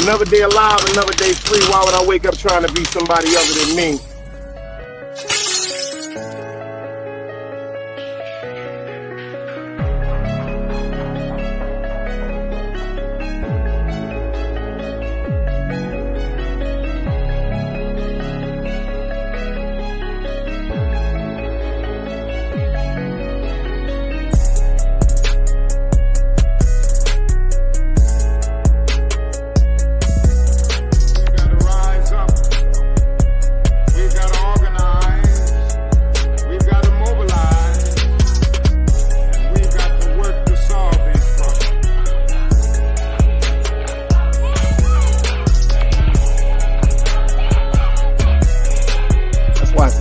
Another day alive, another day free. Why would I wake up trying to be somebody other than me?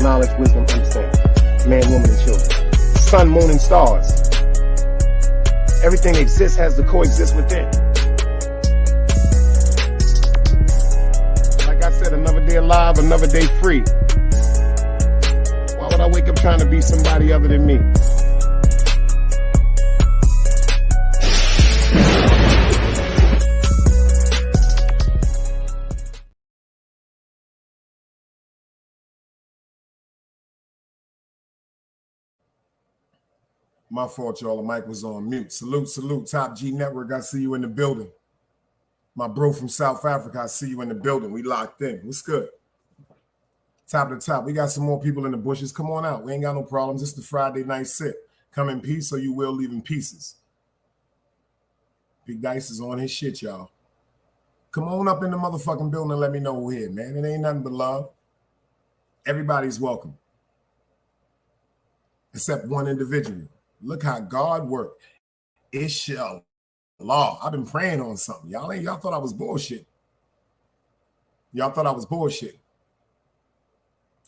Knowledge, wisdom, understanding. Man, woman, and children. Sun, moon, and stars. Everything exists has to coexist within. Like I said, another day alive, another day free. Why would I wake up trying to be somebody other than me? My fault, y'all. The mic was on mute. Salute, salute. Top G Network, I see you in the building. My bro from South Africa, I see you in the building. We locked in. What's good? Top of the top. We got some more people in the bushes. Come on out. We ain't got no problems. It's the Friday night sip. Come in peace or you will leave in pieces. Big Dice is on his shit, y'all. Come on up in the motherfucking building and let me know who here, man. It ain't nothing but love. Everybody's welcome. Except one individual. Look how God worked. Inshallah. I've been praying on something. Y'all thought I was bullshit. Y'all thought I was bullshit.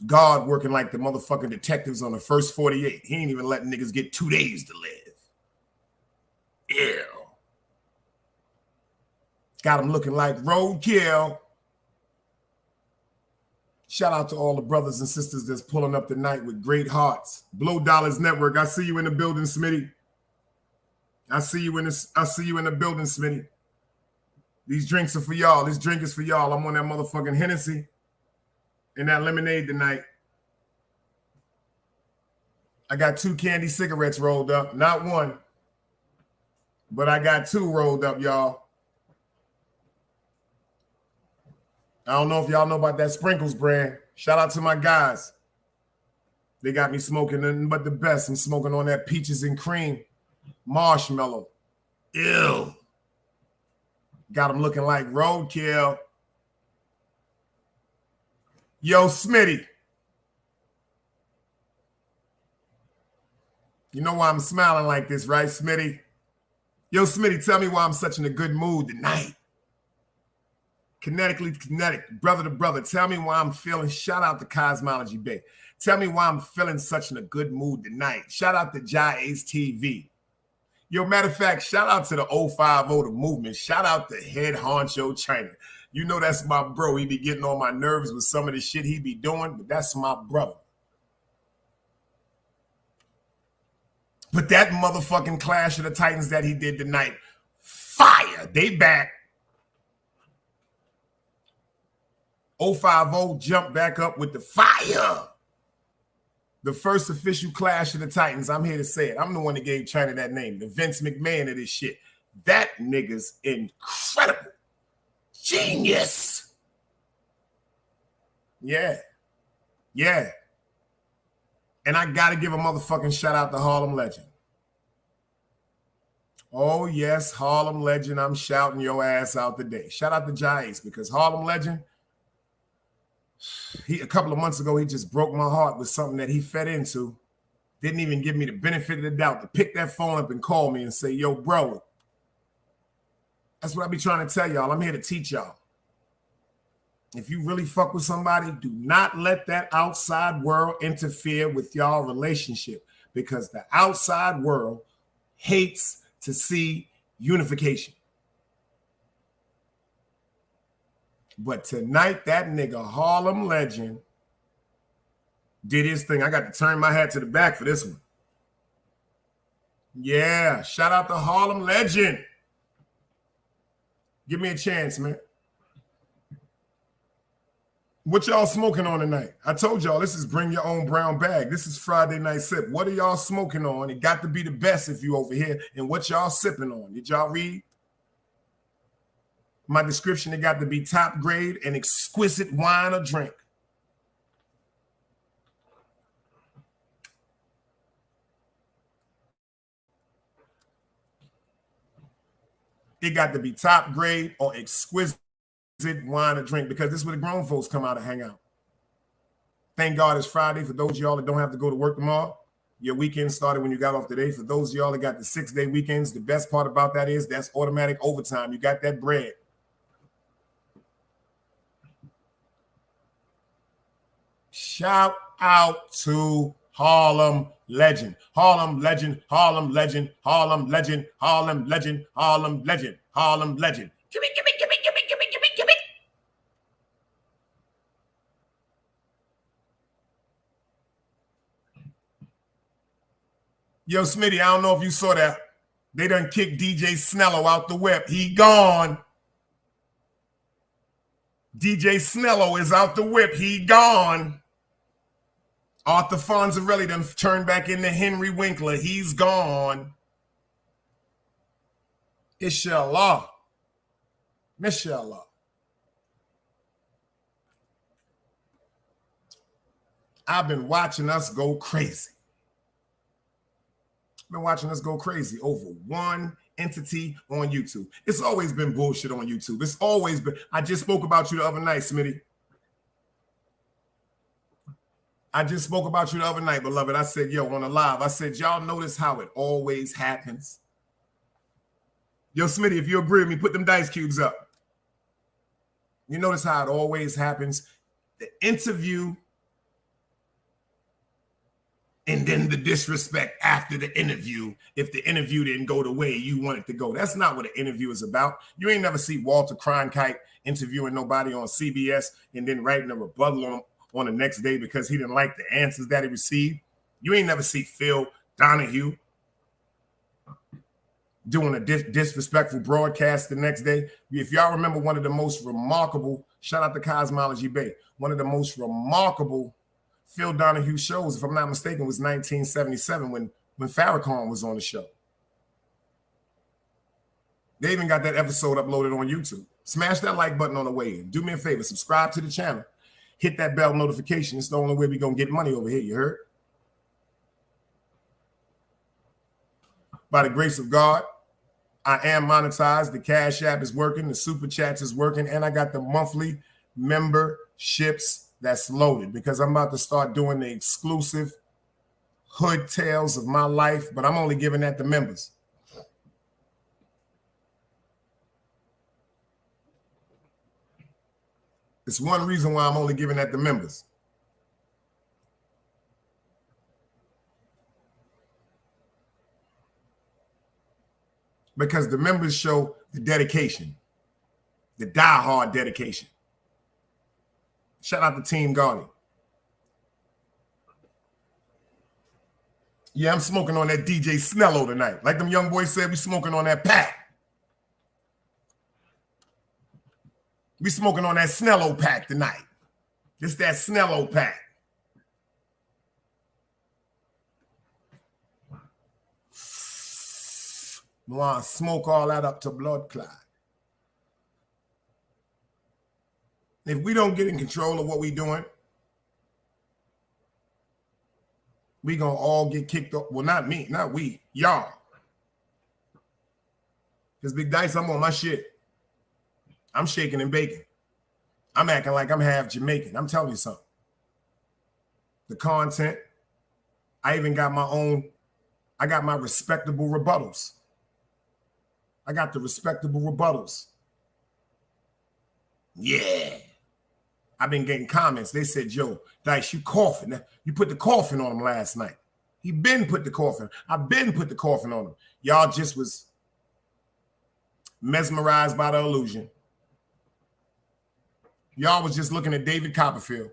God working like the motherfucking detectives on the first 48. He ain't even letting niggas get 2 days to live. Ew. Got him looking like roadkill. Shout out to all the brothers and sisters that's pulling up tonight with great hearts. Blow Dollars Network. I see you in the building, Smitty. I see you in the building, Smitty. These drinks are for y'all. This drink is for y'all. I'm on that motherfucking Hennessy and that lemonade tonight. I got 2 candy cigarettes rolled up. Not one, but I got 2 rolled up, y'all. I don't know if y'all know about that Sprinkles brand. Shout out to my guys. They got me smoking nothing but the best. I'm smoking on that peaches and cream marshmallow. Ew. Got them looking like roadkill. Yo, Smitty. You know why I'm smiling like this, right, Smitty? Yo, Smitty, tell me why I'm such in a good mood tonight. Kinetically kinetic, brother to brother. Tell me why I'm feeling. Shout out to Cosmology Bay. Tell me why I'm feeling such in a good mood tonight. Shout out to Jai Ace TV. Yo, matter of fact, shout out to the 050 The Movement. Shout out to Head Honcho China. You know that's my bro. He be getting on my nerves with some of the shit he be doing, but that's my brother. But that motherfucking Clash of the Titans that he did tonight, fire. They back. 050 jumped back up with the fire. The first official Clash of the Titans. I'm here to say it. I'm the one that gave China that name. The Vince McMahon of this shit. That nigga's incredible. Genius. Yeah. Yeah. And I got to give a motherfucking shout out to Harlem Legend. Oh, yes, Harlem Legend. I'm shouting your ass out today. Shout out to Jai, because Harlem Legend, a couple of months ago, he just broke my heart with something that he fed into. Didn't even give me the benefit of the doubt to pick that phone up and call me and say, yo, bro. That's what I be trying to tell y'all. I'm here to teach y'all. If you really fuck with somebody, do not let that outside world interfere with y'all relationship, because the outside world hates to see unification. But tonight, that nigga Harlem Legend did his thing. I got to turn my hat to the back for this one. Yeah, shout out to Harlem Legend. Give me a chance, man. What y'all smoking on tonight? I told y'all this is bring your own brown bag. This is Friday Night Sip. What are y'all smoking on? It got to be the best if you over here. And what y'all sipping on? Did y'all read my description? It got to be top grade and exquisite wine or drink. It got to be top grade or exquisite wine or drink, because this is where the grown folks come out and hang out. Thank God it's Friday. For those of y'all that don't have to go to work tomorrow, your weekend started when you got off today. For those of y'all that got the 6-day weekends, the best part about that is that's automatic overtime. You got that bread. Shout out to Harlem Legend. Harlem Legend, Harlem Legend, Harlem Legend, Harlem Legend, Harlem Legend, Harlem Legend. Gimme, gimme, gimme, gimme, gimme, gimme, gimme. Yo, Smitty, I don't know if you saw that. They done kicked DJ Snello out the whip. He gone. DJ Snello is out the whip. He gone. Arthur Fonzarelli done turned back into Henry Winkler. He's gone. Inshallah. Inshallah. I've been watching us go crazy. Been watching us go crazy over one entity on YouTube. It's always been bullshit on YouTube. It's always been. I just spoke about you the other night, Smitty. I just spoke about you the other night, beloved. I said, yo, on a live, I said, y'all notice how it always happens? Yo, Smitty, if you agree with me, put them dice cubes up. You notice how it always happens? The interview and then the disrespect after the interview if the interview didn't go the way you want it to go. That's not what an interview is about. You ain't never see Walter Cronkite interviewing nobody on CBS and then writing a rebuttal on the next day because he didn't like the answers that he received. You ain't never see Phil Donahue doing a disrespectful broadcast the next day. If y'all remember, one of the most remarkable, shout out to Cosmology Bay, one of the most remarkable Phil Donahue shows, if I'm not mistaken, was 1977 when Farrakhan was on the show. They even got that episode uploaded on YouTube. Smash that like button on the way in. Do me a favor, subscribe to the channel. Hit that bell notification. It's the only way we're going to get money over here. You heard? By the grace of God, I am monetized. The Cash App is working. The Super Chats is working. And I got the monthly memberships that's loaded, because I'm about to start doing the exclusive hood tales of my life, but I'm only giving that to members. It's one reason why I'm only giving that to members. Because the members show the dedication, the die-hard dedication. Shout out to Team Garney. Yeah, I'm smoking on that DJ Snello tonight. Like them young boys said, we smoking on that pack. We smoking on that Snello pack tonight. It's that Snello pack. I want to smoke all that up to blood clot. If we don't get in control of what we're doing, we going to all get kicked off. Well, not me, not we, y'all. Because Big Dice, I'm on my shit. I'm shaking and baking. I'm acting like I'm half Jamaican. I'm telling you something. The content, I even got my own, I got my respectable rebuttals. I got the respectable rebuttals. Yeah. I've been getting comments. They said, yo, Dice, you coughing. You put the coughing on him last night. He been put the coughing. I've been put the coughing on him. Y'all just was mesmerized by the illusion. Y'all was just looking at David Copperfield.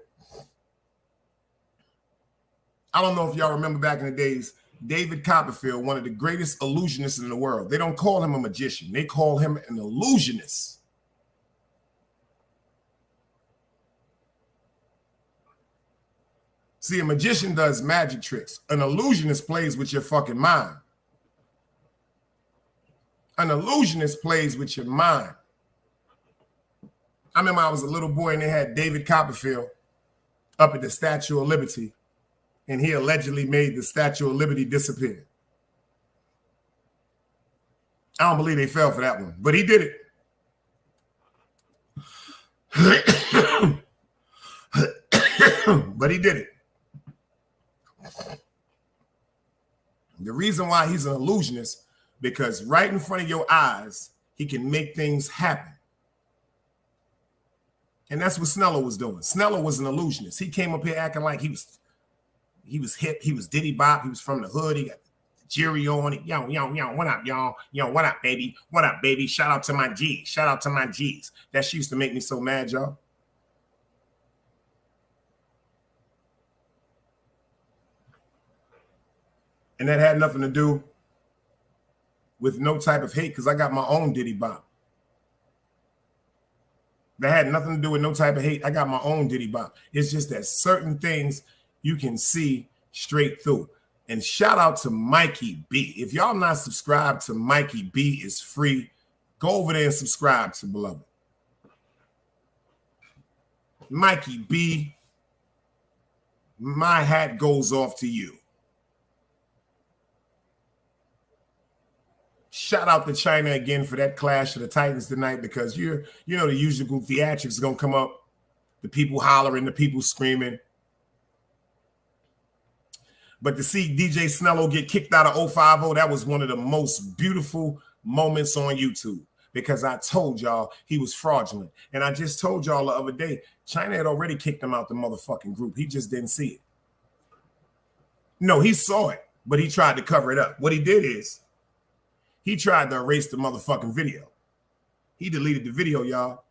I don't know if y'all remember back in the days, David Copperfield, one of the greatest illusionists in the world. They don't call him a magician. They call him an illusionist. See, a magician does magic tricks. An illusionist plays with your fucking mind. An illusionist plays with your mind. I remember I was a little boy and they had David Copperfield up at the Statue of Liberty, and he allegedly made the Statue of Liberty disappear. I don't believe they fell for that one, but he did it. But he did it. The reason why he's an illusionist, because right in front of your eyes, he can make things happen. And that's what Snello was doing. Snello was an illusionist. He came up here acting like he was hip. He was Diddy Bop. He was from the hood. He got the jury on it. Yo, what up, y'all? Yo, what up, baby? What up, baby? Shout out to my G's. Shout out to my G's. That shit used to make me so mad, y'all. And that had nothing to do with no type of hate, because I got my own Diddy Bop. That had nothing to do with no type of hate. I got my own Diddy Bop. It's just that certain things you can see straight through. And shout out to Mikey B. If y'all not subscribed to Mikey B, is free. Go over there and subscribe to Beloved. Mikey B, my hat goes off to you. Shout out to China again for that Clash of the Titans tonight, because you know the usual theatrics is going to come up. The people hollering, the people screaming. But to see DJ Snello get kicked out of 050, that was one of the most beautiful moments on YouTube, because I told y'all he was fraudulent. And I just told y'all the other day, China had already kicked him out the motherfucking group. He just didn't see it. No, he saw it, but he tried to cover it up. What he did is, he tried to erase the motherfucking video. He deleted the video, y'all.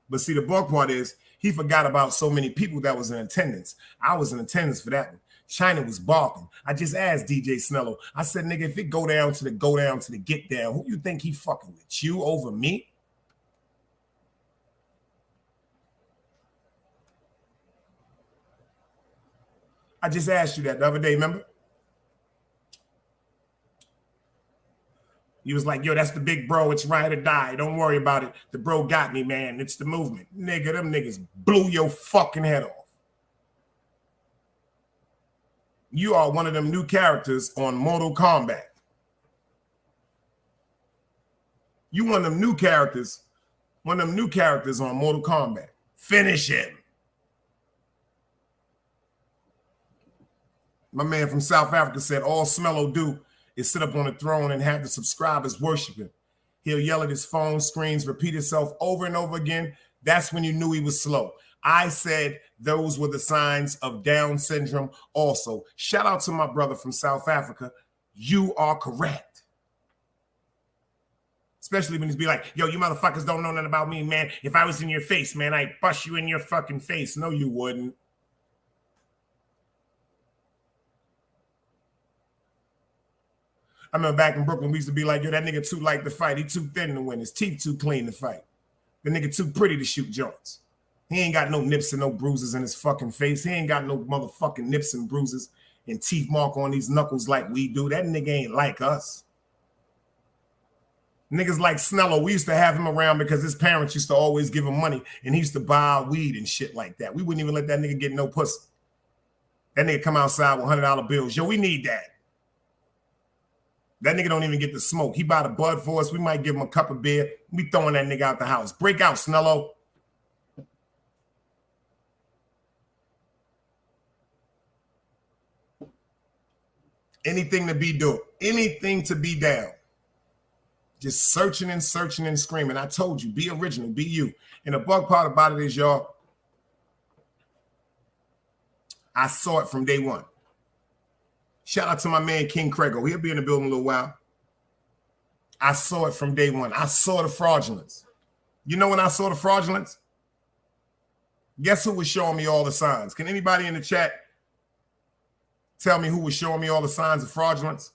But see, the bug part is he forgot about so many people that was in attendance. I was in attendance for that one. China was barking. I just asked DJ Snello. I said, nigga, if it go down to the get down, who you think he fucking with? You over me? I just asked you that the other day, remember? He was like, yo, that's the big bro. It's ride or die. Don't worry about it. The bro got me, man. It's the movement. Nigga, them niggas blew your fucking head off. You are one of them new characters on Mortal Kombat. You one of them new characters on Mortal Kombat. Finish him. My man from South Africa said all Smello do is sit up on the throne and have the subscribers worship him. He'll yell at his phone screens, repeat itself over and over again. That's when you knew he was slow. I said those were the signs of Down syndrome also. Shout out to my brother from South Africa. You are correct. Especially when he's be like, yo, you motherfuckers don't know nothing about me, man. If I was in your face, man, I'd bust you in your fucking face. No, you wouldn't. I remember back in Brooklyn, we used to be like, yo, that nigga too light to fight. He too thin to win. His teeth too clean to fight. The nigga too pretty to shoot joints. He ain't got no nips and no bruises in his fucking face. He ain't got no motherfucking nips and bruises and teeth mark on these knuckles like we do. That nigga ain't like us. Niggas like Snello, we used to have him around because his parents used to always give him money, and he used to buy weed and shit like that. We wouldn't even let that nigga get no pussy. That nigga come outside with $100 bills. Yo, we need that. That nigga don't even get to smoke. He buy the bud for us. We might give him a cup of beer. We throwing that nigga out the house. Break out, Snello. Anything to be doing. Anything to be down. Just searching and screaming. I told you, be original, be you. And the bug part about it is, y'all, I saw it from day one. Shout out to my man King Craigo. He'll be in the building a little while. I saw it from day one. I saw the fraudulence. You know when I saw the fraudulence? Guess who was showing me all the signs? Can anybody in the chat tell me who was showing me all the signs of fraudulence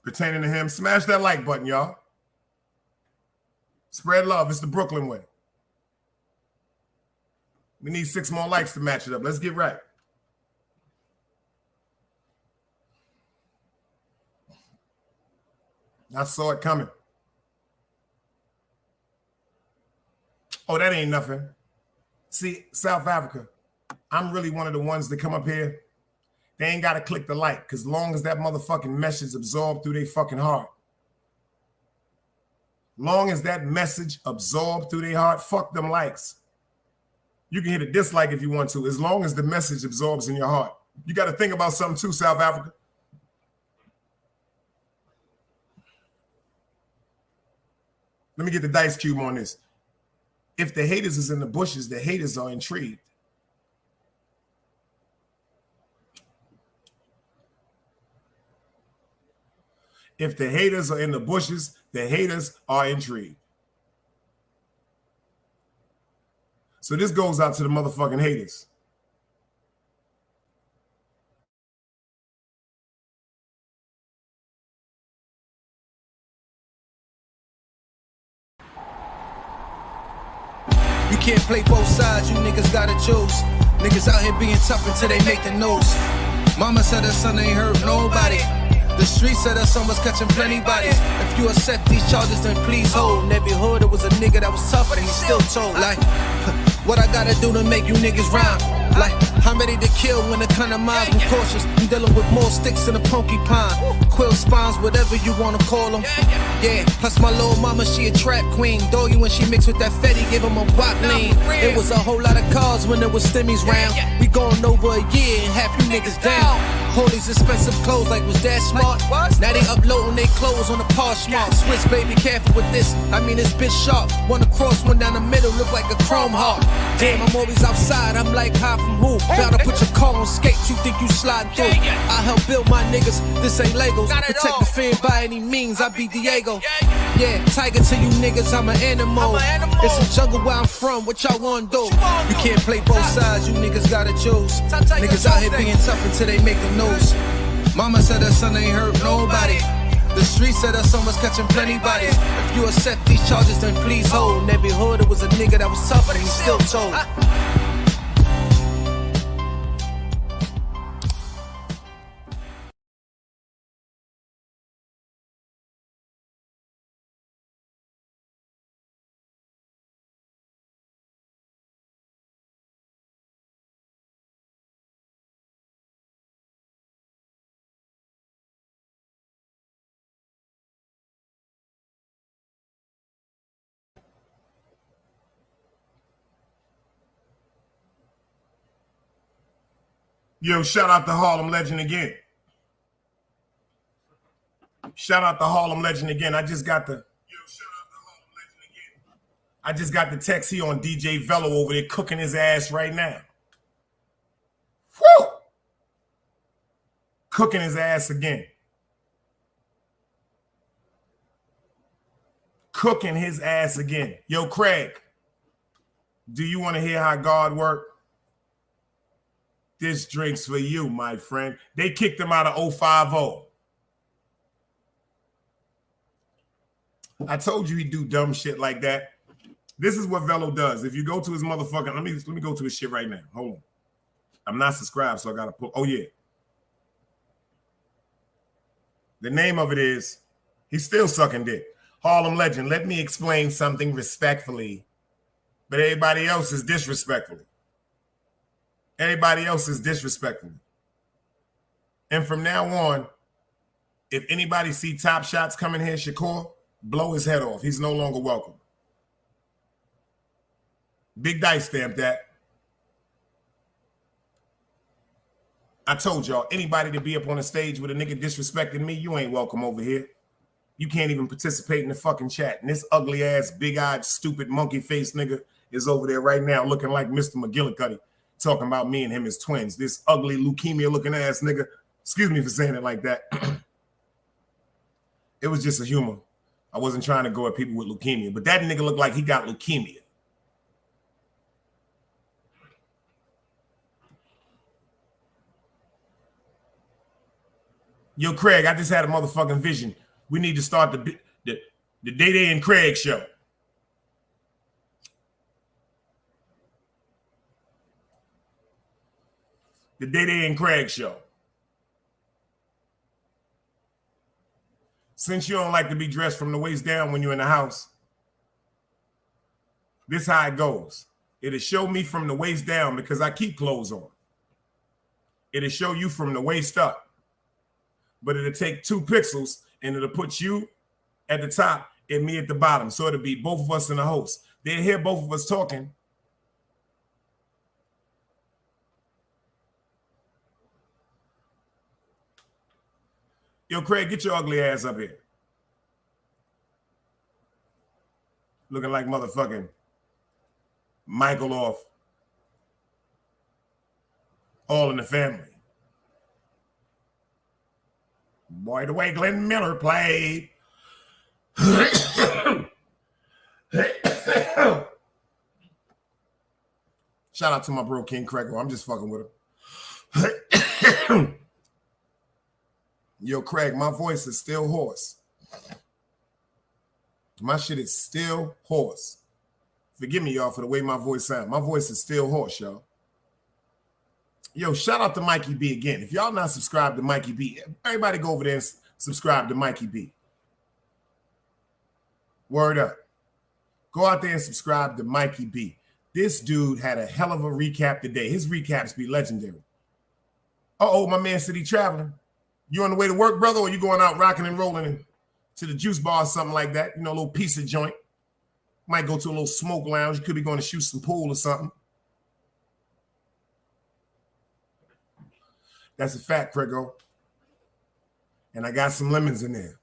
pertaining to him? Smash that like button, y'all. Spread love. It's the Brooklyn way. We need 6 more likes to match it up. Let's get right. I saw it coming. Oh, that ain't nothing. See, South Africa, I'm really one of the ones that come up here. They ain't got to click the like, because long as that motherfucking message absorbed through their fucking heart. Long as that message absorbed through their heart, fuck them likes. You can hit a dislike if you want to, as long as the message absorbs in your heart. You got to think about something too, South Africa. Let me get the dice cube on this. If the haters is in the bushes, the haters are intrigued. If the haters are in the bushes, the haters are intrigued. So this goes out to the motherfucking haters. You can't play both sides, you niggas gotta choose. Niggas out here being tough until they make the news. Mama said her son ain't hurt nobody. The streets said her son was catching plenty bodies. If you accept these charges, then please hold. In every hood, it was a nigga that was tough, but he still told. Like, what I gotta do to make you niggas rhyme? Like, I'm ready to kill when the kind of minds be cautious. I'm dealing with more sticks than a porcupine. Quill spines, whatever you wanna call them. Yeah, plus my little mama, she a trap queen. Doggy when she mixed with that Fetty, give him a wop lean. It was a whole lot of cars when there was stimmies round. We going over a year and half you niggas down. All these expensive clothes, like was that smart? Now they uploading their clothes on the Poshmark. Switch, baby, careful with this. I mean, it's bitch sharp. One across, one down the middle, look like a chrome heart. Damn, I'm always outside. I'm like, high from who? Bout to put your car on skates. You think you sliding through? I help build my niggas. This ain't Legos. Protect the fan by any means. I be Diego. Yeah, tiger to you niggas. I'm an animal. It's some jungle where I'm from. What y'all wanna do? You can't play both sides. You niggas gotta choose. Niggas out here being tough until they make the news. Mama said her son ain't hurt nobody. The streets said her son was catching plenty bodies. If you accept these charges, then please hold. In every hood, it was a nigga that was tough, but he still told. Yo, shout out to Harlem Legend again. Shout out to Harlem Legend again. I just got the text. He on DJ Velo over there cooking his ass right now. Woo! Cooking his ass again. Cooking his ass again. Yo, Craig, do you want to hear how God worked? This drink's for you, my friend. They kicked him out of 050. I told you he'd do dumb shit like that. This is what Velo does. If you go to his motherfucking, let me go to his shit right now. Hold on. I'm not subscribed, so I gotta pull. Oh yeah. The name of it is, he's still sucking dick. Harlem Legend, let me explain something respectfully, but everybody else is disrespectfully. Everybody else is disrespectful. And from now on, if anybody see Top Shots coming here, Shakur, blow his head off. He's no longer welcome. Big Dice stamped that. I told y'all, anybody to be up on the stage with a nigga disrespecting me, you ain't welcome over here. You can't even participate in the fucking chat. And this ugly-ass, big-eyed, stupid, monkey-faced nigga is over there right now looking like Mr. McGillicuddy. talking about me and him as twins. This ugly leukemia-looking ass nigga. Excuse me for saying it like that. It was just a humor. I wasn't trying to go at people with leukemia, but that nigga looked like he got leukemia. Yo, Craig, I just had a motherfucking vision. We need to start the Day and Craig show. The Day and Craig show. Since you don't like to be dressed from the waist down when you're in the house, this is how it goes. It'll show me from the waist down because I keep clothes on. It'll show you from the waist up. But it'll take 2 pixels and it'll put you at the top and me at the bottom. So it'll be both of us in the host. They'll hear both of us talking. Yo, Craig, get your ugly ass up here. Looking like motherfucking Michael off All in the Family. Boy, the way Glenn Miller played. Shout out to my bro, King Craig. I'm just fucking with him. Yo, Craig, my voice is still hoarse. My shit is still hoarse. Forgive me, y'all, for the way my voice sounds. My voice is still hoarse, y'all. Yo, shout out to Mikey B again. If y'all not subscribed to Mikey B, everybody go over there and subscribe to Mikey B. Word up. Go out there and subscribe to Mikey B. This dude had a hell of a recap today. His recaps be legendary. Uh-oh, my man said he traveling. You on the way to work, brother, or you going out rocking and rolling to the juice bar or something like that? You know, a little pizza joint. Might go to a little smoke lounge. You could be going to shoot some pool or something. That's a fact, Craigo. And I got some lemons in there.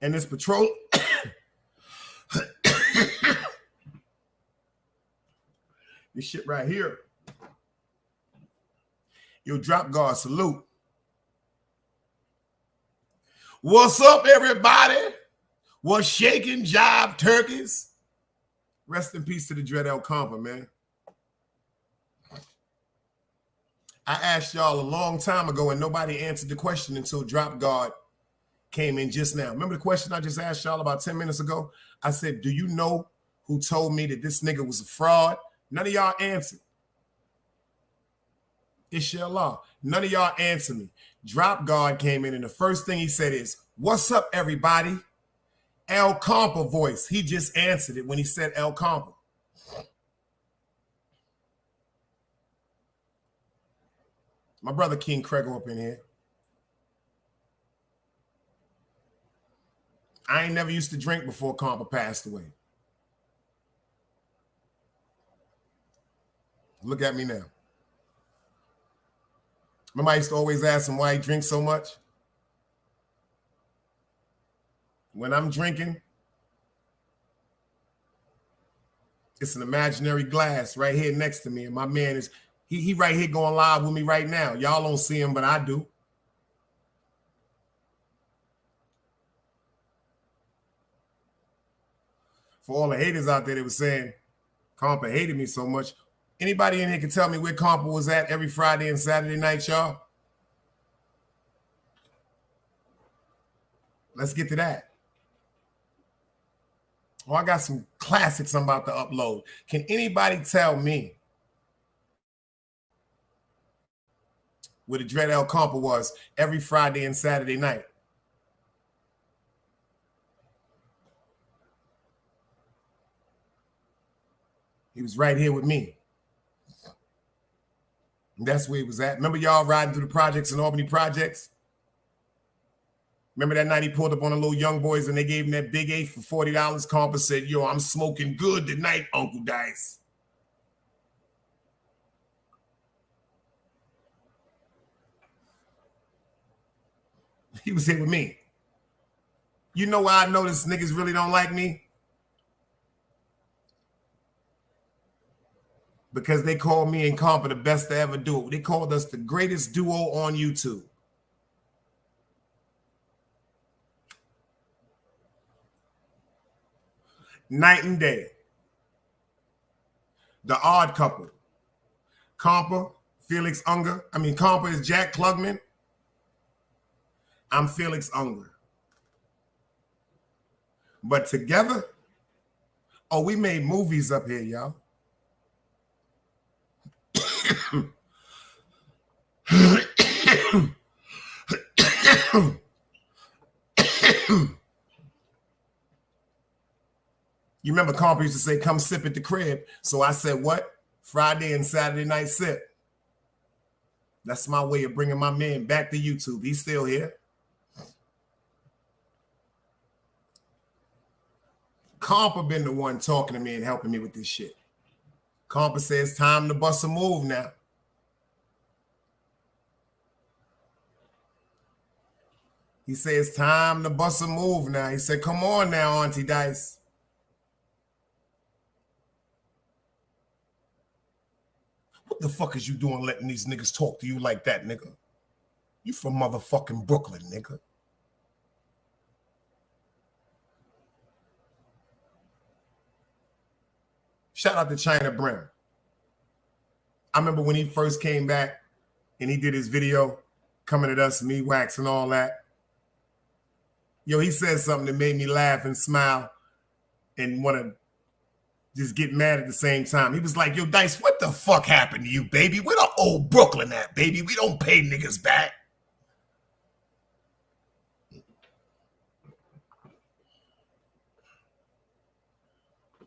And this patrol. This shit right here. Yo, drop guard, salute. What's up, everybody? What's shaking, jive turkeys? Rest in peace to the Dread El Compa, man. I asked y'all a long time ago and nobody answered the question until Drop Guard came in just now. Remember the question I just asked y'all about 10 minutes ago? I said, do you know who told me that this nigga was a fraud? None of y'all answered. Inshallah. None of y'all answer me. Drop Guard came in and the first thing he said is, what's up, everybody? El Compa voice. He just answered it when he said El Compa. My brother King Craigo up in here. I ain't never used to drink before Compa passed away. Look at me now. Remember I used to always ask him why he drinks so much? When I'm drinking, it's an imaginary glass right here next to me. And my man is, he right here going live with me right now. Y'all don't see him, but I do. For all the haters out there that was saying Compa hated me so much, anybody in here can tell me where Compa was at every Friday and Saturday night, y'all? Let's get to that. Oh, I got some classics I'm about to upload. Can anybody tell me where the Dread El Compa was every Friday and Saturday night? He was right here with me. And that's where he was at. Remember y'all riding through the projects in Albany Projects? Remember that night he pulled up on the little young boys and they gave him that big 8 for $40? Compa said, yo, I'm smoking good tonight, Uncle Dice. He was here with me. You know why I know this niggas really don't like me? Because they called me and Compa the best to ever do it. They called us the greatest duo on YouTube. Night and day. The odd couple. Compa, Felix Unger. Compa is Jack Klugman. I'm Felix Unger. But together, we made movies up here, y'all. You remember Compa used to say, come sip at the crib. So I said, what? Friday and Saturday night sip. That's my way of bringing my man back to YouTube. He's still here. Compa been the one talking to me and helping me with this shit. Compa says, time to bust a move now. He says, time to bust a move now. He said, come on now, Auntie Dice. What the fuck is you doing letting these niggas talk to you like that, nigga? You from motherfucking Brooklyn, nigga. Shout out to China Brim. I remember when he first came back and he did his video coming at us, me, Wax, and all that. Yo, he said something that made me laugh and smile and want to just get mad at the same time. He was like, yo, Dice, what the fuck happened to you, baby? Where the old Brooklyn at, baby? We don't pay niggas back.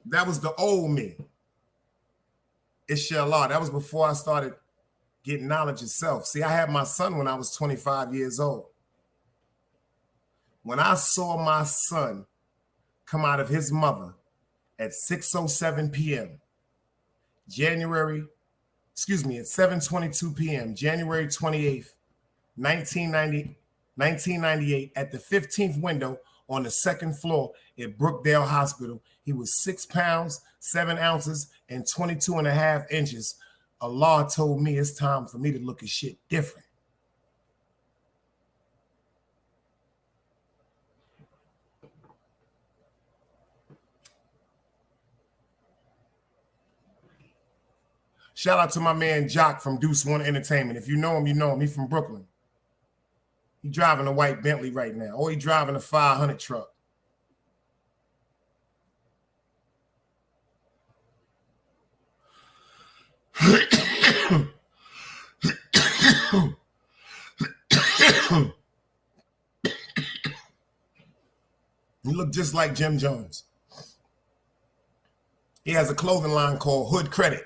That was the old me. Inshallah. That was before I started getting knowledge itself. See, I had my son when I was 25 years old. When I saw my son come out of his mother at 6:07 p.m., at 7:22 p.m., January 28th, 1998, at the 15th window on the second floor at Brookdale Hospital. He was 6 pounds, 7 ounces, and 22.5 inches. Allah told me it's time for me to look at shit different. Shout out to my man Jock from Deuce One Entertainment. If you know him, you know him. He's from Brooklyn. He's driving a white Bentley right now, or he's driving a 500 truck. He looked just like Jim Jones. He has a clothing line called Hood Credit.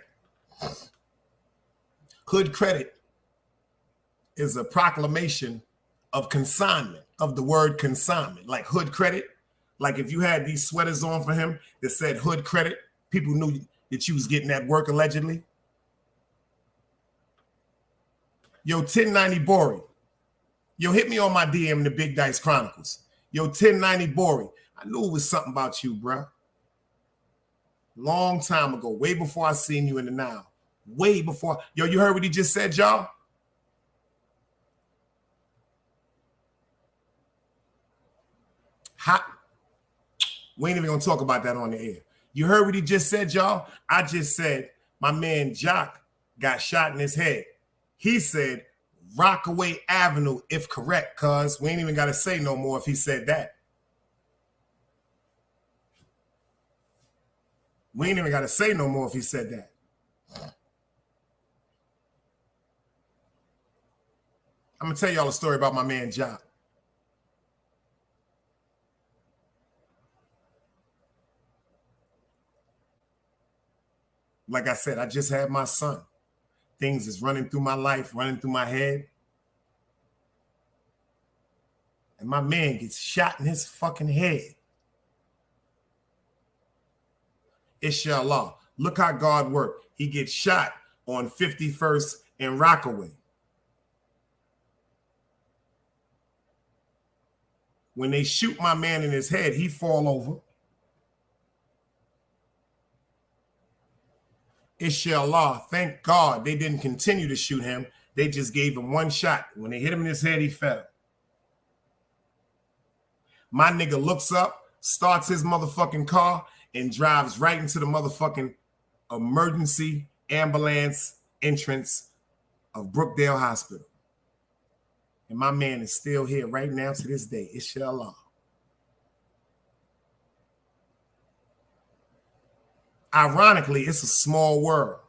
Hood Credit is a proclamation of consignment, of the word consignment, like Hood Credit. Like if you had these sweaters on for him that said Hood Credit, people knew that you was getting that work allegedly. Yo, 1090 Bori. Yo, hit me on my DM in the Big Dice Chronicles. Yo, 1090 Bori. I knew it was something about you, bro. Long time ago, way before I seen you in the now. Way before. Yo, you heard what he just said, y'all? Hot. We ain't even gonna talk about that on the air. You heard what he just said, y'all? I just said my man Jock got shot in his head. He said Rockaway Avenue, if correct, cuz we ain't even gotta say no more if he said that. We ain't even gotta say no more if he said that. I'm gonna tell y'all a story about my man Jock. Like I said, I just had my son. Things is running through my life, running through my head. And my man gets shot in his fucking head. Inshallah. Look how God worked. He gets shot on 51st and Rockaway. When they shoot my man in his head, he fall over. Inshallah, thank God they didn't continue to shoot him. They just gave him one shot. When they hit him in his head, he fell. My nigga looks up, starts his motherfucking car, and drives right into the motherfucking emergency ambulance entrance of Brookdale Hospital. And my man is still here right now to this day. Inshallah. Ironically, it's a small world.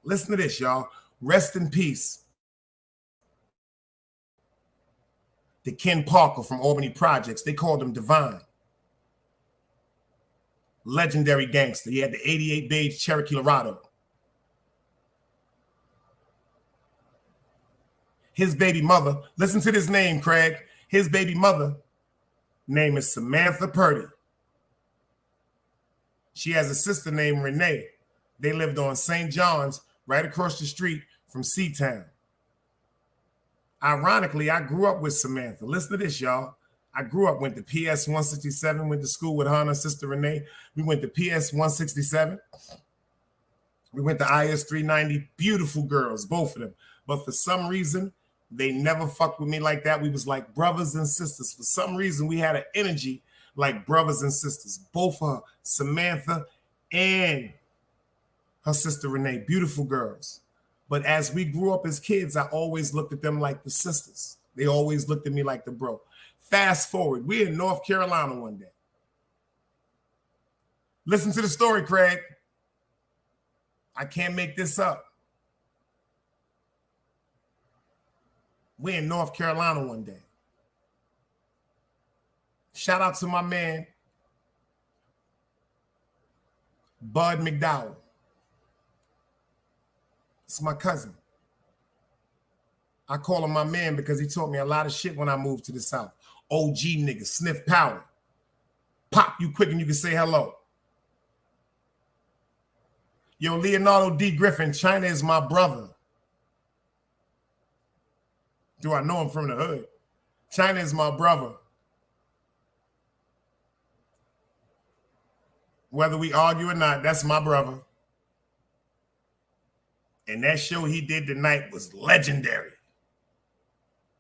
Listen to this, y'all. Rest in peace. The Ken Parker from Albany Projects. They called him Divine. Legendary gangster. He had the 88 beige Cherokee Laredo. His baby mother, listen to this name, Craig. His baby mother name is Samantha Purdy. She has a sister named Renee. They lived on St. John's, right across the street from Seatown. Ironically, I grew up with Samantha. Listen to this, y'all. I grew up, went to PS 167, went to school with her and her sister Renee. We went to PS 167. We went to IS 390. Beautiful girls, both of them. But for some reason, they never fucked with me like that. We was like brothers and sisters. For some reason, we had an energy like brothers and sisters. Both of her, Samantha and her sister Renee, beautiful girls. But as we grew up as kids, I always looked at them like the sisters. They always looked at me like the bro. Fast forward, we're in North Carolina one day. Listen to the story, Craig. I can't make this up. We're in North Carolina one day. Shout out to my man, Bud McDowell. It's my cousin. I call him my man because he taught me a lot of shit when I moved to the South. OG nigga, sniff powder. Pop you quick and you can say hello. Yo, Leonardo D. Griffin, China is my brother. Do I know him from the hood? China is my brother. Whether we argue or not, that's my brother. And that show he did tonight was legendary.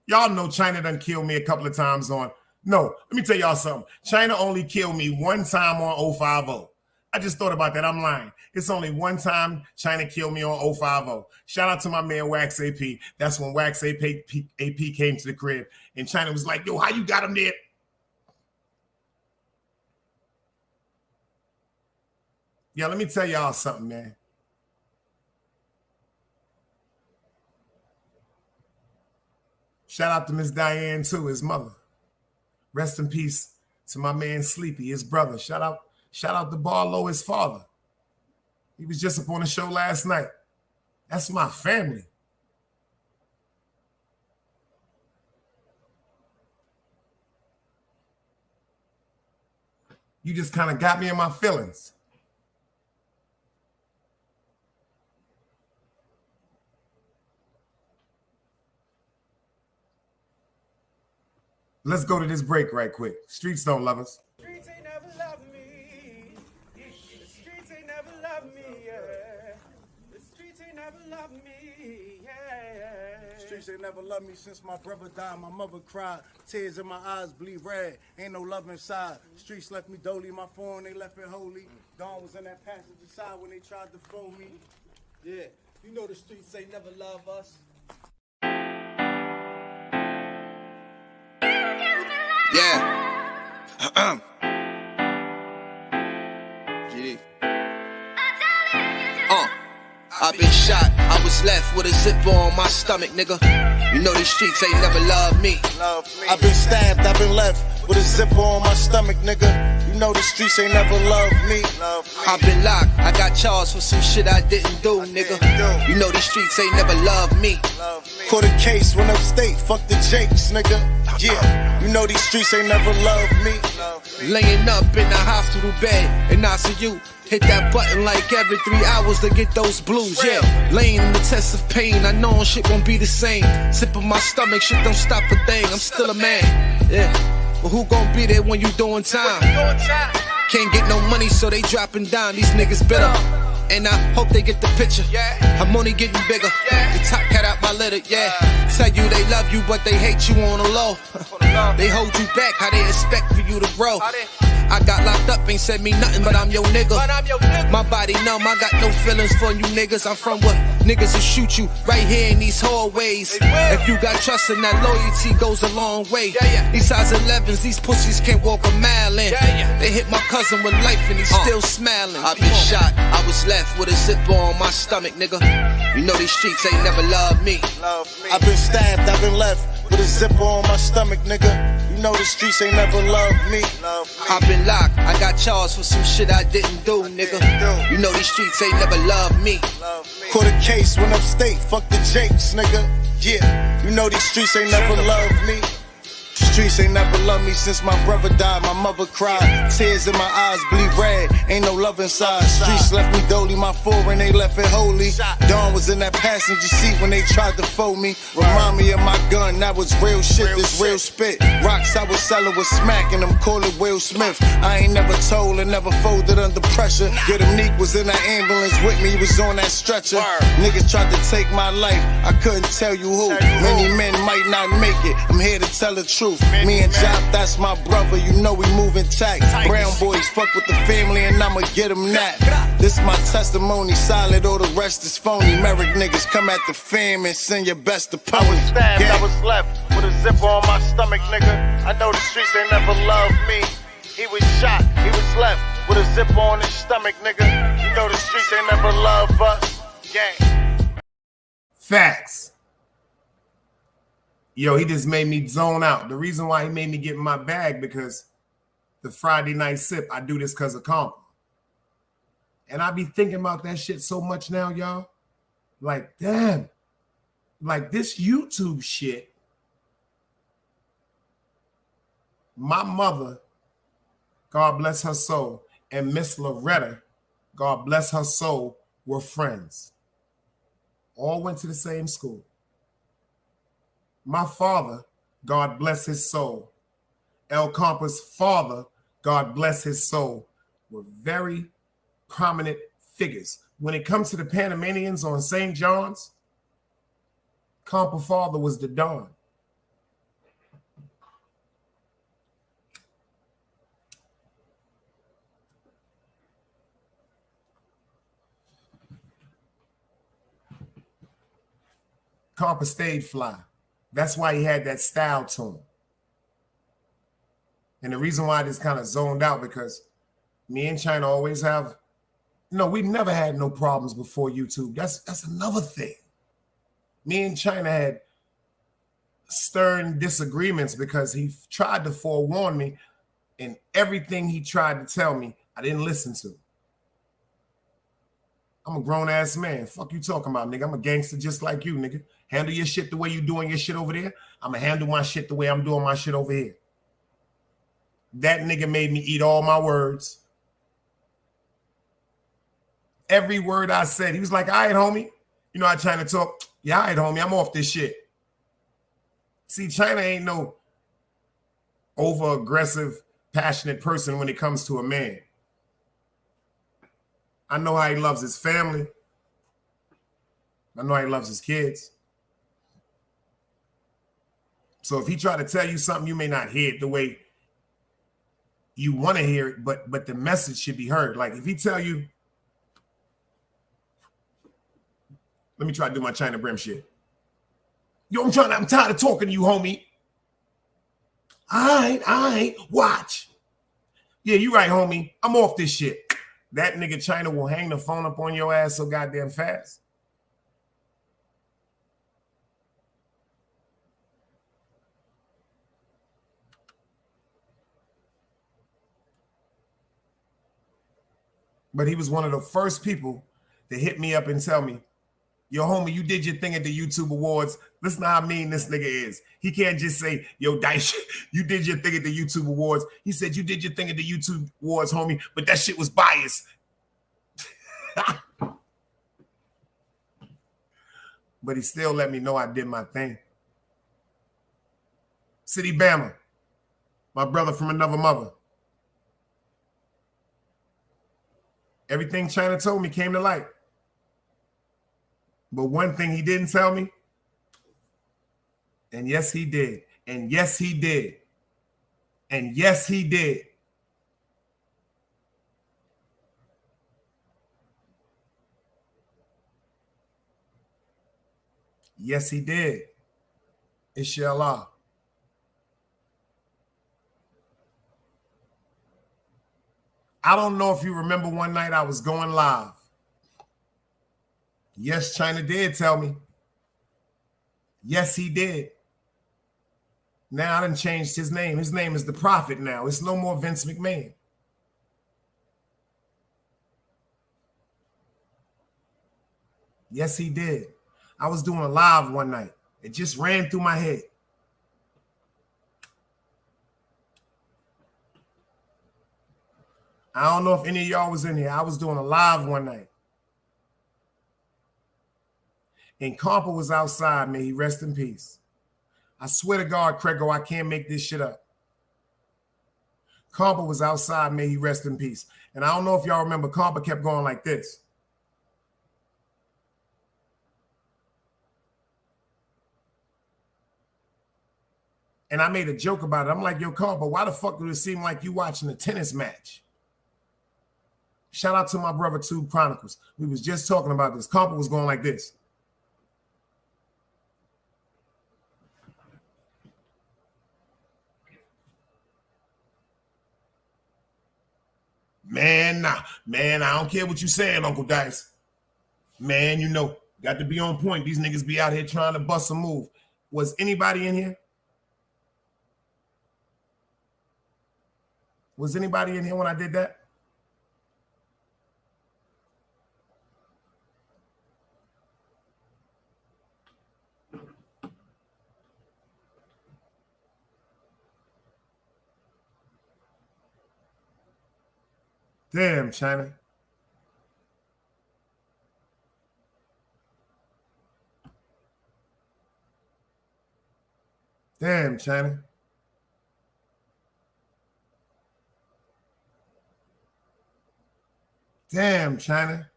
Y'all know China done killed me a couple of times on. No, let me tell y'all something. China only killed me one time on 050. I just thought about that. I'm lying. It's only one time China killed me on 050. Shout out to my man Wax AP. That's when Wax AP came to the crib. And China was like, yo, how you got him there? Yeah, let me tell y'all something, man. Shout out to Miss Diane, too, his mother. Rest in peace to my man Sleepy, his brother. Shout out to Barlow, his father. He was just up on the show last night. That's my family. You just kind of got me in my feelings. Let's go to this break right quick. Streets don't love us. Streets ain't never loved me. The streets ain't never loved me, yeah. The streets ain't never loved me, yeah. Streets ain't never loved me since my brother died. My mother cried. Tears in my eyes bleed red. Ain't no love inside. Streets left me dolly. My phone, they left it holy. Dawn was in that passenger side when they tried to phone me. Yeah, you know the streets ain't never love us. Yeah. GD. I've been shot. I was left with a zipper on my stomach, nigga. You know these streets ain't never loved me. I've been stabbed. I've been left with a zipper on my stomach, nigga. You know the streets ain't never loved me. I've been locked. I got charged for some shit I didn't do, nigga. You know these streets ain't never loved me. Caught a case, went upstate, fuck the Jakes, nigga. Yeah, you know these streets ain't never loved me. Laying up in the hospital bed in ICU. Hit that button like every 3 hours to get those blues, yeah. Laying in the test of pain, I know shit won't be the same. Sip of my stomach, shit don't stop a thing, I'm still a man, yeah. but who gon' be there when you doing time? Can't get no money, so they dropping down. These niggas bitter, and I hope they get the picture. I'm only getting bigger. The top cat out my litter, Tell you they love you, but they hate you on the low. They hold you back, how they expect for you to grow. I got locked up, ain't said me nothing, but I'm your nigga. My body numb, I got no feelings for you niggas. I'm from what niggas will shoot you right here in these hallways. If you got trust and that loyalty goes a long way. These size 11s, these pussies can't walk a mile in. They hit my cousin with life and he's still smiling. I been shot, I was left with a zipper on my stomach, nigga. You know these streets ain't never loved me. I've been stabbed, I've been left with a zipper on my stomach, nigga. You know the streets ain't never loved me. I've been locked, I got charged for some shit I didn't do, nigga. You know these streets ain't never loved me. Caught a case, went upstate, fuck the Jakes, nigga. Yeah, you know these streets ain't never loved me. Streets ain't never loved me since my brother died. My mother cried, tears in my eyes bleed red. Ain't no love inside. Streets left me dolly, my foreign they left it holy. Dawn was in that passenger seat when they tried to fold me. Remind me of my gun, that was real shit, this real spit. Rocks I was selling was smacking them, call it Will Smith. I ain't never told and never folded under pressure. Yeah, the Neek was in that ambulance with me, he was on that stretcher. Niggas tried to take my life, I couldn't tell you who. Many men might not make it, I'm here to tell the truth. Me and Job, that's my brother, you know we moving tight. Brown boys fuck with the family and I'ma get them that. This my testimony, solid, all the rest is phony. Merrick niggas come at the fam and send your best opponent. I was stabbed, I was left with a zipper on my stomach, nigga. I know the streets ain't never loved me. He was shot, he was left with a zipper on his stomach, nigga. You know the streets ain't never loved us. Gang. Facts. Yo, he just made me zone out. The reason why he made me get in my bag, because the Friday night sip, I do this because of Convo. And I be thinking about that shit so much now, y'all. Like, damn. Like, this YouTube shit. My mother, God bless her soul, and Miss Loretta, God bless her soul, were friends. All went to the same school. My father, God bless his soul, El Compa's father, God bless his soul, were very prominent figures. When it comes to the Panamanians on St. John's, Compa father was the Don. Compa stayed fly. That's why he had that style to him. And the reason why I just kind of zoned out, because me and China always have, we never had no problems before YouTube. That's another thing. Me and China had stern disagreements because he tried to forewarn me, and everything he tried to tell me, I didn't listen to. I'm a grown-ass man. Fuck you talking about, nigga. I'm a gangster just like you, nigga. Handle your shit the way you doing your shit over there. I'm going to handle my shit the way I'm doing my shit over here. That nigga made me eat all my words. Every word I said, he was like, all right, homie. You know how China talk? Yeah, all right, homie, I'm off this shit. See, China ain't no over-aggressive, passionate person when it comes to a man. I know how he loves his family. I know how he loves his kids. So if he try to tell you something, you may not hear it the way you want to hear it, but the message should be heard. Like if he tell you, let me try to do my China Brim shit. Yo, I'm tired of talking to you, homie. All right, watch. Yeah, you right, homie. I'm off this shit. That nigga China will hang the phone up on your ass so goddamn fast. But he was one of the first people to hit me up and tell me, yo, homie, you did your thing at the YouTube Awards. Listen to how mean this nigga is. He can't just say, yo, Dice, you did your thing at the YouTube Awards. He said, you did your thing at the YouTube Awards, homie, but that shit was biased. But he still let me know I did my thing. City Bama, My brother from another mother. Everything China told me came to light. But one thing he didn't tell me, and yes, he did. And yes, he did. And yes, he did. Yes, he did. Inshallah. I don't know if you remember one night I was going live. Yes, China did tell me. Yes, he did. Now I done changed his name. His name is the Prophet now. It's no more Vince McMahon. Yes, he did. I was doing a live one night. It just ran through my head. I don't know if any of y'all was in here. I was doing a live one night. And Compa was outside, may he rest in peace. I swear to God, Crego, I can't make this shit up. Compa was outside, may he rest in peace. And I don't know if y'all remember, Compa kept going like this. And I made a joke about it. I'm like, yo, Compa, why the fuck do it seem like you watching a tennis match? Shout out to my brother, Tube Chronicles. We was just talking about this. Compa was going like this. Man, nah. Man, I don't care what you saying, Uncle Dice. Man, you know, got to be on point. These niggas be out here trying to bust a move. Was anybody in here? Was anybody in here when I did that? Damn, China. Damn, China. Damn, China.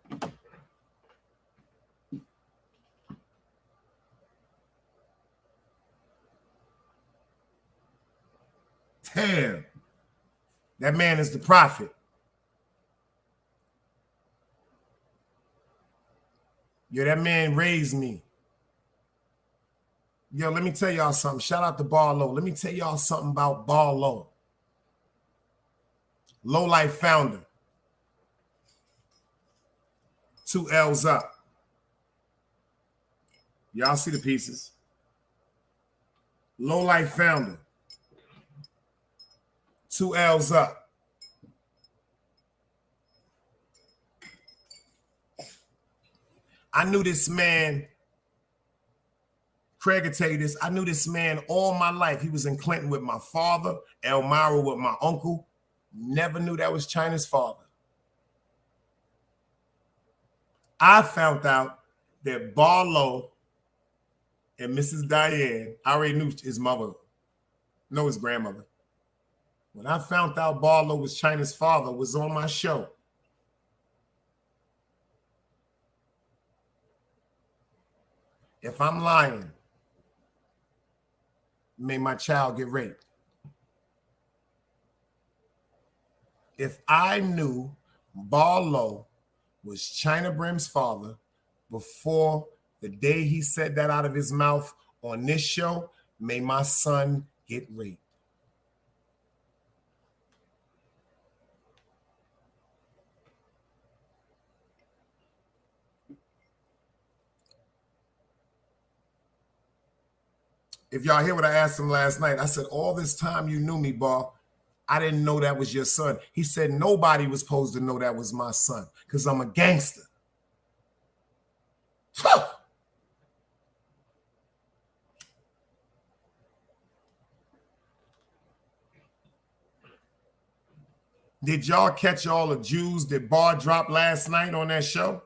Damn. That man is the Prophet. Yo, that man raised me. Yo, let me tell y'all something. Shout out to B.O.B.B. Let me tell y'all something about B.O.B.B. Low Life founder. 2 L's up. Y'all see the pieces. Low Life founder. 2 L's up. I knew this man, Craig will tell you this, I knew this man all my life. He was in Clinton with my father, Elmira with my uncle. Never knew that was China's father. I found out that Barlow and Mrs. Diane, I already knew his mother, no, his grandmother. When I found out Barlow was China's father, was on my show. If I'm lying, may my child get raped. If I knew Barlow was China Brim's father before the day he said that out of his mouth on this show, may my son get raped. If y'all hear what I asked him last night, I said, all this time you knew me, Bar, I didn't know that was your son. He said, nobody was supposed to know that was my son because I'm a gangster. Did y'all catch all the Jews that Bar dropped last night on that show?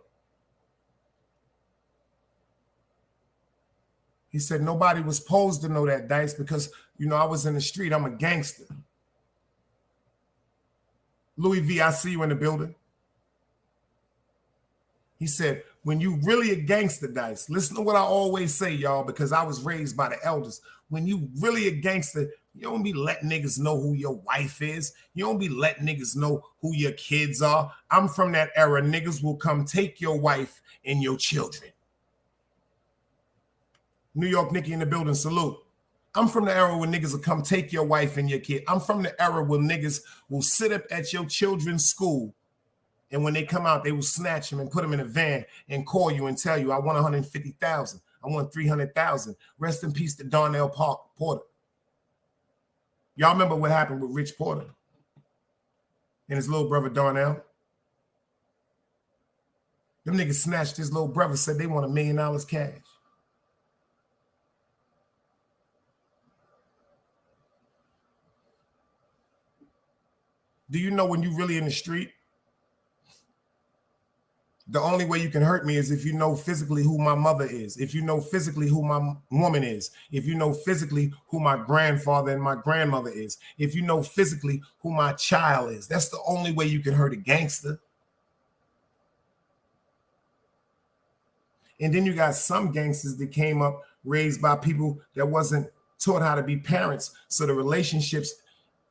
He said nobody was supposed to know that, Dice, because, you know, I was in the street. I'm a gangster. Louis V, I see you in the building. He said, when you really a gangster, Dice, listen to what I always say, y'all, because I was raised by the elders. When you really a gangster, you don't be letting niggas know who your wife is. You don't be letting niggas know who your kids are. I'm from that era. Niggas will come take your wife and your children. New York Nikki in the building, salute. I'm from the era when niggas will come take your wife and your kid. I'm from the era when niggas will sit up at your children's school, and when they come out, they will snatch them and put them in a van and call you and tell you, I want 150,000. I want 300,000. Rest in peace to Darnell Porter. Y'all remember what happened with Rich Porter and his little brother Darnell? Them niggas snatched his little brother, said they want $1 million cash. Do you know when you really in the street, the only way you can hurt me is if you know physically who my mother is, if you know physically who my woman is, if you know physically who my grandfather and my grandmother is, if you know physically who my child is. That's the only way you can hurt a gangster. And then you got some gangsters that came up raised by people that wasn't taught how to be parents, so the relationships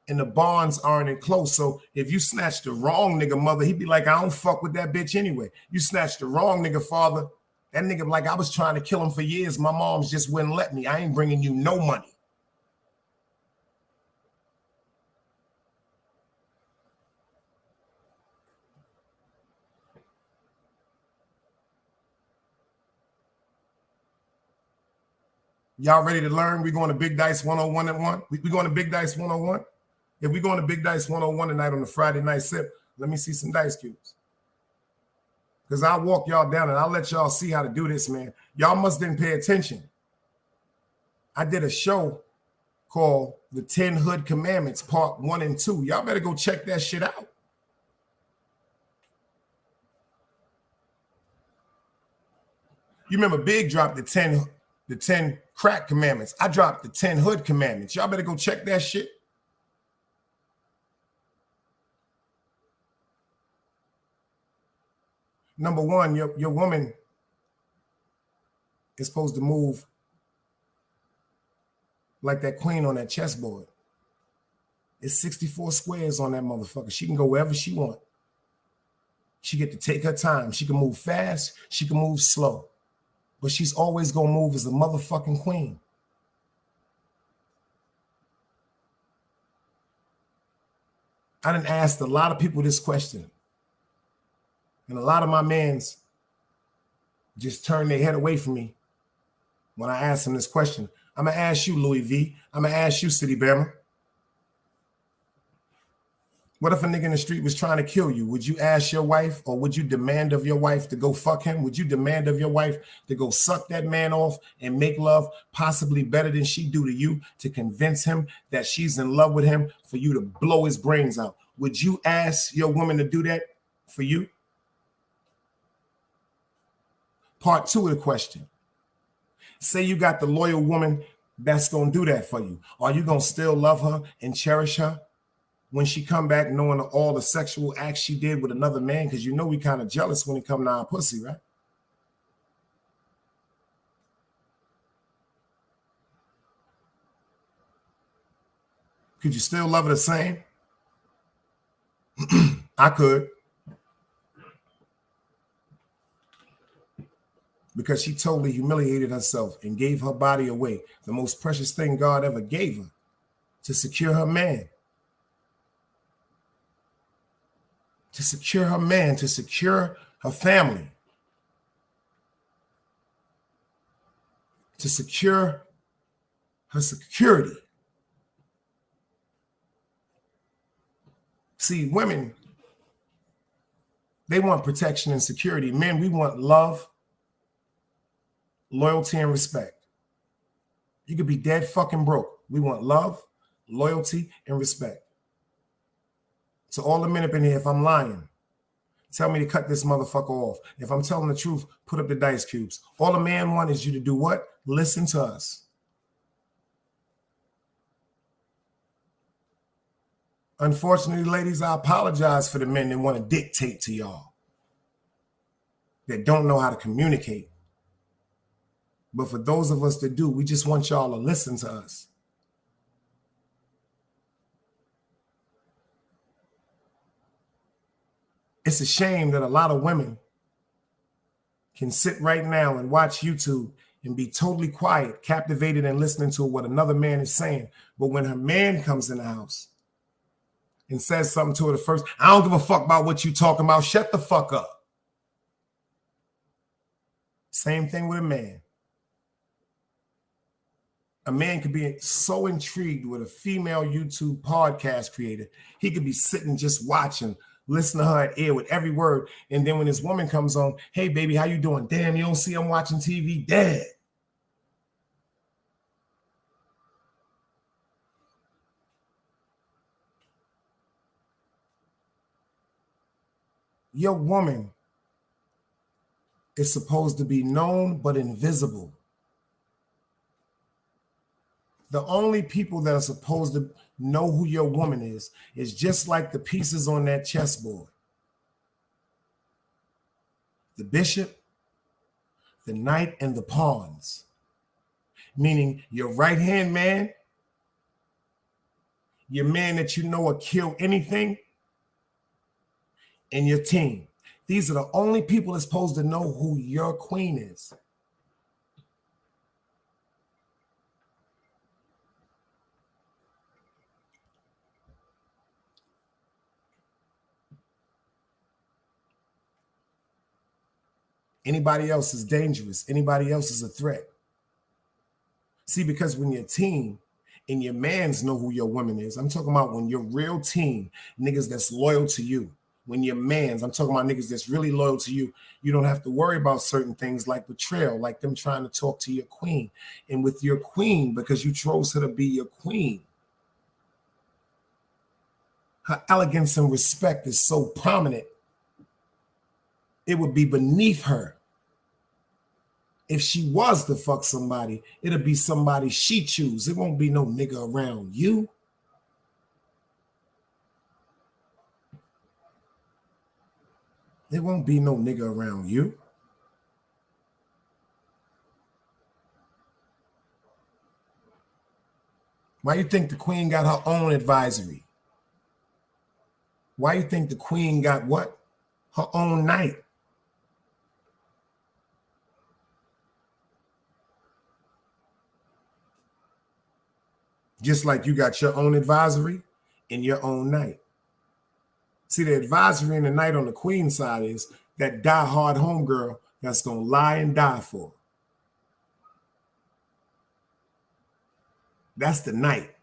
and the bonds aren't close. So if you snatch the wrong nigga mother, he'd be like, I don't fuck with that bitch anyway. You snatch the wrong nigga father, that nigga like, I was trying to kill him for years. My mom's just wouldn't let me. I ain't bringing you no money. Y'all ready to learn? We going to Big Dice 101 and 1? We going to Big Dice 101? If we going to Big Dice 101 tonight on the Friday night sip, let me see some dice cubes. Because I'll walk y'all down and I'll let y'all see how to do this, man. Y'all must didn't pay attention. I did a show called The 10 Hood Commandments, Part 1 and 2. Y'all better go check that shit out. You remember Big dropped the 10 crack commandments. I dropped the 10 hood commandments. Y'all better go check that shit. Number one, your woman is supposed to move like that queen on that chessboard. It's 64 squares on that motherfucker. She can go wherever she wants. She get to take her time. She can move fast. She can move slow. But she's always going to move as a motherfucking queen. I done asked a lot of people this question. And a lot of my mans just turn their head away from me when I ask them this question. I'm going to ask you, Louis V. I'm going to ask you, City Bama. What if a nigga in the street was trying to kill you? Would you ask your wife, or would you demand of your wife to go fuck him? Would you demand of your wife to go suck that man off and make love possibly better than she do to you to convince him that she's in love with him for you to blow his brains out? Would you ask your woman to do that for you? Part 2 of the question. Say you got the loyal woman that's going to do that for you. Are you going to still love her and cherish her when she come back knowing all the sexual acts she did with another man? Because you know we kind of jealous when it come to our pussy, right? Could you still love her the same? I could. Because she totally humiliated herself and gave her body away, the most precious thing God ever gave her, to secure her man. To secure her man, to secure her family. To secure her security. See, women, they want protection and security. Men, we want love, loyalty, and respect. You could be dead fucking broke. We want love, loyalty, and respect. So all the men up in here, if I'm lying, tell me to cut this motherfucker off. If I'm telling the truth, put up the dice cubes. All a man wants is you to do what? Listen to us. Unfortunately, ladies, I apologize for the men that want to dictate to y'all, that don't know how to communicate. But for those of us that do, we just want y'all to listen to us. It's a shame that a lot of women can sit right now and watch YouTube and be totally quiet, captivated and listening to what another man is saying. But when her man comes in the house and says something to her the first, I don't give a fuck about what you talking about. Shut the fuck up. Same thing with a man. A man could be so intrigued with a female YouTube podcast creator. He could be sitting just watching, listening to her ear with every word. And then when his woman comes on, hey, baby, how you doing? Damn, you don't see I'm watching TV? Dad. Your woman is supposed to be known but invisible. The only people that are supposed to know who your woman is just like the pieces on that chessboard. The bishop, the knight, and the pawns. Meaning your right-hand man, your man that you know will kill anything, and your team. These are the only people that's supposed to know who your queen is. Anybody else is dangerous. Anybody else is a threat. See, because when your team and your mans know who your woman is, I'm talking about when your real team, niggas that's loyal to you, when your mans, I'm talking about niggas that's really loyal to you, you don't have to worry about certain things like betrayal, like them trying to talk to your queen. And with your queen, because you chose her to be your queen, her elegance and respect is so prominent, it would be beneath her. If she was to fuck somebody, it'll be somebody she choose. It won't be no nigga around you. There won't be no nigga around you. Why you think the queen got her own advisory? Why you think the queen got what? Her own night. Just like you got your own advisory and your own night. See, the advisory and the night on the queen side is that die-hard homegirl that's going to lie and die for her. That's the night.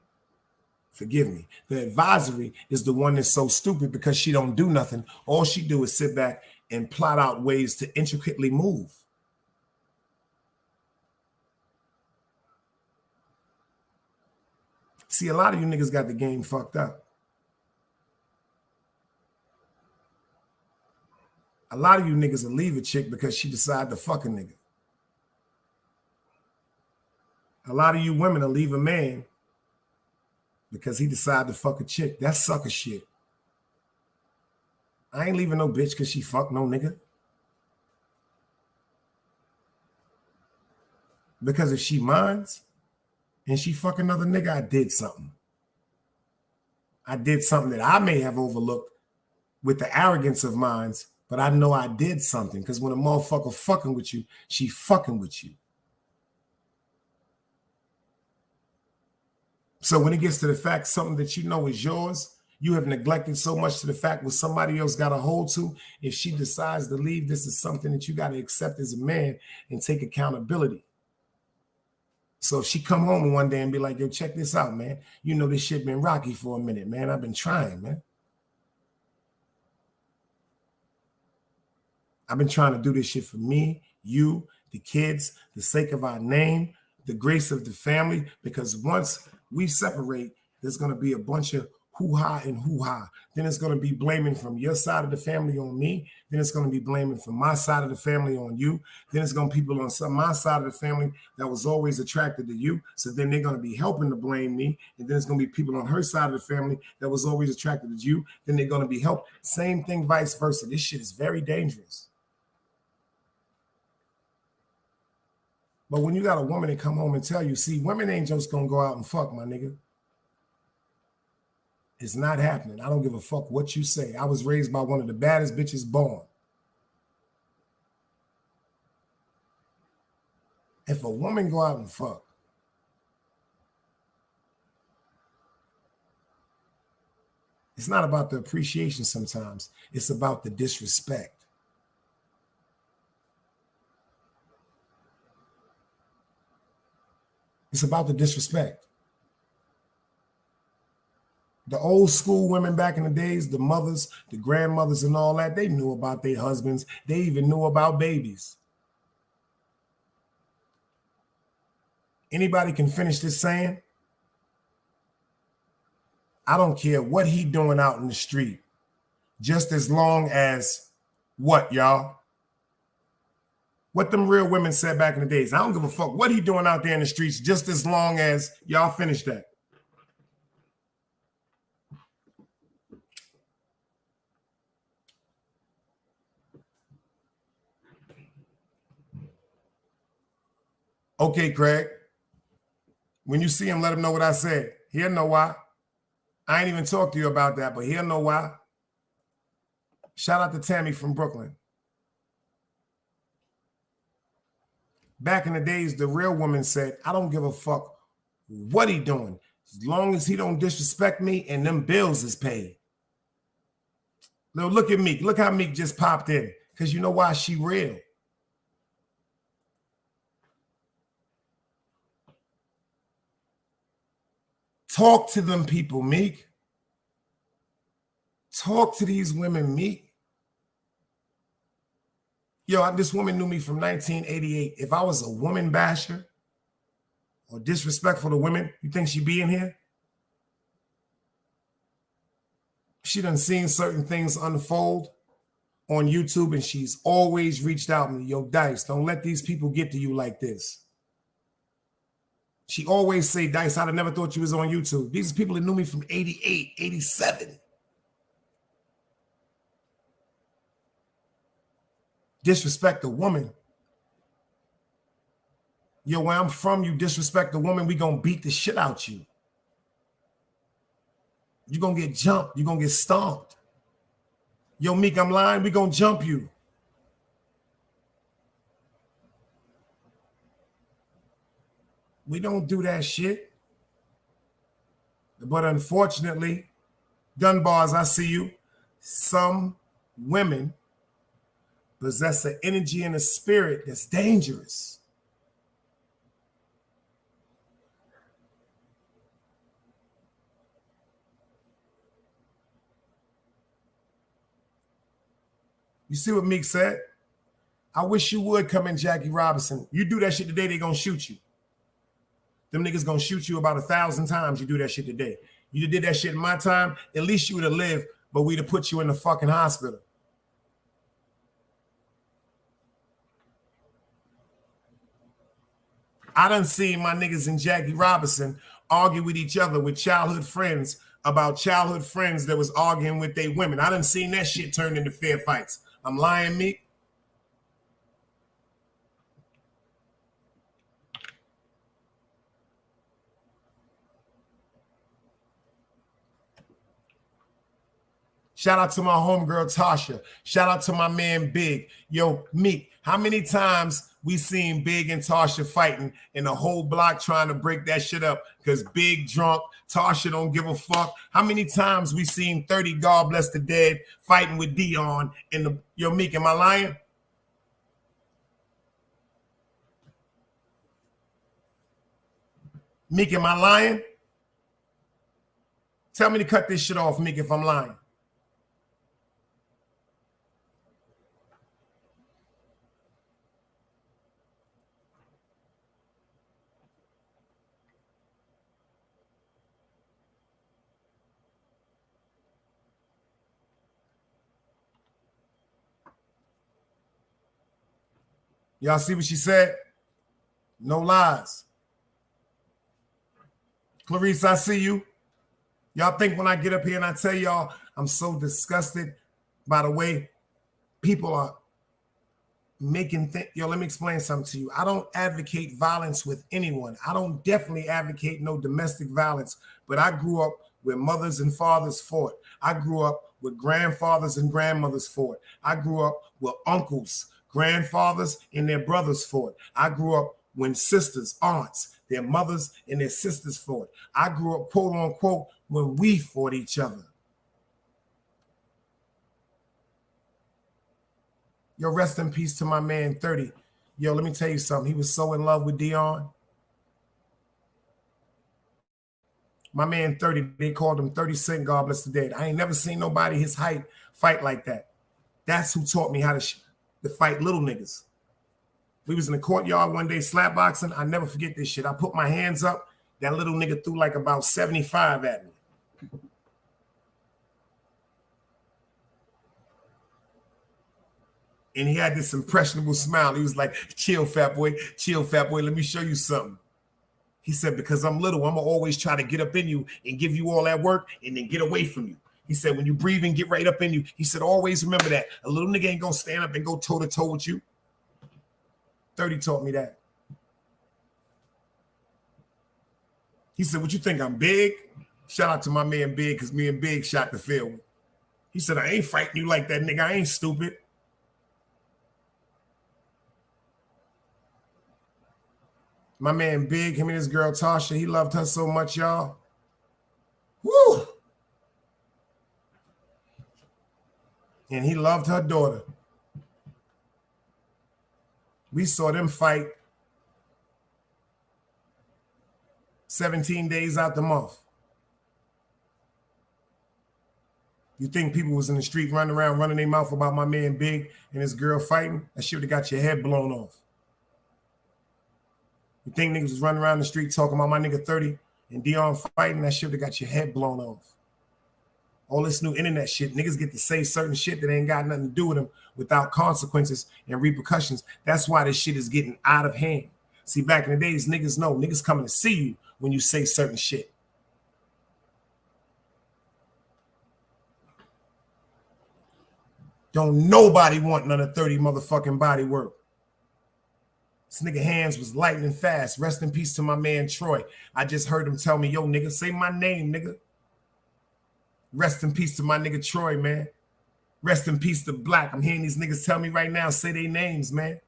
Forgive me. The advisory is the one that's so stupid because she don't do nothing. All she do is sit back and plot out ways to intricately move. See, a lot of you niggas got the game fucked up. A lot of you niggas will leave a chick because she decided to fuck a nigga. A lot of you women will leave a man because he decided to fuck a chick. That's sucker shit. I ain't leaving no bitch because she fucked no nigga. Because if she minds and she fuck another nigga, I did something. I did something that I may have overlooked with the arrogance of mine, but I know I did something because when a motherfucker fucking with you, she fucking with you. So when it gets to the fact something that you know is yours, you have neglected so much to the fact what somebody else got a hold to. If she decides to leave, this is something that you got to accept as a man and take accountability. So if she come home one day and be like, yo, check this out, man. You know this shit been rocky for a minute, man. I've been trying, man. I've been trying to do this shit for me, you, the kids, the sake of our name, the grace of the family, because once we separate, there's going to be a bunch of hoo-ha and hoo-ha. Then it's going to be blaming from your side of the family on me. Then it's going to be blaming from my side of the family on you. Then it's going to be people on my side of the family that was always attracted to you. So then they're going to be helping to blame me. And then it's going to be people on her side of the family that was always attracted to you. Then they're going to be helped. Same thing, vice versa. This shit is very dangerous. But when you got a woman that come home and tell you, see, women ain't just going to go out and fuck, my nigga. It's not happening. I don't give a fuck what you say. I was raised by one of the baddest bitches born. If a woman go out and fuck, it's not about the appreciation sometimes. It's about the disrespect. It's about the disrespect. The old school women back in the days, the mothers, the grandmothers and all that, they knew about their husbands. They even knew about babies. Anybody can finish this saying? I don't care what he doing out in the street, just as long as what, y'all? What them real women said back in the days. I don't give a fuck what he doing out there in the streets, just as long as y'all finish that. Okay, Craig. When you see him, let him know what I said. He'll know why. I ain't even talked to you about that, but he'll know why. Shout out to Tammy from Brooklyn. Back in the days, the real woman said, I don't give a fuck what he doing, as long as he don't disrespect me and them bills is paid. Now look at Meek. Look how Meek just popped in. Because you know why? She real. Talk to them people, Meek. Talk to these women, Meek. Yo, this woman knew me from 1988. If I was a woman basher or disrespectful to women, you think she'd be in here? She done seen certain things unfold on YouTube, and she's always reached out to me. Yo, Dice, don't let these people get to you like this. She always say, Dice, I'd have never thought you was on YouTube. These people that knew me from 88, 87. Disrespect a woman. Yo, where I'm from, you disrespect a woman, we gonna beat the shit out you. You gonna get jumped. You gonna get stomped. Yo, Meek, I'm lying. We gonna jump you. We don't do that shit. But unfortunately, Dunbars, I see you. Some women possess an energy and a spirit that's dangerous. You see what Meek said? I wish you would come in, Jackie Robinson. You do that shit today, they gonna shoot you. Them niggas gonna shoot you about 1,000 times you do that shit today. You did that shit in my time, at least you would have lived, but we'd have put you in the fucking hospital. I done seen my niggas and Jackie Robinson argue with each other with childhood friends about childhood friends that was arguing with their women. I done seen that shit turned into fair fights. I'm lying, Meek. Shout out to my homegirl, Tasha. Shout out to my man, Big. Yo, Meek, how many times we seen Big and Tasha fighting and the whole block trying to break that shit up because Big drunk, Tasha don't give a fuck? How many times we seen 30, God bless the dead, fighting with Dion in the... Yo, Meek, am I lying? Meek, am I lying? Tell me to cut this shit off, Meek, if I'm lying. Y'all see what she said? No lies. Clarice, I see you. Y'all think when I get up here and I tell y'all I'm so disgusted by the way people are making things. Yo, let me explain something to you. I don't advocate violence with anyone. I don't definitely advocate no domestic violence, but I grew up where mothers and fathers fought. I grew up with grandfathers and grandmothers fought. I grew up with uncles, grandfathers, and their brothers fought. I grew up when sisters, aunts, their mothers and their sisters fought. I grew up, quote unquote, when we fought each other. Yo, rest in peace to my man 30. Yo, let me tell you something. He was so in love with Dion. My man 30, they called him 30 Cent, God bless the dead. I ain't never seen nobody his height fight like that. That's who taught me how to fight little niggas. We was in the courtyard one day slap boxing. I never forget this shit. I put my hands up. That little nigga threw like about 75 at me. And he had this impressionable smile. He was like, chill, fat boy. Chill, fat boy. Let me show you something. He said, because I'm little, I'm going to always try to get up in you and give you all that work and then get away from you. He said, when you breathe and get right up in you, he said, always remember that. A little nigga ain't going to stand up and go toe-to-toe with you. 30 taught me that. He said, what you think, I'm big? Shout out to my man Big, because me and Big shot the field. He said, I ain't fighting you like that, nigga. I ain't stupid. My man Big, him and his girl Tasha, he loved her so much, y'all. Woo! And he loved her daughter. We saw them fight 17 days out the month. You think people was in the street running around, running their mouth about my man Big and his girl fighting? That shit would have got your head blown off. You think niggas was running around the street talking about my nigga 30 and Dion fighting? That shit would have got your head blown off. All this new internet shit, niggas get to say certain shit that ain't got nothing to do with them without consequences and repercussions. That's why this shit is getting out of hand. See, back in the days, niggas know. Niggas coming to see you when you say certain shit. Don't nobody want none of 30 motherfucking body work. This nigga hands was lightning fast. Rest in peace to my man Troy. I just heard him tell me, yo, nigga, say my name, nigga. Rest in peace to my nigga Troy, man. Rest in peace to Black. I'm hearing these niggas tell me right now, say their names, man.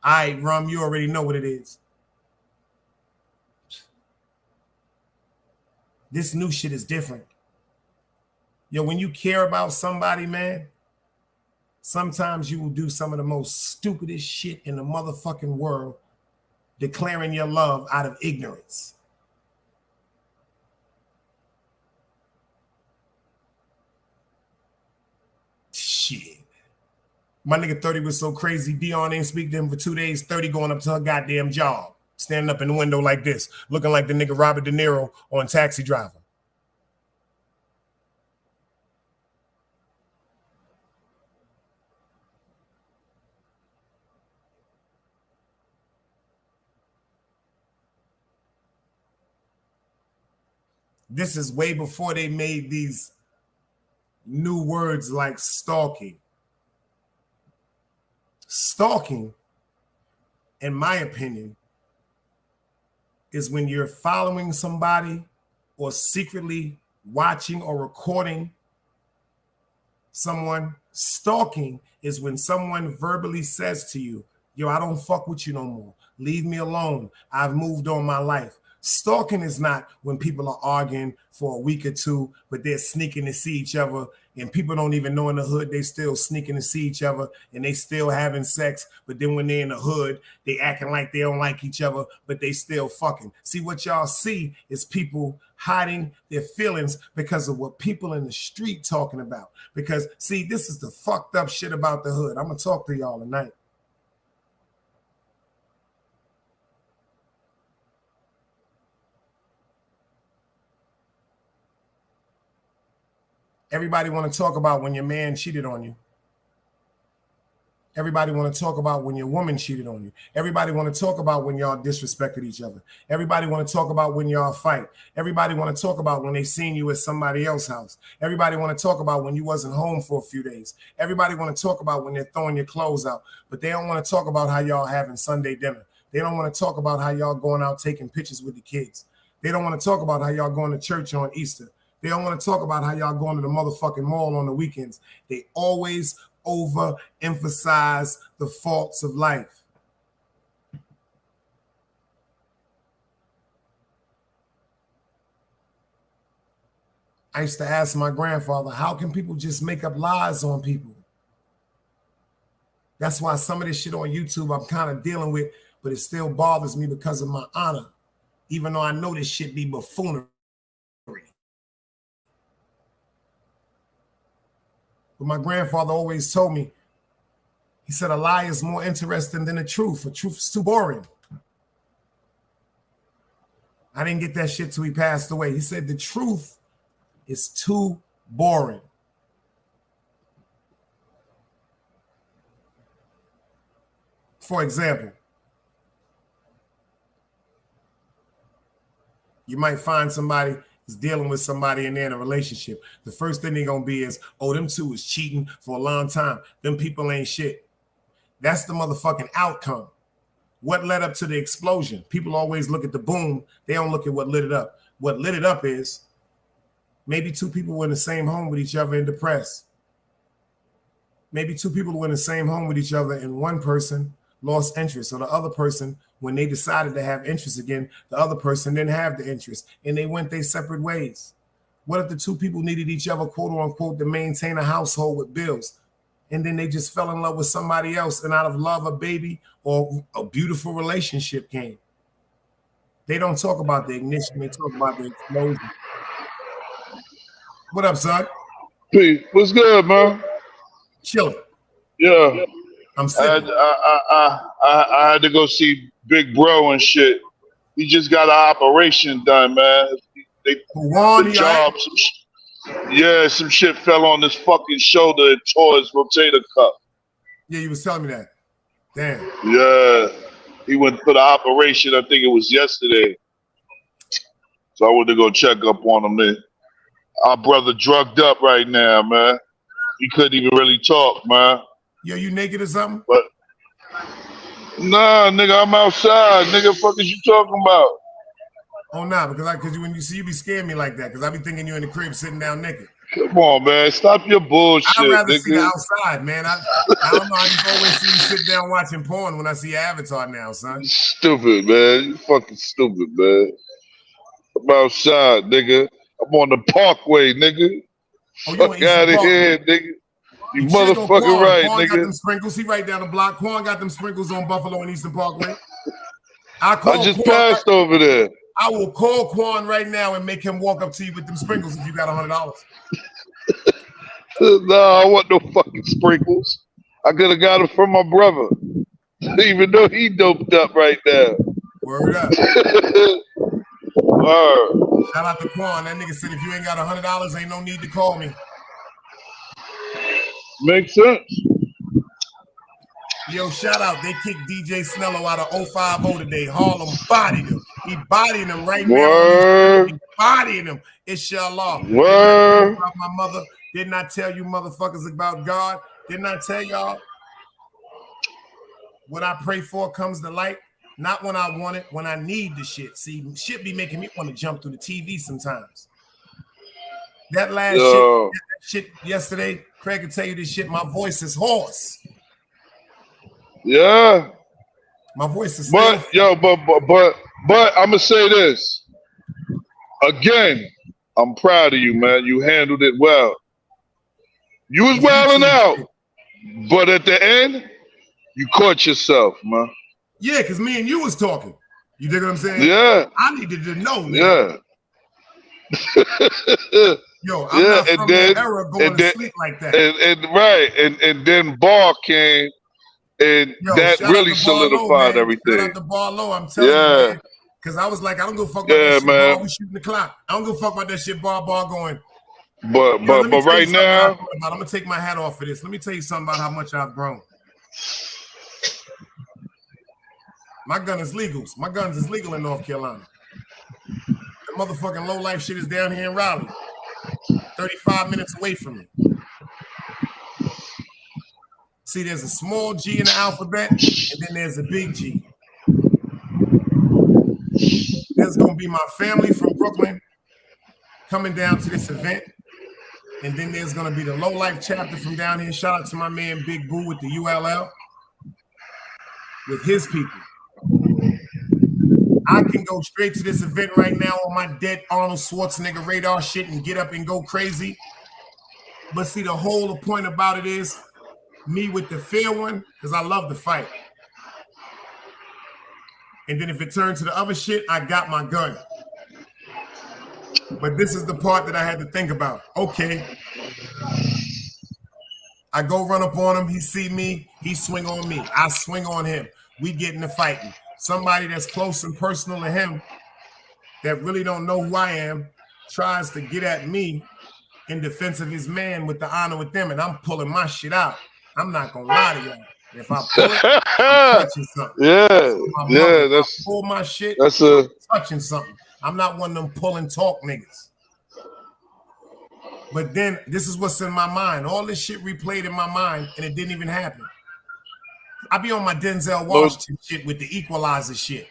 All right, Rum, you already know what it is. This new shit is different. Yo, when you care about somebody, man, sometimes you will do some of the most stupidest shit in the motherfucking world, declaring your love out of ignorance. Shit. My nigga 30 was so crazy, Dion ain't speak to him for 2 days, 30 going up to her goddamn job, standing up in the window like this, looking like the nigga Robert De Niro on Taxi Driver. This is way before they made these new words like stalking. Stalking, in my opinion, is when you're following somebody or secretly watching or recording someone. Stalking is when someone verbally says to you, yo, I don't fuck with you no more. Leave me alone. I've moved on my life. Stalking is not when people are arguing for a week or two, but they're sneaking to see each other, and people don't even know in the hood they still sneaking to see each other, and they still having sex. But then when they're in the hood, they acting like they don't like each other, but they still fucking. See, what y'all see is people hiding their feelings because of what people in the street talking about. Because, see, this is the fucked up shit about the hood. I'm going to talk to y'all tonight. Everybody want to talk about when your man cheated on you. Everybody want to talk about when your woman cheated on you. Everybody want to talk about when y'all disrespected each other. Everybody want to talk about when y'all fight. Everybody want to talk about when they seen you at somebody else's house. Everybody want to talk about when you wasn't home for a few days. Everybody want to talk about when they're throwing your clothes out, but they don't want to talk about how y'all having Sunday dinner. They don't want to talk about how y'all going out taking pictures with the kids. They don't want to talk about how y'all going to church on Easter. They don't want to talk about how y'all going to the motherfucking mall on the weekends. They always overemphasize the faults of life. I used to ask my grandfather, how can people just make up lies on people? That's why some of this shit on YouTube I'm kind of dealing with, but it still bothers me because of my honor, even though I know this shit be buffoonery. But my grandfather always told me, he said, a lie is more interesting than the truth. The truth is too boring. I didn't get that shit till he passed away. He said, the truth is too boring. For example, you might find somebody is dealing with somebody and they're in a relationship. The first thing they're going to be is, oh, them two is cheating for a long time. Them people ain't shit. That's the motherfucking outcome. What led up to the explosion? People always look at the boom. They don't look at what lit it up. What lit it up is maybe two people were in the same home with each other and depressed. Maybe two people were in the same home with each other and one person lost interest, or the other person, when they decided to have interest again, the other person didn't have the interest and they went their separate ways. What if the two people needed each other, quote unquote, to maintain a household with bills? And then they just fell in love with somebody else, and out of love, a baby or a beautiful relationship came. They don't talk about the ignition. They talk about the explosion. What up, son? Pete, what's good, man? Chilling. Yeah. I'm sitting. I had to go see Big Bro and shit. He just got an operation done, man. Some shit fell on his fucking shoulder and tore his rotator cuff. Yeah, you was telling me that. Damn. Yeah. He went for the operation, I think it was yesterday. So I went to go check up on him, man. Our brother drugged up right now, man. He couldn't even really talk, man. Yo, you naked or something? But nah, nigga, I'm outside. Nigga, fuck is you talking about? Oh, nah, because when you see you be scaring me like that, because I be thinking you in the crib sitting down naked. Come on, man. Stop your bullshit, I'd rather nigga. see the outside, man. I don't know. I just always see you sit down watching porn when I see your avatar now, son. Stupid, man. You fucking stupid, man. I'm outside, nigga. I'm on the parkway, nigga. Oh, fuck out of here, nigga. You motherfucking right, Quan nigga. Got them sprinkles. He right down the block. Quan got them sprinkles on Buffalo and Eastern Parkway. I just passed over there. I will call Quan right now and make him walk up to you with them sprinkles if you got $100. No, I want no fucking sprinkles. I could have got it from my brother, even though he doped up right now. Word up. Word. Shout out to Quan. That nigga said if you ain't got $100, ain't no need to call me. Makes sense. Yo, shout out. They kicked DJ Snello out of 050 today. Harlem bodied him. He bodying him right now. He bodying him. Inshallah. Word. About my mother. Didn't I tell you motherfuckers about God? Didn't I tell y'all? What I pray for comes to light. Not when I want it, when I need the shit. See, shit be making me want to jump through the TV sometimes. That last shit yesterday, Craig can tell you this shit. My voice is hoarse. Yeah. My voice is but I'm gonna say this. Again, I'm proud of you, man. You handled it well. You was wilding out. But at the end, you caught yourself, man. Yeah, because me and you was talking. You dig what I'm saying? Yeah. I needed to know, man. Yeah. Yo, I'm not from that era going to sleep like that. And then Bar came, and that really solidified everything. Shout out to Barlow, I'm telling you, man. Because I was like, I don't go fuck about that shit, man. Bar, we shooting the clock. I don't go fuck about that shit, Bar going. But right now, I'm going to take my hat off for this. Let me tell you something about how much I've grown. My gun is legal. My guns is legal in North Carolina. The motherfucking low life shit is down here in Raleigh, 35 minutes away from me. See, there's a small G in the alphabet, and then there's a big G. There's gonna be my family from Brooklyn coming down to this event, and then there's gonna be the low life chapter from down here. Shout out to my man Big Boo with the ULL, with his people. I can go straight to this event right now on my dead Arnold Schwarzenegger radar shit and get up and go crazy. But see, the whole point about it is me with the fair one, because I love to fight. And then if it turns to the other shit, I got my gun. But this is the part that I had to think about. Okay. I go run up on him. He see me. He swing on me. I swing on him. We get into fighting. Somebody that's close and personal to him that really don't know who I am tries to get at me in defense of his man with the honor with them, and I'm pulling my shit out. I'm not gonna lie to y'all. If I pull it, I'm touching something. That's pull my shit. That's touching something. I'm not one of them pull and talk niggas. But then this is what's in my mind. All this shit replayed in my mind, and it didn't even happen. I be on my Denzel Washington shit with the Equalizer shit.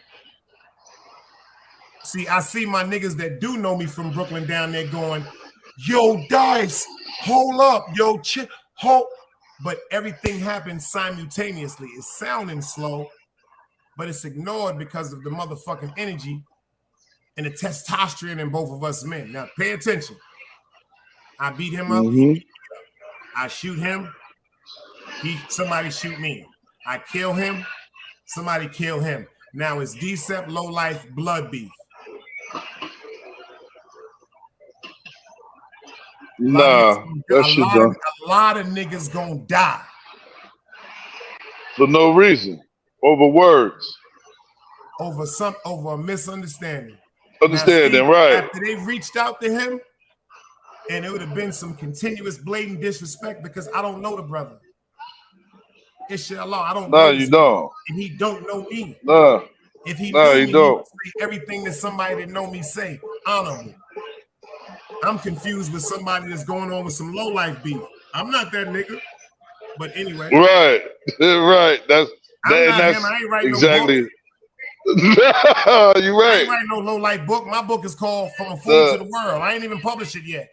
See, I see my niggas that do know me from Brooklyn down there going, yo, Dice, hold up, yo, hold. But everything happens simultaneously. It's sounding slow, but it's ignored because of the motherfucking energy and the testosterone in both of us men. Now, pay attention. I beat him up. I shoot him. Somebody shoot me. I kill him. Somebody kill him. Now it's Decep, low life, blood beef. Nah, that shit done. A lot of niggas gonna die for no reason, over words, over a misunderstanding. Understanding, now, see, right? After they reached out to him, and it would have been some continuous blatant disrespect because I don't know the brother. It's shit Allah. I don't. No, you don't. And he don't know me. No. If he no, knew he me, don't. He would say everything that somebody that know me say honorable. I'm confused with somebody that's going on with some low life beef. I'm not that nigga. But anyway. Right. Right. That's I ain't writing exactly. No book. You're right. I ain't writing no low life book. My book is called From a Fool to the World. I ain't even published it yet.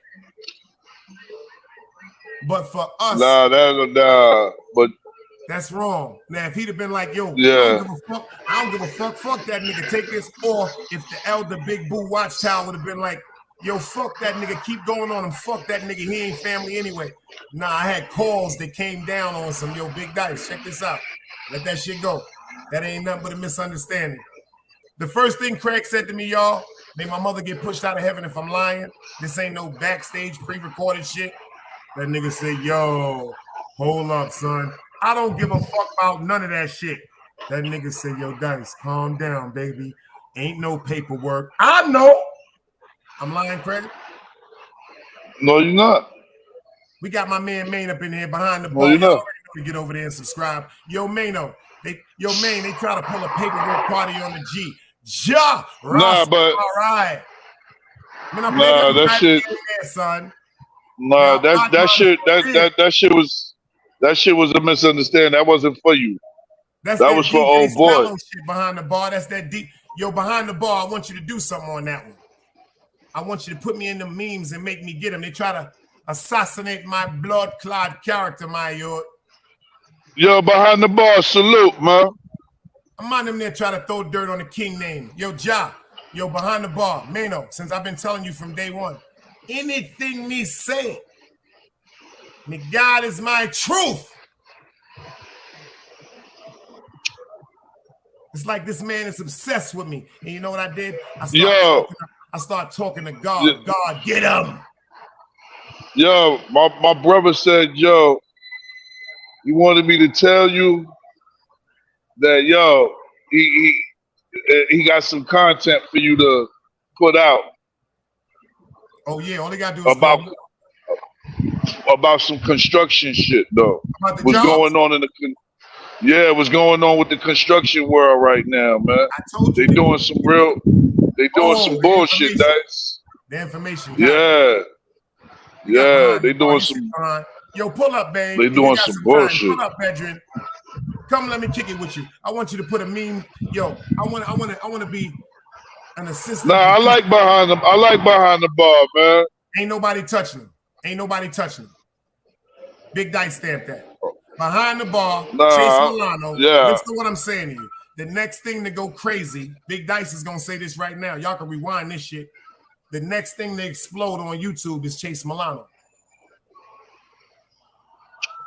But for us, but that's wrong. Now, if he'd have been like, yo, yeah. I don't give a fuck, fuck that nigga, take this. Or if the elder Big Boo Watchtower would have been like, yo, fuck that nigga, keep going on him, fuck that nigga, he ain't family anyway. Nah, I had calls that came down on some, yo, Big Dice, check this out. Let that shit go. That ain't nothing but a misunderstanding. The first thing Craig said to me, y'all, may my mother get pushed out of heaven if I'm lying. This ain't no backstage pre-recorded shit. That nigga said, yo, hold up, son. I don't give a fuck about none of that shit. That nigga said, yo, Dice, calm down, baby. Ain't no paperwork. I know. I'm lying, Craig? No, you're not. We got my man Maine up in here behind the bar. No, you're not. To get over there and subscribe. Yo, Mano. They try to pull a paperwork party on the G. Ja! Nah, but all right. Man, nah, that shit. There, son. Nah, that shit was a misunderstanding. That wasn't for you. That was for old boy. Shit behind the bar. That's that deep. Yo, behind the bar, I want you to do something on that one. I want you to put me in the memes and make me get them. They try to assassinate my blood clot character, my yo. Yo, behind the bar, salute, man. I'm on them there trying to throw dirt on the king name. Yo, Ja. Yo, behind the bar, Mano, since I've been telling you from day one, anything me say, me God is my truth. It's like this man is obsessed with me. And you know what I did? I start talking to God. Yeah. God, get him. Yo, my brother said, yo, he wanted me to tell you that, yo, he got some content for you to put out. Oh yeah, all they gotta do is about some construction shit though. About the What's jobs? going on in the Yeah, what's going on with the construction world right now, man? I told you They doing some real, they doing some the bullshit, information. guys. The information. Yeah, You got yeah, behind they the bar. doing You some, sit behind. Yo, pull up, babe. they If you doing got some some time, bullshit. pull up, Bedrin. Come, let me kick it with you. I want you to put a meme. Yo, I want to be an assistant. Nah, I like behind the bar, man. Ain't nobody touching him. Ain't nobody touching him. Big Dice stamped that. Behind the bar, Nah, Chase Milano. yeah. Listen to what I'm saying to you. The next thing to go crazy, Big Dice is gonna say this right now. Y'all can rewind this shit. The next thing to explode on YouTube is Chase Milano.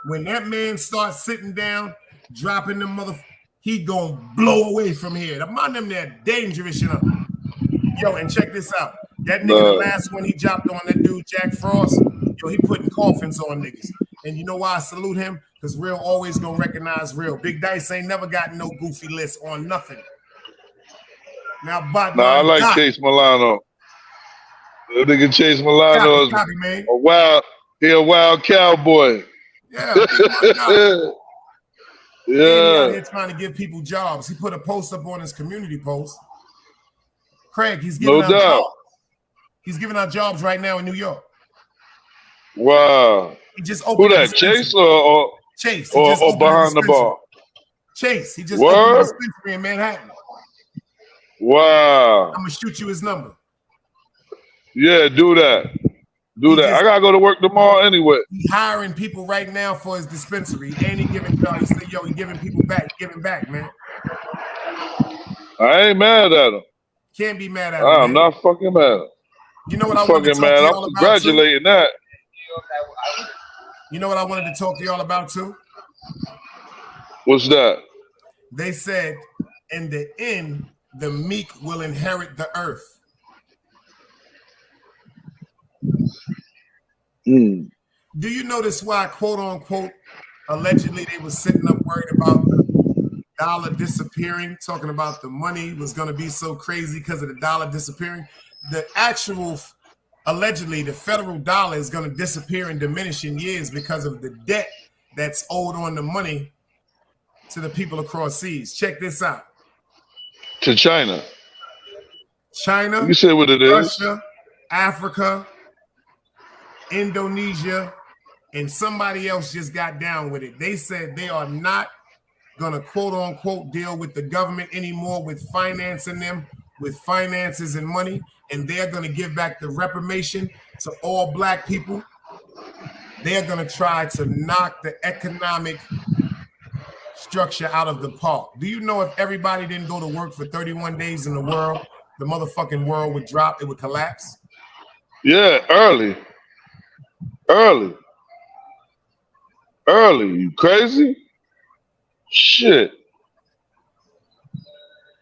When that man starts sitting down, dropping them he gonna blow away from here. The man them there dangerous, you know. Yo, and check this out. That nigga, the last one he dropped on that dude, Jack Frost, yo, he putting coffins on niggas. And you know why I salute him? Because Real always gonna recognize Real. Big Dice ain't never got no goofy list on nothing. Now, but I like Chase Milano. That nigga Chase Milano is a wild cowboy. Yeah. Yeah. He out here trying to give people jobs. He put a post up on his community post. Craig, he's giving out jobs. He's giving out jobs right now in New York. Wow. He just opened. Who that? Chase or Chase? Or behind the bar? Chase. He just opened a dispensary in Manhattan. Wow. I'm gonna shoot you his number. Yeah, do that. Do that. I gotta go to work tomorrow anyway. He's hiring people right now for his dispensary, and he giving jobs. He said, "Yo, he giving people back, giving back, man." I ain't mad at him. Can't be mad at him. I'm not fucking mad. You know what I wanted to talk to y'all about? I'm congratulating that. You know what I wanted to talk to y'all about too? What's that? They said, in the end, the meek will inherit the earth. Do you notice why, quote unquote, allegedly they were sitting up worried about the dollar disappearing, talking about the money was going to be so crazy because of the dollar disappearing? The actual, allegedly, the federal dollar is going to disappear and diminish in years because of the debt that's owed on the money to the people across seas. Check this out. To China. China. You say what it is. Russia, Africa, Indonesia, and somebody else just got down with it. They said they are not going to, quote unquote, deal with the government anymore with financing them with finances and money, and they're going to give back the reparation to all black people. They're going to try to knock the economic structure out of the park. Do you know if everybody didn't go to work for 31 days in the world, the motherfucking world would drop, it would collapse? Yeah, early. You crazy? Shit.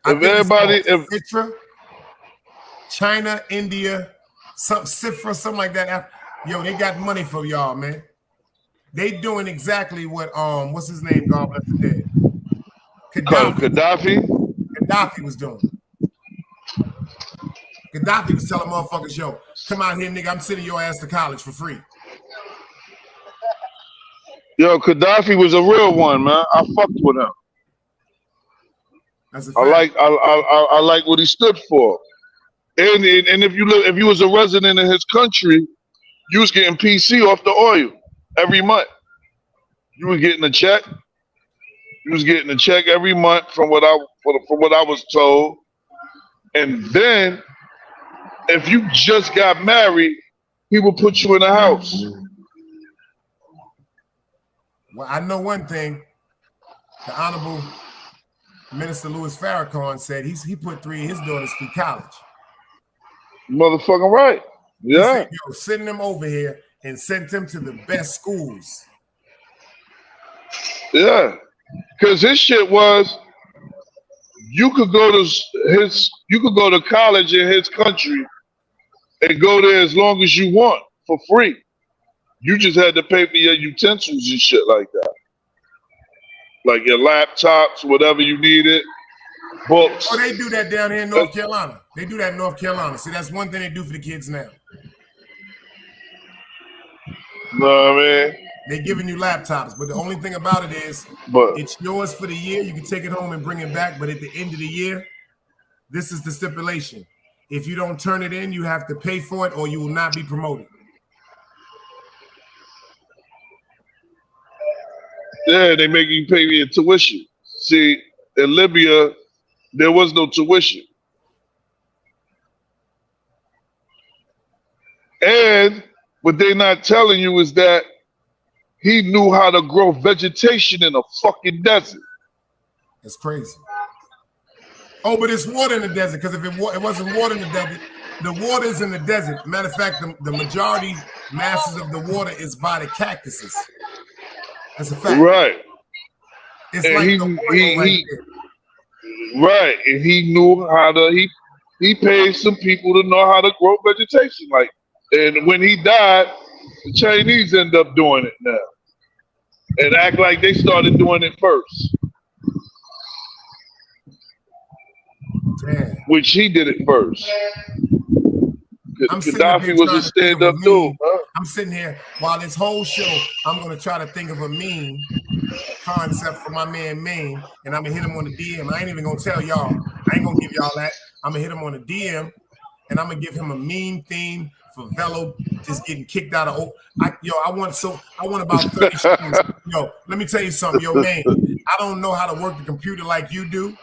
If everybody, if Citra, China, India, Cifra, something like that, yo, they got money for y'all, man. They doing exactly what what's his name, God bless the dead, Gaddafi was doing. Gaddafi was telling motherfuckers, yo, come out here, nigga, I'm sending your ass to college for free. Yo, Gaddafi was a real one, man. I fucked with him. That's a fact. I like what he stood for. And if you was a resident in his country, you was getting PC off the oil every month. You was getting a check. You was getting a check every month from what I was told. And then if you just got married, he would put you in a house. Well, I know one thing. The Honorable Minister Louis Farrakhan said he put 3 of his daughters through college. Motherfucking right. Yeah. He said, yo, send them over here and send them to the best schools. Yeah. Because his shit was you could go to college in his country and go there as long as you want for free. You just had to pay for your utensils and shit like that. Like your laptops, whatever you needed, books. Oh, they do that down here in North Carolina. They do that in North Carolina. See, that's one thing they do for the kids now. Know what I mean? They're giving you laptops, but the only thing about it is But it's yours for the year. You can take it home and bring it back, but at the end of the year, this is the stipulation. If you don't turn it in, you have to pay for it or you will not be promoted. yeah, they make you pay your tuition. See, in Libya, there was no tuition. And what they're not telling you is that he knew how to grow vegetation in a fucking desert. It's crazy. Oh, but it's water in the desert, because if it wasn't water in the desert, the water is in the desert. Matter of fact, the majority masses of the water is by the cactuses. That's a fact. Right. It's And like the oil right there. Right. And he knew how to, he paid some people to know how to grow vegetation. Like, and when he died, the Chinese end up doing it now. And act like they started doing it first. Damn. Which he did it first. I'm sitting here Gaddafi was trying a to think of stand-up a dude. meme. Huh? I'm sitting here while this whole show, I'm going to try to think of a meme concept for my man Maine, and I'm going to hit him on the DM. I ain't even going to tell y'all. I ain't going to give y'all that. I'm going to hit him on the DM, and I'm going to give him a meme theme for Velo just getting kicked out of. I want about 30 shows. Yo, let me tell you something. Yo, man, I don't know how to work the computer like you do.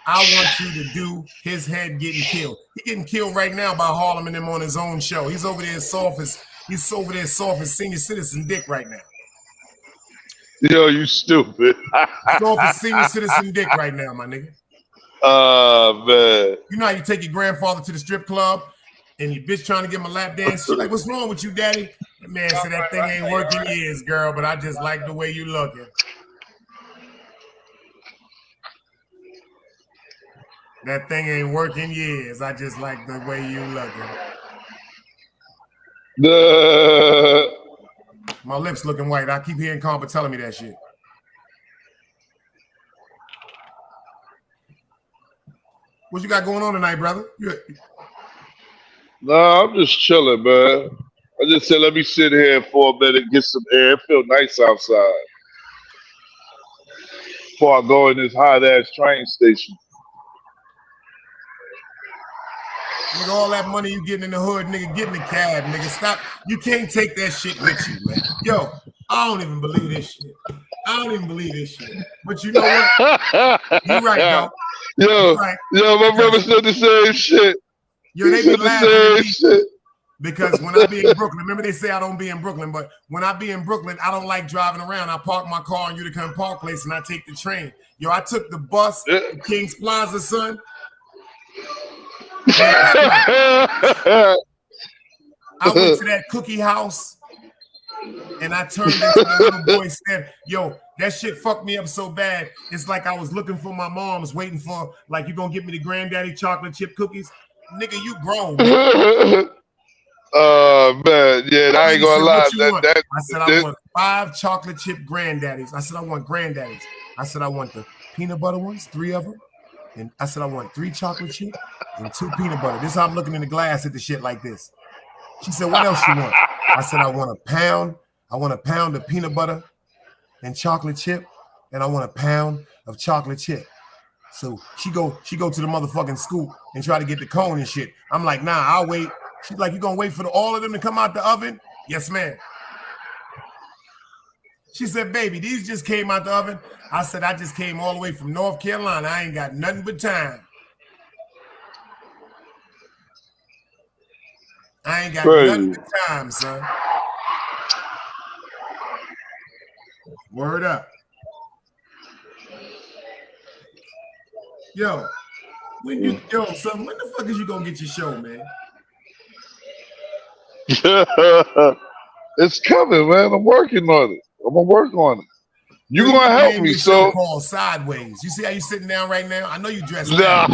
I want you to do his head getting killed. He's getting killed right now by Harlem and him on his own show. He's over there soft as senior citizen dick right now. Yo, you stupid. Soft as senior citizen dick right now, my nigga. Man. You know how you take your grandfather to the strip club and your bitch trying to give him a lap dance? She's like, what's wrong with you, daddy? The man said, that thing ain't working years, girl, but I just like the way you looking. That thing ain't working years. I just like the way you looking. My lips looking white. I keep hearing Compa telling me that shit. What you got going on tonight, brother? No, I'm just chilling, man. I just said, let me sit here for a minute, get some air. It feel nice outside. Before I go in this hot-ass train station. Nigga, all that money you getting in the hood, nigga, get in the cab, nigga. Stop. You can't take that shit with you, man. Yo, I don't even believe this shit. But you know what? You right, though. Yo, my brother said the same shit. Yo, they be laughing at me shit. Because when I be in Brooklyn, remember they say I don't be in Brooklyn, but when I be in Brooklyn, I don't like driving around. I park my car in Utica Park Place and I take the train. Yo, I took the bus to Kings Plaza, son. I went to that cookie house and I turned into the little boy stand. Yo, that shit fucked me up so bad. It's like I was looking for my mom's, waiting for, like, you gonna get me the granddaddy chocolate chip cookies? Nigga, you grown. Man, yeah, I ain't gonna lie. I said I want 5 chocolate chip granddaddies. I said I want granddaddies. I said I want the peanut butter ones, 3 of them. And I said I want 3 chocolate chip and 2 peanut butter. This is how I'm looking in the glass at the shit like this. She said, what else you want? I said I want a pound. I want a pound of peanut butter and chocolate chip, and I want a pound of chocolate chip. So she go to the motherfucking scoop and try to get the cone and shit. I'm like, nah, I'll wait. She's like, you gonna wait for all of them to come out the oven? Yes, ma'am. She said, baby, these just came out the oven. I said, I just came all the way from North Carolina. I ain't got nothing but time. I ain't got nothing but time, son. Word up. Yo, son, when the fuck is you gonna get your show, man? It's coming, man. I'm working on it. I'm gonna work on it. You're gonna help me, so called Sideways. You see how you sitting down right now? I know you dressed sideways.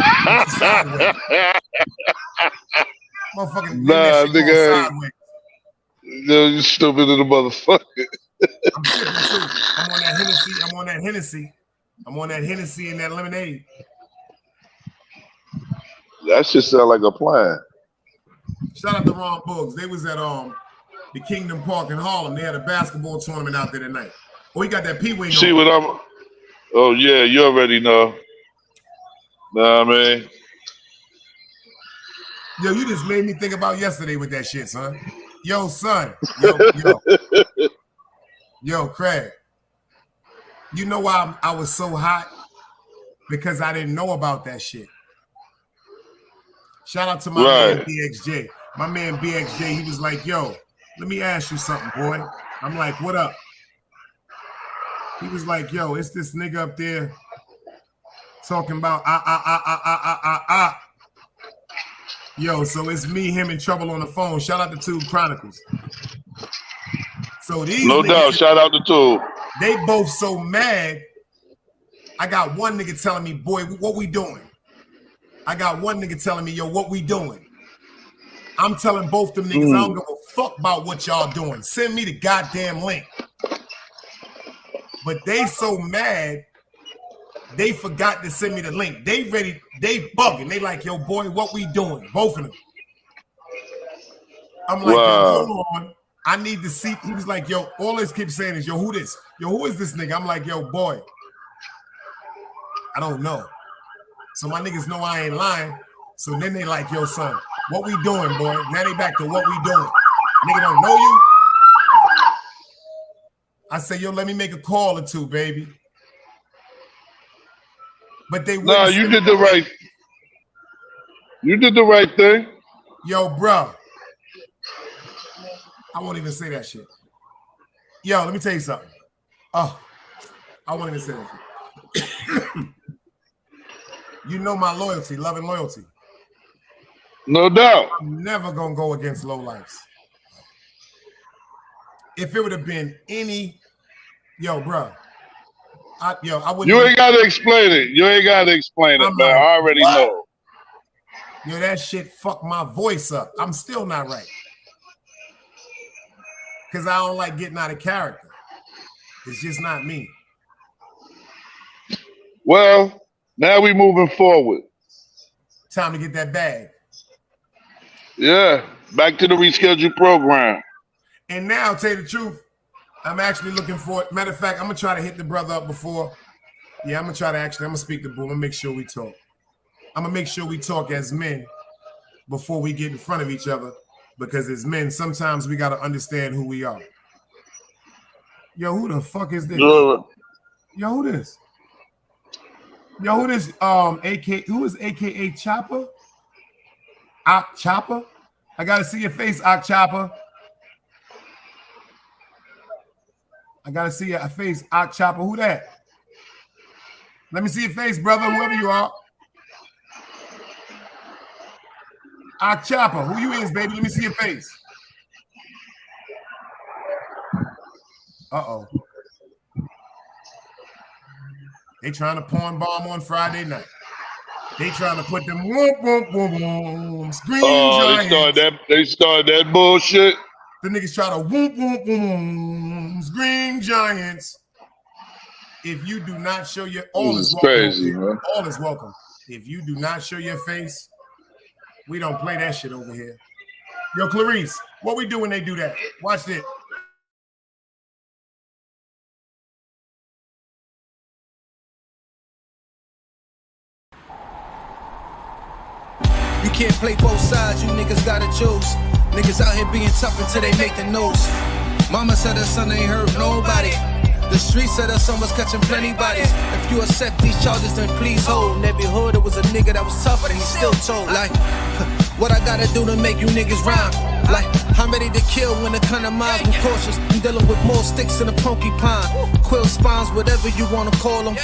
Motherfucking nigga. Sideways. Yo, you stupid little motherfucker. I'm sipping too. I'm on that Hennessy and that lemonade. That shit sound like a plan. Shout out to Ron Boogs. They was at the Kingdom Park in Harlem. They had a basketball tournament out there tonight. Oh, he got that P-Wing on. See what I'm... Oh, yeah, you already know. Nah, man. Yo, you just made me think about yesterday with that shit, son. Yo, son. Yo, Craig. You know why I was so hot? Because I didn't know about that shit. Shout out to my man BXJ. My man BXJ, he was like, yo, let me ask you something, boy. I'm like, what up? He was like, yo, it's this nigga up there talking about Yo, so it's me, him, and Trouble on the phone. Shout out to Tube Chronicles. So these no doubt, shout out to Tube. They both so mad. I got one nigga telling me, boy, what we doing? I got one nigga telling me, yo, what we doing? I'm telling both them niggas, I don't give a fuck about what y'all doing. Send me the goddamn link. But they so mad, they forgot to send me the link. They ready, they bugging. They like, yo, boy, what we doing? Both of them. I'm like, yo, hold on. I need to see. He was like, yo, all this keeps saying is, yo, who this? Yo, who is this nigga? I'm like, yo, boy, I don't know. So my niggas know I ain't lying. So then they like, yo, son, what we doing, boy? Now they back to what we doing. Nigga don't know you. I say, yo, let me make a call or two, baby. But they nah, you did the right. You did the right thing. Yo, bro. I won't even say that shit. Yo, let me tell you something. Oh, I won't even say that shit. You know my loyalty, love and loyalty. No doubt. I'm never gonna go against low lives. If it would have been any, yo, bro. I wouldn't. You ain't gotta explain it. You ain't gotta explain it, man. Like, I already know. Yo, that shit fucked my voice up. I'm still not right. Because I don't like getting out of character. It's just not me. Well, now we moving forward. Time to get that bag. Yeah, back to the rescheduled program. And now, I'll tell you the truth, I'm actually looking for it. Matter of fact, I'm going to try to hit the brother up before. Yeah, I'm going to try to I'm going to speak to Boo. I'm going to make sure we talk. I'm going to make sure we talk as men before we get in front of each other. Because as men, sometimes we got to understand who we are. Yo, who the fuck is this? Yo, who this? Yo, who this? Who is AKA Chopper? Ock Chopper? I got to see your face, Ock Chopper. I got to see your face, Ock Chopper. Who that? Let me see your face, brother, whoever you are. Ock Chopper, who you is, baby? Let me see your face. Uh-oh. They trying to porn bomb on Friday night. They trying to put them whoop, whoop, whoop, whoop, screen giants. They started that bullshit. The niggas try to whoop, whoop, whoop, screen giants. If you do not show your all is welcome. Crazy, man. All is welcome. If you do not show your face, we don't play that shit over here. Yo, Clarice, what we do when they do that? Watch this. You can't play both sides, you niggas gotta choose. Niggas out here being tough until they make the news. Mama said her son ain't hurt nobody. The street said her son was catching plenty bodies. If you accept these charges, then please hold. In every hood, it was a nigga that was tougher than he still told. Like, what I gotta do to make you niggas rhyme? Like, I'm ready to kill when the kind of minds be cautious. I'm dealing with more sticks than a porcupine. Quill spines, whatever you wanna call them.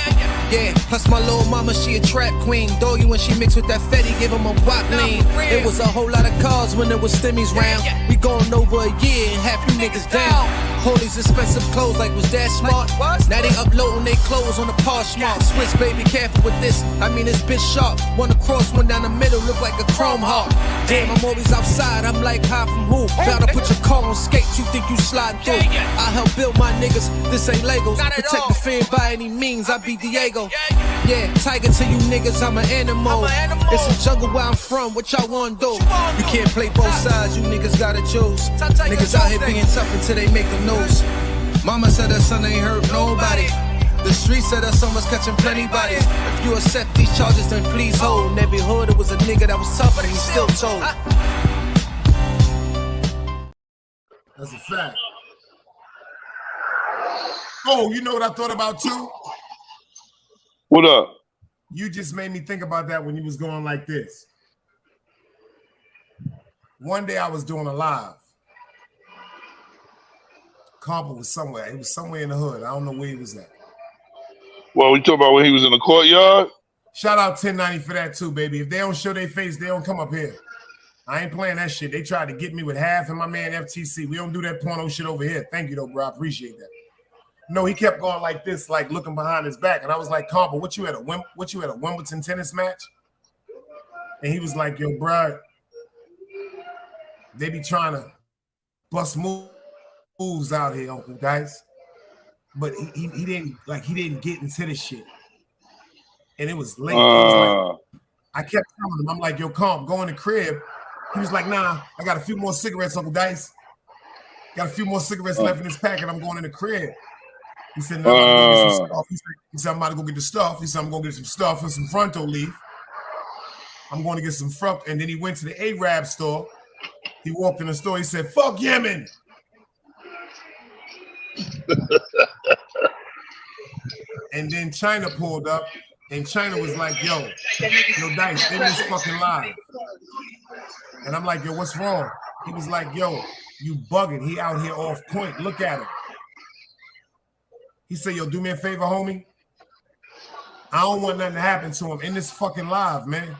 Yeah, plus my little mama, she a trap queen. Doggy when she mixed with that Fetty, give him a wop lean. It was a whole lot of cars when there was stimmies round. We going over a year and half you niggas down. Hold these expensive clothes like was that smart? Now they uploading they clothes on the Poshmark. Switch baby, careful with this. I mean this bitch sharp. One across, one down the middle, look like a chrome heart. Damn, I'm always outside, I'm like high from who? Bound to put your car on skates, you think you sliding through. I help build my niggas, this ain't Legos. Protect the fan by any means, I be Diego. Yeah, tiger to you niggas, I'm an animal. It's a jungle where I'm from, what y'all wanna do? You can't play both sides, you niggas gotta choose. Niggas out here being tough until they make the news. Mama said her son ain't hurt nobody. The street said her son was catching plenty bodies. If you accept these charges, then please hold. In every hood, it was a nigga that was tough, but he still told. That's a fact. Oh, you know what I thought about too? What up? You just made me think about that when you was going like this. One day I was doing a live. Combo was somewhere. He was somewhere in the hood. I don't know where he was at. Well, we talk about when he was in the courtyard? Shout out 1090 for that too, baby. If they don't show their face, they don't come up here. I ain't playing that shit. They tried to get me with half and my man FTC. We don't do that porno shit over here. Thank you though, bro. I appreciate that. No, he kept going like this, like looking behind his back. And I was like, Combo, what you at a Wimbledon tennis match? And he was like, yo, bro, they be trying to bust moves out here, Uncle Dice. But he didn't get into this shit. And it was late. I kept telling him, I'm like, yo, Comp, go in the crib. He was like, nah, I got a few more cigarettes, Uncle Dice. Got a few more cigarettes left in this packet. I'm going in the crib. He said, no, I'm going to get some stuff. He said, I'm about to go get the stuff. He said, I'm going to get some stuff and some fronto leaf. I'm going to get some fruit. And then he went to the Arab store. He walked in the store. He said, fuck Yemen. And then China pulled up. And China was like, yo, Dice, in this fucking live. And I'm like, yo, what's wrong? He was like, yo, you bugging. He out here off point. Look at him. He said, yo, do me a favor, homie. I don't want nothing to happen to him in this fucking live, man.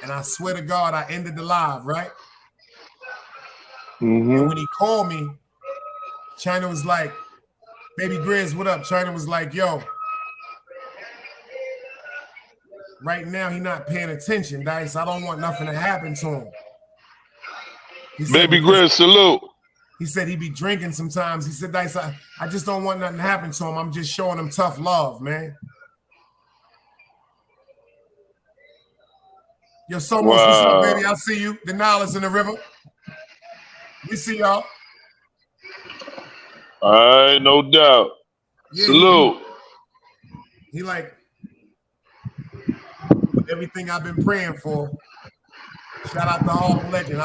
And I swear to God, I ended the live, right? Mm-hmm. And when he called me, China was like, baby Grizz, what up? China was like, yo, right now he not paying attention, Dice. I don't want nothing to happen to him. Baby Grizz, salute. He said he be drinking sometimes. He said, Dice, I just don't want nothing to happen to him. I'm just showing him tough love, man. Yo, Somos, what's up, baby? I see you. Denali's in the river. We see y'all. All right, no doubt. Yeah, salute. He like everything I've been praying for. Shout out to Harlem Legend.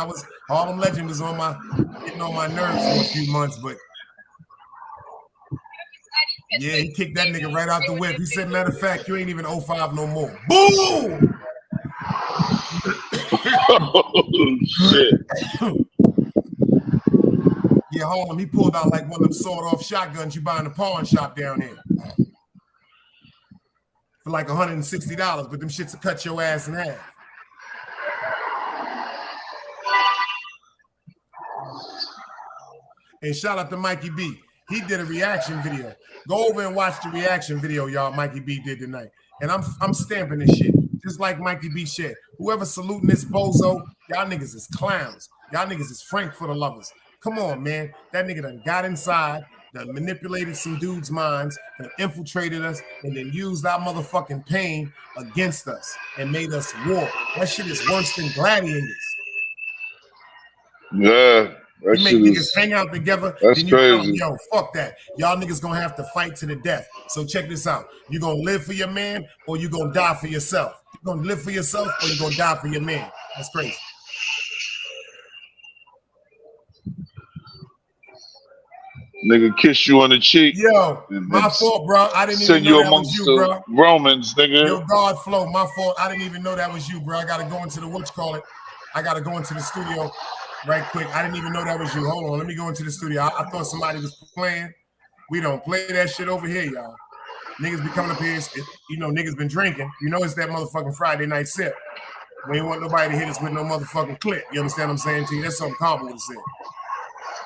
Harlem Legend was getting on my nerves for a few months, but yeah, he kicked that nigga right out the whip. He said, matter of fact, you ain't even 05 no more. Boom! Oh, shit. Yeah, Harlem, he pulled out like one of them sawed-off shotguns you buy in the pawn shop down there. For like $160, but them shits will cut your ass in half. And shout out to Mikey B. He did a reaction video. Go over and watch the reaction video, y'all. Mikey B did tonight. And I'm stamping this shit. Just like Mikey B said. Whoever saluting this bozo, y'all niggas is clowns. Y'all niggas is Frankfurter lovers. Come on, man. That nigga done got inside, done manipulated some dudes' minds, done infiltrated us, and then used our motherfucking pain against us and made us war. That shit is worse than gladiators. Yeah. You make niggas hang out together, that's then you crazy. tell them, yo, fuck that. Y'all niggas gonna have to fight to the death. So check this out. You gonna live for your man or you gonna die for yourself? You gonna live for yourself or you gonna die for your man? That's crazy. Nigga kiss you on the cheek. Yo, my fault, bro. I didn't send even know you that amongst was you, bro. the Romans, nigga. Yo, God flow, my fault. I didn't even know that was you, bro. I gotta go into the I gotta go into the studio right quick. I didn't even know that was you. Hold on, let me go into the studio. I thought somebody was playing. We don't play that shit over here, y'all. Niggas be coming up here, niggas been drinking. You know it's that motherfucking Friday night sip. We ain't want nobody to hit us with no motherfucking clip. You understand what I'm saying to you? That's something Combo would have said.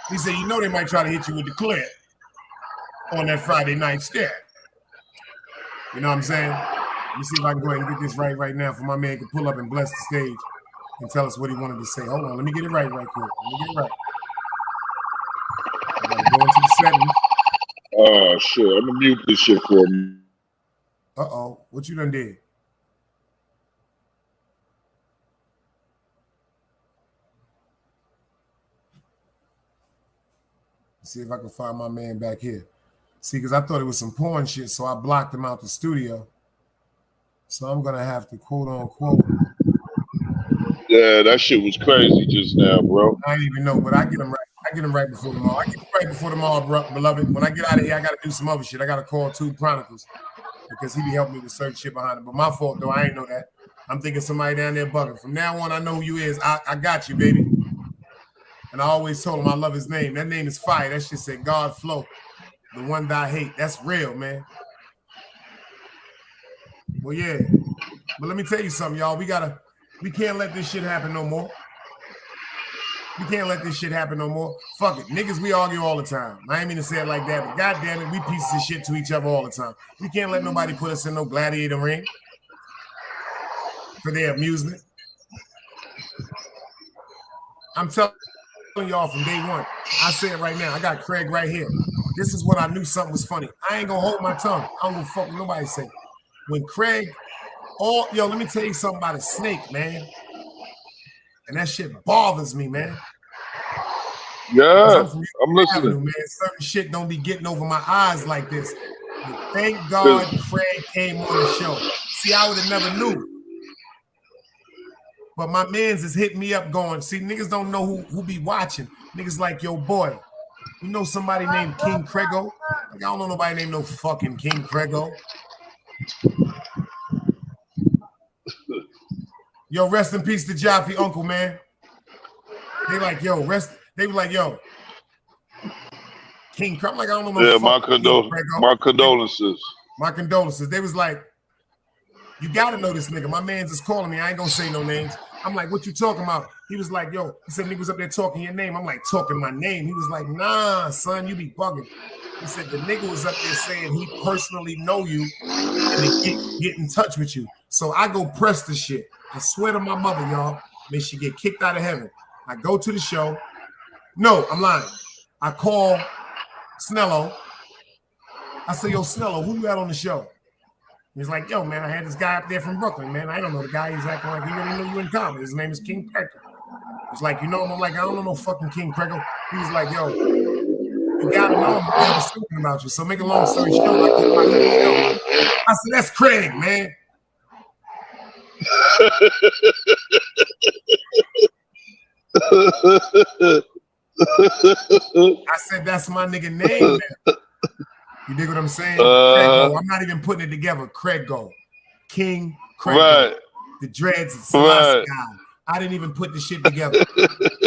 He said, you know they might try to hit you with the clip on that Friday night step. You know what I'm saying? Let me see if I can go ahead and get this right now for my man can pull up and bless the stage. and tell us what he wanted to say. Hold on, let me get it right quick. Let me get it right. I gotta go into the settings. Oh shit! I'm gonna mute this shit for me. Uh-oh, what you done did? See if I can find my man back here. See, because I thought it was some porn shit, so I blocked him out the studio. So I'm gonna have to quote unquote. Yeah, that shit was crazy just now, bro. I didn't even know, but I get him right. I get him right before tomorrow. I get him right before tomorrow, beloved. When I get out of here, I gotta do some other shit. I gotta call Tube Chronicles because he be helping me with certain shit behind it. But my fault though, I ain't know that. I'm thinking somebody down there bugging. From now on, I know who you is. I got you, baby. And I always told him I love his name. That name is fire. That shit said God Flow, the one that I hate. That's real, man. Well, yeah. But let me tell you something, y'all. We can't let this shit happen no more. We can't let this shit happen no more. Fuck it. Niggas, we argue all the time. I ain't mean to say it like that, but goddamn it, we pieces of shit to each other all the time. We can't let nobody put us in no gladiator ring for their amusement. I'm telling y'all from day one. I say it right now. I got Craig right here. This is what I knew something was funny. I ain't gonna hold my tongue. I don't give a fuck what nobody say. When Craig, let me tell you something about a snake, man. And that shit bothers me, man. Yeah, I'm listening. Avenue, man. Certain shit don't be getting over my eyes like this. But thank God Craig came on the show. See, I would have never knew. But my mans is hitting me up going, see, niggas don't know who be watching. Niggas like, yo, boy, you know somebody named King Craigo? Like, I don't know nobody named no fucking King Craigo. Yo, rest in peace to Jaffe uncle, man. They like, yo, they were like, yo, King Craigo. I'm like, I don't know no my condolences. My condolences. They was like, you gotta know this nigga. My man's is calling me. I ain't gonna say no names. I'm like, what you talking about? He was like, yo, he said niggas up there talking your name. I'm like, talking my name. He was like, nah, son, you be bugging. He said the nigga was up there saying he personally know you and get in touch with you. So I go press the shit. I swear to my mother, y'all, may she get kicked out of heaven. I go to the show. No, I'm lying. I call Snello. I say, yo, Snello, who you got on the show? He's like, yo, man, I had this guy up there from Brooklyn, man. I don't know the guy. He's acting like he really know you in comedy. His name is King Craigo. He's like, you know him? I'm like, I don't know no fucking King Craigo. He was like, yo, you gotta know him. I was thinking about you. So make a long story short, I said, that's Craig, man. I said, that's my nigga name, man. You dig what I'm saying? Craigo. I'm not even putting it together. Craigo. King Craigo. Right. The dreads, Selassie guy. I didn't even put the shit together.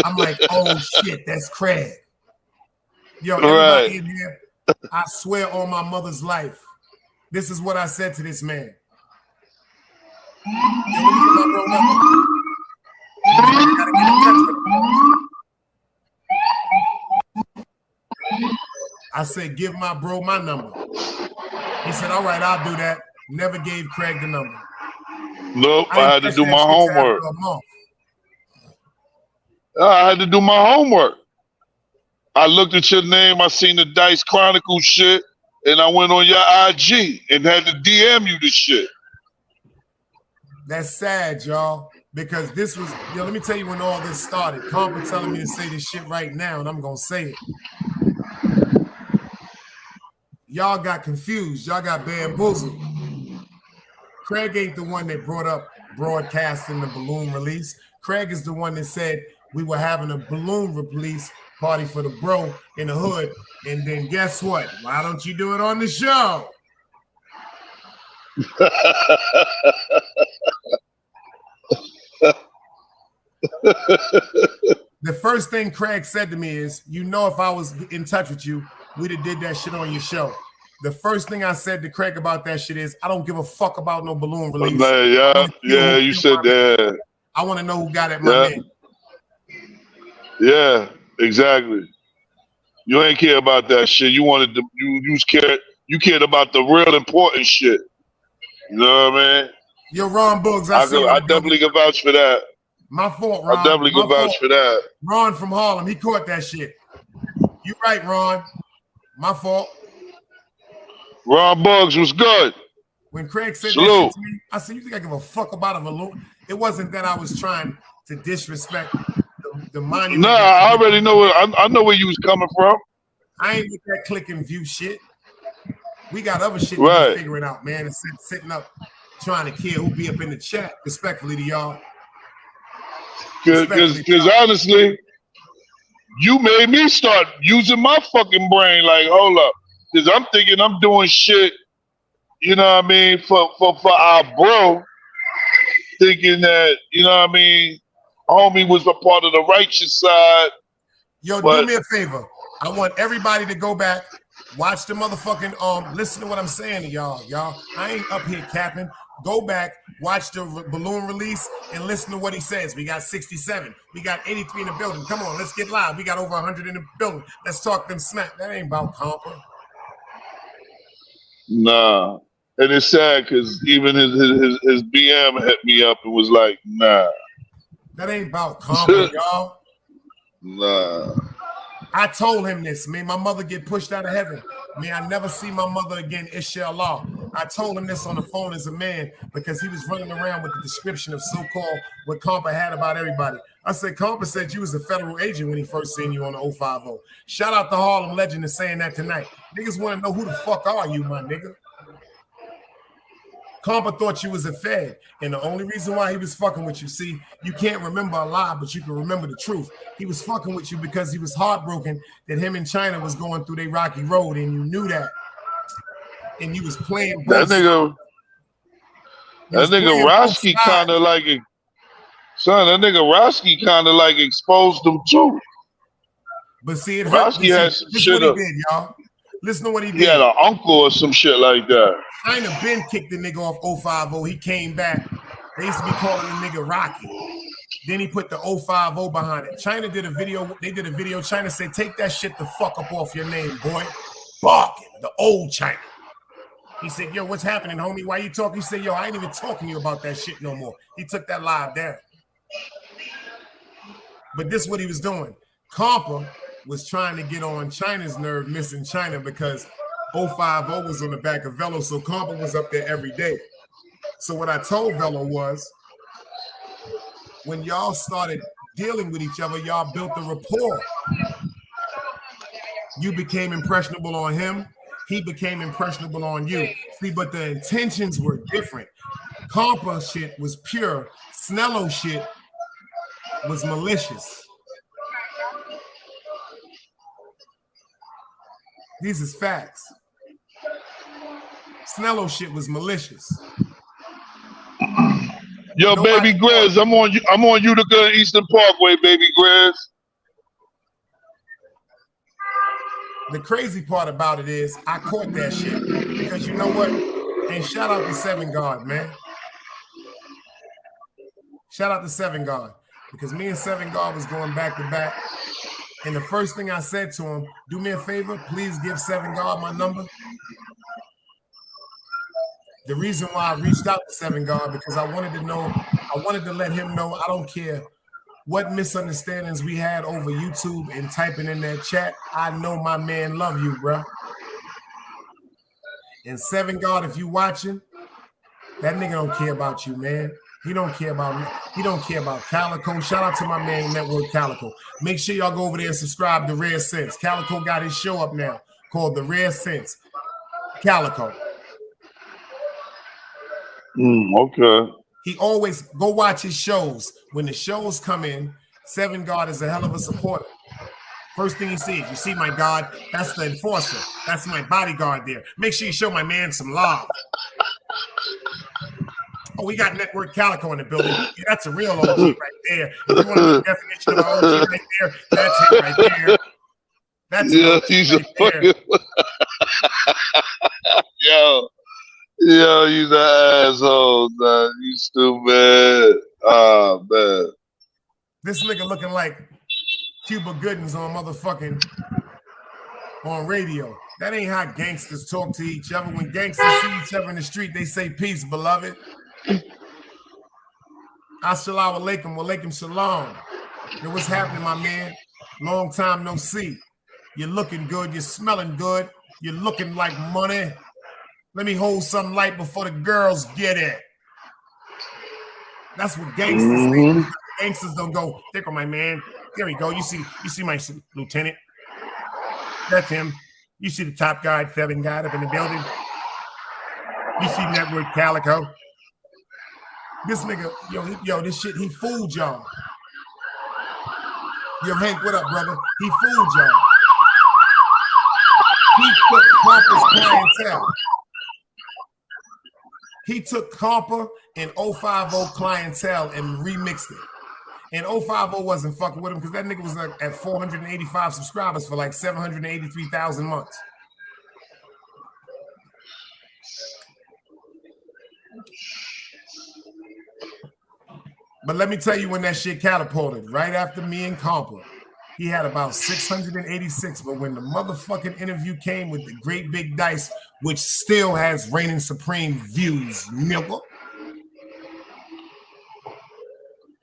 I'm like, oh shit, that's Craig. Yo, everybody in here, I swear on my mother's life, this is what I said to this man. Yo, let me get my bro number. I gotta get in touch with him. I said, give my bro my number. He said, all right, I'll do that. Never gave Craig the number. Nope, I had to do my homework. I had to do my homework. I looked at your name, I seen the Dice Chronicle shit, and I went on your IG and had to DM you the shit. That's sad, y'all, because this was, let me tell you when all this started. Compa telling me to say this shit right now, and I'm going to say it. Y'all got confused. Y'all got bamboozled. Craig ain't the one that brought up broadcasting the balloon release. Craig is the one that said we were having a balloon release party for the bro in the hood. And then guess what? Why don't you do it on the show? The first thing Craig said to me is, you know, if I was in touch with you, we'd have did that shit on your show. The first thing I said to Craig about that shit is, I don't give a fuck about no balloon release. Yeah, you said that. I want to know who got it, my man. Yeah, exactly. You ain't care about that shit. You wanted to, you cared about the real important shit. You know what I mean? Yo, Ron Boogs, I definitely can vouch for that. My fault, Ron. I definitely My can vouch fault. for that. Ron from Harlem, he caught that shit. You right, Ron. My fault. Ron Bugs was good. When Craig said that Salute. shit to me, I said, you think I give a fuck about a balloon? It wasn't that I was trying to disrespect the monument. Nah, I already know I know where you was coming from. I ain't with that click and view shit. We got other shit to Right. be figuring out, man. And sitting up trying to care who be up in the chat, respectfully to y'all. Because honestly, you made me start using my fucking brain. Like, hold up, because I'm thinking I'm doing shit. You know what I mean? For our bro, thinking that, you know what I mean, homie was a part of the righteous side. Yo, do me a favor. I want everybody to go back, watch the motherfucking listen to what I'm saying to y'all. Y'all, I ain't up here capping. Go back, watch the balloon release, and listen to what he says. We got 67. We got 83 in the building. Come on, let's get live. We got over 100 in the building. Let's talk them smack. That ain't about compa. Nah. And it's sad because even his BM hit me up and was like, nah. That ain't about compa, y'all. Nah. I told him this, man. My mother get pushed out of heaven. May I never see my mother again, inshallah. I told him this on the phone as a man because he was running around with the description of so-called what Compa had about everybody. I said, Compa said you was a federal agent when he first seen you on the 050. Shout out to Harlem Legend is saying that tonight. Niggas want to know who the fuck are you, my nigga? Compa thought you was a fed, and the only reason why he was fucking with you, see, you can't remember a lie, but you can remember the truth. He was fucking with you because he was heartbroken that him and China was going through their rocky road, and you knew that. And you was playing both That nigga Roski kind of like it. Son, that nigga Roski kind of like exposed them too. But see, it hurt. Roski had some shit up. He did, y'all. Listen to what he did. He had an uncle or some shit like that. China Ben kicked the nigga off 050. He came back. They used to be calling the nigga Rocky. Then he put the 050 behind it. China did a video. They did a video. China said, take that shit the fuck up off your name, boy. Barking, the old China. He said, yo, what's happening, homie? Why you talking? He said, yo, I ain't even talking to you about that shit no more. He took that live down. But this is what he was doing. Compa was trying to get on China's nerve, missing China because 050 was on the back of Velo, so Compa was up there every day. So what I told Velo was, when y'all started dealing with each other, y'all built a rapport. You became impressionable on him. He became impressionable on you. See, but the intentions were different. Compa shit was pure. Snello shit was malicious. These is facts. Snello shit was malicious. Yo, Baby Grizz, I'm on Utica Eastern Parkway, Baby Grizz. The crazy part about it is I caught that shit because you know what? And shout out to Seven God, man. Shout out to Seven God because me and Seven God was going back to back. And the first thing I said to him, do me a favor, please give Seven God my number. The reason why I reached out to Seven God because I wanted to let him know I don't care what misunderstandings we had over YouTube and typing in that chat. I know my man love you, bro. And Seven God, if you watching, that nigga don't care about you, man. He don't care about me. He don't care about Calico. Shout out to my man Network Calico. Make sure y'all go over there and subscribe to Rare Sense. Calico got his show up now called The Rare Sense. Calico. Okay. He always go watch his shows. When the shows come in, Seven God is a hell of a supporter. First thing he sees, you see my God, that's the enforcer. That's my bodyguard there. Make sure you show my man some love. Oh, we got Network Calico in the building. Yeah, that's a real OG right there. If you want to know the definition of an OG right there, that's him right there. That's he's right a fucking Yo, he's an asshole, man. You stupid. Oh, man. This nigga looking like Cuba Goodings on motherfucking on radio. That ain't how gangsters talk to each other. When gangsters see each other in the street, they say peace, beloved. Assalamu alaikum, walaikum shalom. Yo, what's happening, my man? Long time no see. You're looking good. You're smelling good. You're looking like money. Let me hold some light before the girls get it. That's what gangsters say. Gangsters don't go, there go my man. There we go. You see my lieutenant. That's him. You see the top guy, felon guy up in the building. You see Network Calico. This nigga, yo, this shit, he fooled y'all. Yo, Hank, what up, brother? He fooled y'all. He took Compa's clientele. He took Compa and 050 clientele and remixed it. And 050 wasn't fucking with him because that nigga was like at 485 subscribers for like 783,000 months. But let me tell you when that shit catapulted. Right after me and Compa, he had about 686. But when the motherfucking interview came with the Great Big Dice, which still has reigning supreme views, nigga,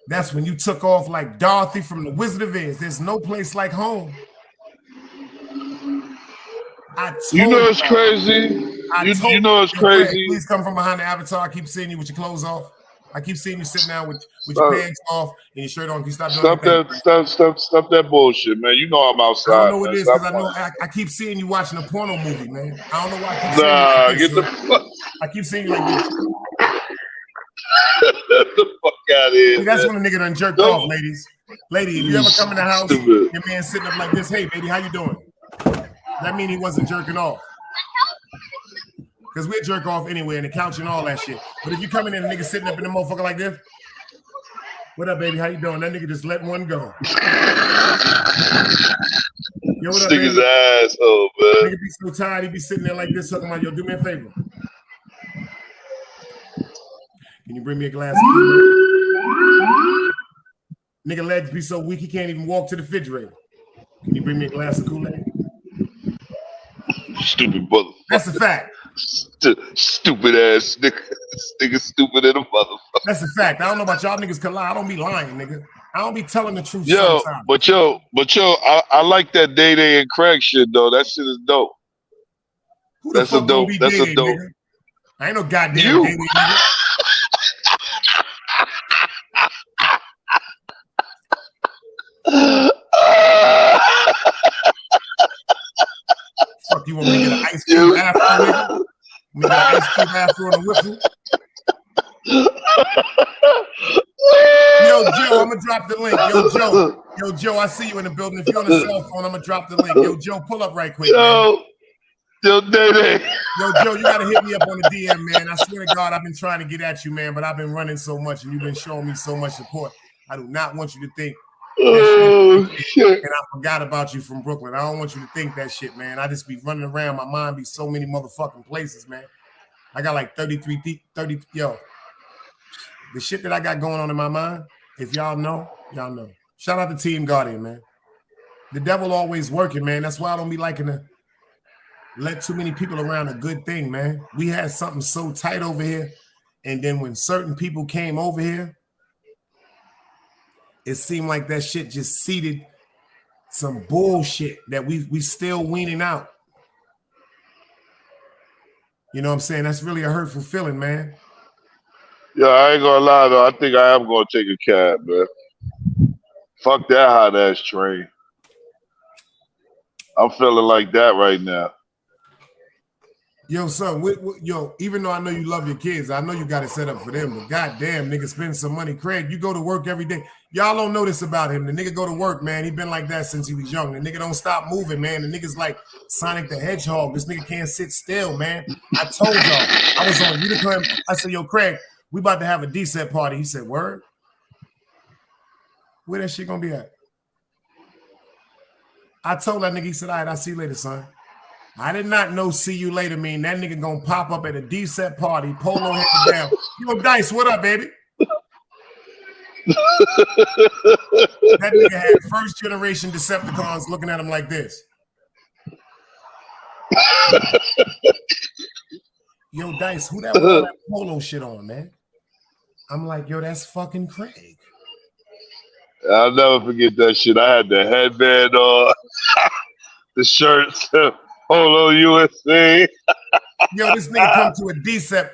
that's when you took off like Dorothy from the Wizard of Oz. There's no place like home. You know it's crazy. You know it's crazy. Greg, please come from behind the avatar. I keep seeing you with your clothes off. I keep seeing you sitting down with your pants off and your shirt on. Can you stop doing Stop that bullshit, man. You know I'm outside. I don't know what it is because I keep seeing you watching a porno movie, man. I don't know why I keep seeing you like this, get the fuck. I keep seeing you like this. Get the fuck out of here. See, that's when a nigga done jerked off, ladies. Lady, if you ever come in the house, your man sitting up like this, hey, baby, how you doing? That mean he wasn't jerking off. Because we'll jerk off anyway and the couch and all that shit. But if you come in and a nigga sitting up in the motherfucker like this, what up, baby? How you doing? That nigga just let one go. Yo, what up, Stick his asshole, man. Nigga be so tired, he be sitting there like this, talking about, yo, do me a favor. Can you bring me a glass of Kool-Aid? Nigga legs be so weak, he can't even walk to the refrigerator. Can you bring me a glass of Kool-Aid? Stupid motherfucker. That's a fact. Stupid ass nigga. This nigga stupid in a motherfucker. That's a fact. I don't know about y'all niggas can lie. I don't be lying, nigga. I don't be telling the truth Yo, sometimes. but I like that Day Day and Craig shit though. That shit is dope. Who the fuck gonna be Day Day, nigga? I ain't no goddamn Day Day, nigga. Fuck, you want me to get an ice cube afro, nigga? Me get an ice cube afro and a whiffle? Yo, Joe, I'm gonna drop the link. Yo, Joe, I see you in the building. If you're on a cell phone, I'm gonna drop the link. Yo, Joe, pull up right quick, man. Yo, Day Day. Yo, Joe, you gotta hit me up on the DM, man. I swear to God, I've been trying to get at you, man, but I've been running so much and you've been showing me so much support. I do not want you to think shit. And I forgot about you from Brooklyn. I don't want you to think that shit, man. I just be running around. My mind be so many motherfucking places, man. I got like 30. Yo, the shit that I got going on in my mind, if y'all know, y'all know. Shout out to Team Guardian, man. The devil always working, man. That's why I don't be liking to let too many people around a good thing, man. We had something so tight over here, and then when certain people came over here, it seemed like that shit just seeded some bullshit that we still weaning out. You know what I'm saying? That's really a hurtful feeling, man. Yeah, I ain't gonna lie though. I think I am gonna take a cab, man. Fuck that hot ass train. I'm feeling like that right now. Yo, son, yo, even though I know you love your kids, I know you got it set up for them, but goddamn, nigga, spend some money. Craig, you go to work every day. Y'all don't know this about him. The nigga go to work, man. He been like that since he was young. The nigga don't stop moving, man. The nigga's like Sonic the Hedgehog. This nigga can't sit still, man. I told y'all. I was on Unicum. I said, yo, Craig, we about to have a D-set party. He said, word? Where that shit gonna be at? I told that nigga, he said, all right, I'll see you later, son. I did not know see you later mean that nigga gonna pop up at a D-set party, polo head down. Yo, Dice, what up, baby? That nigga had first generation Decepticons looking at him like this. Yo, Dice, who that polo shit on, man? I'm like, yo, that's fucking Craig. I'll never forget that shit. I had the headband on, the shirts, Polo USA. Yo, this nigga come to a DCEP.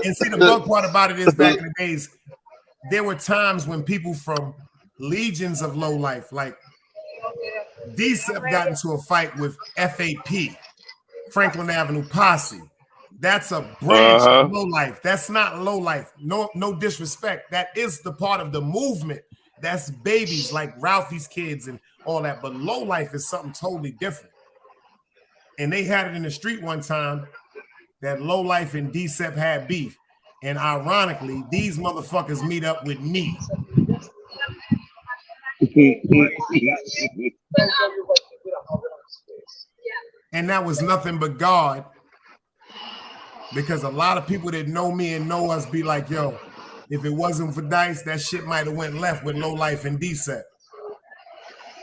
And see, the bug part about it is back in the days, there were times when people from legions of low life, like DCEP got into a fight with FAP, Franklin Avenue Posse. That's a branch of low life. That's not low life. No disrespect. That is the part of the movement. That's babies like Ralphie's kids and all that. But low life is something totally different. And they had it in the street one time that low life and DCEP had beef. And ironically, these motherfuckers meet up with me. And that was nothing but God. Because a lot of people that know me and know us be like, yo, if it wasn't for Dice, that shit might have went left with low life and DCEP.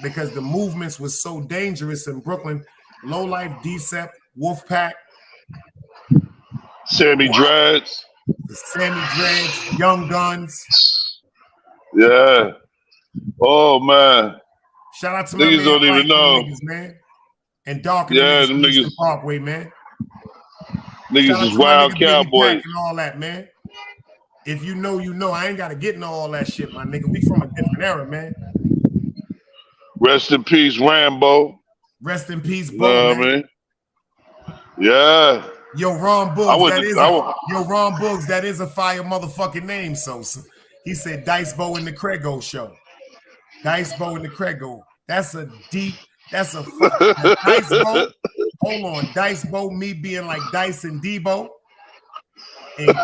Because the movements was so dangerous in Brooklyn. Low life, DCEP, Wolfpack. Sammy Dreads. The Sammy Dreads, Young Guns. Yeah. Oh, man. Shout out to my niggas man, don't even know. Niggas, man. And Dark yeah, them niggas. Parkway, man. Niggas is wild cowboys. And all that, man. If you know, you know. I ain't got to get into all that shit, my nigga. We from a different era, man. Rest in peace, Rambo. Rest in peace, Bo, man. I mean? Yeah. Yo, Ron Boogs, Ron Boogs, that is a fire motherfucking name, so he said Dice Bo in the Craigo show. Dice Bo in the Craigo. That's a Dice Bo. Hold on, Dice Bo, me being like Dice and Debo. And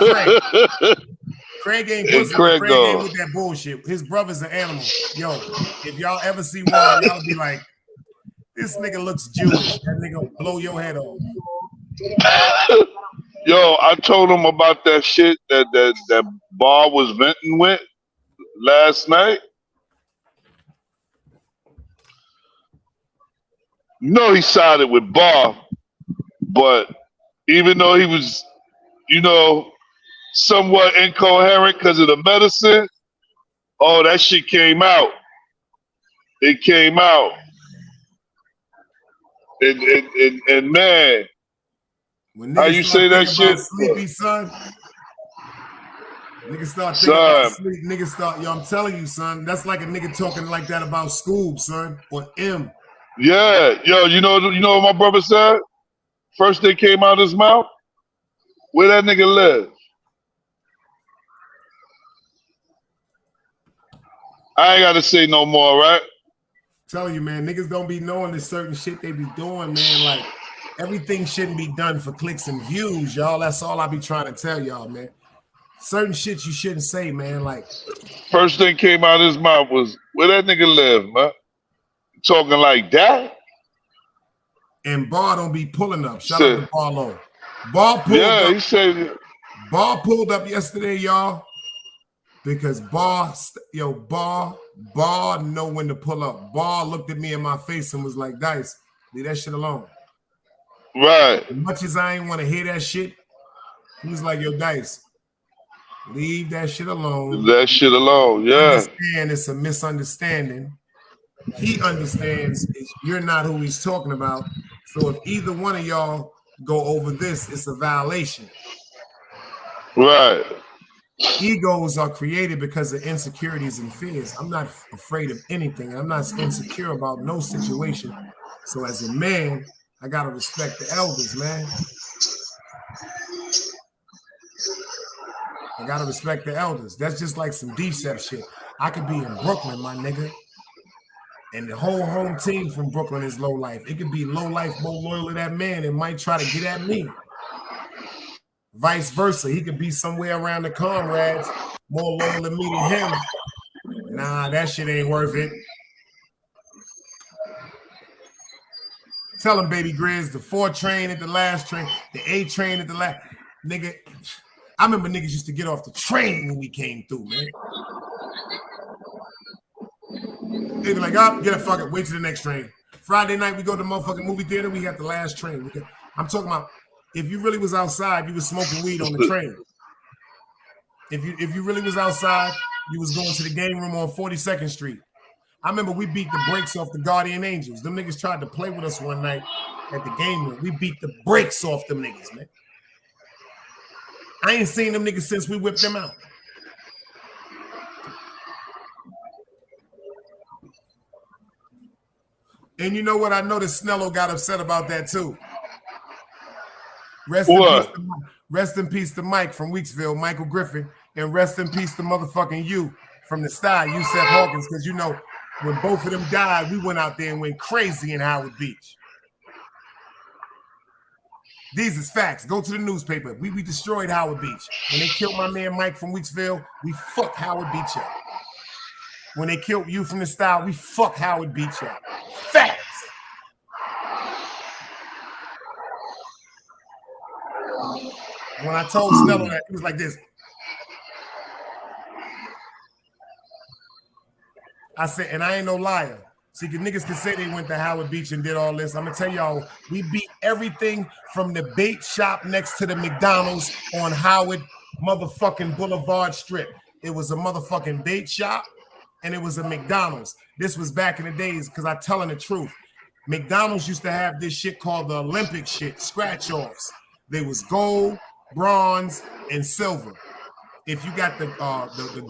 Craig ain't pussy. Craig ain't with that bullshit. His brother's an animal. Yo, if y'all ever see one, y'all be like, this nigga looks Jewish. That nigga will blow your head off. Yo, I told him about that shit that Bob was venting with last night. You know he sided with Bob, but even though he was, somewhat incoherent because of the medicine, oh, that shit came out. It came out. And man, how you say that shit? Sleepy, son. Niggas start thinking about sleep. Niggas start, yo, I'm telling you, son, that's like a nigga talking like that about Scoob, son, or M. Yeah, yo, you know what my brother said? First thing came out of his mouth, where that nigga live? I ain't gotta say no more, right? Telling you, man, niggas don't be knowing the certain shit they be doing, man. Like, everything shouldn't be done for clicks and views, y'all. That's all I be trying to tell y'all, man. Certain shit you shouldn't say, man. Like, first thing came out of his mouth was, where that nigga live, man? Talking like that? And Bar don't be pulling up. Shout out to Barlow. Bar pulled up. He said, Bar pulled up yesterday, y'all, because Bar know when to pull up. Bar looked at me in my face and was like, Dice, leave that shit alone. Right. As much as I ain't want to hear that shit, he was like, yo, Dice, leave that shit alone. Leave that shit alone, yeah. Understand it's a misunderstanding. He understands you're not who he's talking about. So if either one of y'all go over this, it's a violation. Right. Egos are created because of insecurities and fears. I'm not afraid of anything. I'm not insecure about no situation. So as a man, I gotta respect the elders, man. I gotta respect the elders. That's just like some DCEP shit. I could be in Brooklyn, my nigga, and the whole home team from Brooklyn is low life. It could be low life, more loyal to that man and might try to get at me. Vice versa. He could be somewhere around the comrades, more loyal to me than him. Nah, that shit ain't worth it. Tell him, baby Grizz, the 4 train at the last train, the 8 train at the last. Nigga, I remember niggas used to get off the train when we came through, man. They'd be like, oh, get a fucking, wait till the next train. Friday night, we go to the motherfucking movie theater, we got the last train. I'm talking about, if you really was outside, you was smoking weed on the train. If you really was outside, you was going to the game room on 42nd Street. I remember we beat the brakes off the Guardian Angels. Them niggas tried to play with us one night at the game room. We beat the brakes off them niggas, man. I ain't seen them niggas since we whipped them out. And you know what? I noticed Snello got upset about that too. Rest in peace to Mike from Weeksville, Michael Griffin, and rest in peace to motherfucking you from the Sty, Yusef Hawkins, because you know, when both of them died, we went out there and went crazy in Howard Beach. These is facts. Go to the newspaper. We destroyed Howard Beach. When they killed my man Mike from Weeksville, we fucked Howard Beach up. When they killed you from the Style, we fucked Howard Beach up. Facts. When I told Snello that, he was like this. I said, and I ain't no liar. See, the niggas can say they went to Howard Beach and did all this. I'm gonna tell y'all, we beat everything from the bait shop next to the McDonald's on Howard motherfucking Boulevard Strip. It was a motherfucking bait shop and it was a McDonald's. This was back in the days, because I'm telling the truth. McDonald's used to have this shit called the Olympic shit, scratch-offs. They was gold, bronze, and silver. If you got the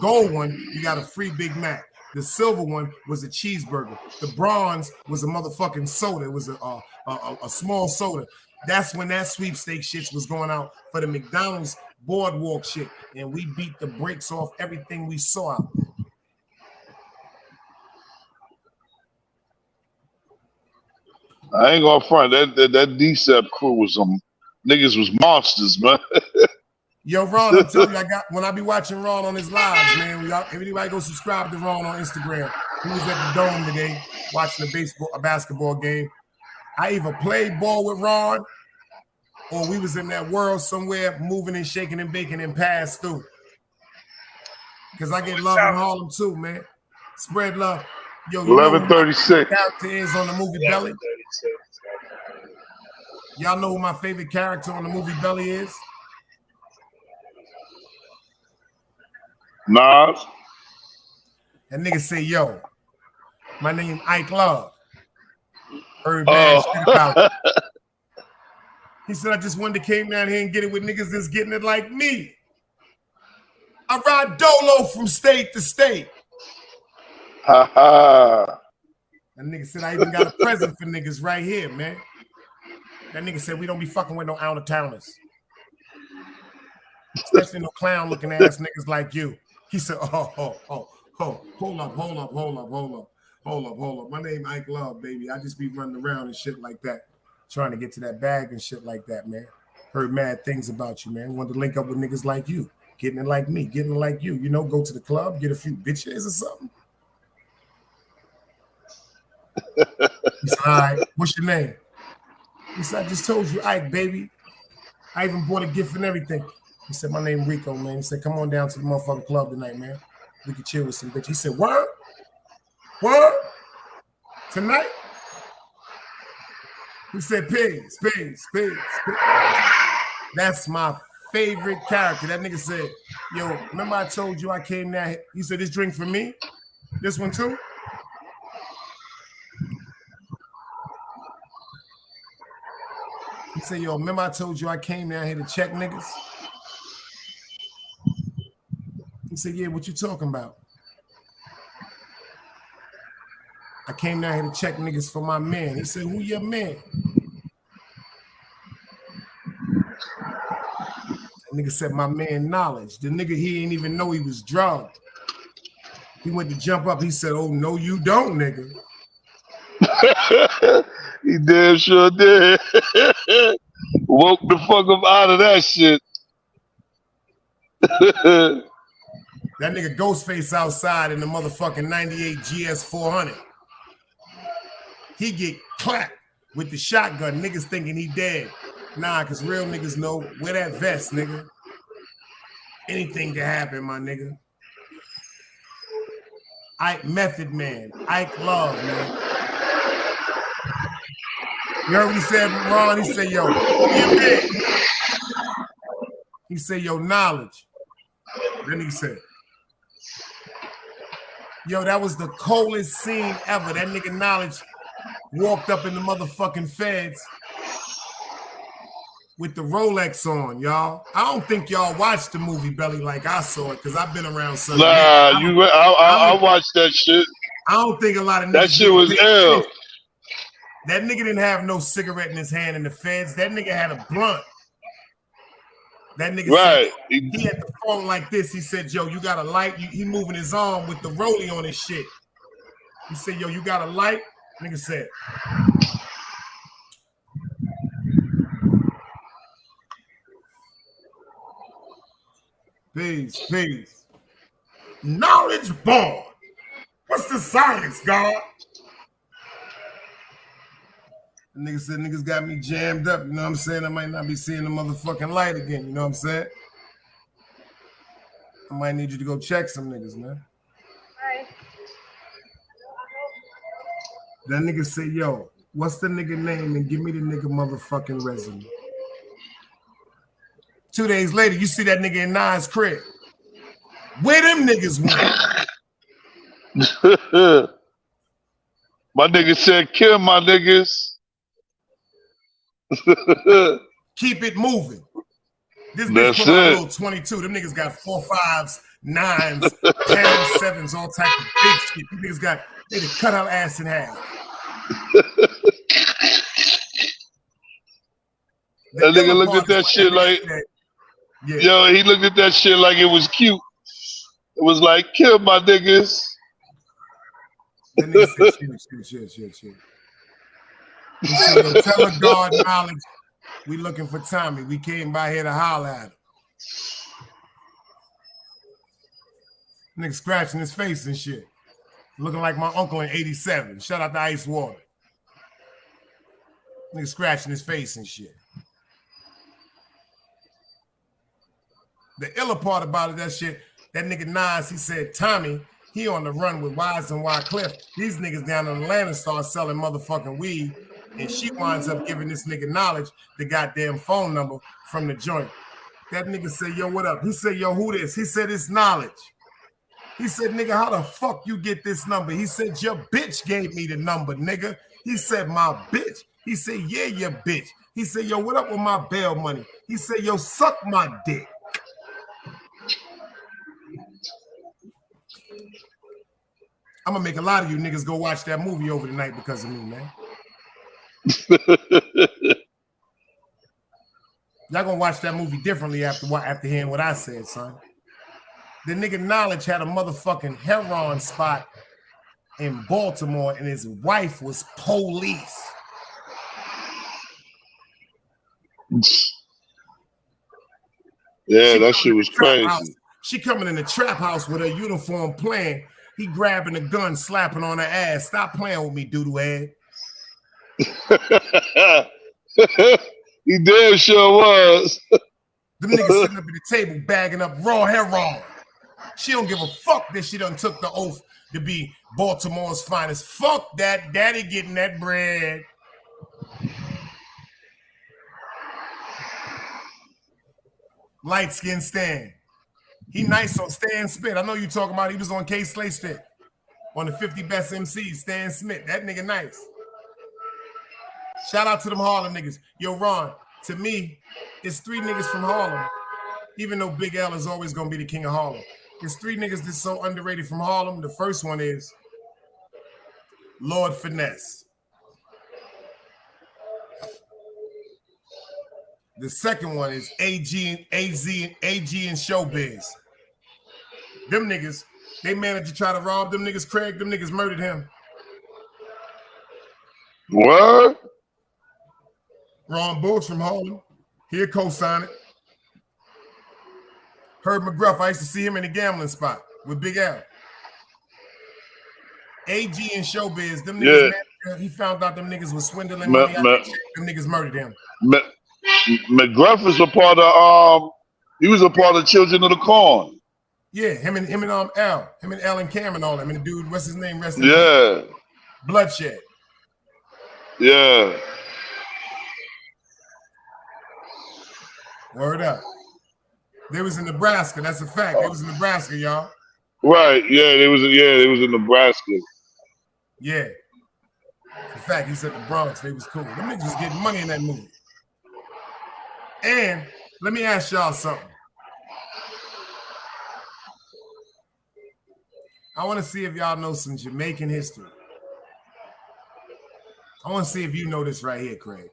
gold one, you got a free Big Mac. The silver one was a cheeseburger. The bronze was a motherfucking soda. It was a small soda. That's when that sweepstake shit was going out for the McDonald's boardwalk shit. And we beat the brakes off everything we saw out there. I ain't gonna front. That DCEP crew was some niggas was monsters, man. Yo, Ron, I'm telling you, when I be watching Ron on his lives, man, if anybody go subscribe to Ron on Instagram, he was at the Dome today watching a basketball game. I either played ball with Ron or we was in that world somewhere moving and shaking and baking and passed through. Because I get love in Harlem too, man. Spread love. Yo, 11:36. Character is on the movie Belly. Y'all know who my favorite character on the movie Belly is? Nas. That nigga say, yo, my name Ike Love. Heard bad shit about it. He said, I just wanted to came down here and get it with niggas that's getting it like me. I ride Dolo from state to state. Ha ha. That nigga said, I even got a present for niggas right here, man. That nigga said, we don't be fucking with no out-of-towners. Especially no clown-looking ass niggas like you. He said, hold up. My name Ike Love, baby. I just be running around and shit like that, trying to get to that bag and shit like that, man. Heard mad things about you, man. Wanted to link up with niggas like you, getting it like me, getting it like you. You know, go to the club, get a few bitches or something. He said, all right, what's your name? He said, I just told you, Ike, baby. I even bought a gift and everything. He said, my name Rico, man. He said, come on down to the motherfucking club tonight, man. We can chill with some bitch. He said, word? Word? Tonight? He said, pigs. That's my favorite character. That nigga said, yo, remember I told you I came down here? He said, this drink for me? This one too? He said, yo, remember I told you I came down here to check niggas? He said, yeah, what you talking about? I came down here to check niggas for my man. He said, who your man? That nigga said, my man Knowledge. The nigga, he ain't even know he was drugged. He went to jump up. He said, oh, no, you don't, nigga. He damn sure did. Woke the fuck up out of that shit. That nigga Ghostface outside in the motherfucking 98 GS 400. He get clapped with the shotgun. Niggas thinking he dead. Nah, because real niggas know, wear that vest, nigga. Anything can happen, my nigga. Ike Method Man. Ike Love, man. You heard what he said, Ron? He said, yo, he said, yo, Knowledge. That nigga said, yo, that was the coldest scene ever. That nigga Knowledge walked up in the motherfucking feds with the Rolex on, y'all. I don't think y'all watched the movie Belly like I saw it, because I've been around Southern. Nah, I watched that shit. I don't think a lot of niggas. That shit was ill. That nigga didn't have no cigarette in his hand in the feds. That nigga had a blunt. That nigga said he had the phone like this. He said, yo, you got a light? He moving his arm with the rollie on his shit. He said, yo, you got a light? Nigga said. Peace. Knowledge born. What's the science, God? The nigga said, niggas got me jammed up. You know what I'm saying? I might not be seeing the motherfucking light again. You know what I'm saying? I might need you to go check some niggas, man. Right. That nigga said, yo, what's the nigga name? And give me the nigga motherfucking resume. 2 days later, you see that nigga in Nas' crib. Where them niggas went? My nigga said, kill my niggas. Keep it moving. This That's bitch put on a it. little 22. Them niggas got 4 5s, 9s, 10s, 7s, all type of big shit. Them niggas got, they done cut her ass in half. That nigga looked at that shit like, yo, he looked at that shit like it was cute. It was like, kill my niggas. That nigga said, shit. He said, yo, tell her God Knowledge, we looking for Tommy. We came by here to holler at him. Nigga scratching his face and shit. Looking like my uncle in 87. Shout out to Ice Water. Nigga scratching his face and shit. The iller part about it, that shit, that nigga Nas, he said, Tommy, he on the run with Wise and Wycliffe. These niggas down in Atlanta start selling motherfucking weed, and she winds up giving this nigga Knowledge the goddamn phone number from the joint. That nigga said, yo, what up? He said, yo, who this? He said, it's Knowledge. He said, nigga, how the fuck you get this number? He said, your bitch gave me the number, nigga. He said, my bitch. He said, yeah, your bitch. He said, yo, what up with my bail money? He said, yo, suck my dick. I'm gonna make a lot of you niggas go watch that movie over tonight because of me, man. Y'all gonna watch that movie differently after hearing what I said, son. The nigga Knowledge had a motherfucking heroin spot in Baltimore, and his wife was police. Yeah, that shit was crazy. She coming in the trap house with her uniform playing. He grabbing a gun, slapping on her ass. Stop playing with me, doodoo head. He damn sure was. Them niggas sitting up at the table bagging up raw heroin. She don't give a fuck that she done took the oath to be Baltimore's finest. Fuck that. Daddy getting that bread. Light skin Stan. He nice on Stan Smith. I know you talking about. He was on K Slay Stick on the 50 Best MCs. Stan Smith. That nigga nice. Shout out to them Harlem niggas. Yo, Ron, to me, it's 3 niggas from Harlem. Even though Big L is always going to be the king of Harlem. There's 3 niggas that's so underrated from Harlem. The first one is Lord Finesse. The second one is AG and Showbiz. Them niggas, they managed to try to rob them niggas. Craig, them niggas murdered him. What? Ron Bulge from Harlem. He'll co-sign it. Herb McGruff, I used to see him in the gambling spot with Big L. AG and Showbiz, them niggas, man, he found out them niggas was swindling money out of them niggas murdered him. McGruff is a part of he was a part of Children of the Corn. Yeah, him and L. Him and L and Cam and all them. And the dude, what's his name? Yeah. Bloodshed. Yeah. Word up. They was in Nebraska. That's a fact. They was in Nebraska, y'all. Right. Yeah, they was in Nebraska. Yeah. In fact, he said the Bronx. They was cool. Them niggas was getting money in that movie. And let me ask y'all something. I want to see if y'all know some Jamaican history. I want to see if you know this right here, Craig.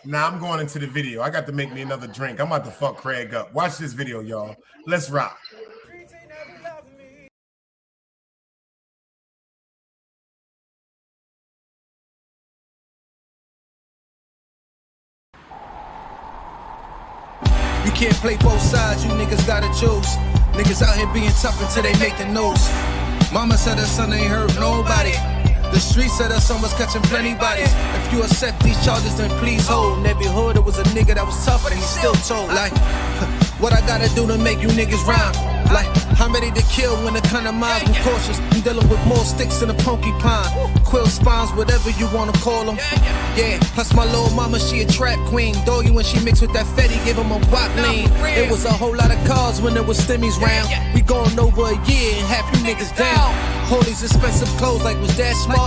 Now I'm going into the video. I got to make me another drink. I'm about to fuck Craig up. Watch this video, y'all. Let's rock. Streets ain't never loved me. You can't play both sides, you niggas gotta choose. Niggas out here being tough until they make the news. Mama said her son ain't hurt nobody. The streets said her son was catching plenty bodies. If you accept these charges, then please hold. In every hood, it was a nigga that was tough, and he still told. Like, what I gotta do to make you niggas rhyme? Like, I'm ready to kill when the kind of minds I'm cautious. I'm dealing with more sticks than a porcupine. Quill spines, whatever you wanna call them. Yeah, plus my little mama, she a trap queen. Doggy when she mixed with that Fetty, give him a wop lean. It was a whole lot of cars when there was stimmies round. We going over a year and half you niggas down. All these expensive clothes like was that smart?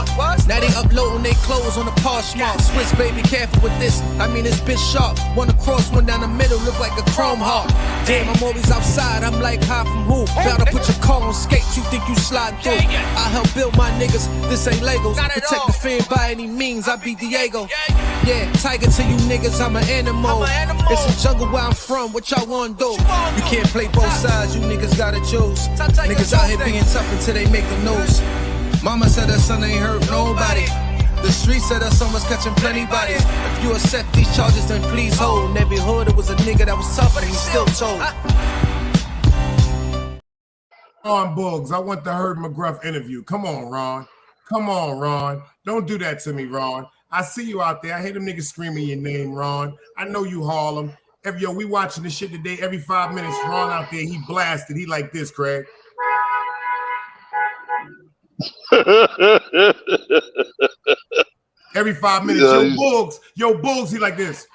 Now they uploading their clothes on the Poshmark. Switch, baby, careful with this. I mean, it's bitch sharp. One across, one down the middle, look like a chrome heart. Damn, I'm always outside. I'm like, high from who? Bout to put your car on skates. You think you sliding through? I help build my niggas. This ain't Legos. Protect the fan by any means. I be Diego. Yeah, tiger to you niggas. I'm an animal. It's some jungle where I'm from. What y'all wanna do? You can't play both sides. You niggas gotta choose. Niggas out here being tough until they make the news. Mama said her son ain't hurt nobody. The streets said her son was catching plenty bodies. If you accept these charges, then please hold. In every hood, it was a nigga that was tough, and he still told. On Bugs, I want the Herb McGruff interview. Come on, Ron. Come on, Ron. Don't do that to me, Ron. I see you out there. I hear them niggas screaming your name, Ron. I know you Harlem. We watching this shit today. Every 5 minutes, Ron out there, he blasted. He like this, Craig. Every 5 minutes, yo Bugs, he like this.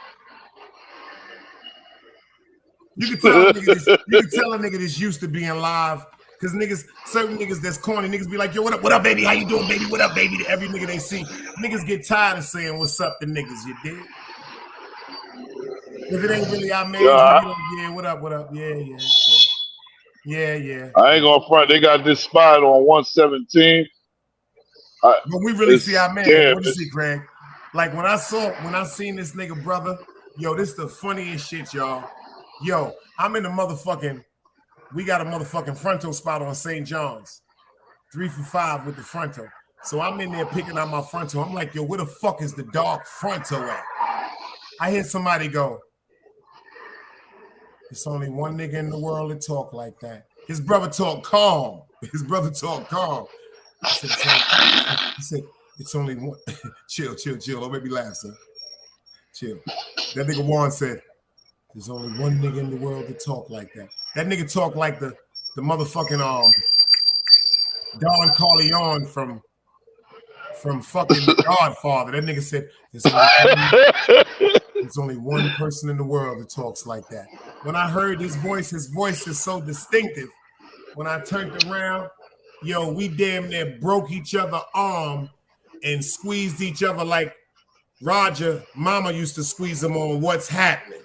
You can tell a nigga this used to being live, because certain niggas that's corny, niggas be like, yo, what up, baby? How you doing, baby? What up, baby? To every nigga they see. Niggas get tired of saying what's up to niggas, you dig? If it ain't really our man, yeah, what up? Yeah. I ain't gonna front. They got this spot on 117. But we really see our man. What you see, Craig? Like when I seen this nigga, brother, yo, this the funniest shit, y'all. Yo, I'm in the motherfucking, we got a motherfucking fronto spot on St. John's. 3 for 5 with the fronto. So I'm in there picking out my fronto. I'm like, yo, where the fuck is the dog fronto at? I hear somebody go, it's only one nigga in the world that talk like that. His brother talk calm. He said, it's only one. Chill. Don't make me laugh, son. Chill. That nigga Juan said, there's only one nigga in the world that talk like that. That nigga talk like the motherfucking Don Corleone from fucking The Godfather. That nigga said, there's only one person in the world that talks like that. When I heard his voice is so distinctive. When I turned around, yo, we damn near broke each other's arm and squeezed each other like Roger, mama used to squeeze him on What's Happening.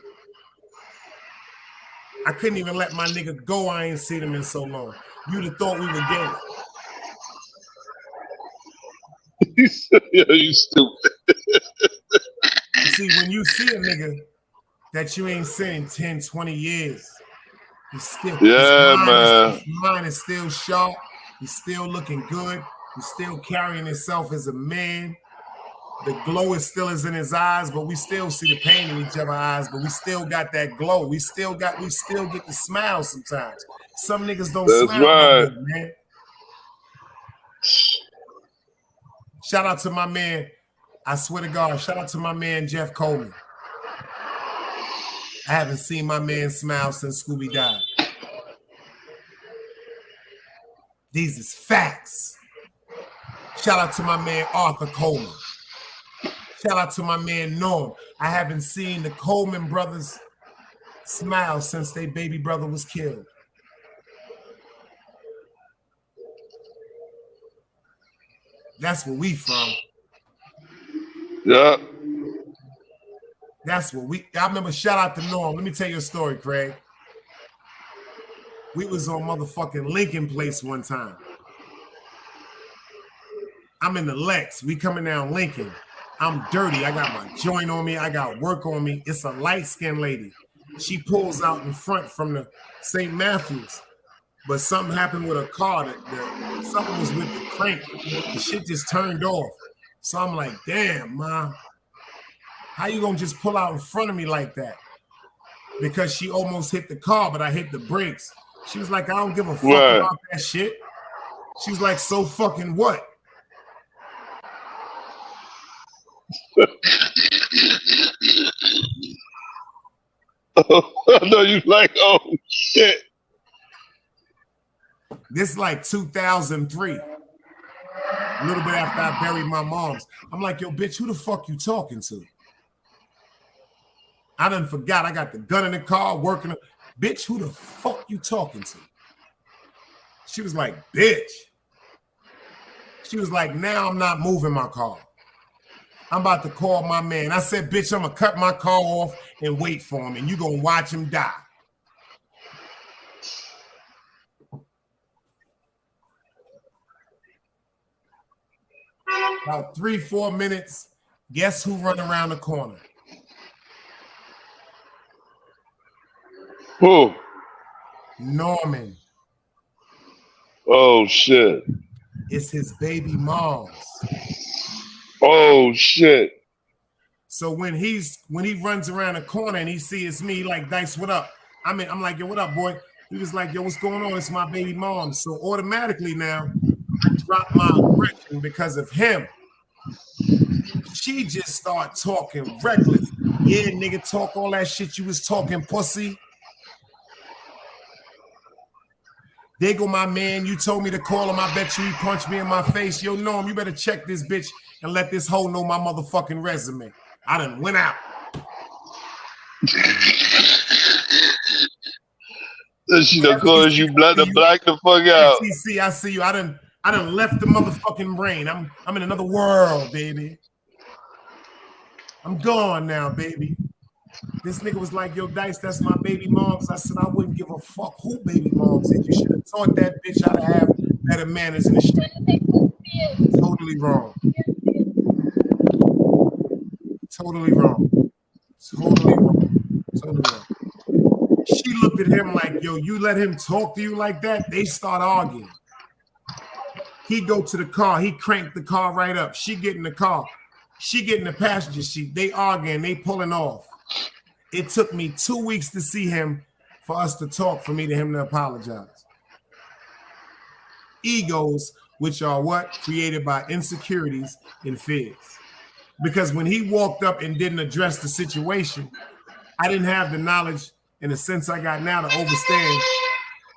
I couldn't even let my nigga go. I ain't seen him in so long. You'd have thought we were gay. He said, yeah, you stupid. You see, when you see a nigga that you ain't seen in 10, 20 years, he's still, his mind is still sharp. He's still looking good. He's still carrying himself as a man. The glow is still in his eyes, but we still see the pain in each other's eyes, but we still got that glow. We still get the smile sometimes. Some niggas don't smile no good, man. Shout out to my man. I swear to God, shout out to my man, Jeff Coleman. I haven't seen my man smile since Scooby died. These is facts. Shout out to my man, Arthur Coleman. Shout out to my man Norm. I haven't seen the Coleman brothers smile since their baby brother was killed. That's where we from. Yeah. That's what I remember. Shout out to Norm. Let me tell you a story, Craig. We was on motherfucking Lincoln Place one time. I'm in the Lex. We coming down Lincoln. I'm dirty. I got my joint on me. I got work on me. It's a light-skinned lady. She pulls out in front from the St. Matthews. But something happened with her car. Something was with the crank. The shit just turned off. So I'm like, damn, ma. How you gonna just pull out in front of me like that? Because she almost hit the car, but I hit the brakes. She was like, I don't give a fuck about that shit. She was like, so fucking what? I know you like, oh shit. This like 2003. A little bit after I buried my mom's. I'm like, yo, bitch, who the fuck you talking to? I done forgot. I got the gun in the car working. Bitch, who the fuck you talking to? She was like, bitch. She was like, now I'm not moving my car. I'm about to call my man. I said, bitch, I'm going to cut my car off and wait for him, and you going to watch him die. About 3-4 minutes, guess who run around the corner? Who? Norman. Oh shit. It's his baby mom's. Oh shit. So when he runs around the corner and he sees me, like, Dice, what up? I'm like, yo, what up, boy? He was like, yo, what's going on? It's my baby mom. So automatically now, I dropped my aggression because of him. She just started talking reckless. Yeah, nigga, talk all that shit you was talking, pussy. There go my man. You told me to call him. I bet you he punched me in my face. Yo, Norm, you better check this bitch and let this hoe know my motherfucking resume. I done went out. She done cause you black the fuck out. FTC, I see you. I done left the motherfucking brain. I'm in another world, baby. I'm gone now, baby. This nigga was like, yo, Dice, that's my baby moms. I said, I wouldn't give a fuck who baby moms is. You should have taught that bitch how to have better manners in the street. Totally wrong. Totally wrong. Totally wrong. Totally wrong. She looked at him like, yo, you let him talk to you like that? They start arguing. He go to the car. He cranked the car right up. She get in the car. She get in the passenger seat. They arguing. They pulling off. It took me 2 weeks to see him for us to talk, for me to him to apologize. Egos, which are what? Created by insecurities and fears. Because when he walked up and didn't address the situation, I didn't have the knowledge in the sense I got now to understand.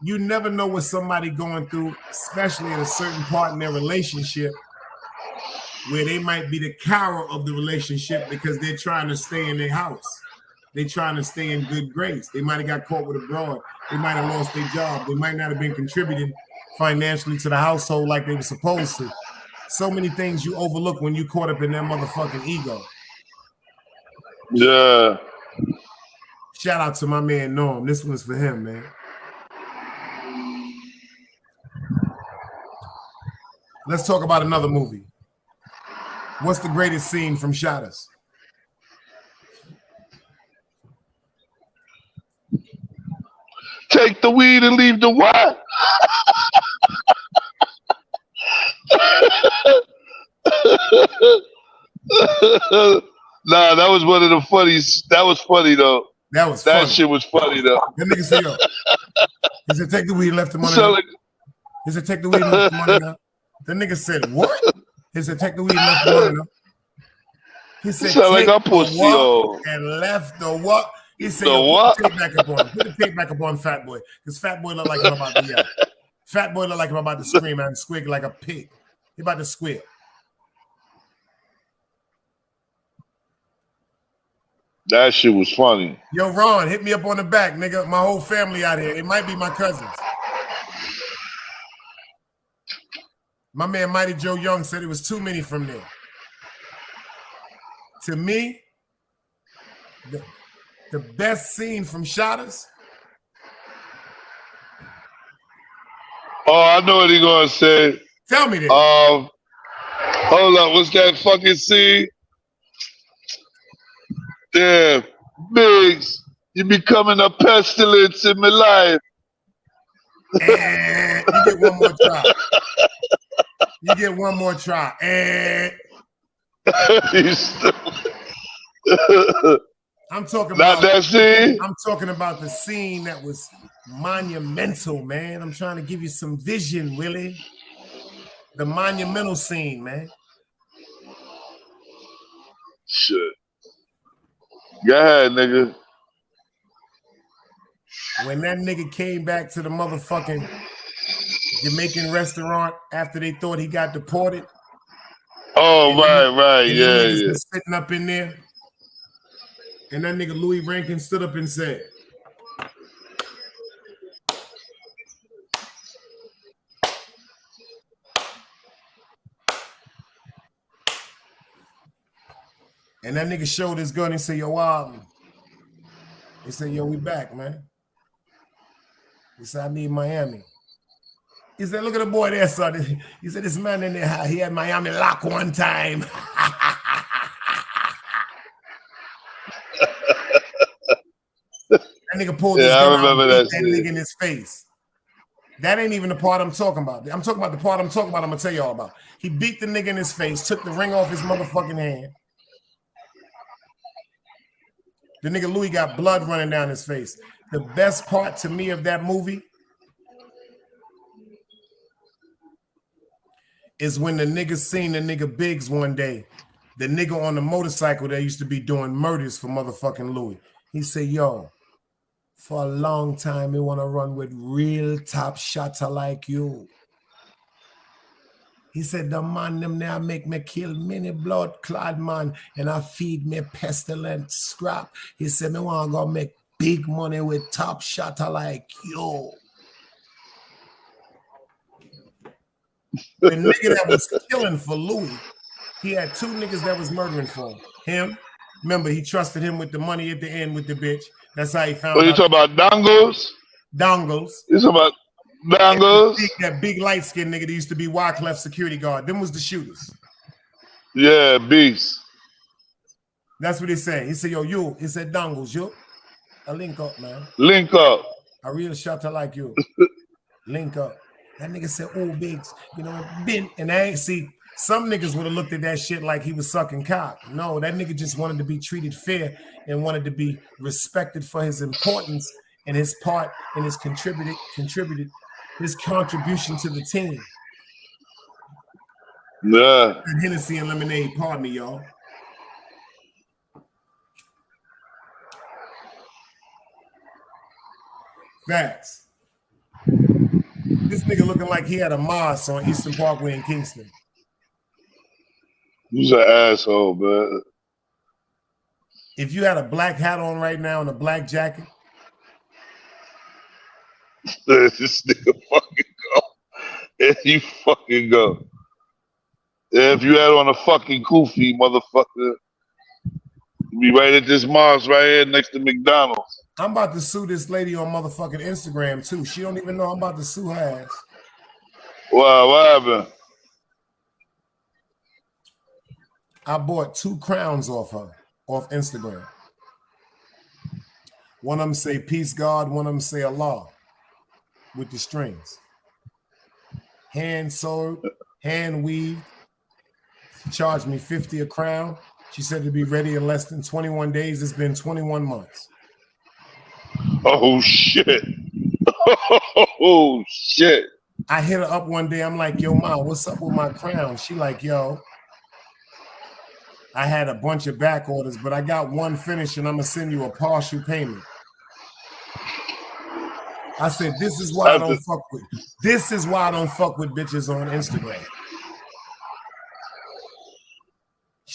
You never know what somebody going through, especially in a certain part in their relationship, where they might be the coward of the relationship because they're trying to stay in their house. They trying to stay in good grace. They might have got caught with a broad. They might have lost their job. They might not have been contributing financially to the household like they were supposed to. So many things you overlook when you caught up in that motherfucking ego. Yeah. Shout out to my man Norm. This one's for him, man. Let's talk about another movie. What's the greatest scene from Shatters? Take the weed and leave the what? Nah, that was one of the funnies. That was funny though. That funny. Shit was funny though. That nigga said, yo, he said, take the weed and left the money. He said, take the weed and left the money now. The nigga said, what? He said, take the weed and left the money now. He said, take like the what and left the what? He said, put the tape back up on him. Put the tape back up on Fat Boy. Because Fat Boy look like him about to yell. Fat Boy look like him about to scream and squeak like a pig. He about to squeal. That shit was funny. Yo, Ron, hit me up on the back, nigga. My whole family out here. It might be my cousins. My man Mighty Joe Young said it was too many from there. To me, the best scene from Shotters. Oh, I know what he gonna say. Tell me this. Hold up, what's that fucking scene? Damn, Biggs, you becoming a pestilence in my life. And you get one more try. You get one more try. And I'm talking about that scene. I'm talking about the scene that was monumental, man. I'm trying to give you some vision, Willie. The monumental scene, man. Shit. Go ahead, nigga. When that nigga came back to the motherfucking Jamaican restaurant after they thought he got deported. Oh, right, yeah. Was sitting up in there. And that nigga Louis Rankin stood up and said, and that nigga showed his gun and said, yo, he said, yo, we back, man. He said, I need Miami. He said, look at the boy there, son. He said, this man in there, he had Miami lock one time. That nigga pulled his gun out and beat that nigga in his face. That ain't even the part I'm talking about. I'm talking about the part I'm talking about. I'm going to tell you all about. He beat the nigga in his face, took the ring off his motherfucking hand. The nigga Louis got blood running down his face. The best part to me of that movie is when the nigga seen the nigga Biggs one day, the nigga on the motorcycle that used to be doing murders for motherfucking Louis. He said, yo, for a long time, we want to run with real top shotter like you. He said, the man them there make me kill many blood clad man and I feed me pestilent scrap. He said, me want to go make big money with top shotter like you. The nigga that was killing for Louis, he had two niggas that was murdering for him. Remember, he trusted him with the money at the end with the bitch. That's how he found out. You talking about Dongles? Dongles. You talking about Dongles? That big light-skinned nigga that used to be Wyclef security guard. Them was the shooters. Yeah, beast. That's what he said. He said, yo, you. He said, Dongles, you. A link up, man. Link up. A real shotter like you. Link up. That nigga said, oh, Biggs, you know, Ben. And I ain't see, some niggas would have looked at that shit like he was sucking cock. No, that nigga just wanted to be treated fair and wanted to be respected for his importance and his part and his contributed his contribution to the team. Yeah. And Hennessy and lemonade, pardon me, y'all. Facts. This nigga looking like he had a mosque on Eastern Parkway in Kingston. He's an asshole, man. If you had a black hat on right now and a black jacket, this nigga fucking go. If you fucking go. If you had on a fucking kufi, motherfucker, be right at this mosque right here next to McDonald's. I'm about to sue this lady on motherfucking Instagram too. She don't even know I'm about to sue her ass. Wow, what happened? I bought 2 crowns off her, off Instagram. One of them say peace God, one of them say Allah with the strings. Hand sewed, hand weaved. She charged me $50 a crown. She said to be ready in less than 21 days. It's been 21 months. Oh shit. Oh shit. I hit her up one day. I'm like, yo, Ma, what's up with my crown? She like, yo, I had a bunch of back orders, but I got one finished and I'm gonna send you a partial payment. I said, this is why I don't fuck with. This is why I don't fuck with bitches on Instagram.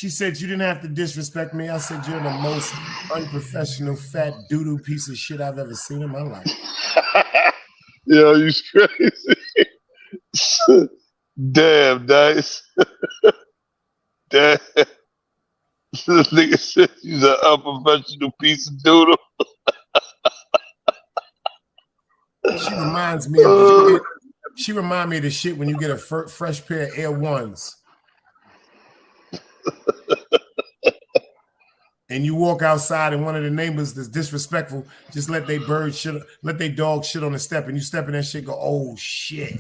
She said, you didn't have to disrespect me. I said, you're the most unprofessional, fat doo-doo piece of shit I've ever seen in my life. Yo, you crazy. Damn, Dice. Damn. This nigga said she's an unprofessional piece of doodle. She reminds me of the shit. She reminds me of the shit when you get a fresh pair of Air Ones. And you walk outside and one of the neighbors that's disrespectful, just let they bird shit, let they dog shit on the step, and you step in that shit, go, oh shit.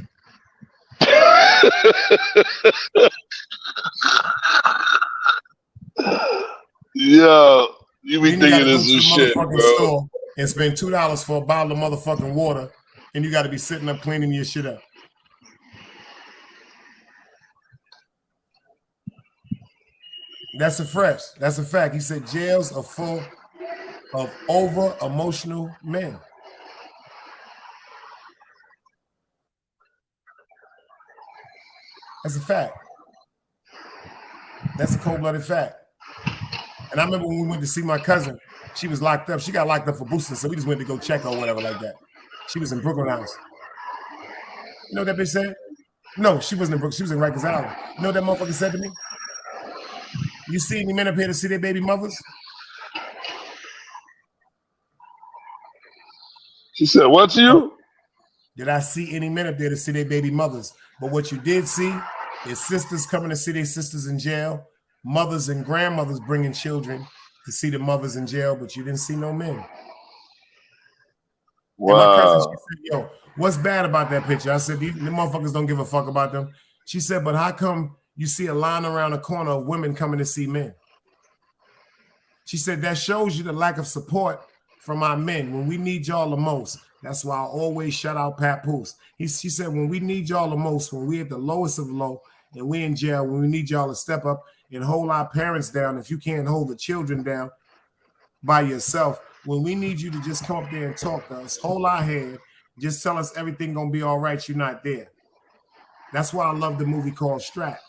Yo, you be thinking this is is shit, bro. Store and spend $2 for a bottle of motherfucking water, and you got to be sitting up cleaning your shit up. That's a fact. He said jails are full of over-emotional men. That's a fact. That's a cold-blooded fact. And I remember when we went to see my cousin, she was locked up. She got locked up for boosting, so we just went to go check her or whatever like that. She was in Brooklyn House. You know what that bitch said? No, she wasn't in Brooklyn. She was in Rikers Island. You know what that motherfucker said to me? You see any men up here to see their baby mothers? She said, what to you? Did I see any men up there to see their baby mothers? But what you did see is sisters coming to see their sisters in jail, mothers and grandmothers bringing children to see the mothers in jail, but you didn't see no men. Wow. And my cousin, she said, yo, what's bad about that picture? I said, these motherfuckers don't give a fuck about them. She said, but how come you see a line around the corner of women coming to see men? She said, that shows you the lack of support from our men when we need y'all the most. That's why I always shout out Pat Poose. She said, when we need y'all the most, when we're at the lowest of low and we're in jail, when we need y'all to step up and hold our parents down, if you can't hold the children down by yourself, when we need you to just come up there and talk to us, hold our hand, just tell us everything gonna be all right, you're not there. That's why I love the movie called Strap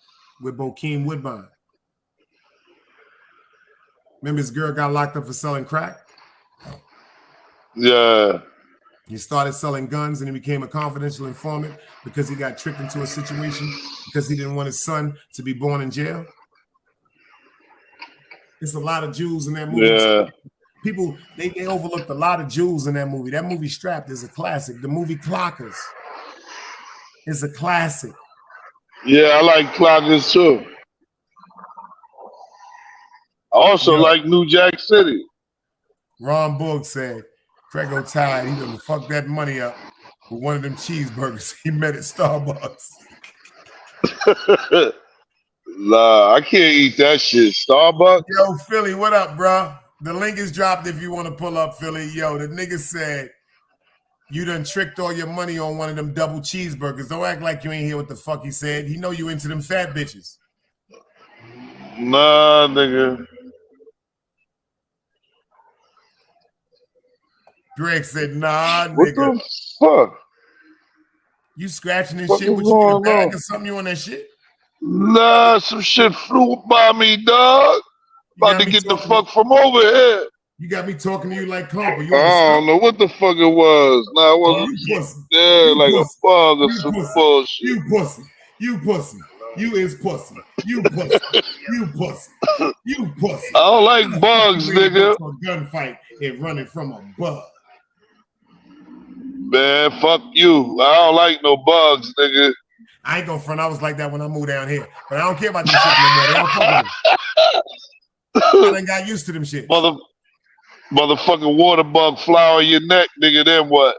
with Bokeem Woodbine. Remember his girl got locked up for selling crack? Yeah. He started selling guns and he became a confidential informant because he got tricked into a situation because he didn't want his son to be born in jail. There's a lot of Jews in that movie. Yeah. People, they overlooked a lot of Jews in that movie. That movie Strapped is a classic. The movie Clockers is a classic. Yeah, I like Clockers too. I also like New Jack City. Ron Boog said, Craig O'Tide, he done fucked that money up with one of them cheeseburgers he met at Starbucks. Nah, I can't eat that shit. Starbucks? Yo, Philly, what up, bro? The link is dropped if you want to pull up, Philly. Yo, the nigga said, you done tricked all your money on one of them double cheeseburgers. Don't act like you ain't hear what the fuck he said. He know you into them fat bitches. Nah, nigga. Greg said, nah, what nigga. What the fuck? You scratching this what shit? What you in a bag or something? You on that shit? Nah, some shit flew by me, dog. About to get the fuck from over here. You got me talking to you like Compa. I don't know what the fuck it was. Nah, it wasn't. Yeah, like a bug or some bullshit. You pussy. You pussy. You is pussy. You pussy. You pussy. You pussy. I don't like bugs, nigga. A gunfight and running from a bug. Man, fuck you. I don't like no bugs, nigga. I ain't gonna front. I was like that when I moved down here. But I don't care about this shit no more. They don't fuck with me. I done got used to them shit. Motherfucking water bug fly on your neck, nigga, then what?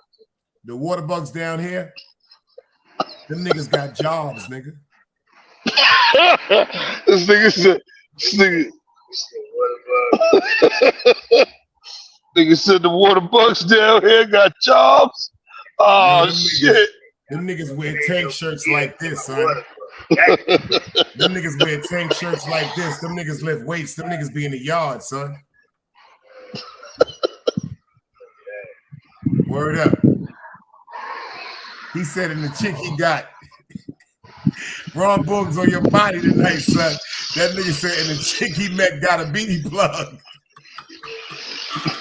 The water bugs down here, them niggas got jobs, nigga. This nigga said, nigga said the water bugs down here got jobs. Oh, shit. Them niggas wear tank shirts like this, son. Them niggas wear tank shirts like this. Them niggas lift weights. Them niggas be in the yard, son. Word up. He said in the chick he got, Ron Boog's on your body tonight, son. That nigga said, and the chick he met got a beanie plug.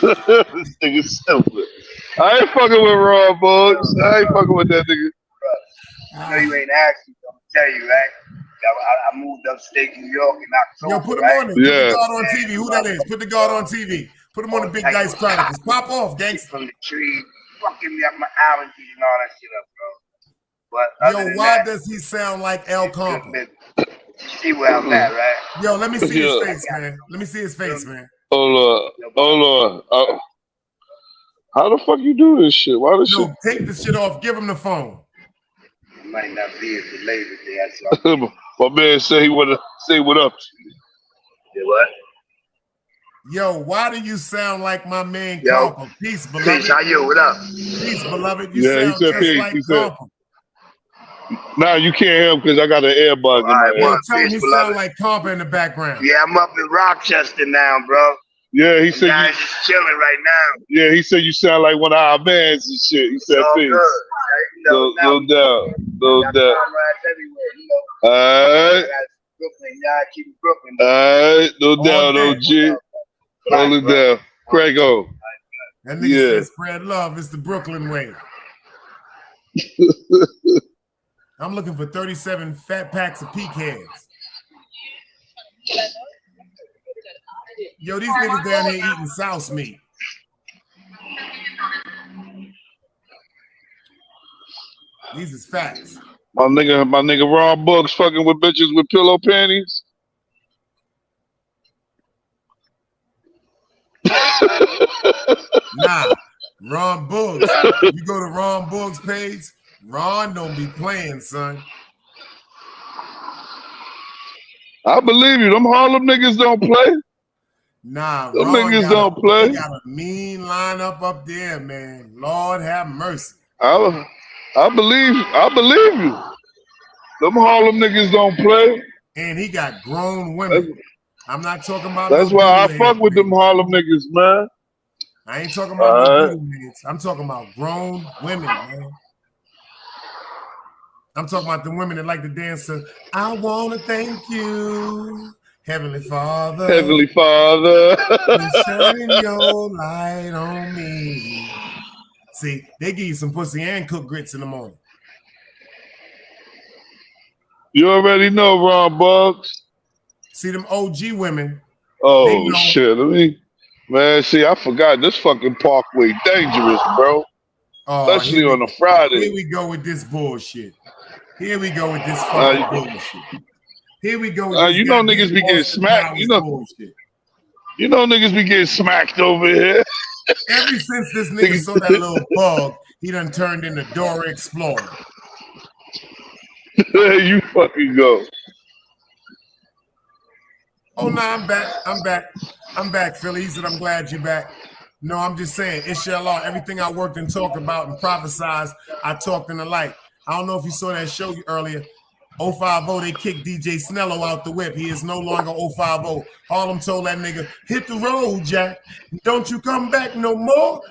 This nigga stupid. I ain't fucking with Raw Bugs. I ain't fucking with that nigga. I know you ain't asked me, so I'm gonna tell you, right? I moved upstate New York in October. Yo, put him right? on it. Put Yeah. the guard on TV. Who that is? Put the guard on TV. Put him on the Big Dice Chronicles. Pop off, gangster. From the tree, fucking me up my allergies and all that shit up, bro. But Yo, other than why that, does he sound like El Compa? you see where I'm at, right? Yo, let me see his Yeah. face, man. Let me see his face, man. Oh Lord. How the fuck you do this shit? Why this Yo, shit? take the shit off. Give him the phone. I might not be here for Labor Day. That's all. My man said he wanna say what up. Yeah, what? Yo, why do you sound like my man Yo. Compa? Peace, Peace, beloved. how you? What up? Peace, beloved. You Yeah, he sound said just peace. like He said- Compa. Nah, you can't hear him because I got an earbud in my Alright, ear. Yo, well, tell him peace, he beloved. sound like Compa in the background. Yeah, I'm up in Rochester now, bro. Yeah, he Them said guys just chilling right now. he said you sound like one of our bands and shit. He said It's all peace. good. No doubt. Got comrades everywhere, you know. Alright. I got Brooklyn, y'all keep it Brooklyn. Alright, no All doubt, day. OG. Hold it down. Craig-O. That nigga Yeah. said spread love. It's the Brooklyn way. I'm looking for 37 fat packs of pecans. Yo, these niggas down here eating souse meat. These is facts. My nigga Ron Bugs fucking with bitches with pillow panties. Nah, Ron Boogs. You go to Ron Boogs' page, Ron don't be playing, son. I believe you. Them Harlem niggas don't play. Nah, Them Ron niggas got don't play. He got a mean lineup up there, man. Lord have mercy. I believe you. Them Harlem niggas don't play. And he got grown women. I'm not talking about That's no why I doodle fuck heads, with them man. Harlem niggas, man. I ain't talking about no Alright. doodle heads. I'm talking about grown women, man. I'm talking about the women that like to dance to I want to thank you, Heavenly Father. Heavenly Father. for shining your light on me. See, they give you some pussy and cook grits in the morning. You already know, Ron Bugs. See, them OG women. Oh They know. shit! Man, see, I forgot this fucking Parkway dangerous, bro. Especially here on a Here Friday. we go with this bullshit. Here we go with this fucking bullshit. Here we go with this you know goddamn niggas be getting Austin smacked. Powers You know bullshit. niggas be getting smacked over here. Ever since this nigga saw that little bug, he done turned into Dora Explorer. There you fucking go. Oh no, I'm back, Philly. He said, I'm glad you're back. No, I'm just saying, inshallah, everything I worked and talked about and prophesized, I talked in the light. I don't know if you saw that show earlier. 050, they kicked DJ Snello out the whip. He is no longer 050. Harlem told that nigga, hit the road, Jack. Don't you come back no more.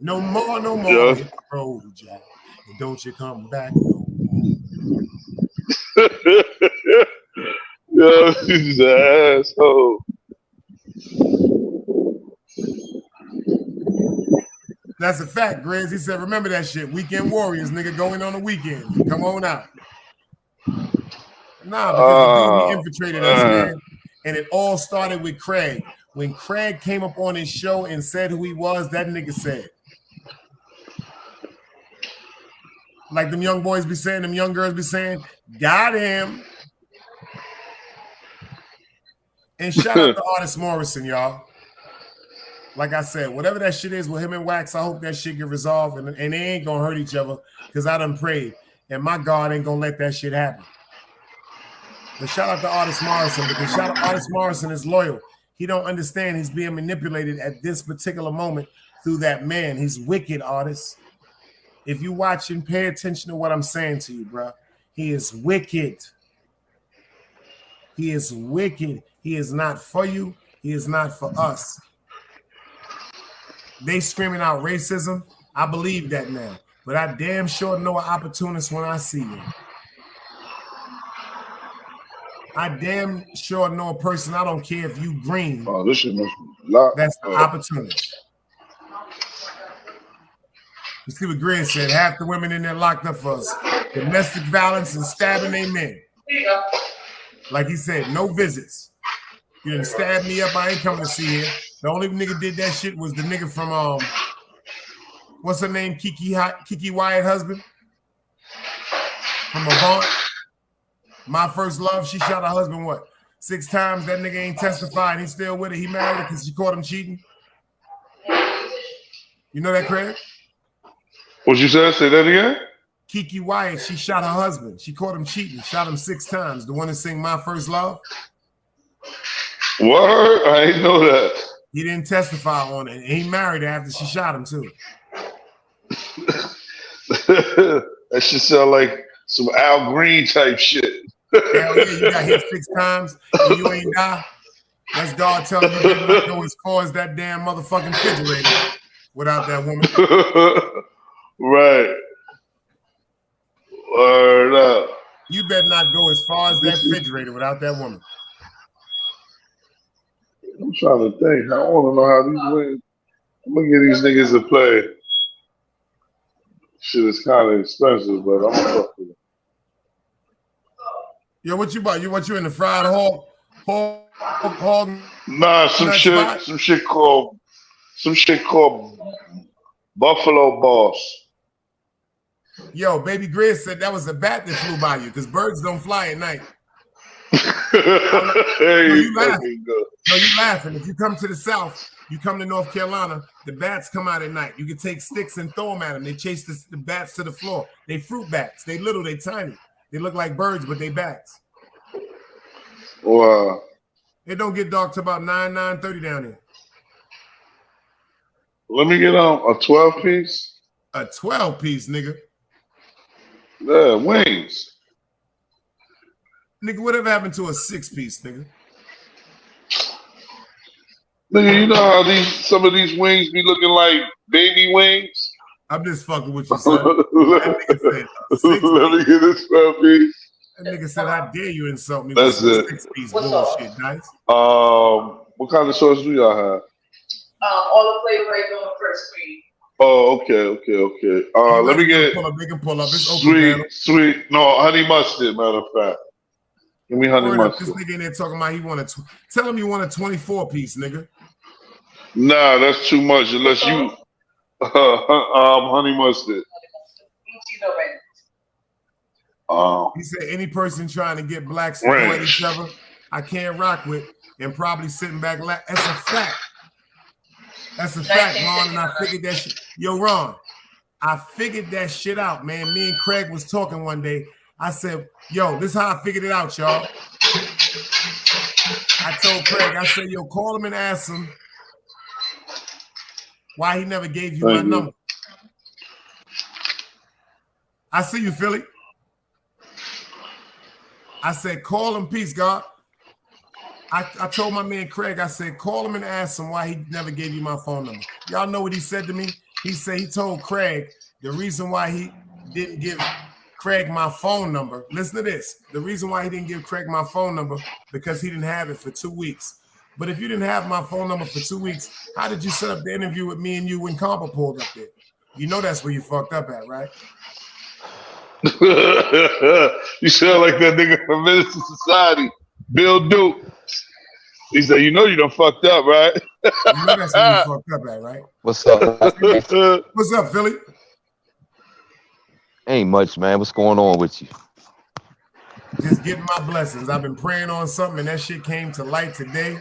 No more, no more. Yeah. Hit the road, Jack. And don't you come back no more. Yo, he's an asshole. That's a fact, Grizz. He said, remember that shit. Weekend Warriors, nigga, going on the weekend. Come on out. Nah, because the dude, he infiltrated us, man. And it all started with Craig. When Craig came up on his show and said who he was, that nigga said. Like them young boys be saying, them young girls be saying, got him. And shout out to Artist Morrison, y'all. Like I said, whatever that shit is with him and Wax, I hope that shit get resolved and they ain't gonna hurt each other because I done prayed. And my God ain't gonna let that shit happen. But shout out to Artist Morrison because shout out Artist Morrison is loyal. He don't understand he's being manipulated at this particular moment through that man. He's wicked, Artist. If you watching, pay attention to what I'm saying to you, bro. He is wicked. He is wicked. He is not for you. He is not for us. They screaming out racism. I believe that now. But I damn sure know an opportunist when I see you. I damn sure know a person. I don't care if you green. Oh, this shit must be locked. That's the opportunist. You see what Grid said? Half the women in there locked up for us. Domestic violence and stabbing their men. Like he said, no visits. You didn't stab me up. I ain't coming to see you. The only nigga did that shit was the nigga from what's her name? Kiki Wyatt husband from Avant. My First Love. She shot her husband what? 6 times. That nigga ain't testified. He's still with her. He married her because she caught him cheating. You know that, Craig? What you said? Say that again. Kiki Wyatt. She shot her husband. She caught him cheating. Shot him 6 times. The one that sing My First Love. What? I didn't know that. He didn't testify on it. And he married her after she shot him too. That shit sound like some Al Green type shit. Hell yeah, you got hit 6 times and you ain't die. That's God telling you to not go as far as that damn motherfucking refrigerator without that woman. Right. Word up. You better not go as far as that refrigerator without that woman. I'm trying to think. I want to know how these wings. I'm gonna get these niggas to play. Shit is kind of expensive, but I'm gonna fuck with it. Yo, what you bought? You in the fried hog? Nah, some shit called Buffalo Boss. Yo, Baby Grizz said that was a bat that flew by you because birds don't fly at night. Hey, you laughing. No, you laughing. If you come to the South, you come to North Carolina, the bats come out at night. You can take sticks and throw them at them. They chase the bats to the floor. They fruit bats. They little, they tiny. They look like birds, but they bats. Wow. It don't get dark till about 9:30 down here. Let me get a 12-piece. A 12-piece, nigga. Yeah, wings. Nigga, whatever happened to a 6-piece, nigga? Nigga, you know how some of these wings be looking like baby wings? I'm just fucking with you, son. That nigga said let me get this 12-piece. That nigga said, how dare you insult me That's with it. 6-piece bullshit, guys. What kind of sauce do y'all have? All the flavor right on the first screen. Oh, okay. Let me get they can pull up. It's open, sweet. No, honey mustard, matter of fact. Give me honey mustard. This nigga in there talking about he want tell him you want a 24-piece, nigga. Nah, that's too much unless you honey mustard. He said any person trying to get blacks to go at each other, I can't rock with, and probably sitting back. That's a fact. That's a fact, Ron. And I figured that shit. Yo, Ron, I figured that shit out, man. Me and Craig was talking one day. I said, yo, this is how I figured it out, y'all. I told Craig, I said, yo, call him and ask him why he never gave you my number. I see you, Philly. I said, call him, peace, God. I told my man Craig, I said, call him and ask him why he never gave you my phone number. Y'all know what he said to me? He said he told Craig the reason why he didn't give Craig my phone number. Listen to this. The reason why he didn't give Craig my phone number because he didn't have it for 2 weeks. But if you didn't have my phone number for 2 weeks, how did you set up the interview with me and you when Compa pulled up there? You know that's where you fucked up at, right? You sound like that nigga from Minister Society, Bill Duke. He said, you know you done fucked up, right? You know that's where you fucked up at, right? What's up? What's up, Philly? Ain't much, man. What's going on with you? Just getting my blessings. I've been praying on something, and that shit came to light today.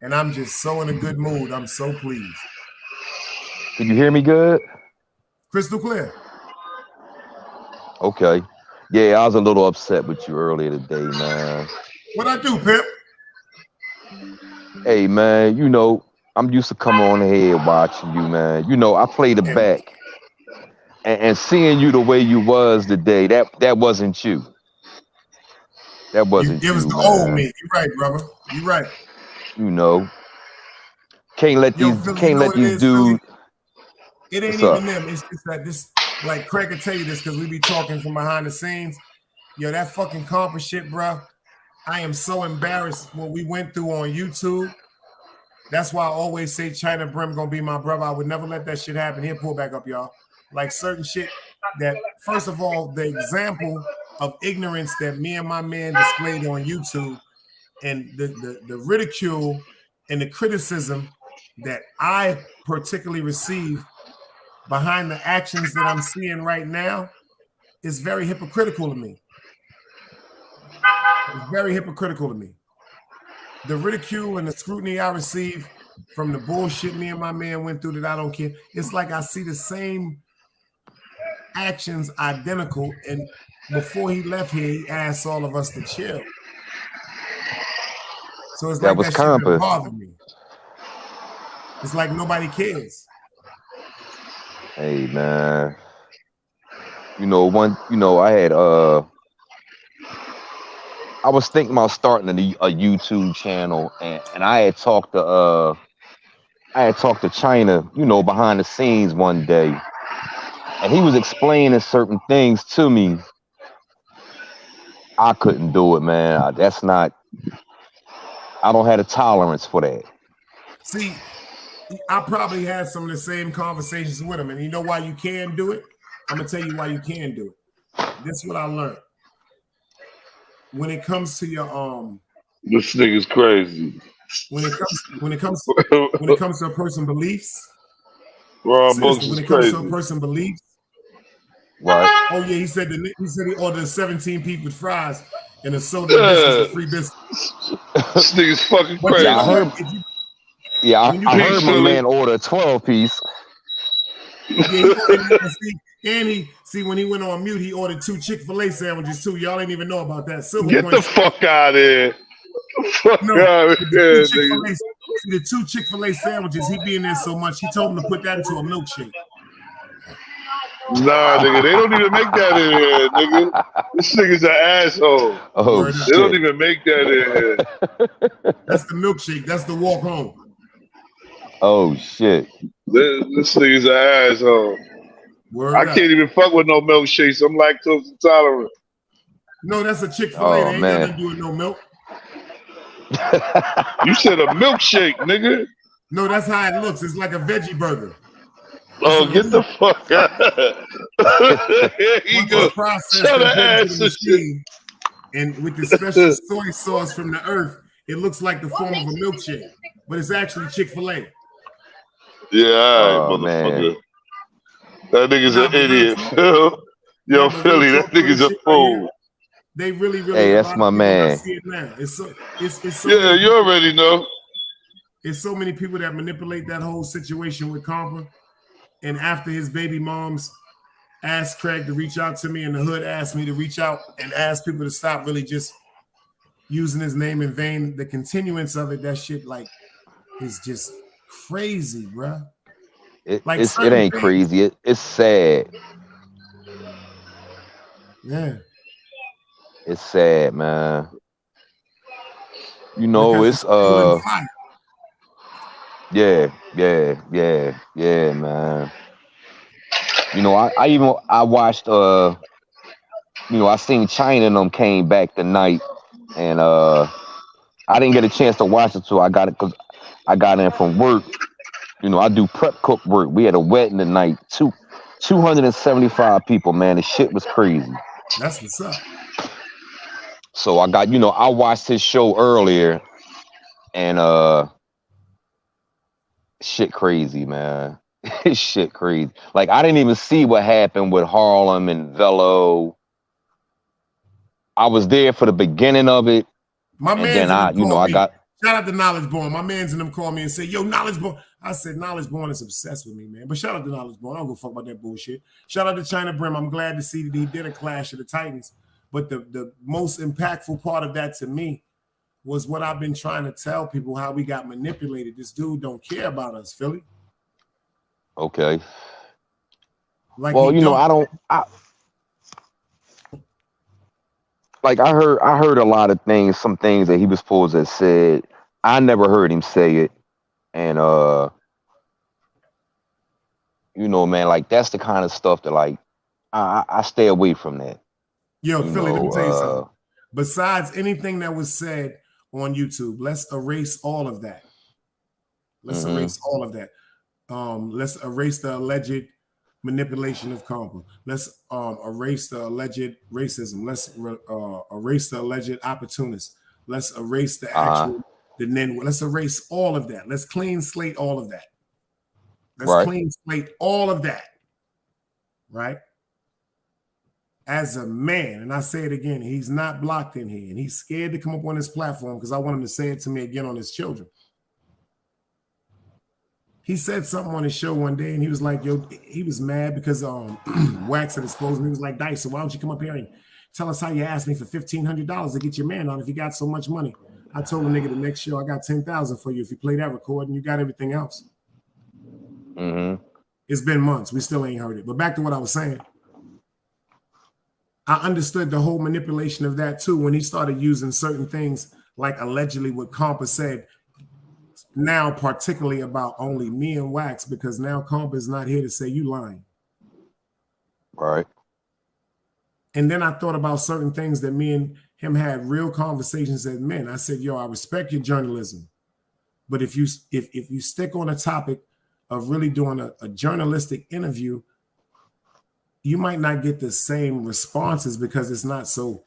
And I'm just so in a good mood. I'm so pleased. Can you hear me good? Crystal clear. Okay. Yeah, I was a little upset with you earlier today, man. What I do, Pip? Hey, man, you know, I'm used to coming on here watching you, man. You know, I play the back. And seeing you the way you was today, that wasn't you. That wasn't you. It was the man. old me. You're right, brother. You're right. You know. Can't let these dudes. Philly? It ain't even them. It's just that this, like Craig will tell you this because we be talking from behind the scenes. Yo, that fucking Compa shit, bro. I am so embarrassed what we went through on YouTube. That's why I always say China Brim gonna be my brother. I would never let that shit happen. Here, pull back up, y'all. Like certain shit that, first of all, the example of ignorance that me and my man displayed on YouTube, and the ridicule and the criticism that I particularly receive behind the actions that I'm seeing right now is very hypocritical to me. It's very hypocritical to me. The ridicule and the scrutiny I receive from the bullshit me and my man went through that I don't care. It's like I see the same actions identical, and before he left here, he asked all of us to chill. So it's That like was that shit that Compass. bothered me. It's like nobody cares. Hey man, I was thinking about starting a YouTube channel, and I had talked to China, behind the scenes one day, and he was explaining certain things to me. I couldn't do it, man. I don't have the tolerance for that. See, I probably had some of the same conversations with him, and you know why you can do it? I'm gonna tell you why you can do it. This is what I learned. When it comes to your This nigga's crazy. when it comes to a person's beliefs, Ron Books sister, when is it comes to a crazy. person's beliefs, Right? oh yeah, he said he ordered 17 people with fries and a soda and biscuits and free biscuits. This nigga's fucking But crazy. you know what? I When you heard Peace, my Philly. man order a 12-piece. And he when he went on mute, he ordered 2 Chick-fil-A sandwiches too. Y'all ain't even know about that. Silver Get the fuck out of here. Fuck out of here, nigga. The 2 Chick-fil-A sandwiches, he be in there so much, he told him to put that into a milkshake. Nah, nigga, they don't even make that in here, nigga. This nigga's an asshole. Oh Word up. They don't shit! even make that in here. That's the milkshake. That's the walk home. Oh shit! This nigga's an asshole. Word I up. can't even fuck with no milkshakes. I'm lactose intolerant. No, that's a Chick-fil-A. Oh, They ain't got man. nothing to do with no milk. You said a milkshake, nigga. No, that's how it looks. It's like a veggie burger. Oh, get the fuck out. Here he Once goes. it's processed Shut and the put into ass the and shit. machine, and with the special soy sauce from the earth, it looks like the form of a milkshake, but it's actually Chick-fil-A. Yeah, all right, Oh, man. motherfucker. That nigga's Nah, an but real idiot, talk- Phil. Yo, nah, but real Philly, that talk, real nigga's a shit right here, fool. They really Hey, a that's lot my of people that man. see it now. It's so Yeah, many, you already know. it's so many people that manipulate that whole situation with Compa. And after his baby moms asked Craig to reach out to me, and the hood asked me to reach out and ask people to stop really just using his name in vain, the continuance of it, that shit like is just crazy, bruh. Like It certain ain't things. crazy. It's sad. Yeah. It's sad, man. Because It's fuel and fire. yeah, man. I watched I seen China and them came back tonight, and I didn't get a chance to watch it, so I got it because I got in from work. I do prep cook work. We had a wedding tonight. 275 people, man. The shit was crazy. That's what's up. So I got, I watched his show earlier, and shit crazy, man. Shit crazy. Like, I didn't even see what happened with Harlem and Velo. I was there for the beginning of it. My And man's then in them call I me. got, Shout out to Knowledge Born. My man's in them call me and say, yo, Knowledge Born. I said, Knowledge Born is obsessed with me, man. But shout out to Knowledge Born. I don't give a fuck about that bullshit. Shout out to China Brim. I'm glad to see that he did a Clash of the Titans. But the most impactful part of that to me was what I've been trying to tell people, how we got manipulated. This dude don't care about us, Philly. okay. Like, Well, he don't. I heard a lot of things, some things that he was supposed to have said. I never heard him say it. And man, like, that's the kind of stuff that, like, I stay away from that. Yo, Philly, let me tell you something. Besides anything that was said on YouTube, let's erase all of that. Let's erase all of that. Let's erase the alleged manipulation of Convo. Let's erase the alleged racism. Let's erase the alleged opportunists. Let's erase the actual, let's erase all of that. Let's clean slate all of that. Let's clean slate all of that. Right? As a man, and I say it again, he's not blocked in here, and he's scared to come up on this platform because I want him to say it to me again on his children. He said something on his show one day, and he was like, yo, he was mad because Wax had exposed him. He was like, Dice, so why don't you come up here and tell us how you asked me for $1,500 to get your man on if you got so much money? I told the nigga the next show, I got $10,000 for you if you play that record and you got everything else. It's been months. We still ain't heard it. But back to what I was saying. I understood the whole manipulation of that too when he started using certain things like allegedly what Compa said now, particularly about only me and Wax, because now Compa is not here to say you lying. Right. And then I thought about certain things that me and him had real conversations as men. I said, yo, I respect your journalism, but if you stick on a topic of really doing a journalistic interview, you might not get the same responses because it's not so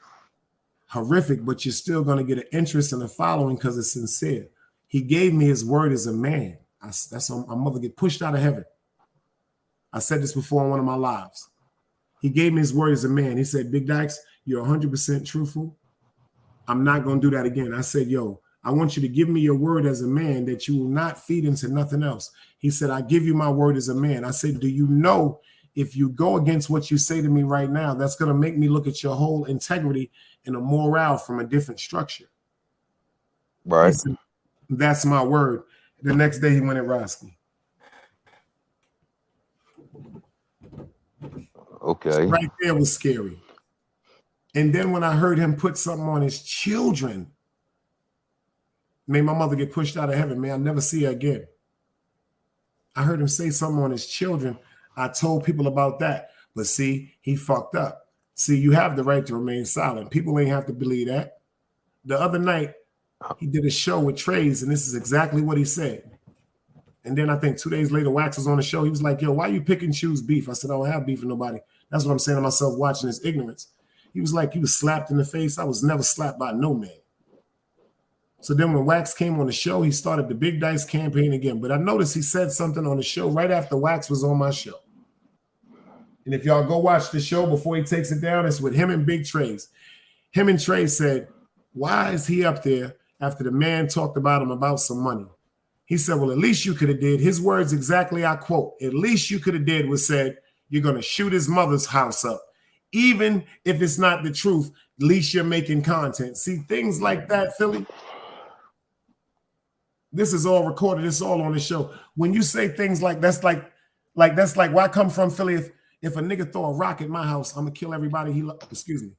horrific, but you're still going to get an interest in the following because it's sincere. He gave me his word as a man. That's how my mother get pushed out of heaven. I said this before on one of my lives. He gave me his word as a man. He said, Big Dykes, you're 100% truthful. I'm not going to do that again. I said, yo, I want you to give me your word as a man that you will not feed into nothing else. He said, I give you my word as a man. I said, do you know if you go against what you say to me right now, that's going to make me look at your whole integrity and a morale from a different structure. Right. Said, that's my word. The next day he went at Roski. Okay. So right there was scary. And then when I heard him put something on his children, made my mother get pushed out of heaven, man. I'll never see her again. I heard him say something on his children. I told people about that, but see, he fucked up. See, you have the right to remain silent. People ain't have to believe that. The other night, he did a show with Trays, and this is exactly what he said. And then I think 2 days later, Wax was on the show. He was like, yo, why you pick and choose beef? I said, I don't have beef with nobody. That's what I'm saying to myself watching his ignorance. He was like, he was slapped in the face. I was never slapped by no man. So then when Wax came on the show, he started the Big Dice campaign again. But I noticed he said something on the show right after Wax was on my show. And if y'all go watch the show before he takes it down, it's with him and Big Trays. Him and Trey said, why is he up there after the man talked about him about some money? He said, well, at least you could have did. His words exactly, I quote, at least you could have did was said, you're going to shoot his mother's house up. Even if it's not the truth, at least you're making content. See, things like that, Philly. This is all recorded. It's all on the show. When you say things like that's like where I come from, Philly. If a nigga throw a rock at my house, I'm gonna kill everybody he loves. Excuse me.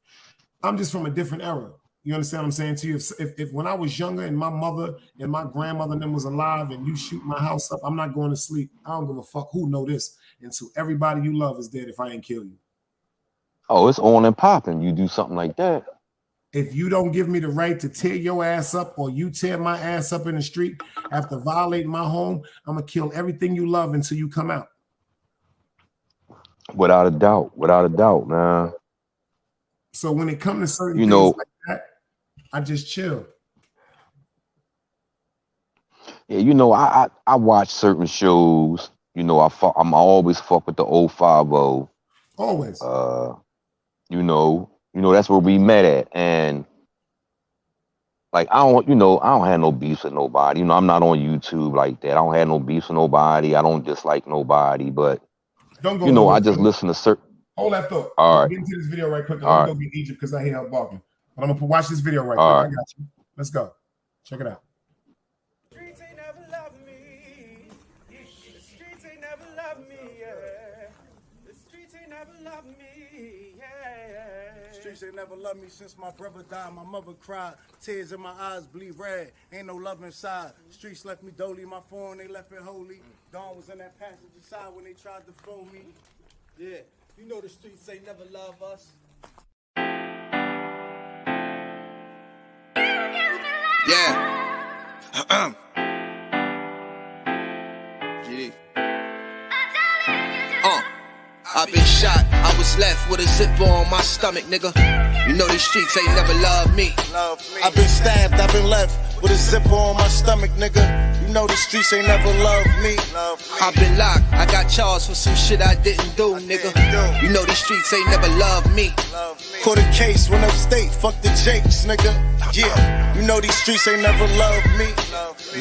I'm just from a different era. You understand what I'm saying to you? If when I was younger and my mother and my grandmother and them was alive and you shoot my house up, I'm not going to sleep. I don't give a fuck who know this. And so everybody you love is dead if I ain't kill you. Oh, it's on and popping. You do something like that. If you don't give me the right to tear your ass up or you tear my ass up in the street after violating my home, I'm going to kill everything you love until you come out. Without a doubt, man. So when it comes to certain things like that, I just chill. Yeah, I watch certain shows. I'm always fuck with the 050. Always. That's where we met at, and like I don't have no beef with nobody. I'm not on YouTube like that. I don't have no beef with nobody. I don't dislike nobody, but don't go. I just listen to certain. Hold that thought. All right. Get into this video right quick. I'm gonna go get Egypt because I hate out barking. But I'm gonna watch this video right quick. I got you. Let's go. Check it out. Streets ain't never loved me. The streets ain't never loved me. Yeah. The streets ain't never loved me. Yeah. Streets ain't never loved me since my brother died. My mother cried. Tears in my eyes bleed red. Ain't no love inside. Streets left me dolly. My phone, they left it holy. Dawn was in that passenger side when they tried to throw me. Yeah, you know the streets ain't never love us. Yeah. GD. I've been shot, I was left with a zipper on my stomach, nigga. You know these streets ain't never loved me. I've been stabbed, I've been left with a zipper on my stomach, nigga. You know the streets ain't never loved me. I've been locked, I got charged for some shit I didn't do, nigga. You know these streets ain't never loved me. Caught a case, went upstate, fuck the Jakes, nigga. Yeah, you know these streets ain't never loved me.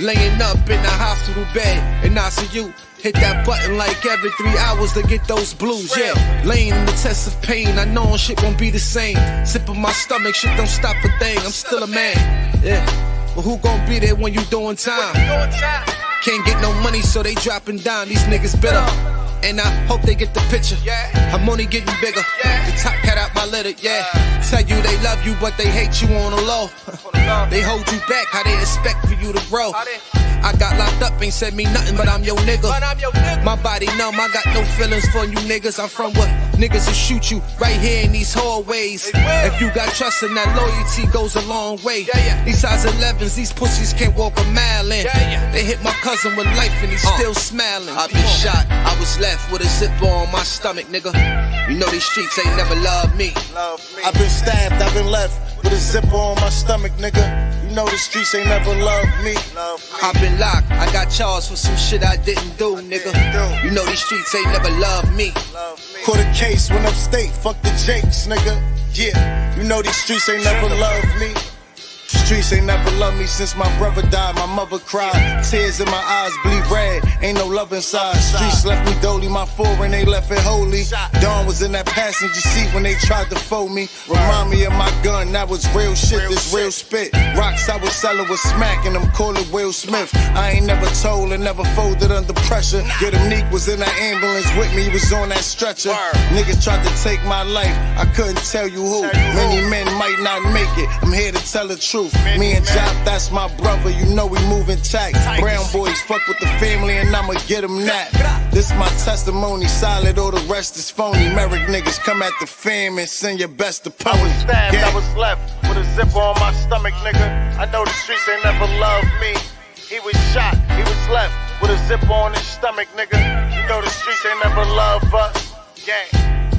Laying up in the hospital bed in ICU. Hit that button like every 3 hours to get those blues, yeah. Laying in the test of pain, I know shit won't be the same. Sipping my stomach, shit don't stop a thing, I'm still a man, yeah. But who gon' be there when you doing time? Can't get no money, so they dropping down, these niggas bitter. And I hope they get the picture. I'm only getting bigger. The top cat out my litter, yeah. Tell you they love you, but they hate you on the low. They hold you back, how they expect for you to grow. I got locked up, ain't said me nothing, but I'm your nigga. My body numb, I got no feelings for you niggas. I'm from what niggas will shoot you right here in these hallways. If you got trust in that loyalty goes a long way. These size 11s, these pussies can't walk a mile in. They hit my cousin with life and he's still smiling. I've been shot, I was left with a zipper on my stomach, nigga. You know these streets ain't never loved me. I've been stabbed, I've been left with a zipper on my stomach, nigga. You know the streets ain't never loved me. I've been locked, I got charged for some shit I didn't do, nigga. You know these streets ain't never loved me. Caught a case, went upstate, fuck the Jakes, nigga. Yeah, you know these streets ain't never loved me. Streets ain't never loved me since my brother died, my mother cried. Tears in my eyes bleed red, ain't no love inside. Streets left me dolly, my foreign they left it holy. Dawn was in that passenger seat when they tried to fold me. Remind me of my gun, that was real shit, this real spit. Rocks I was selling was smacking them, call it Will Smith. I ain't never told and never folded under pressure. Yeah, them Neek was in that ambulance with me, he was on that stretcher. Niggas tried to take my life, I couldn't tell you who. Many men might not make it, I'm here to tell the truth. Me and Job, that's my brother, you know we moving tight. Brown boys fuck with the family and I'ma get them that. This my testimony, solid, all the rest is phony. Merrick niggas come at the fam and send your best opponent. I was stabbed, I was left with a zipper on my stomach, nigga. I know the streets ain't never loved me. He was shot, he was left with a zipper on his stomach, nigga. You know the streets ain't never loved us. Gang,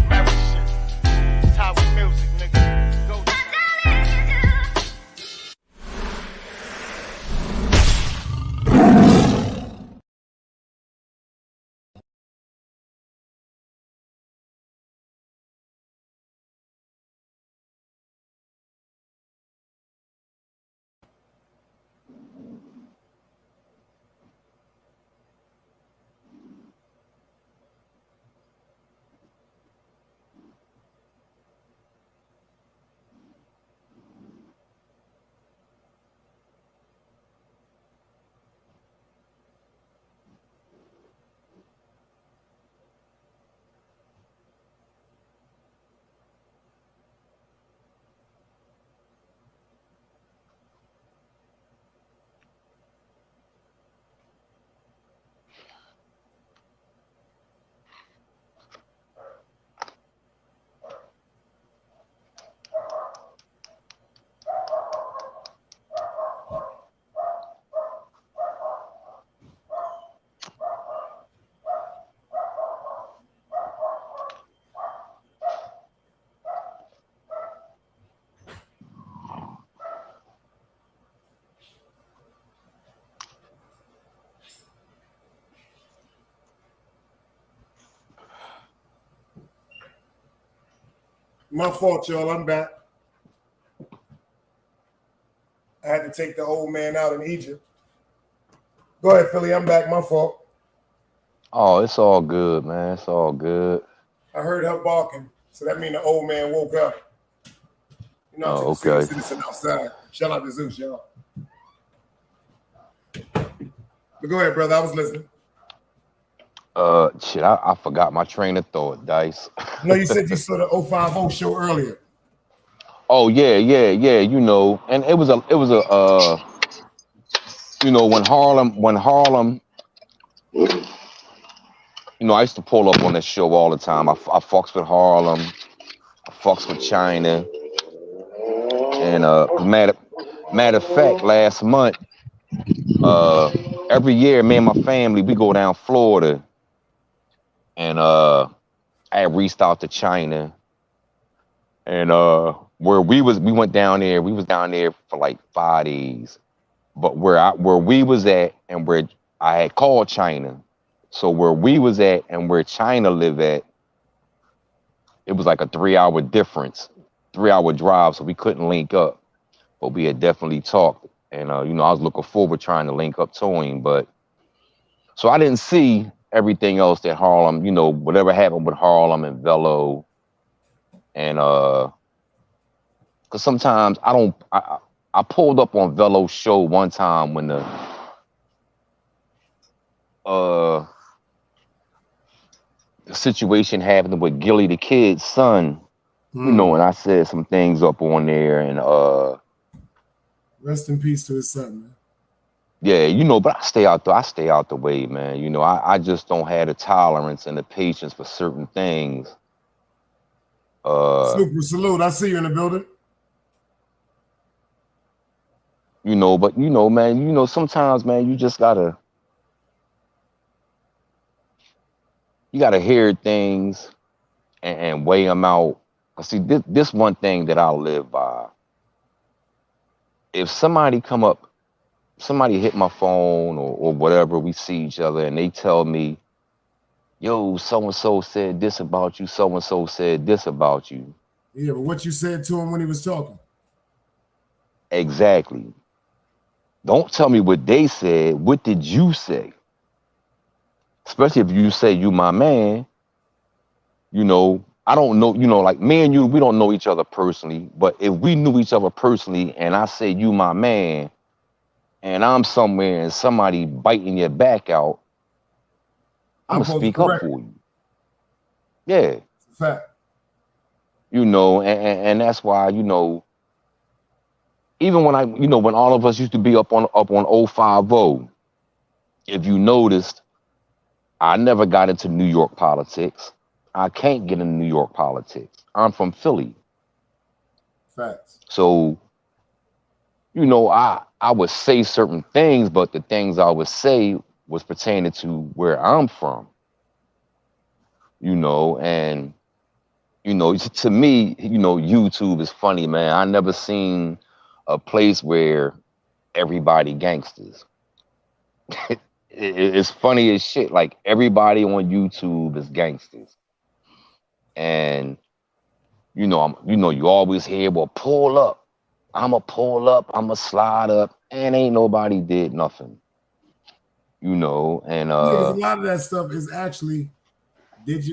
Merrick shit, Tower music, nigga. Go. My fault, y'all. I'm back. I had to take the old man out in Egypt. Go ahead, Philly. I'm back. My fault. Oh, it's all good, man. It's all good. I heard her barking, so that means the old man woke up. You know, Oh, okay. citizen outside. Shout out to Zeus, y'all. But go ahead, brother. I was listening. Shit, I forgot my train of thought, Dice. No, you said you saw the 050 show earlier. Oh yeah. You know, and it was a you know, when Harlem, you know, I used to pull up on this show all the time. I fucks with Harlem, I fucks with China, and Matter of fact, last month, every year, me and my family, we go down Florida, and I had reached out to China, and where we went down there. We was down there for like 5 days, but where we was at, and where I had called China, so where we was at and where China live at, it was like a 3-hour difference, 3-hour drive, so we couldn't link up, but we had definitely talked. And I was looking forward trying to link up to him, but so I didn't see everything else that Harlem, whatever happened with Harlem and Velo, and because sometimes I pulled up on Velo's show one time when the situation happened with Gilly the Kid's son, and I said some things up on there, and rest in peace to his son, man. Yeah, but I stay out the way, man. I just don't have the tolerance and the patience for certain things. Super salute. I see you in the building. But man, sometimes, man, you just gotta hear things and weigh them out. See, this one thing that I live by. If somebody hit my phone or whatever, we see each other and they tell me, yo, so-and-so said this about you, so-and-so said this about you. Yeah, but what you said to him when he was talking? Exactly. Don't tell me what they said. What did you say? Especially if you say you my man, I don't know, like me and you, we don't know each other personally, but if we knew each other personally and I say you my man, and I'm somewhere and somebody biting your back out, I'm gonna speak up for you. Yeah. Fact. And that's why, even when when all of us used to be up on 050, if you noticed, I never got into New York politics. I can't get into New York politics. I'm from Philly. Facts. So, I would say certain things, but the things I would say was pertaining to where I'm from. And to me, YouTube is funny, man. I never seen a place where everybody gangsters. It's funny as shit. Like everybody on YouTube is gangsters, and you always hear, well, pull up. I'ma pull up. I'ma slide up, and ain't nobody did nothing. And a lot of that stuff is actually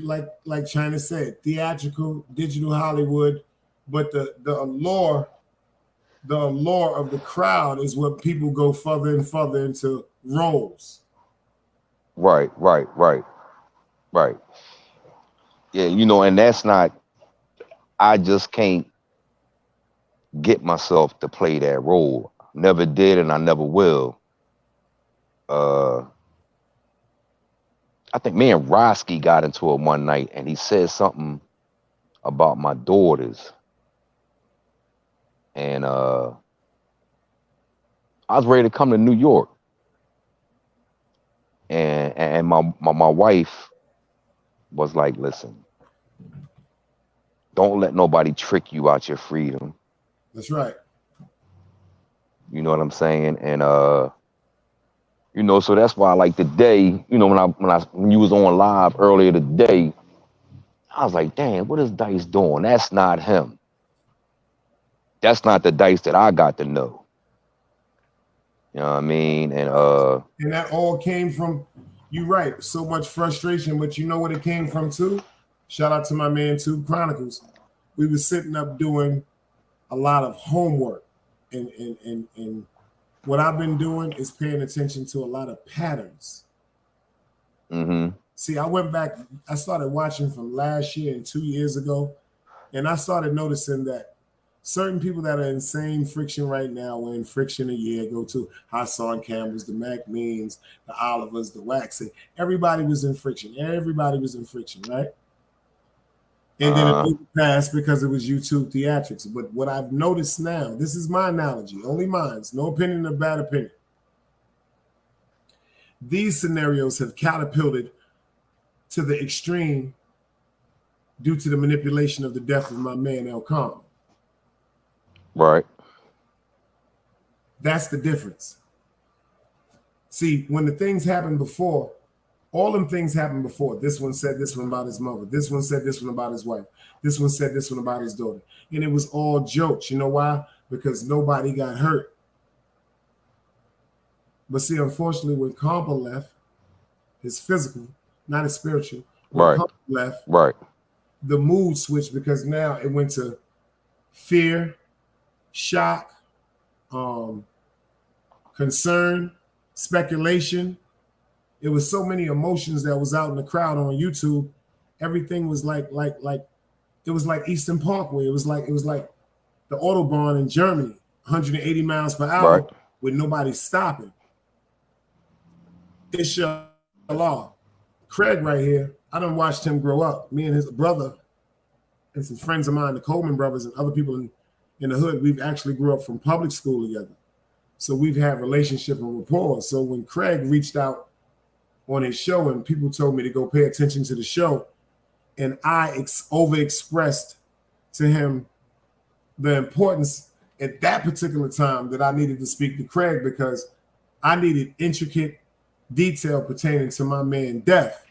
like China said, theatrical, digital Hollywood, but the allure of the crowd is what people go further and further into roles. Right. Yeah, and that's not, I just can't get myself to play that role. Never did, and I never will. I think me and Roski got into it one night, and he said something about my daughters. And I was ready to come to New York. And my wife was like, listen, don't let nobody trick you out your freedom. That's right. You know what I'm saying? And so that's why, like today, when you was on live earlier today, I was like, damn, what is Dice doing? That's not him. That's not the Dice that I got to know. You know what I mean? And that all came from, you're right, so much frustration, but you know what it came from too? Shout out to my man Tube Chronicles. We were sitting up doing a lot of homework, and what I've been doing is paying attention to a lot of patterns. Mm-hmm. See, I went back, I started watching from last year and 2 years ago, and I started noticing that certain people that are in same friction right now were in friction a year ago too. Hassan Campbell's, the Mac Means, the Olivers, the Waxy. Everybody was in friction. Everybody was in friction, right? And then it overpassed because it was YouTube theatrics. But what I've noticed now, this is my analogy, only mine, no opinion or bad opinion. These scenarios have catapulted to the extreme due to the manipulation of the death of my man El Khan. Right. That's the difference. See, when the things happened before, all them things happened before. This one said this one about his mother. This one said this one about his wife. This one said this one about his daughter. And it was all jokes. You know why? Because nobody got hurt. But see, unfortunately, when Combo left, his physical, not his spiritual, when Combo left, the mood switched because now it went to fear, shock, concern, speculation. It was so many emotions that was out in the crowd on YouTube. Everything was like it was like Eastern Parkway. It was like the Autobahn in Germany, 180 miles per hour with nobody stopping. Inshallah, Craig right here, I done watched him grow up. Me and his brother and some friends of mine, the Coleman brothers and other people in the hood, we've actually grew up from public school together. So we've had relationship and rapport. So when Craig reached out on his show and people told me to go pay attention to the show, and I overexpressed to him the importance at that particular time that I needed to speak to Craig because I needed intricate detail pertaining to my man's death.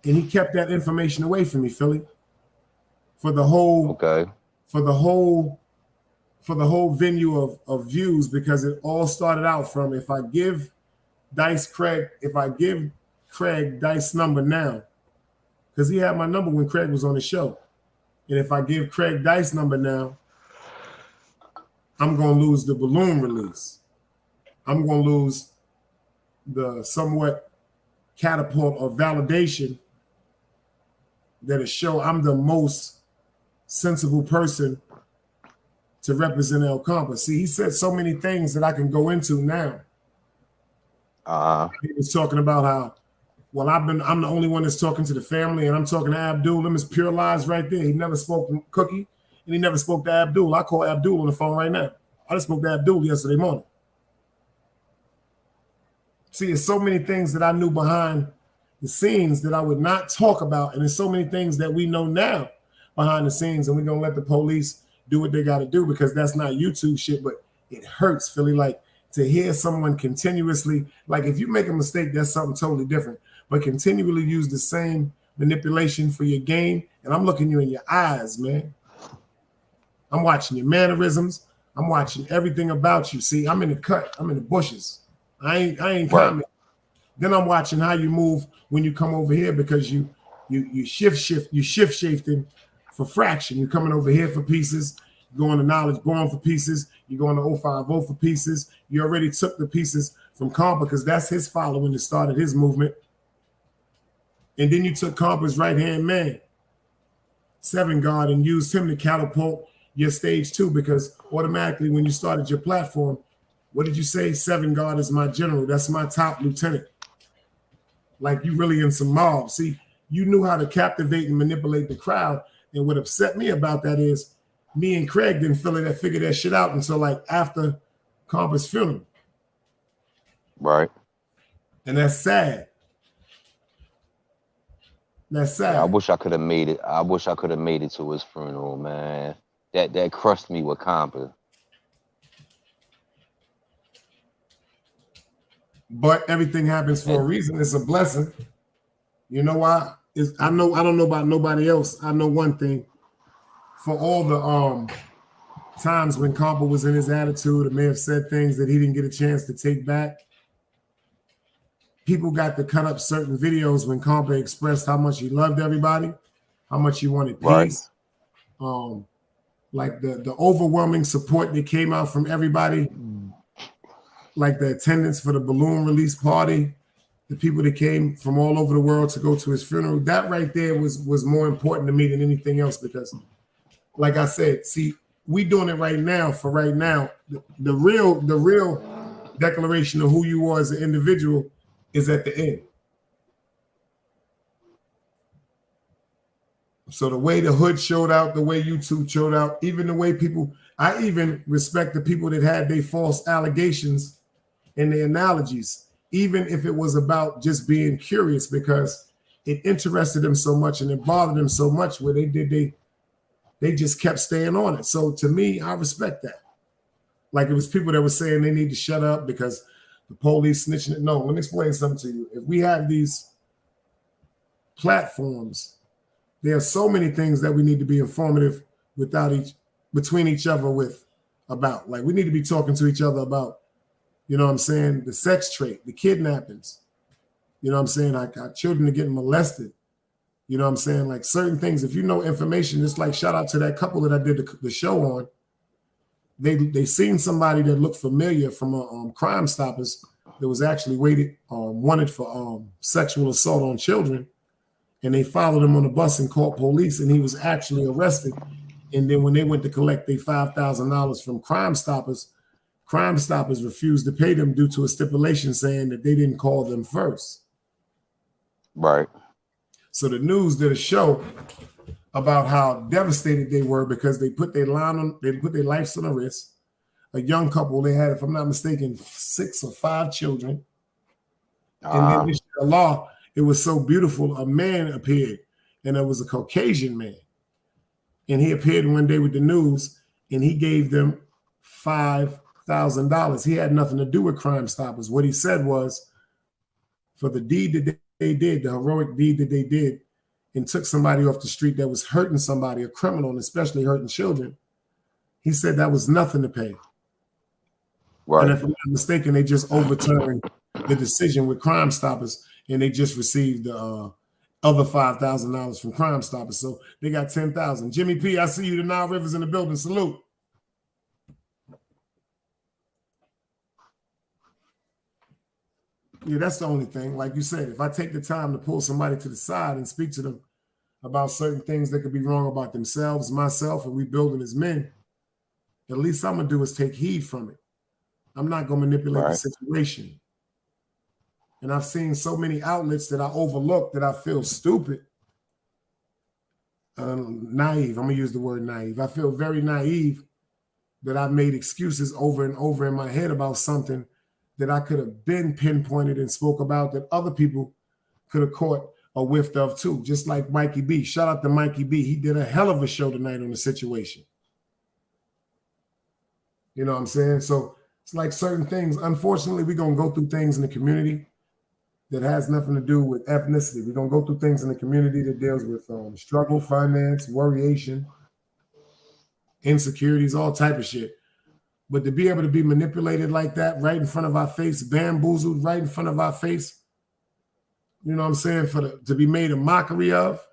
And he kept that information away from me, Philly. For the whole venue of views, because it all started out from if I give Craig Dice number now, because he had my number when Craig was on the show. And if I give Craig Dice number now, I'm going to lose the balloon release. I'm going to lose the somewhat catapult of validation that it show I'm the most sensible person to represent El Compa. See, he said so many things that I can go into now. He was talking about how, well, I'm the only one that's talking to the family, and I'm talking to Abdul. Them is pure lies right there. He never spoke to Cookie, and he never spoke to Abdul. I call Abdul on the phone right now. I just spoke to Abdul yesterday morning. See, there's so many things that I knew behind the scenes that I would not talk about, and there's so many things that we know now behind the scenes, and we're going to let the police do what they got to do because that's not YouTube shit, but it hurts, Philly, like to hear someone continuously, like if you make a mistake, that's something totally different, but continually use the same manipulation for your game, and I'm looking you in your eyes, man. I'm watching your mannerisms. I'm watching everything about you. See, I'm in the cut. I'm in the bushes. I ain't commenting. Then I'm watching how you move when you come over here because you shift shifting for fraction. You're coming over here for pieces. You're going to Knowledge Born for pieces. You're going to 050 for pieces. You already took the pieces from Compa because that's his following that started his movement. And then you took Compa's right-hand man, Seven God, and used him to catapult your stage 2 because automatically when you started your platform, what did you say? Seven God is my general. That's my top lieutenant. Like you really in some mob. See, you knew how to captivate and manipulate the crowd. And what upset me about that is me and Craig didn't figure that shit out until like after Compa's funeral. Right. And that's sad. That's sad. Yeah, I wish I could have made it. I wish I could have made it to his funeral, man. That crushed me with Compa. But everything happens for a reason. It's a blessing. You know why? I don't know about nobody else. I know one thing. For all the times when Compa was in his attitude and may have said things that he didn't get a chance to take back, people got to cut up certain videos when Compa expressed how much he loved everybody, how much he wanted peace. Right. Like the overwhelming support that came out from everybody, like the attendance for the balloon release party, the people that came from all over the world to go to his funeral, that right there was more important to me than anything else because, like I said, see, we doing it right now for right now. The real declaration of who you are as an individual is at the end. So the way the hood showed out, the way YouTube showed out, even the way people, I even respect the people that had their false allegations and their analogies, even if it was about just being curious, because it interested them so much and it bothered them so much where they just kept staying on it. So to me, I respect that. Like it was people that were saying they need to shut up because the police snitching it. No, let me explain something to you. If we have these platforms, there are so many things that we need to be informative between each other with about. Like we need to be talking to each other about, you know what I'm saying, the sex trade, the kidnappings. You know what I'm saying? Like our children are getting molested. You know what I'm saying? Like certain things, if you know information, it's like shout out to that couple that I did the show on. They seen somebody that looked familiar from Crime Stoppers that was actually wanted for sexual assault on children. And they followed him on the bus and called police, and he was actually arrested. And then when they went to collect their $5,000 from Crime Stoppers refused to pay them due to a stipulation saying that they didn't call them first. Right. So the news did a show about how devastated they were because they put their lives on the risk. A young couple, they had, if I'm not mistaken, 6 or 5 children. And then this law, it was so beautiful. A man appeared, and it was a Caucasian man. And he appeared one day with the news, and he gave them $5,000. He had nothing to do with Crime Stoppers. What he said was, for the deed that they did, the heroic deed that they did, and took somebody off the street that was hurting somebody, a criminal, and especially hurting children, he said that was nothing to pay. Right. And if I'm not mistaken, they just overturned the decision with Crime Stoppers, and they just received the other $5,000 from Crime Stoppers. So they got $10,000. Jimmy P, I see you. The Nile River's in the building. Salute. Yeah, that's the only thing. Like you said, if I take the time to pull somebody to the side and speak to them about certain things that could be wrong about themselves, myself, and we building as men, at least I'm going to do is take heed from it. I'm not going to manipulate the situation. And I've seen so many outlets that I overlook that I feel stupid. Naive. I'm going to use the word naive. I feel very naive that I've made excuses over and over in my head about something that I could have been pinpointed and spoke about that other people could have caught or whiffed of too. Just like Mikey B. Shout out to Mikey B. He did a hell of a show tonight on the situation. You know what I'm saying? So it's like certain things. Unfortunately, we're going to go through things in the community that has nothing to do with ethnicity. We're going to go through things in the community that deals with struggle, finance, worryation, insecurities, all type of shit. But to be able to be manipulated like that right in front of our face, bamboozled right in front of our face, you know what I'm saying, to be made a mockery of,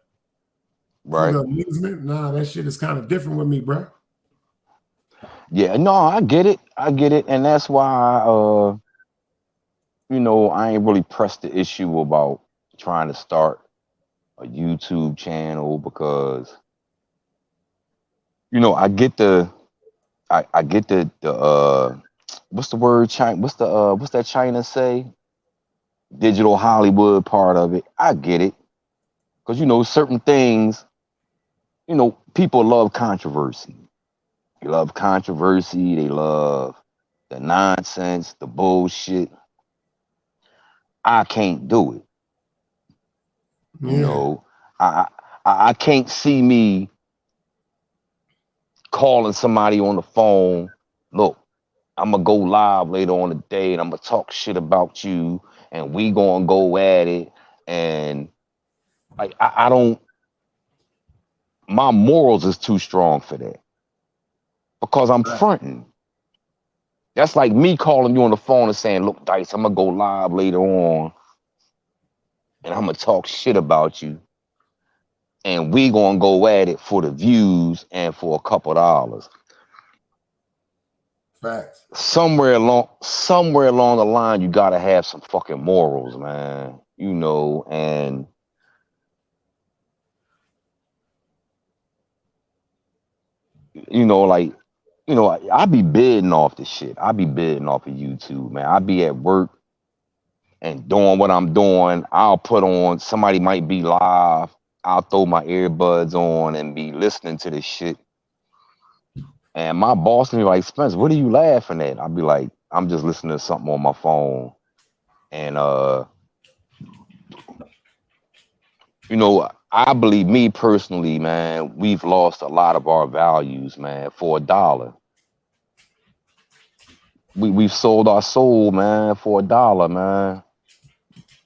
for the amusement, nah, that shit is kind of different with me, bro. Yeah, no, I get it. And that's why, you know, I ain't really pressed the issue about trying to start a YouTube channel because, you know, I get the what's the word? What's that China say? Digital Hollywood part of it. I get it. Because, you know, certain things, you know, people love controversy. They love controversy. They love the nonsense, the bullshit. I can't do it. Yeah. You know, I can't see me calling somebody on the phone. Look, I'm gonna go live later on the day and I'm gonna talk shit about you and we gonna go at it. And like I don't, my morals is too strong for that. Because I'm fronting. That's like me calling you on the phone and saying, look, Dice, I'm gonna go live later on and I'm gonna talk shit about you. And we gonna go at it for the views and for a couple of dollars. Facts. Somewhere along the line, you gotta have some fucking morals, man. You know, and you know, like, you know, I be bidding off the shit. I be bidding off of YouTube, man. I be at work and doing what I'm doing. I'll put on, somebody might be live I'll throw my earbuds on and be listening to this shit. And my boss will be like, Spence, what are you laughing at? I'll be like, I'm just listening to something on my phone. And you know, I believe, me personally, man, we've lost a lot of our values, man, for $1. We've sold our soul, man, for $1, man.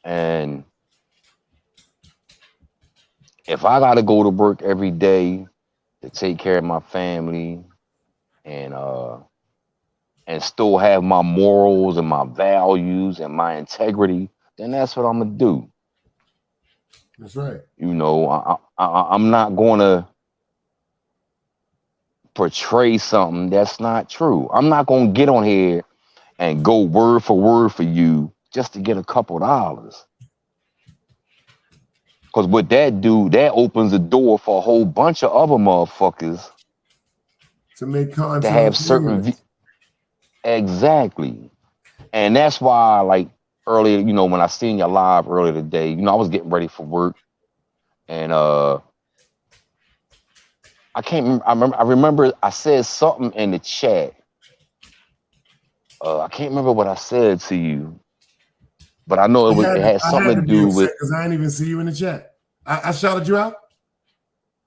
And if I gotta go to work every day to take care of my family and still have my morals and my values and my integrity, then that's what I'm gonna do. That's right. You know, I'm not gonna portray something that's not true. I'm not gonna get on here and go word for you just to get a couple dollars. Because what that do, that opens the door for a whole bunch of other motherfuckers To make content. to have certain exactly. And that's why, like earlier, you know, when I seen you live earlier today, you know, I was getting ready for work, and I can't remember. I remember I said something in the chat. I can't remember what I said to you, but I know it had something to do with. Because I didn't even see you in the chat. I shouted you out.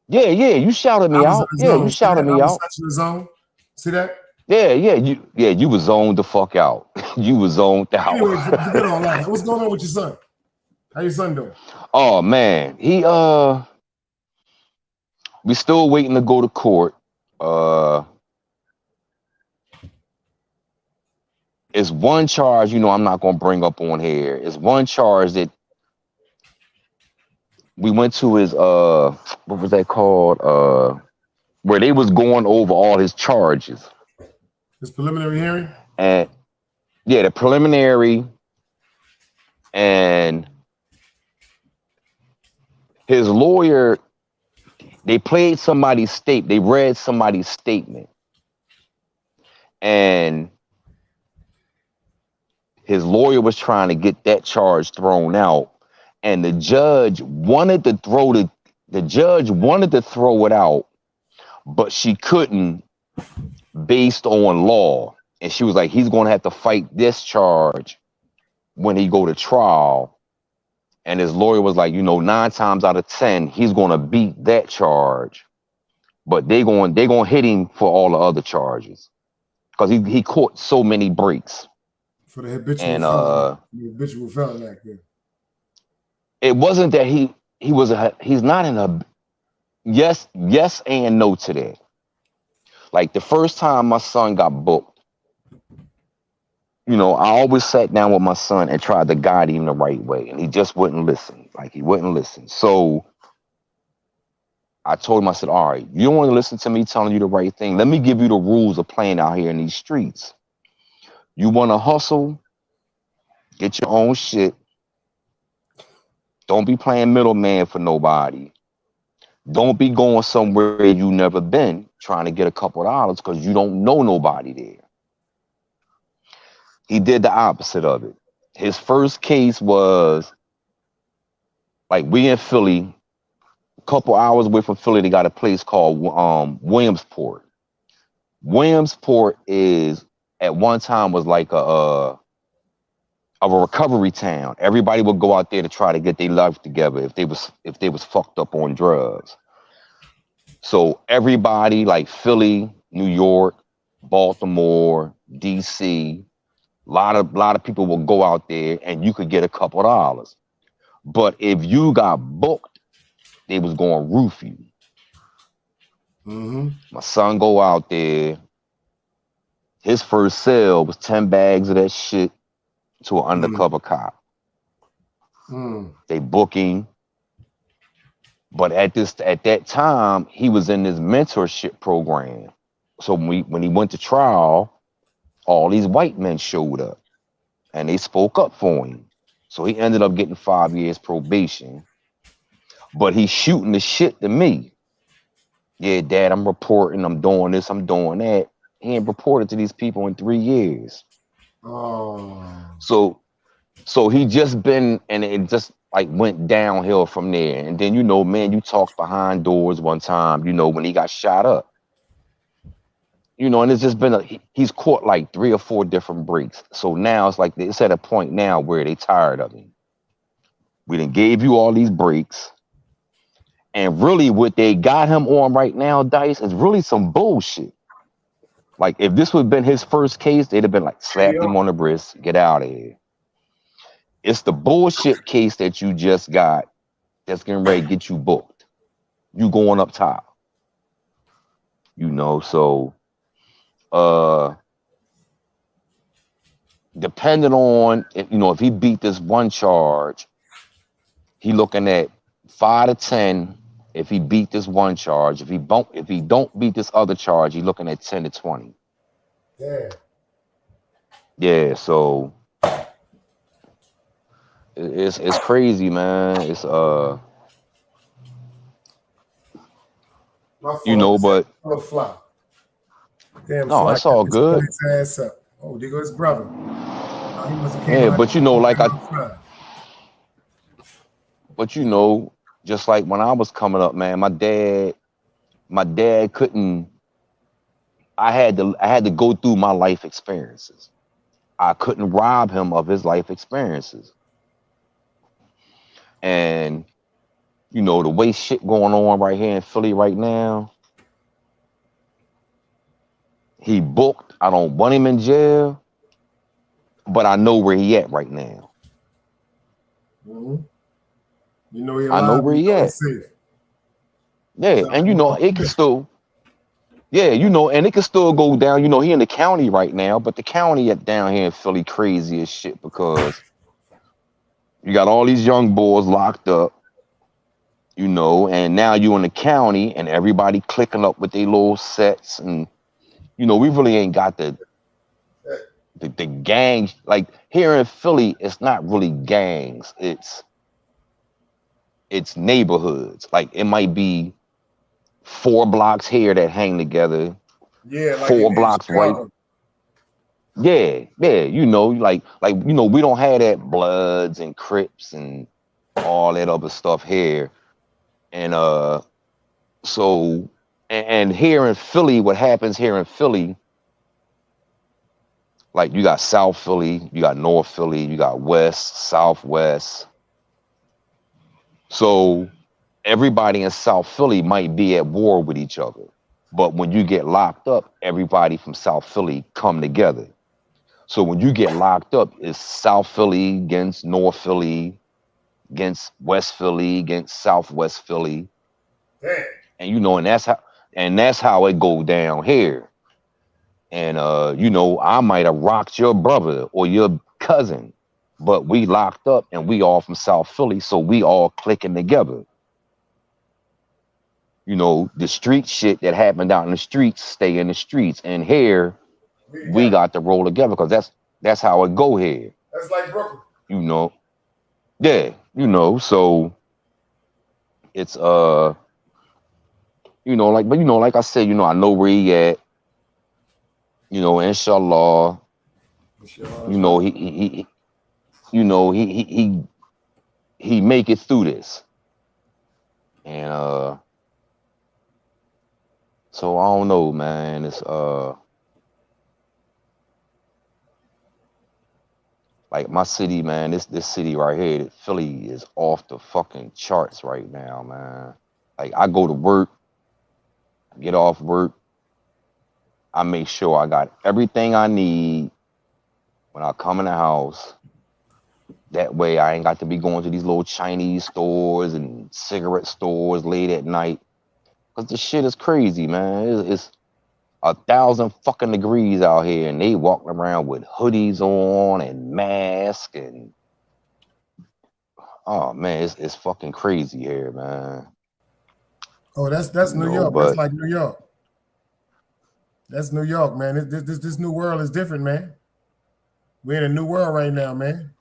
Yeah, you shouted me out. Yeah, you shouted me out. Touching the zone. See that? Yeah, you was zoned the fuck out. You was zoned out. Anyway, forget all that. What's going on with your son? How your son doing? Oh man, he we still waiting to go to court. It's one charge, you know, I'm not gonna bring up on here. It's one charge that we went to his what was that called? Where they was going over all his charges. His preliminary hearing? And yeah, the preliminary, and his lawyer, they played somebody's statement, they read somebody's statement, and his lawyer was trying to get that charge thrown out, and the judge wanted to throw it out, but she couldn't based on law. And she was like, he's going to have to fight this charge when he go to trial. And his lawyer was like, you know, 9 times out of 10, he's going to beat that charge, but they're going to hit him for all the other charges because he caught so many breaks. For the habitual felon act. It wasn't that he's not in a yes and no to that. Like the first time my son got booked, you know, I always sat down with my son and tried to guide him the right way, and he just wouldn't listen. Like he wouldn't listen. So I told him, I said, all right, you don't want to listen to me telling you the right thing. Let me give you the rules of playing out here in these streets. You want to hustle, get your own shit. Don't be playing middleman for nobody. Don't be going somewhere you never been trying to get a couple dollars because you don't know nobody there. He did the opposite of it. His first case was like, we in Philly, a couple hours away from Philly, they got a place called Williamsport. Williamsport is at one time was like a recovery town. Everybody would go out there to try to get their life together if they was fucked up on drugs. So everybody like Philly, New York, Baltimore, DC, a lot of people will go out there and you could get a couple dollars. But if you got booked, they was going to roof you. Mm-hmm. My son go out there. His first sale was 10 bags of that shit to an undercover cop. They book him. But at that time, he was in this mentorship program. So when he went to trial, all these white men showed up and they spoke up for him. So he ended up getting 5 years probation. But he's shooting the shit to me. Yeah, Dad, I'm reporting, I'm doing this, I'm doing that. He ain't reported to these people in 3 years. Oh. So he just been, and it just, like went downhill from there. And then, you know, man, you talked behind doors one time, you know, when he got shot up. You know, and it's just been he's caught like 3 or 4 different breaks. So now it's like it's at a point now where they tired of him. We done gave you all these breaks. And really what they got him on right now, Dice, is really some bullshit. Like if this would have been his first case, they'd have been like slapped him on the wrist, get out of here. It's the bullshit case that you just got that's getting ready to get you booked. You going up top. You know, so depending on if you know if he beat this one charge, he looking at 5 to 10. If he beat this one charge, if he don't beat this other charge, he looking at 10 to 20. Yeah. Yeah, so it's crazy, man. It's you know, but fly. Damn, no, fly it's all good. His ass up. Oh, there goes his brother. Oh, he must have came Yeah, out but you know, like outside. but you know, just like when I was coming up, man, my dad couldn't. I had to go through my life experiences. I couldn't rob him of his life experiences. And you know, the way shit going on right here in Philly right now, he booked. I don't want him in jail, but I know where he at right now. Mm-hmm. You know he I know alive, where you he know at. he's safe. Yeah, and you know, it can still, yeah, you know, and it can still go down. You know, he in the county right now, but the county down here in Philly crazy as shit because you got all these young boys locked up, you know, and now you in the county and everybody clicking up with their little sets, and you know, we really ain't got the gangs. Like here in Philly, it's not really gangs. It's neighborhoods. Like it might be 4 blocks here that hang together. Yeah, like 4 in blocks right. Chicago. Yeah, you know, like you know, we don't have that Bloods and Crips and all that other stuff here. And so and here in Philly, what happens here in Philly, like you got South Philly, you got North Philly, you got West, Southwest. So everybody in South Philly might be at war with each other. But when you get locked up, everybody from South Philly come together. So when you get locked up, it's South Philly against North Philly, against West Philly, against Southwest Philly. Damn. And you know, and that's how it go down here. And you know, I might have rocked your brother or your cousin, but we locked up and we all from South Philly, so we all clicking together. You know, the street shit that happened out in the streets stay in the streets. And here we got to roll together because that's how it go here. That's like Brooklyn. You know. Yeah, you know, so it's you know, like, but you know, like I said, you know, I know where he at. You know, inshallah. You know, he you know, he make it through this. And so I don't know, man. It's like my city, man, this city right here, Philly, is off the fucking charts right now, man. Like I go to work, get off work, I make sure I got everything I need when I come in the house. That way I ain't got to be going to these little Chinese stores and cigarette stores late at night. Cause the shit is crazy, man. It's 1,000 fucking degrees out here, and they walking around with hoodies on and masks, and oh man, it's fucking crazy here, man. Oh, that's New York. That's like New York. That's New York, man. This new world is different, man. We're in a new world right now, man.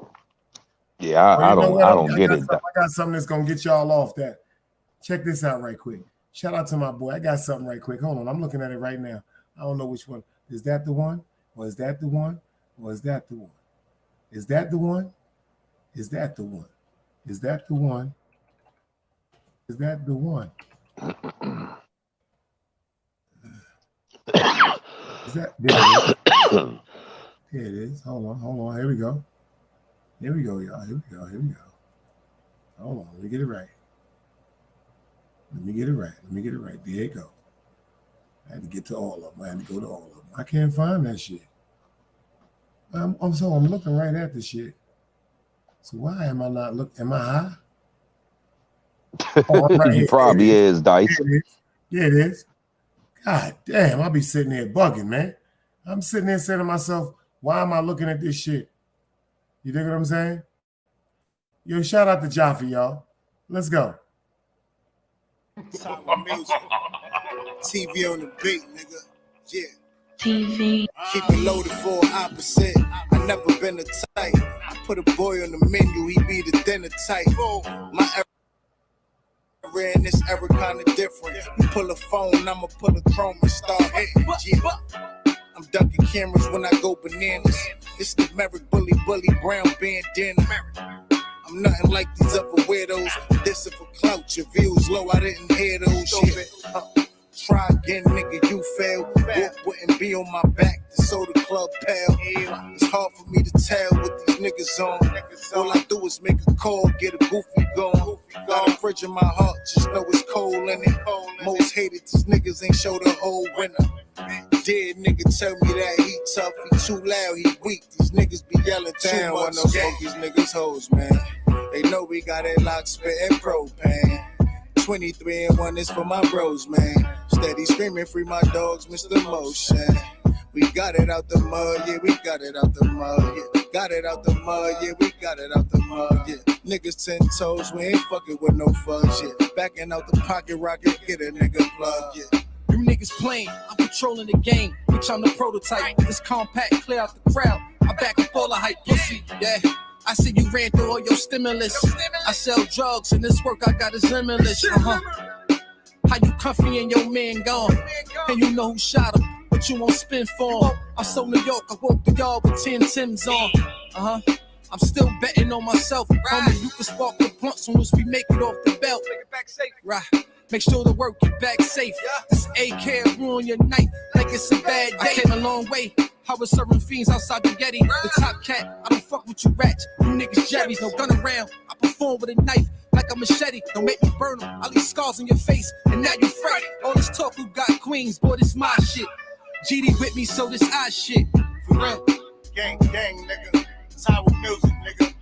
Yeah, I don't get it. I got something that's gonna get y'all off that. Check this out right quick. Shout out to my boy. I got something right quick. Hold on, I'm looking at it right now. I don't know which one. Is that the one? Or is that the one? Or is that the one? Is that the one? Is that the one? Is that the one? Is that the one? Is that there it is? Here it is. Hold on. Here we go. Here we go, y'all. Here we go. Hold on. Let me get it right. There you go. I had to get to all of them. I had to go to all of them. I can't find that shit. I'm looking right at the shit. So why am I not looking? Am I high? Oh, right You probably is, Dice. Yeah, it is. God damn, I'll be sitting there bugging, man. I'm sitting there saying to myself, why am I looking at this shit? You dig what I'm saying? Yo, shout out to Jaffe, y'all. Let's go. Sour music. TV on the beat, nigga. Yeah. TV. Keep it loaded for opposite. I never been a type. I put a boy on the menu, he be the dinner type. My era in this era kinda different. You pull a phone, I'ma pull a chrome and start hitting. Yeah. I'm ducking cameras when I go bananas. It's the Merrick Bully Brown bandana. I'm nothing like these other weirdos. This is for clout, your views low, I didn't hear those shit. Try again, nigga, you fail. Wolf wouldn't be on my back, the soda club pal. It's hard for me to tell what these niggas on. All I do is make a call, get a goofy going. Got a fridge in my heart, just know it's cold in it. Most hated, these niggas ain't show the whole winner. Dead nigga tell me that he tough, he too loud, he weak. These niggas be yelling too much. No fuck these niggas hoes, man. They know we got it locked, spitting propane. 23 and 1 is for my bros, man. Steady screaming, free my dogs, Mr. Motion. We got it out the mud, yeah, we got it out the mud, yeah. Got it out the mud, yeah, we got it out the mud, yeah. Niggas 10 toes, we ain't fucking with no fudge, yeah. Backing out the pocket rocket, get a nigga plug, yeah. You niggas playing, I'm controlling the game. Bitch, I'm the prototype. This compact, clear out the crowd. I back up all the hype pussy, yeah. I see you ran through all your stimulus. I sell drugs and this work I got is limitless. How you comfy and your man gone? And you know who shot him, but you won't spin for him. I'm so New York, I woke the yard with 10 Timbs on. I'm still betting on myself. Homie, you can spark the blunt soon as we make it off the belt. Right. Make sure the work get back safe. This AK ruin your night like it's a bad day. I came a long way. I was serving fiends outside the Getty. The top cat, I don't fuck with you rats. You niggas jerrys, no gun around. I perform with a knife like a machete. Don't make me burn them. I leave scars on your face, and now you fret. All this talk who got queens, boy, this my shit. GD with me, so this I shit. For real. Gang, nigga. Sour music, nigga.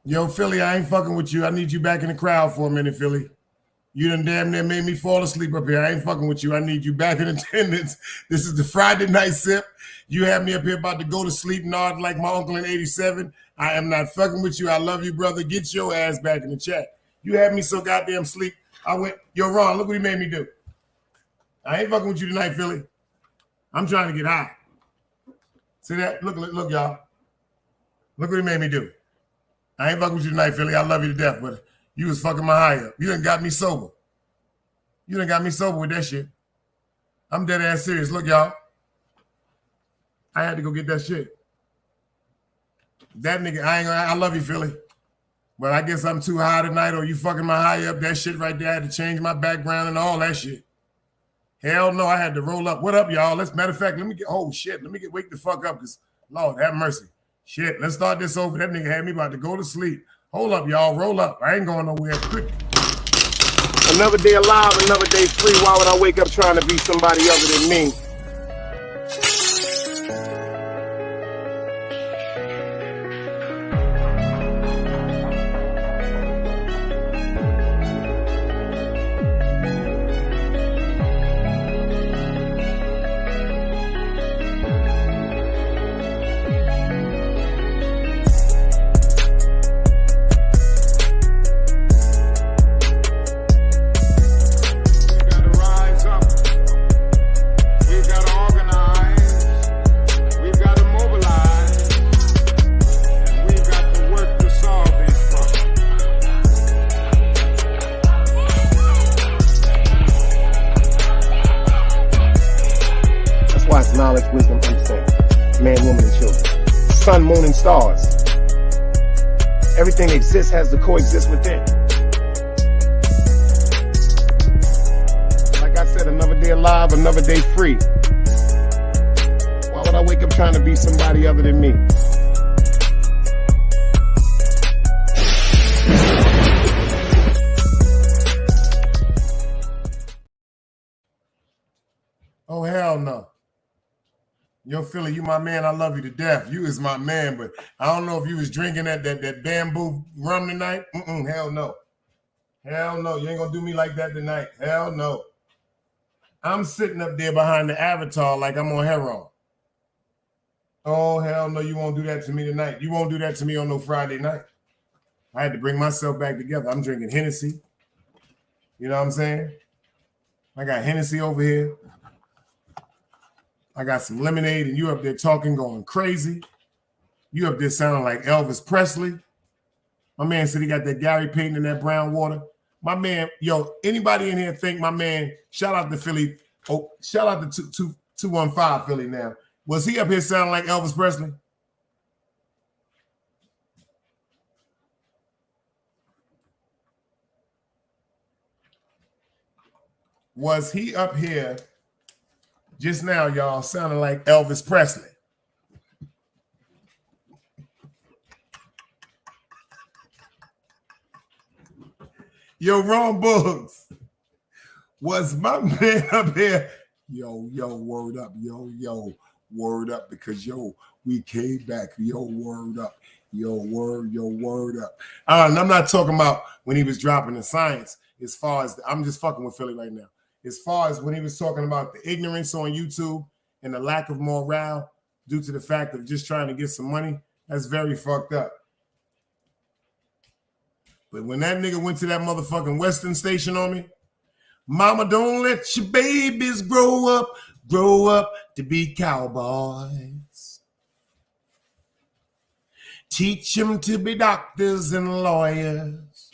Yo, Philly, I ain't fucking with you. I need you back in the crowd for a minute, Philly. You done damn near made me fall asleep up here. I ain't fucking with you. I need you back in attendance. This is the Friday night sip. You have me up here about to go to sleep, nod like my uncle in 87. I am not fucking with you. I love you, brother. Get your ass back in the chat. You had me so goddamn sleep. I went, yo, Ron, look what he made me do. I ain't fucking with you tonight, Philly. I'm trying to get high. See that? Look, y'all. Look what he made me do. I ain't fucking with you tonight, Philly. I love you to death, but you was fucking my high up. You done got me sober. You done got me sober with that shit. I'm dead ass serious. Look, y'all. I had to go get that shit. That nigga, I love you, Philly. But I guess I'm too high tonight, or you fucking my high up. That shit right there, I had to change my background and all that shit. Hell no, I had to roll up. What up, y'all? Matter of fact, wake the fuck up, because Lord have mercy. Shit, let's start this over. That nigga had me about to go to sleep. Hold up, y'all. Roll up. I ain't going nowhere. Quick. Another day alive, another day free. Why would I wake up trying to be somebody other than me? sun, moon, and stars. Everything exists has to coexist within. Like I said, another day alive, another day free. Why would I wake up trying to be somebody other than me? Oh, hell no. Yo, Philly, you my man. I love you to death. You is my man, but I don't know if you was drinking that bamboo rum tonight. Hell no. Hell no. You ain't gonna do me like that tonight. Hell no. I'm sitting up there behind the avatar like I'm on heroin. Oh, hell no, you won't do that to me tonight. You won't do that to me on no Friday night. I had to bring myself back together. I'm drinking Hennessy. You know what I'm saying? I got Hennessy over here. I got some lemonade, and you up there talking, going crazy. You up there sounding like Elvis Presley. My man said he got that Gary Payton and that brown water. My man, yo, anybody in here think my man, shout out to Philly. Oh, shout out to 215 Philly now. Was he up here sounding like Elvis Presley? Was he up here just now, y'all, sounding like Elvis Presley? Yo, Ron Boogs, was my man up here? Yo, word up. Yo, word up, because, yo, we came back. Yo, word up. Yo, word up. And I'm not talking about when he was dropping the science. As far as, I'm just fucking with Philly right now. As far as when he was talking about the ignorance on YouTube and the lack of morale due to the fact of just trying to get some money, that's very fucked up. But when that nigga went to that motherfucking Western station on me, mama, don't let your babies grow up to be cowboys. Teach them to be doctors and lawyers.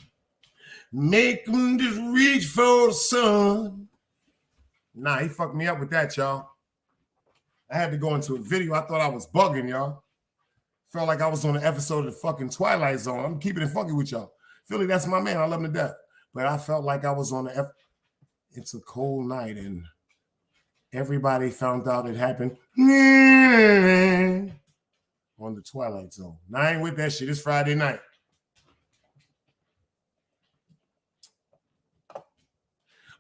Make them just reach for the sun. Nah, he fucked me up with that, y'all. I had to go into a video. I thought I was bugging, y'all. Felt like I was on an episode of the fucking Twilight Zone. I'm keeping it funky with y'all. Philly, that's my man. I love him to death. But I felt like I was on the It's a cold night, and everybody found out it happened on the Twilight Zone. Now, I ain't with that shit. It's Friday night.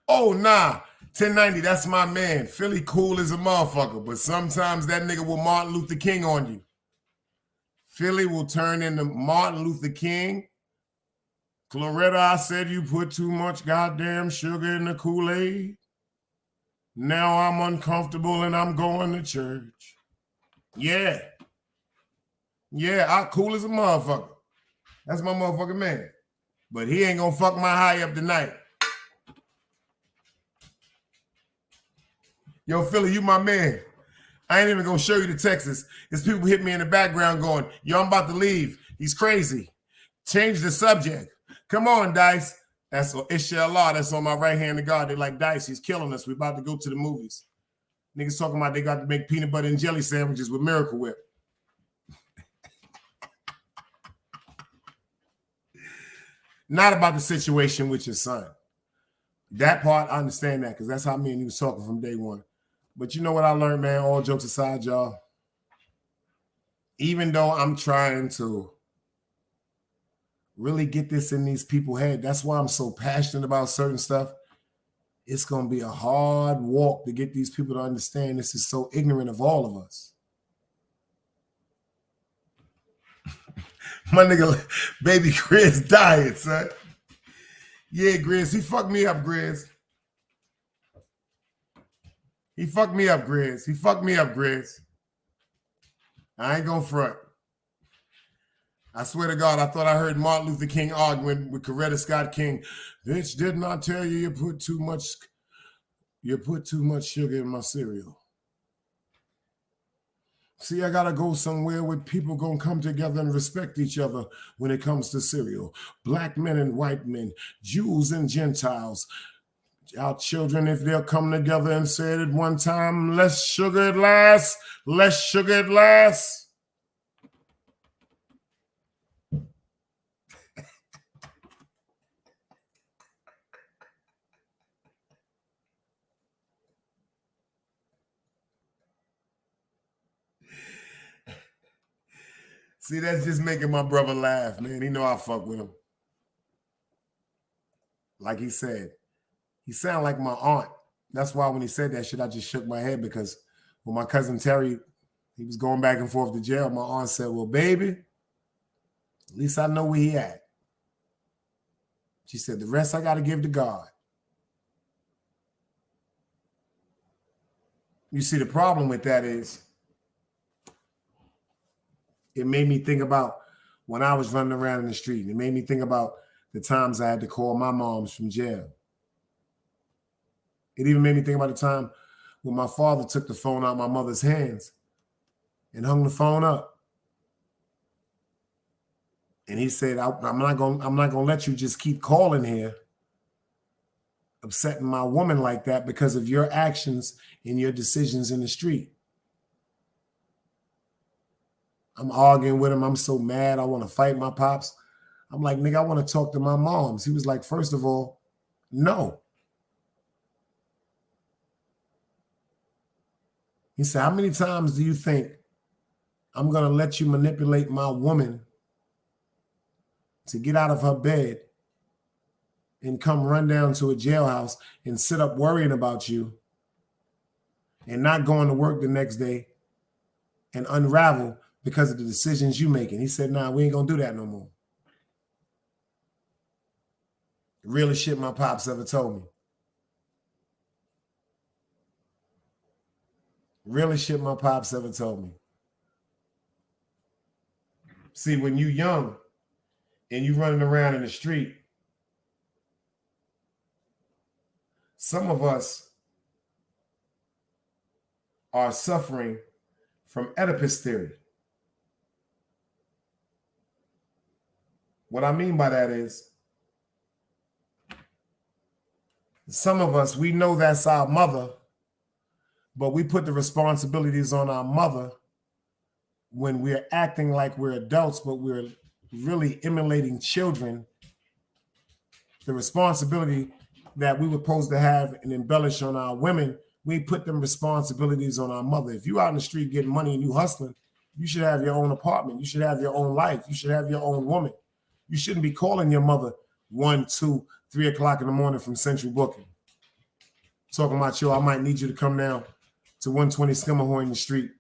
Oh, nah. 1090, that's my man. Philly cool as a motherfucker, but sometimes that nigga will Martin Luther King on you. Philly will turn into Martin Luther King. Claretta, I said you put too much goddamn sugar in the Kool-Aid. Now I'm uncomfortable and I'm going to church. Yeah. Yeah, I cool as a motherfucker. That's my motherfucking man. But he ain't gonna fuck my high up tonight. Yo, Philly, you my man. I ain't even gonna show you the Texas. There's people hit me in the background going, yo, I'm about to leave. He's crazy. Change the subject. Come on, Dice. That's Inshallah. That's on my right hand of God. They're like, Dice, he's killing us. We're about to go to the movies. Niggas talking about they got to make peanut butter and jelly sandwiches with Miracle Whip. Not about the situation with your son. That part, I understand that, because that's how me and you was talking from day one. But you know what I learned, man? All jokes aside, y'all. Even though I'm trying to really get this in these people's head, that's why I'm so passionate about certain stuff. It's going to be a hard walk to get these people to understand this is so ignorant of all of us. My nigga, baby Grizz diet, son. Yeah, Grizz, he fucked me up, Grizz. He fucked me up, Grizz. He fucked me up, Grizz. I ain't gonna front. I swear to God, I thought I heard Martin Luther King arguing with Coretta Scott King. Bitch, didn't I tell you put too much sugar in my cereal? See, I gotta go somewhere where people gonna come together and respect each other when it comes to cereal. Black men and white men, Jews and Gentiles. Our children, if they'll come together and say it at one time, less sugar at last, less sugar at last. See, that's just making my brother laugh, man. He know I fuck with him. Like he said, he sound like my aunt. That's why when he said that shit, I just shook my head because when my cousin Terry, he was going back and forth to jail, my aunt said, well, baby, at least I know where he at. She said, the rest I got to give to God. You see, the problem with that is it made me think about when I was running around in the street. It made me think about the times I had to call my moms from jail. It even made me think about the time when my father took the phone out of my mother's hands and hung the phone up. And he said, I'm not gonna let you just keep calling here, upsetting my woman like that because of your actions and your decisions in the street. I'm arguing with him. I'm so mad. I want to fight my pops. I'm like, nigga, I want to talk to my moms. He was like, first of all, no. He said, how many times do you think I'm going to let you manipulate my woman to get out of her bed and come run down to a jailhouse and sit up worrying about you and not going to work the next day and unravel because of the decisions you making? He said, nah, we ain't going to do that no more. The realest shit my pops ever told me. Realest shit my pops ever told me. See, when you young and you running around in the street, some of us are suffering from Oedipus theory. What I mean by that is, some of us, we know that's our mother, but we put the responsibilities on our mother when we're acting like we're adults, but we're really emulating children. The responsibility that we were supposed to have and embellish on our women, we put them responsibilities on our mother. If you out in the street getting money and you hustling, you should have your own apartment. You should have your own life. You should have your own woman. You shouldn't be calling your mother 1, 2, 3 o'clock in the morning from Central Booking, talking about, yo, I might need you to come down to 120 Skimmerhorn in the street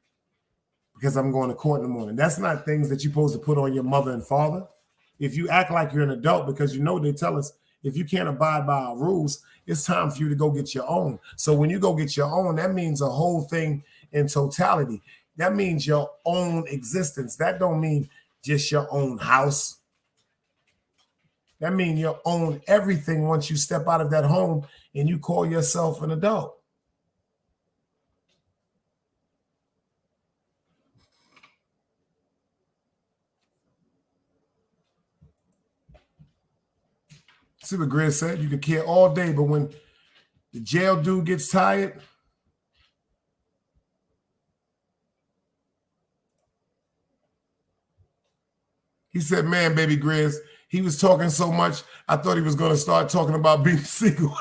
because I'm going to court in the morning. That's not things that you're supposed to put on your mother and father. If you act like you're an adult, because you know they tell us, if you can't abide by our rules, it's time for you to go get your own. So when you go get your own, that means a whole thing in totality. That means your own existence. That don't mean just your own house. That means you own everything once you step out of that home and you call yourself an adult. See what Grizz said? You can care all day, but when the jail dude gets tired, he said, man, baby Grizz, he was talking so much, I thought he was going to start talking about being single.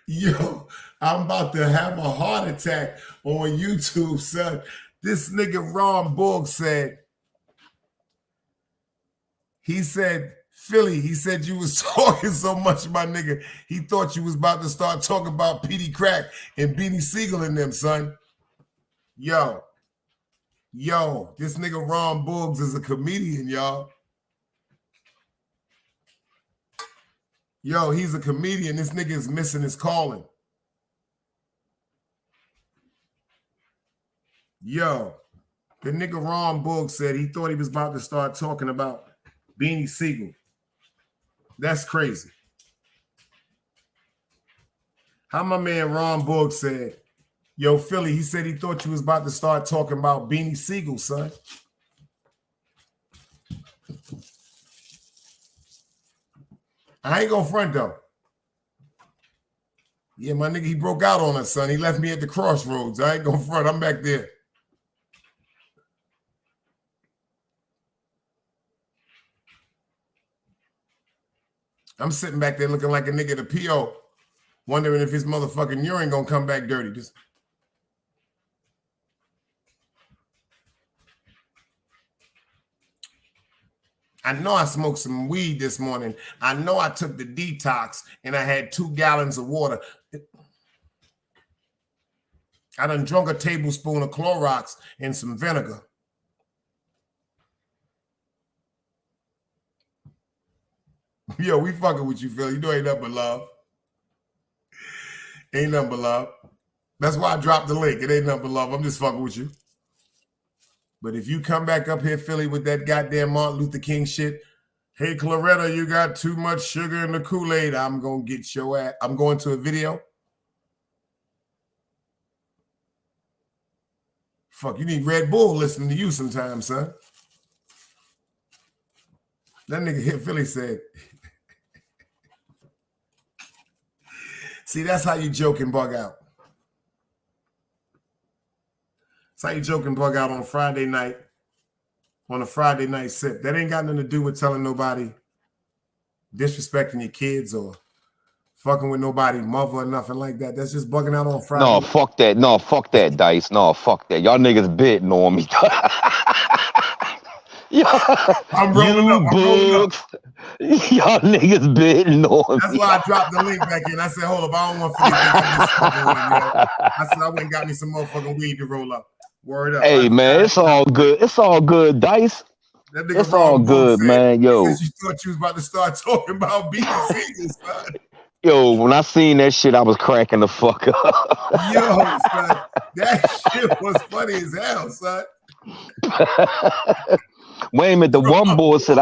Yo, I'm about to have a heart attack on YouTube, son. This nigga Ron Borg said, he said, Philly, he said you was talking so much, my nigga. He thought you was about to start talking about Petey Crack and Beanie Siegel and them, son. Yo, this nigga Ron Borgs is a comedian, y'all. Yo, he's a comedian. This nigga is missing his calling. Yo, the nigga Ron Borg said he thought he was about to start talking about Beanie Siegel. That's crazy. How my man Ron Borg said, yo, Philly, he said he thought you was about to start talking about Beanie Siegel, son. I ain't gonna front, though. Yeah, my nigga, he broke out on us, son. He left me at the crossroads. I ain't gonna front. I'm back there. I'm sitting back there looking like a nigga at the P.O. Wondering if his motherfucking urine gonna come back dirty. Just I know I smoked some weed this morning. I know I took the detox and I had 2 gallons of water. I done drunk a tablespoon of Clorox and some vinegar. Yo, we fucking with you, Phil. You know ain't nothing but love. Ain't nothing but love. That's why I dropped the link. It ain't nothing but love. I'm just fucking with you. But if you come back up here, Philly, with that goddamn Martin Luther King shit, hey, Claretta, you got too much sugar in the Kool-Aid. I'm going to get your ass. I'm going to a video. Fuck, you need Red Bull listening to you sometimes, son. That nigga here, Philly said. See, that's how you joke and bug out. That's how you joke and bug out on Friday night, on a Friday night sip. That ain't got nothing to do with telling nobody, disrespecting your kids or fucking with nobody, mother or nothing like that. That's just bugging out on Friday. No, fuck that. No, fuck that, Dice. No, fuck that. Y'all niggas bidding on me. I'm rolling up. I'm rolling up. Y'all niggas bidding on That's me. why I dropped the link back in. I said, hold up, I don't want to forget this fucking weed, yo. I said, I went and got me some motherfucking weed to roll up. Word up. Hey, man, it's all good. It's all good, Dice. It's all good, man. Yo. You thought you was about to start talking about beating singles, son. Yo, when I seen that shit, I was cracking the fuck up. Yo, son, that shit was funny as hell, son. Wait a minute, the one boy said,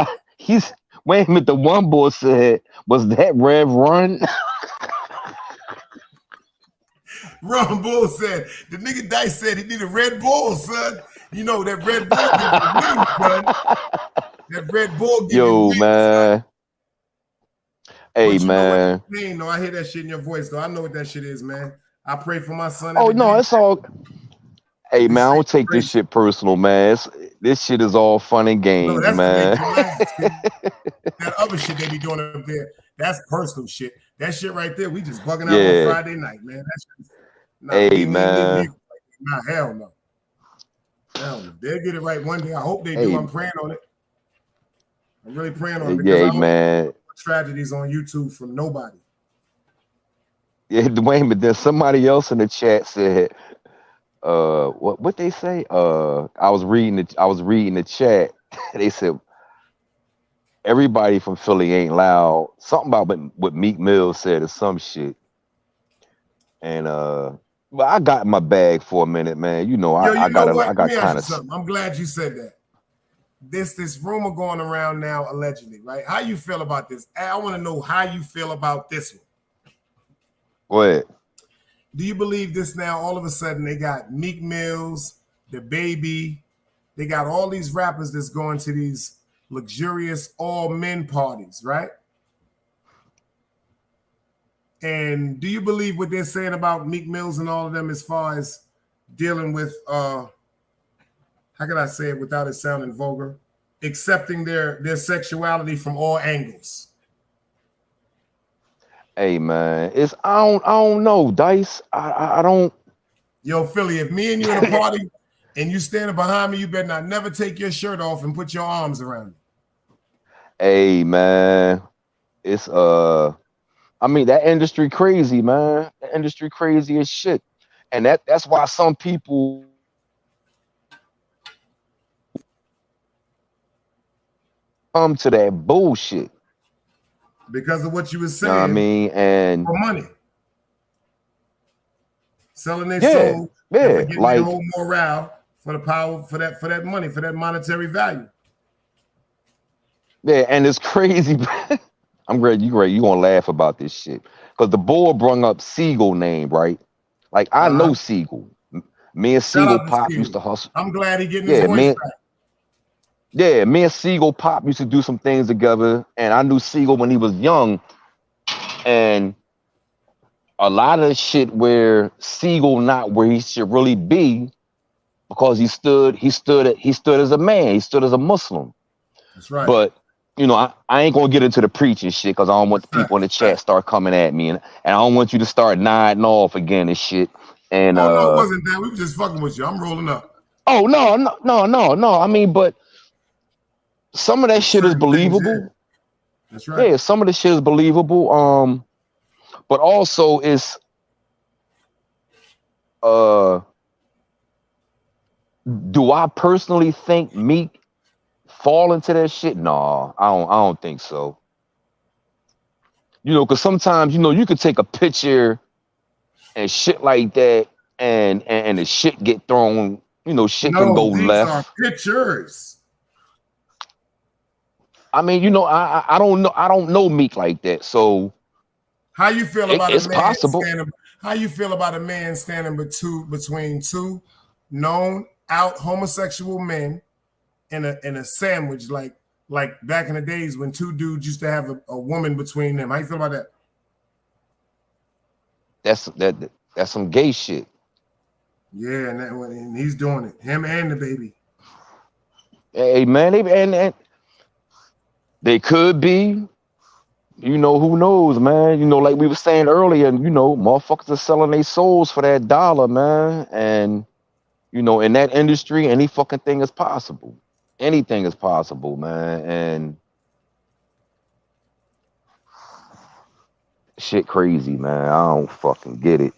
wait a minute, the one boy said, was that Rev Run? Ron Bull said, the nigga Dice said he needed Red Bull, son. You know, that Red Bull gives you wings, son. That Red Bull gives you wings, man. Son. Hey, man. No, I hear that shit in your voice, though. I know what that shit is, man. I pray for my son. Oh, no, it's all... Hey, man, I don't take this shit personal, man. This shit is all fun and games, man. That other shit they be doing up there, that's personal shit. That shit right there, we just bugging out on Friday night, man. That's just, hey, man. Nah, hell no. Hell no. They'll get it right one day. I hope they do. I'm praying on it. I'm really praying on it because I don't want tragedies on YouTube from nobody. Yeah, wait a minute. There's somebody else in the chat said, what they say? I was reading the chat. They said everybody from Philly ain't loud. Something about what Meek Mill said or some shit. And but I got in my bag for a minute, man. You know, I got kind of. I'm glad you said that. This rumor going around now, allegedly, right? How you feel about this? I want to know how you feel about this one. Go ahead. Do you believe this now? All of a sudden, they got Meek Mills, the Baby. They got all these rappers that's going to these luxurious all-men parties, right? And do you believe what they're saying about Meek Mills and all of them as far as dealing with, how can I say it without it sounding vulgar? Accepting their sexuality from all angles. Hey, man, I don't know, Dice. I don't. Yo, Philly, if me and you in a party and you standing behind me, you better not never take your shirt off and put your arms around me. Hey, man, it's I mean, that industry crazy, man. The industry crazy as shit, and that's why some people come to that bullshit. Because of what you were saying, you know what I mean, and for money, selling their soul, getting like their whole morale for the power, for that money, for that monetary value. Yeah, and it's crazy. I'm great. You gonna laugh about this shit because the board brung up Siegel name, right? Like I know Siegel. Me and Siegel Pop used to hustle. I'm glad he getting his voice back. Yeah, me and Siegel Pop used to do some things together, and I knew Siegel when he was young, and a lot of the shit where Siegel not where he should really be, because he stood as a man, he stood as a Muslim. That's right. But you know, I ain't gonna get into the preaching shit because I don't want the people in the chat start coming at me, and I don't want you to start nodding off again and shit. And oh no, it wasn't that. We were just fucking with you. I'm rolling up. Oh no. I mean, but some of that shit is believable. Things, yeah. That's right. Yeah, some of the shit is believable. But also it's do I personally think Meek fall into that shit? No, I don't think so. You know, because sometimes, you know, you could take a picture and shit like that, and the shit get thrown, you know, shit can go these left. Are pictures. I mean, you know, I don't know Meek like that. So how you feel about it's a man possible. How you feel about a man standing between two known out homosexual men in a sandwich, like back in the days when two dudes used to have a woman between them? How you feel about that? That's some gay shit. Yeah, and he's doing it. Him and the baby. Hey man, and they could be. You know, who knows, man? You know, like we were saying earlier, you know, motherfuckers are selling their souls for that dollar, man. And you know, in that industry, any fucking thing is possible. Anything is possible, man. And shit crazy, man. I don't fucking get it.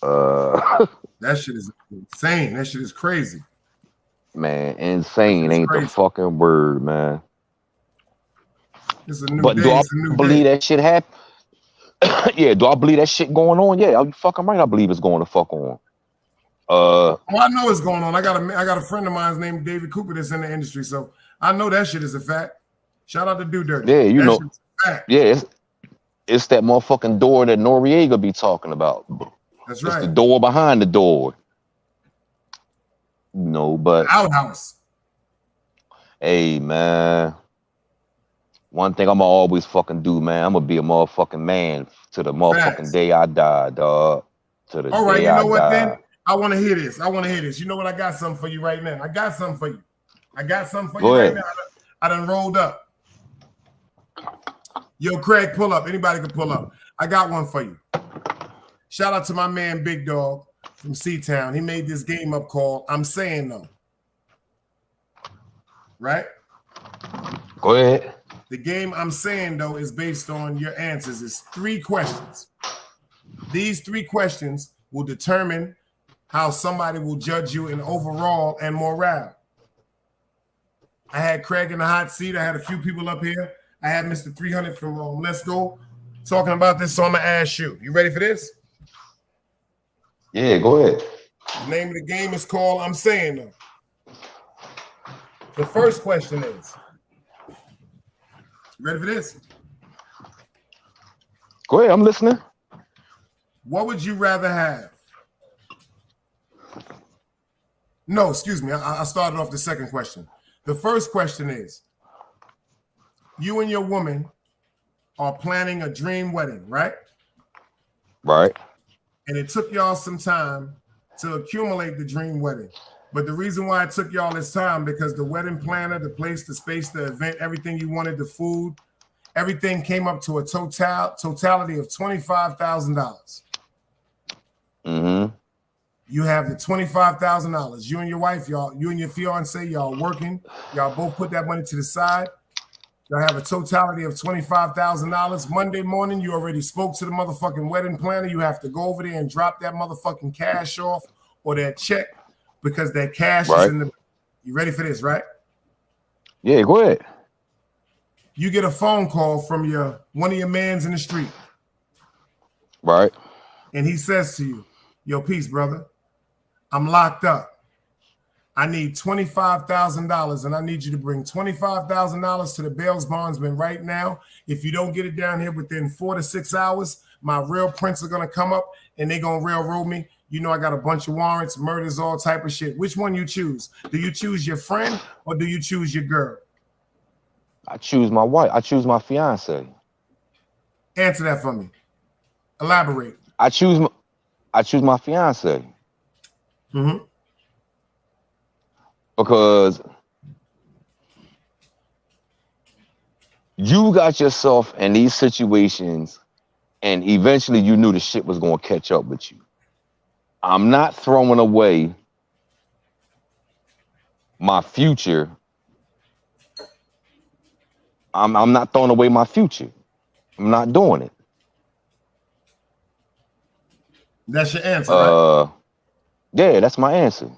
That shit is insane. That shit is crazy. Man, insane ain't the fucking word, man. It's a new but day. do I believe that shit happen? Yeah, do I believe that shit going on? Yeah, you fucking right. I believe it's going to fuck on. I know it's going on. I got a friend of mine named David Cooper that's in the industry, so I know that shit is a fact. Shout out to Do Dirty. Yeah, you know. Fact. Yeah, it's that motherfucking door that Noriega be talking about. That's right. It's the door behind the door. No, but outhouse. Hey, man. One thing I'm gonna always fucking do, man. I'm gonna be a motherfucking man to the motherfucking day I die, dog. To the All right, day you know I what die. then? I want to hear this. You know what? I got something for you right now. I got something for you right now. I done rolled up. Yo, Craig, pull up. Anybody can pull up. I got one for you. Shout out to my man Big Dog from C-Town. He made this game up called I'm Saying Though. Right? Go ahead. The game I'm Saying Though is based on your answers. It's 3 questions. These 3 questions will determine how somebody will judge you in overall and morale. I had Craig in the hot seat. I had a few people up here. I had Mr. 300 from Let's Go talking about this, so I'm going to ask you. You ready for this? Yeah, go ahead. The name of the game is called I'm Saying Though. The first question is, you ready for this? Go ahead, I'm listening. What would you rather have? No, excuse me. I started off the second question. The first question is, you and your woman are planning a dream wedding, right? Right. And it took y'all some time to accumulate the dream wedding. But the reason why it took y'all this time, because the wedding planner, the place, the space, the event, everything you wanted, the food, everything came up to a totality of $25,000. Mm-hmm. You have the $25,000. You and your wife, you and your fiance, y'all working. Y'all both put that money to the side. Y'all have a totality of $25,000. Monday morning, you already spoke to the motherfucking wedding planner. You have to go over there and drop that motherfucking cash off or that check because that cash is in the. You ready for this, right? Yeah, go ahead. You get a phone call from one of your mans in the street. Right. And he says to you, yo, peace, brother. I'm locked up. I need $25,000 and I need you to bring $25,000 to the bail bondsman right now. If you don't get it down here within 4 to 6 hours, my real prints are going to come up and they're going to railroad me. You know, I got a bunch of warrants, murders, all type of shit. Which one you choose? Do you choose your friend or do you choose your girl? I choose my wife. I choose my fiance. Answer that for me. Elaborate. I choose my fiance. Mm-hmm. Because You got yourself in these situations, and eventually you knew the shit was gonna catch up with you. I'm not throwing away my future. I'm not throwing away my future. I'm not doing it. That's your answer, right? Yeah, that's my answer.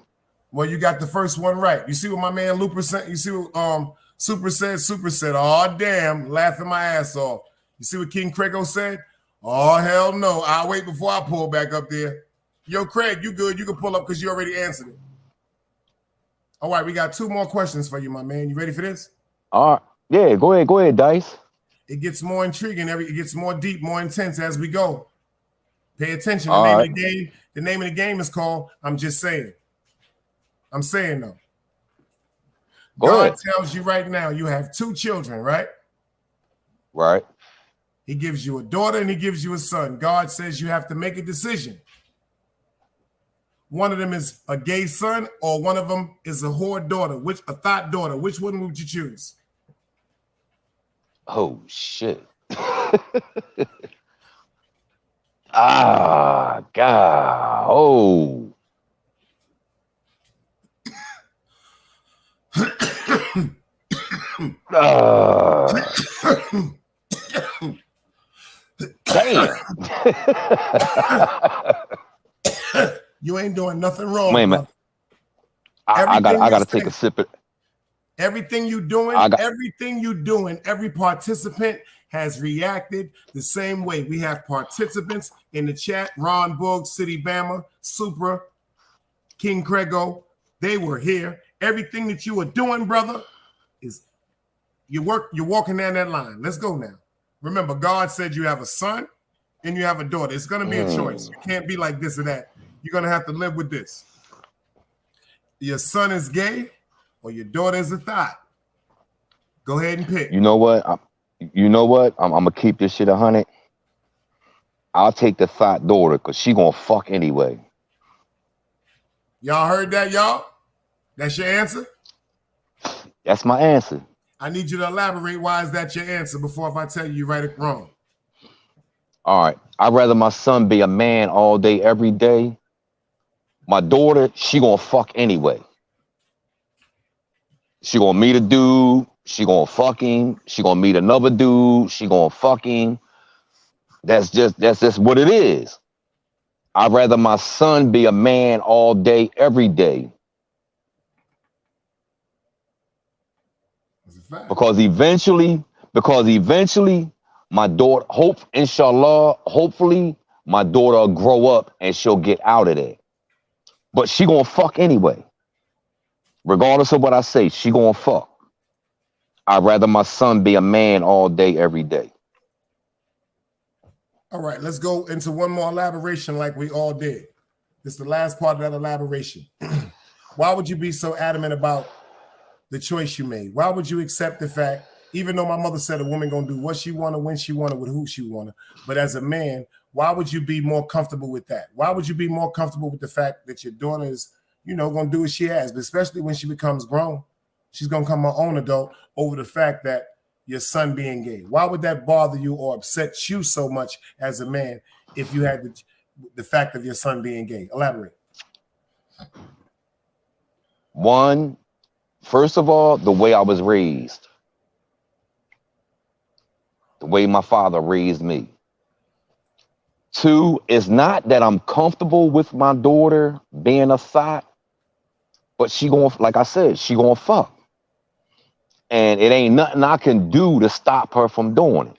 Well, you got the first one right. You see what my man Looper said? You see what Super said? Super said, "Oh damn, laughing my ass off." You see what King Craigo said? "Oh hell no, I'll wait before I pull back up there." Yo, Craig, you good? You can pull up because you already answered it. All right, we got 2 more questions for you, my man. You ready for this? All right. Yeah, go ahead, Dice. It gets more intriguing. It gets more deep, more intense as we go. Pay attention. All right. The name of the game is called I'm Just Saying. I'm saying though. God tells you right now you have 2 children, right? Right. He gives you a daughter and he gives you a son. God says you have to make a decision. One of them is a gay son or one of them is a whore daughter, a thought daughter. Which one would you choose? Oh shit. Ah, God. Oh. Damn. You ain't doing nothing wrong. Wait a minute. I gotta take a sip of everything you doing, every participant has reacted the same way. We have participants in the chat, Ron Boog, City Bama, Supra, King Craigo. They were here. Everything that you are doing, brother, is you're walking down that line. Let's go now. Remember, God said you have a son and you have a daughter. It's going to be a choice. You can't be like this or that. You're going to have to live with this. Your son is gay or your daughter is a thought. Go ahead and pick. You know what? I'm going to keep this shit 100. I'll take the thought daughter because she going to fuck anyway. Y'all heard that, y'all? That's your answer? That's my answer. I need you to elaborate why is that your answer before if I tell you you're right or wrong. All right. I'd rather my son be a man all day, every day. My daughter, she gonna fuck anyway. She gonna meet a dude. She gonna fuck him. She gonna meet another dude. She gonna fuck him. That's just what it is. I'd rather my son be a man all day, every day. Because eventually, my daughter, hopefully, my daughter will grow up and she'll get out of there. But she gonna fuck anyway. Regardless of what I say, she gonna fuck. I'd rather my son be a man all day, every day. All right, let's go into one more elaboration like we all did. This is the last part of that elaboration. Why would you be so adamant about the choice you made? Why would you accept the fact, even though my mother said a woman gonna do what she wanted, when she wanted, with who she wanted, but as a man, why would you be more comfortable with that? Why would you be more comfortable with the fact that your daughter is, gonna do what she has, but especially when she becomes grown, she's gonna become her own adult over the fact that your son being gay? Why would that bother you or upset you so much as a man if you had the fact of your son being gay? Elaborate. One, first of all, the way I was raised. The way my father raised me. 2, it's not that I'm comfortable with my daughter being a thought, but she gonna, like I said, she gonna fuck. And it ain't nothing I can do to stop her from doing it.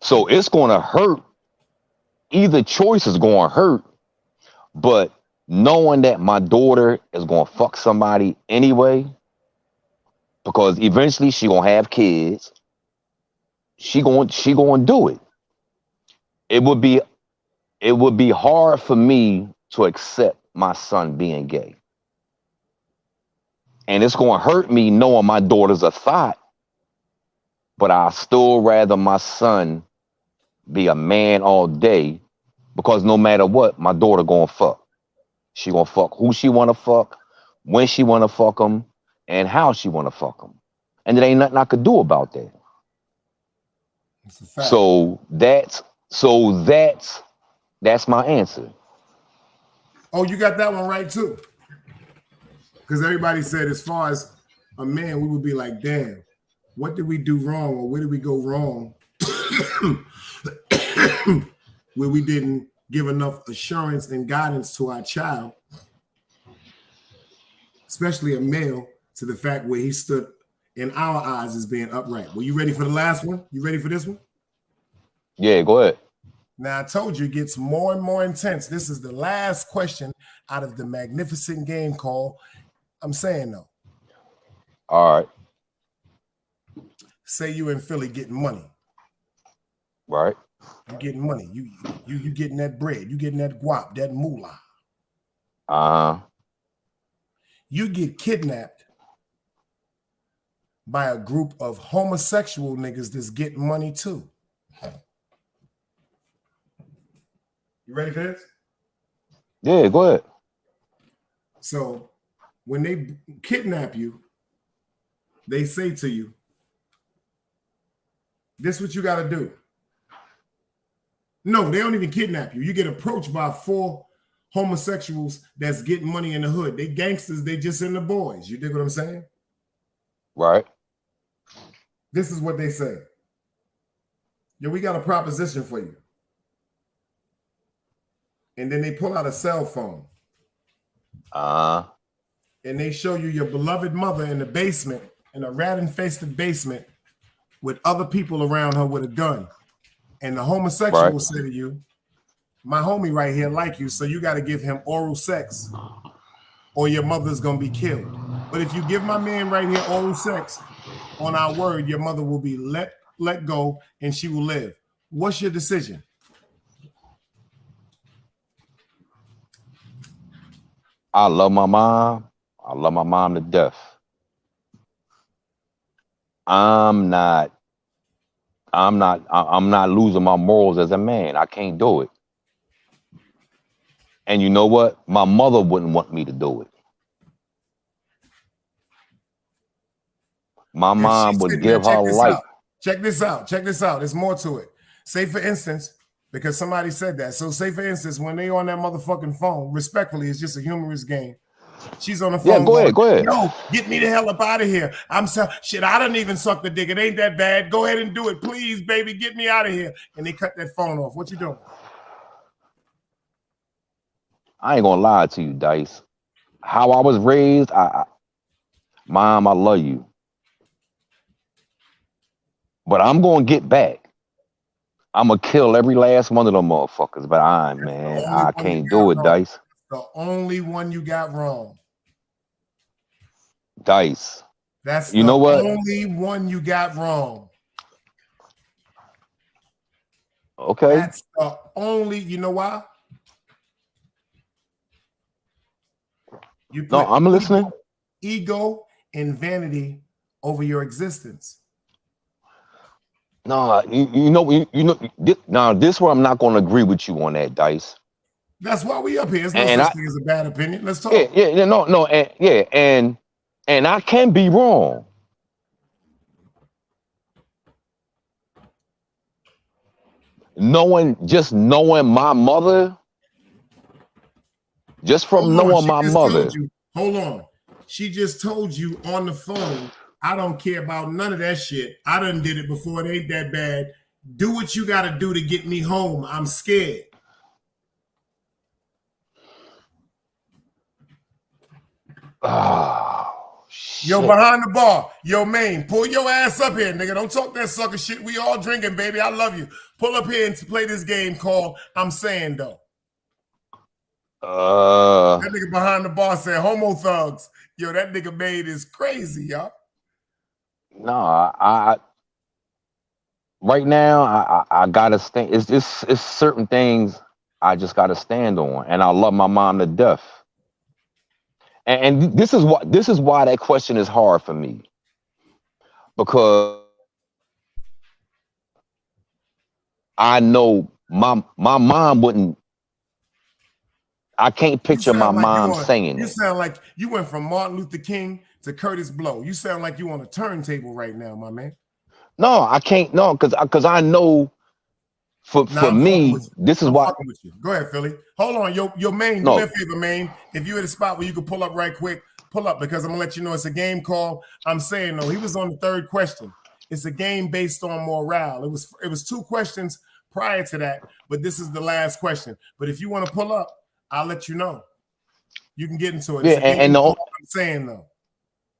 So it's gonna hurt. Either choice is gonna hurt, but knowing that my daughter is gonna fuck somebody anyway, because eventually she gonna have kids, she gonna do it. It would be hard for me to accept my son being gay. And it's gonna hurt me knowing my daughter's a thought, but I still rather my son be a man all day, because no matter what, my daughter gonna fuck. She gonna fuck who she wanna fuck, when she wanna fuck them, and how she wanna fuck them. and there ain't nothing I could do about that. That's a fact. So that's my answer. Oh, you got that one right too. Because everybody said, as far as a man, we would be like, damn, what did we do wrong, or where did we go wrong? Where we didn't give enough assurance and guidance to our child, especially a male, to the fact where he stood in our eyes as being upright. Were you ready for the last one? You ready for this one? Yeah, go ahead. Now, I told you it gets more and more intense. This is the last question out of the magnificent game called I'm Saying Though. All right. Say you in Philly getting money. Right. You getting money. You getting that bread. You getting that guap, that moolah. You get kidnapped by a group of homosexual niggas that's getting money too. You ready for this? Yeah, go ahead. So when they kidnap you, they say to you, this is what you got to do. No, they don't even kidnap you. You get approached by 4 homosexuals that's getting money in the hood. They gangsters, they just in the boys. You dig what I'm saying? Right. This is what they say. Yo, we got a proposition for you. And then they pull out a cell phone. And they show you your beloved mother in the basement, in a rat-infested basement, with other people around her with a gun. And the homosexual will say to you, my homie right here like you, so you got to give him oral sex or your mother's going to be killed. But if you give my man right here oral sex, on our word, your mother will be let go and she will live. What's your decision? I love my mom. I love my mom to death. I'm not losing my morals as a man. I can't do it. And you know what? My mother wouldn't want me to do it. My mom would give her life. Check this out. There's more to it. Say, for instance, because somebody said that. So say, for instance, when they on that motherfucking phone, respectfully, it's just a humorous game. She's on the phone. Yeah, go ahead. Yo, get me the hell up out of here. Shit, I didn't even suck the dick. It ain't that bad. Go ahead and do it. Please, baby, get me out of here. And they cut that phone off. What you doing? I ain't gonna lie to you, Dice. How I was raised, Mom, I love you. But I'm gonna get back. I'm gonna kill every last one of them motherfuckers. But I can't do it, Dice. The only one you got wrong. Dice. That's you know what? Only one you got wrong. Okay. That's the only, you know why? No, I'm listening. Ego and vanity over your existence. No, you know. Now this where I'm not going to agree with you on that, Dice. That's why we up here. It's no such thing as a bad opinion. Let's talk. And I can be wrong. Knowing my mother, just from knowing my mother. Hold on. She just told you on the phone, I don't care about none of that shit. I done did it before. It ain't that bad. Do what you got to do to get me home. I'm scared. Oh, shit. Yo, behind the bar. Yo, Maine, pull your ass up here, nigga. Don't talk that sucker shit. We all drinking, baby. I love you. Pull up here and play this game called I'm Saying Though. That nigga behind the bar said homo thugs. Yo, that nigga made is crazy, y'all. No, I right now I gotta stand. It's certain things I just gotta stand on, and I love my mom to death. And this is why that question is hard for me, because I know my mom wouldn't. I can't picture my mom saying you it. sound like you went from Martin Luther King to Curtis Blow. You sound like you on a turntable right now, my man. No, I can't. No, because I know for me, this is I'm why. fucking with you. Go ahead, Philly. Hold on, your main. No. Do me a favor, main. If you're at a spot where you can pull up right quick, pull up because I'm gonna let you know it's a game call. I'm saying though, he was on the third question. It's a game based on morale. It was 2 questions prior to that, but this is the last question. But if you want to pull up, I'll let you know. You can get into it. Yeah, and I'm saying though,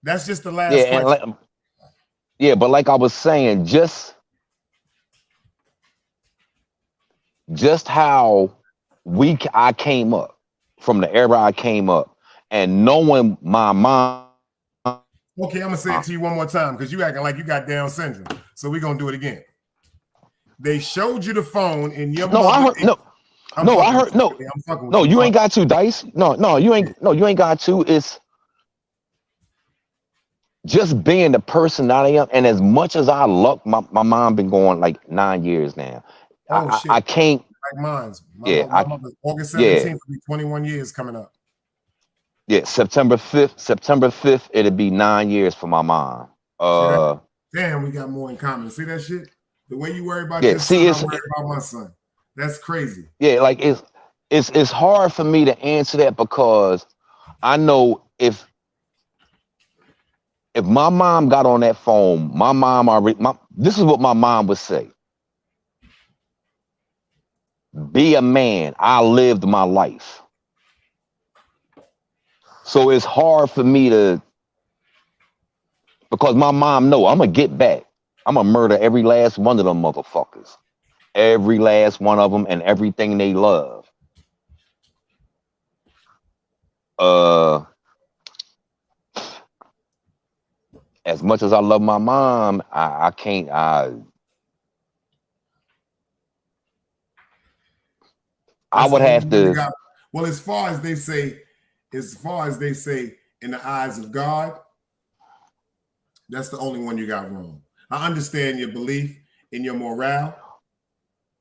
that's just the last question. But like I was saying, just how I came up from the era I came up, and knowing my mom. Okay, I'm gonna say it to you one more time because you acting like you got Down syndrome. So we're gonna do it again. They showed you the phone in your I heard you ain't got to, Dice. No, you ain't got to. It's just being the person that I am, and as much as I love my mom been going like 9 years now. I can't like mine's. My mother, August 17th will be 21 years coming up. Yeah, September 5th, it'll be 9 years for my mom. Damn, we got more in common. See that shit? The way you worry about your son, I worry about my son. That's crazy. Yeah, like it's hard for me to answer that because I know if my mom got on that phone, my mom this is what my mom would say. Be a man. I lived my life. So it's hard for me because my mom know I'm gonna get back. I'm gonna murder every last one of them motherfuckers. Every last one of them and everything they love. As much as I love my mom, I can't. I would have to. Well, as far as they say, in the eyes of God, that's the only one you got wrong. I understand your belief in your morale,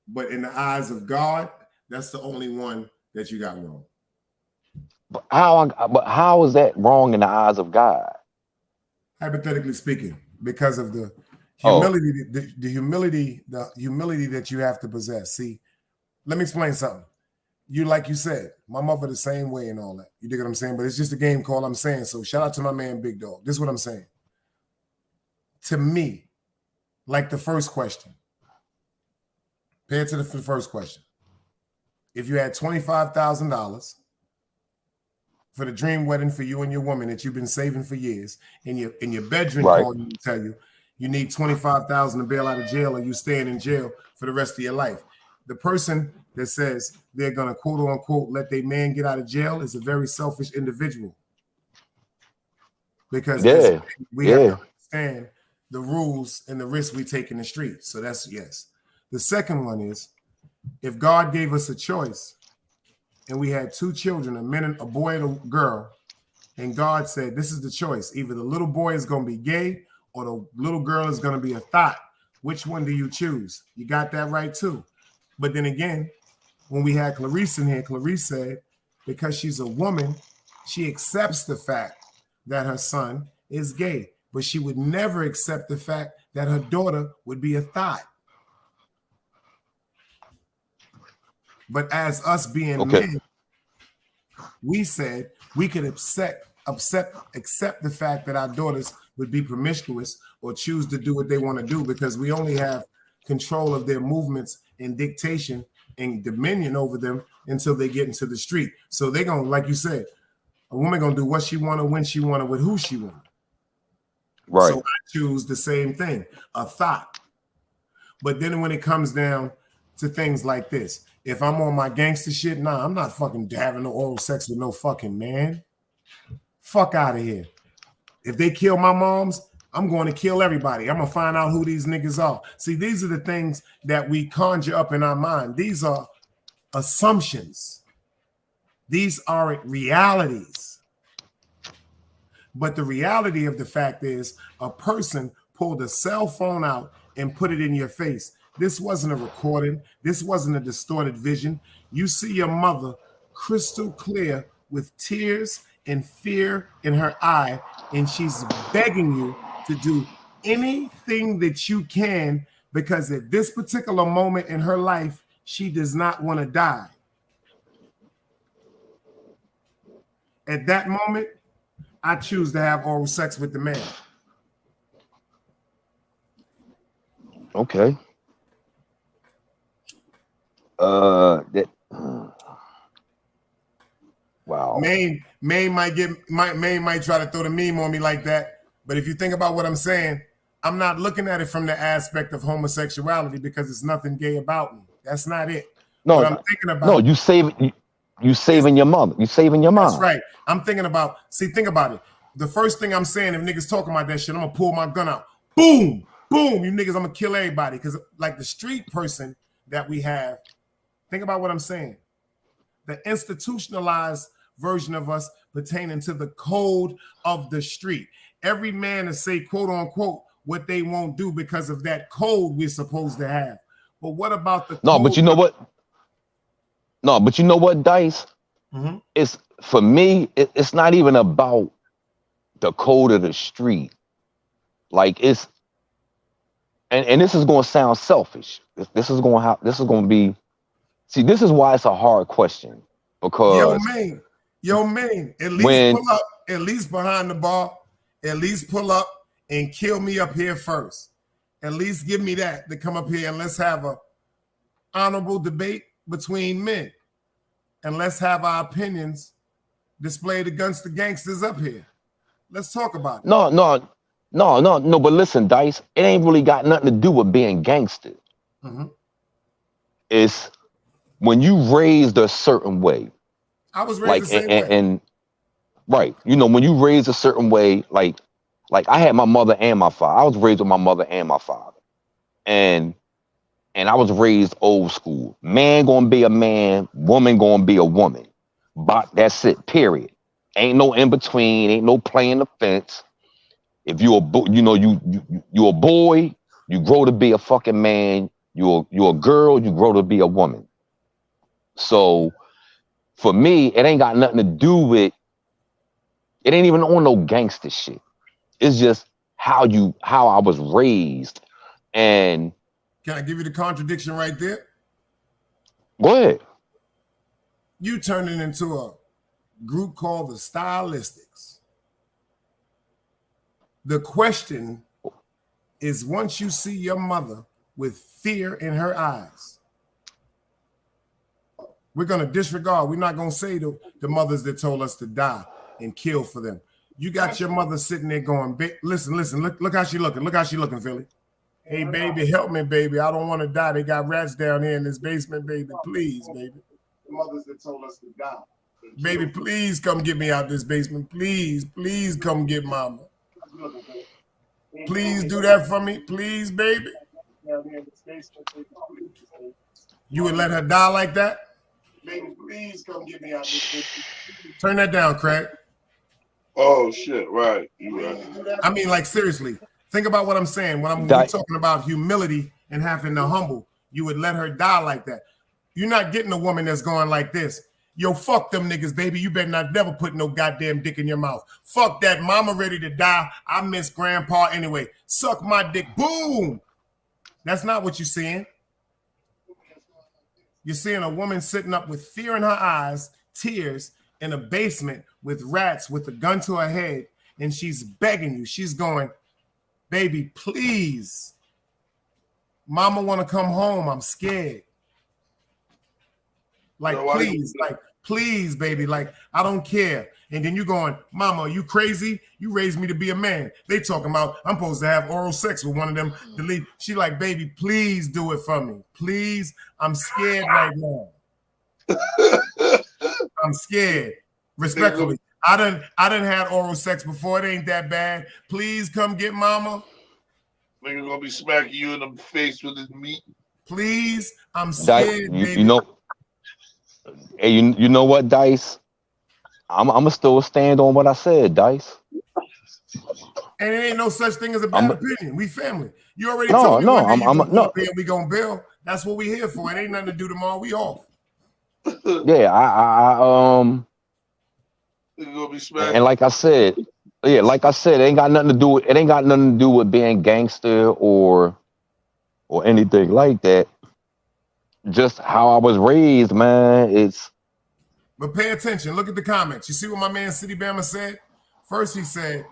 but in the eyes of God, that's the only one that you got wrong. But how is that wrong in the eyes of God? Hypothetically speaking, because of the humility, the humility that you have to possess. See, let me explain something. Like you said, my mother the same way and all that. You dig what I'm saying? But it's just a game call I'm saying. So shout out to my man, Big Dog. This is what I'm saying. To me, like the first question, pay attention to the first question. If you had $25,000 for the dream wedding for you and your woman that you've been saving for years, in your bedroom call you tell you need $25,000 to bail out of jail, or you staying in jail for the rest of your life. The person that says they're gonna quote unquote let their man get out of jail is a very selfish individual. Because we have to understand the rules and the risks we take in the street. So that's yes. The second one is, if God gave us a choice and we had 2 children, a boy and a girl, and God said, this is the choice. Either the little boy is going to be gay or the little girl is going to be a thought. Which one do you choose? You got that right too. But then again, when we had Clarice in here, Clarice said, because she's a woman, she accepts the fact that her son is gay, but she would never accept the fact that her daughter would be a thought. But as us being men, we said we could accept the fact that our daughters would be promiscuous or choose to do what they want to do, because we only have control of their movements and dictation and dominion over them until they get into the street. So they're going to, like you said, a woman going to do what she want to, when she want to, with who she want. Right. So I choose the same thing, a thought. But then when it comes down to things like this, if I'm on my gangster shit, nah, I'm not fucking having no oral sex with no fucking man. Fuck out of here. If they kill my moms, I'm going to kill everybody. I'm going to find out who these niggas are. See, these are the things that we conjure up in our mind. These are assumptions. These aren't realities. But the reality of the fact is, a person pulled a cell phone out and put it in your face. This wasn't a recording. This wasn't a distorted vision. You see your mother crystal clear with tears and fear in her eye, and she's begging you to do anything that you can, because at this particular moment in her life, she does not want to die. At that moment, I choose to have oral sex with the man. Okay. Wow. Maine might try to throw the meme on me like that, but if you think about what I'm saying, I'm not looking at it from the aspect of homosexuality because there's nothing gay about me. That's not it. No, what I'm thinking about. No, you saving your mother. You saving your mom. That's right. I'm thinking about. See, think about it. The first thing I'm saying, if niggas talking about that shit, I'm gonna pull my gun out. Boom, boom. You niggas, I'm gonna kill everybody. Because like the street person that we have, think about what I'm saying. The institutionalized version of us pertaining to the code of the street. Every man to say, quote unquote, what they won't do because of that code we're supposed to have. But what about the No, code? but you know what? No, but you know what, Dice? Mm-hmm. It's for me, it's not even about the code of the street. Like it's and this is gonna sound selfish. This is gonna be see, this is why it's a hard question. Because Yo, man, at least pull up, at least behind the bar, at least pull up and kill me up here first. At least give me that to come up here and let's have a honorable debate between men. And let's have our opinions displayed against the gangsters up here. Let's talk about it. No, but listen, Dice, it ain't really got nothing to do with being gangster. Mm-hmm. It's when you raised a certain way. I was raised the same way. And right, you know, when you raised a certain way, like I had my mother and my father. I was raised with my mother and my father, and I was raised old school. Man gonna be a man, woman gonna be a woman. But that's it. Period. Ain't no in between. Ain't no playing the fence. If you're you're a boy, you grow to be a fucking man. You're a girl, you grow to be a woman. So for me, it ain't got nothing to do with. It ain't even on no gangster shit. It's just how I was raised. And can I give you the contradiction right there? Go ahead. You turned it into a group called the Stylistics. The question is, once you see your mother with fear in her eyes, we're going to disregard. We're not going to say the mothers that told us to die and kill for them. You got your mother sitting there going, listen, look how she looking. Look how she looking, Philly. Hey, baby, help me, baby. I don't want to die. They got rats down here in this basement, baby. Please, baby. The mothers that told us to die. Baby, please come get me out this basement. Please come get mama. Please do that for me. Please, baby. You would let her die like that? Baby, please come get me out this basement. Turn that down, Craig. Oh, shit, right. You're right. I mean, like, seriously. Think about what I'm saying. When we're talking about humility and having to humble, you would let her die like that. You're not getting a woman that's going like this. Yo, fuck them niggas, baby. You better not never put no goddamn dick in your mouth. Fuck that. Mama ready to die. I miss grandpa anyway. Suck my dick. Boom. That's not what you're seeing. You're seeing a woman sitting up with fear in her eyes, tears, in a basement with rats with a gun to her head, and she's begging you. She's going, baby, please. Mama want to come home. I'm scared. Like, please, baby. Like, I don't care. And then you going, mama, are you crazy? You raised me to be a man. They talking about I'm supposed to have oral sex with one of them. She like, baby, please do it for me. Please. I'm scared right now. I'm scared. Respectfully. I done had oral sex before. It ain't that bad. Please come get mama. Nigga gonna be smacking you in the face with his meat. Please. I'm scared, baby. You know. Hey, you know what, Dice? I'm still stand on what I said, Dice. And it ain't no such thing as a bad opinion. We family. You already told me we gonna build. That's what we here for. It ain't nothing to do tomorrow. We off. Yeah, Nigga gonna be smacked. And like I said, yeah, like I said, it ain't got nothing to do with being gangster or anything like that. Just how I was raised, man. It's But pay attention. Look at the comments. You see what my man City Bama said? First he said,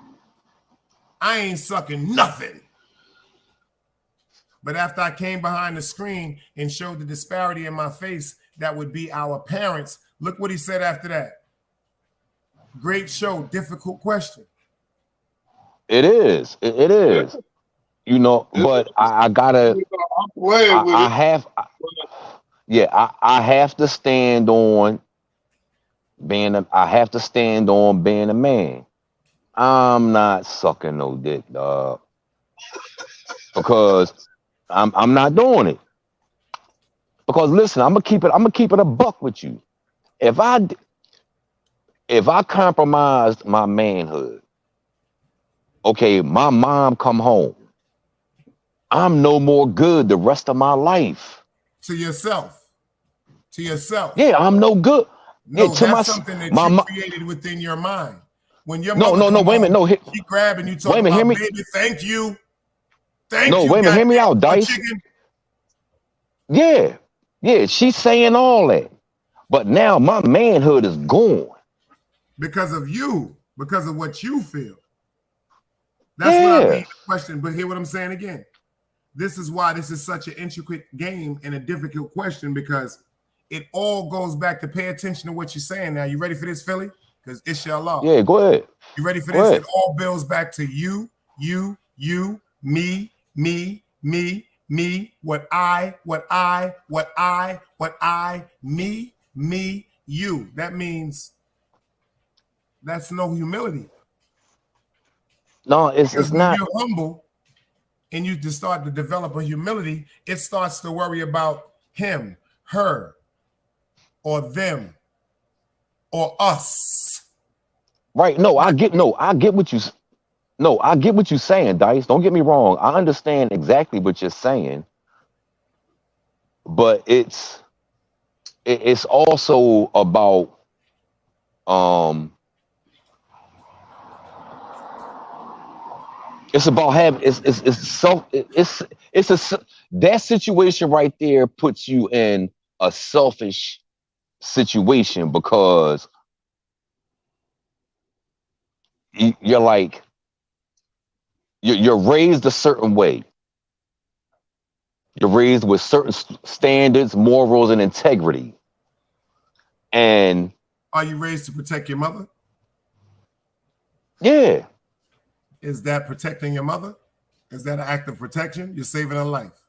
I ain't sucking nothing. But after I came behind the screen and showed the disparity in my face, that would be our parents. Look what he said after that. Great show, difficult question. It is. It is. You know, but I gotta. I have to stand on being a man. I'm not sucking no dick, dog, because I'm not doing it. Because listen, I'm gonna keep it a buck with you. If I compromised my manhood, okay, my mom come home, I'm no more good the rest of my life. To yourself. Yeah, I'm no good. No, Yeah, to that's something that you created within your mind. When your mother wait a minute, no, she grabbing you, talking about, baby, thank you. Thank you. Wait a minute, hear me out, Dice. Yeah, she's saying all that. But now my manhood is gone. Because of you, because of what you feel. That's what I mean, the question. But hear what I'm saying again. This is why this is such an intricate game and a difficult question, because it all goes back to pay attention to what you're saying now. You ready for this, Philly? Because inshallah. Yeah, go ahead. You ready for this? It all builds back to you, me, what I, me, you. That means that's no humility. No, it's not. You're humble and you just start to develop a humility, it starts to worry about him, her, or them, or us. Right. I get what you saying, Dice. Don't get me wrong. I understand exactly what you're saying. But it's also about it's about having that situation right there puts you in a selfish situation, because you're like you're raised a certain way. You're raised with certain standards, morals, and integrity. And are you raised to protect your mother? Yeah. Is that protecting your mother? Is that an act of protection? You're saving her life.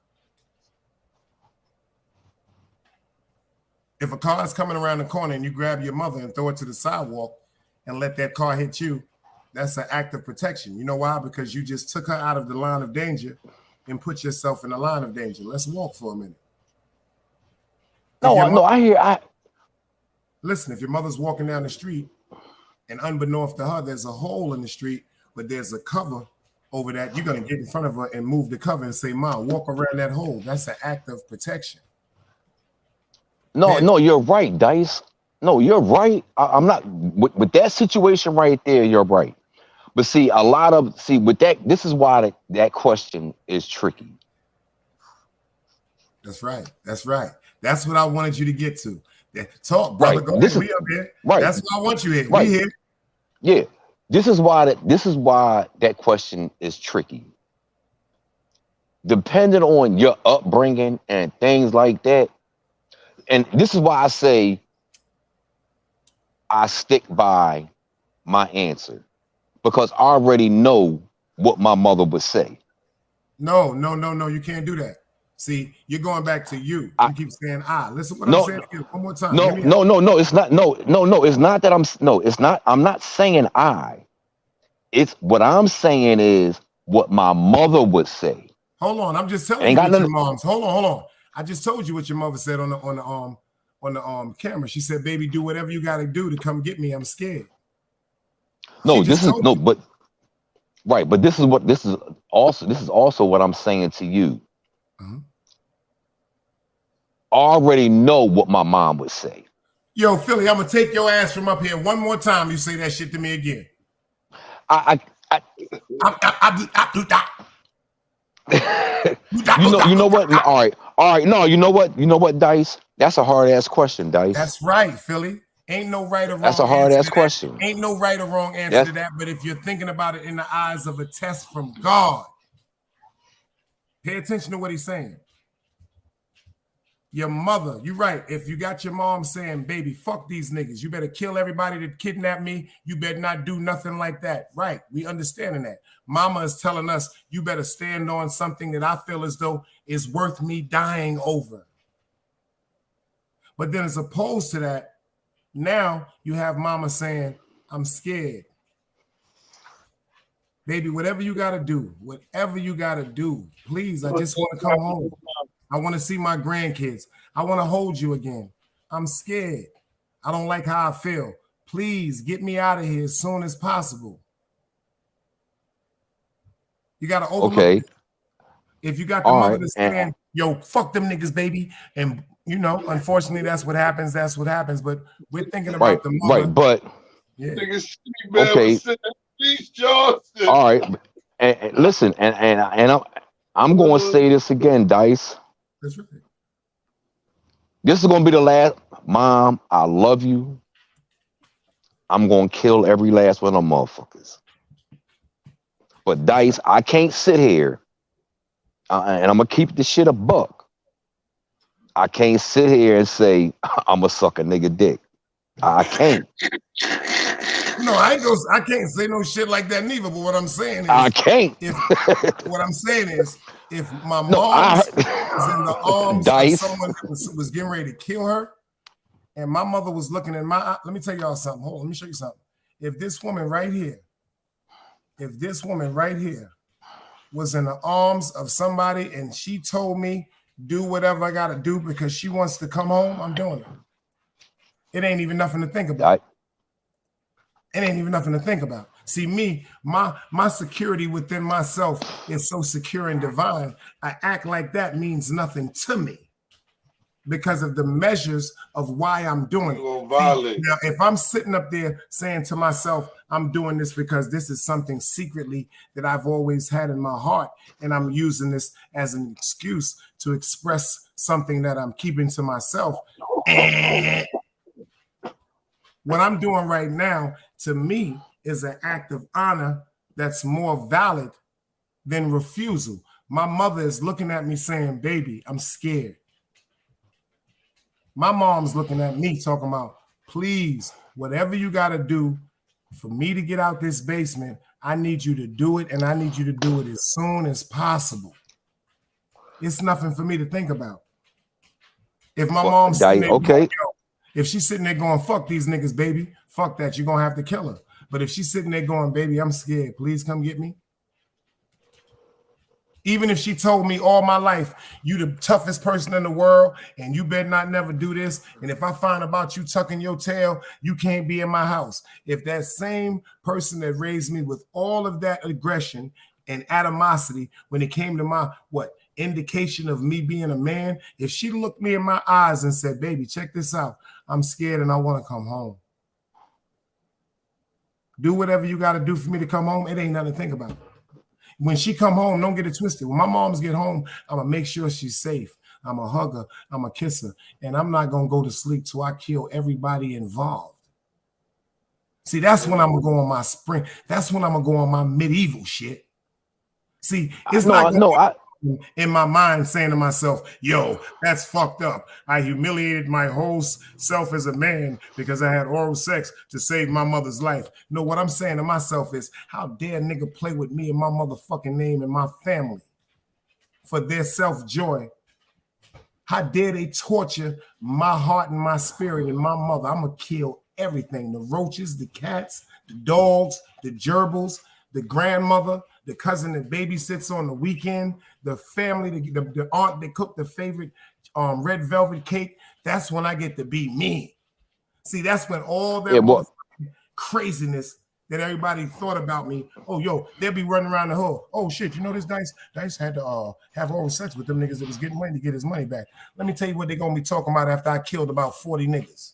If a car is coming around the corner and you grab your mother and throw it to the sidewalk and let that car hit you, that's an act of protection. You know why? Because you just took her out of the line of danger and put yourself in the line of danger. Let's walk for a minute. Listen, if your mother's walking down the street and unbeknownst to her, there's a hole in the street, but there's a cover over that, you're going to get in front of her and move the cover and say, Mom, walk around that hole. That's an act of protection. No, you're right, Dice. No, you're right. I'm not with that situation right there. You're right. But see, with that, this is why that question is tricky. That's right. That's what I wanted you to get to. Talk, brother. Right. Go ahead. We up here. Right. That's why I want you here. Right. We here. Yeah. This is why that question is tricky. Depending on your upbringing and things like that. And this is why I say I stick by my answer, because I already know what my mother would say. No, you can't do that. See, you're going back to you. You keep saying I. Listen what I'm saying again one more time. No, it's not. No, it's not that it's not. I'm not saying I. It's what I'm saying is what my mother would say. Hold on, I'm just telling you what your mom's. Hold on. I just told you what your mother said on the camera. She said, "Baby, do whatever you got to do to come get me. I'm scared." No, this is but this is also what I'm saying to you. Uh-huh. I already know what my mom would say. Yo, Philly, I'm gonna take your ass from up here one more time. You say that shit to me again. You know what? All right. No, you know what, Dice? That's a hard ass question, Dice. That's right, Philly. Ain't no right or wrong. That's a hard ass question. Ain't no right or wrong answer to that. But if you're thinking about it in the eyes of a test from God, pay attention to what he's saying. Your mother, you're right. If you got your mom saying, baby, fuck these niggas, you better kill everybody that kidnapped me. You better not do nothing like that. Right. We understanding that. Mama is telling us you better stand on something that I feel as though is worth me dying over. But then as opposed to that, now you have mama saying, I'm scared. Baby, whatever you got to do, please, I just want to come home. I want to see my grandkids. I want to hold you again. I'm scared. I don't like how I feel. Please get me out of here as soon as possible. You got to overlook it. If you got the mother that's saying, yo, fuck them niggas, baby. And, you know, unfortunately, that's what happens. But we're thinking about the mother. Right, but. Yeah. Okay. All right. And listen, and I'm going to say this again, Dice. That's right. This is going to be the last. Mom, I love you. I'm going to kill every last one of them motherfuckers. But Dice, I can't sit here and I'm going to keep this shit a buck. I can't sit here and say, I'm going to suck a nigga dick. I can't. No, I can't say no shit like that neither. But what I'm saying is, I can't. What I'm saying is, if my mom was in the arms of someone that was getting ready to kill her, and my mother was looking in my eye, let me tell y'all something. Hold on, let me show you something. If this woman right here was in the arms of somebody and she told me, do whatever I got to do because she wants to come home, I'm doing it. It ain't even nothing to think about. It ain't even nothing to think about. See, me, my security within myself is so secure and divine. I act like that means nothing to me because of the measures of why I'm doing it. Now, if I'm sitting up there saying to myself, I'm doing this because this is something secretly that I've always had in my heart, and I'm using this as an excuse to express something that I'm keeping to myself. What I'm doing right now, to me, is an act of honor that's more valid than refusal. My mother is looking at me saying, baby, I'm scared. My mom's looking at me talking about, please, whatever you got to do for me to get out this basement, I need you to do it, and I need you to do it as soon as possible. It's nothing for me to think about. If my mom's sitting there going, if she's sitting there going, fuck these niggas, baby, fuck that, you're going to have to kill her. But if she's sitting there going, baby, I'm scared, please come get me. Even if she told me all my life, you the toughest person in the world, and you better not never do this. And if I find about you tucking your tail, you can't be in my house. If that same person that raised me with all of that aggression and animosity, when it came to my, indication of me being a man, if she looked me in my eyes and said, baby, check this out, I'm scared and I want to come home. Do whatever you got to do for me to come home. It ain't nothing to think about. When she come home, don't get it twisted. When my moms get home, I'm going to make sure she's safe. I'm going to hug her. I'm going to kiss her. And I'm not going to go to sleep till I kill everybody involved. See, that's when I'm going to go on my spring. That's when I'm going to go on my medieval shit. See, it's in my mind saying to myself, yo, that's fucked up. I humiliated my whole self as a man because I had oral sex to save my mother's life. No, what I'm saying to myself is, how dare nigga play with me and my motherfucking name and my family for their self-joy? How dare they torture my heart and my spirit and my mother? I'm going to kill everything. The roaches, the cats, the dogs, the gerbils, the grandmother, the cousin that babysits on the weekend, the family, the aunt that cooked the favorite red velvet cake. That's when I get to be me. See, that's when all that craziness that everybody thought about me. Oh, yo, they'll be running around the hood. Oh, shit, you know this Dice? Dice had to have oral sex with them niggas that was getting money to get his money back. Let me tell you what they're going to be talking about after I killed about 40 niggas.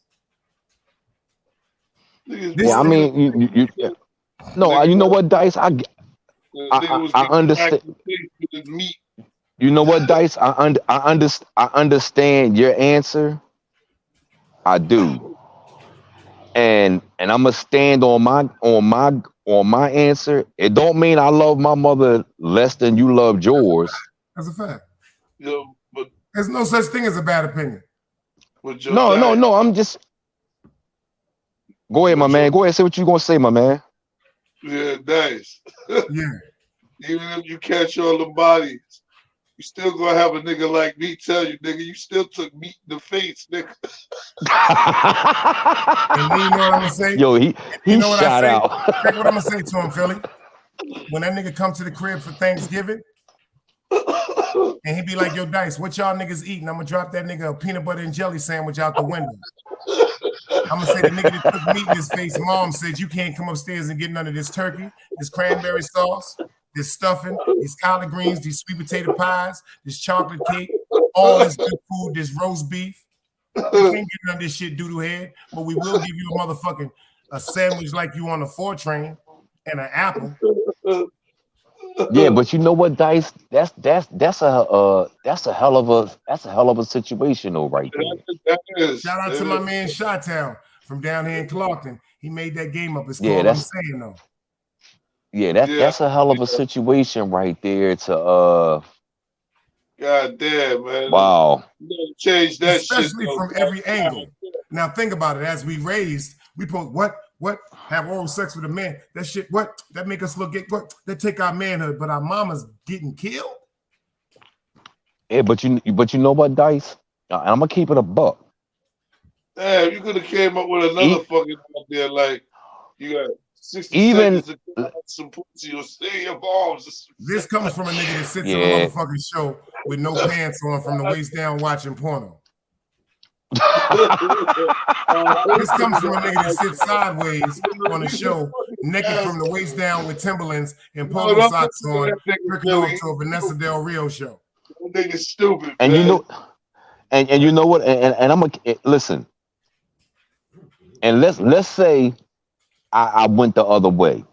Yeah, I mean, no, you know what, Dice? I understand. You know what, Dice? I understand your answer. I do, and I'm gonna stand on my answer. It don't mean I love my mother less than you loved yours. That's a fact. But there's no such thing as a bad opinion. No. I'm just. Go ahead, my man. Go ahead. Say what you gonna say, my man. Yeah, Dice. Yeah. Even if you catch all the bodies, you still gonna have a nigga like me tell you, nigga, you still took meat in the face, nigga. And then you know what I'm gonna say? Yo, he you know what shot I say? out. Check what I'm gonna say to him, Philly. When that nigga come to the crib for Thanksgiving, and he be like, yo, Dice, what y'all niggas eating? I'm gonna drop that nigga a peanut butter and jelly sandwich out the window. I'm gonna say the nigga that took meat in his face, mom said, you can't come upstairs and get none of this turkey, this cranberry sauce, this stuffing, these collard greens, these sweet potato pies, this chocolate cake, all this good food, this roast beef. You can't get none of this shit doo-doo head, but we will give you a motherfucking a sandwich like you on the 4 train and an apple. Yeah, but you know what, Dice? That's a hell of a situation though, right there. Shout out to my man Chi-Town from down here in Clarkton. He made that game up. It's called I'm Saying Though. Yeah, that's a hell of a situation right there to God damn, man. Wow. You gotta change that especially shit, from every angle. Now think about it. As we raised, we put what have oral sex with a man. That shit, what that make us look at what that take our manhood, but our mama's getting killed. Yeah, but you know what, Dice? I'm gonna keep it a buck. Damn, you could have came up with another fucking idea like you got 60 even seconds to get some pussy or stay involved. This comes from a nigga that sits on a motherfucking show with no pants on from the waist down watching porno. This comes from a nigga that sits sideways on a show, naked from the waist down with Timberlands and polo socks on, freaking over to a Vanessa Del Rio show. That nigga's stupid. And man. you know, and you know what? And I'm gonna listen. And let's say I went the other way.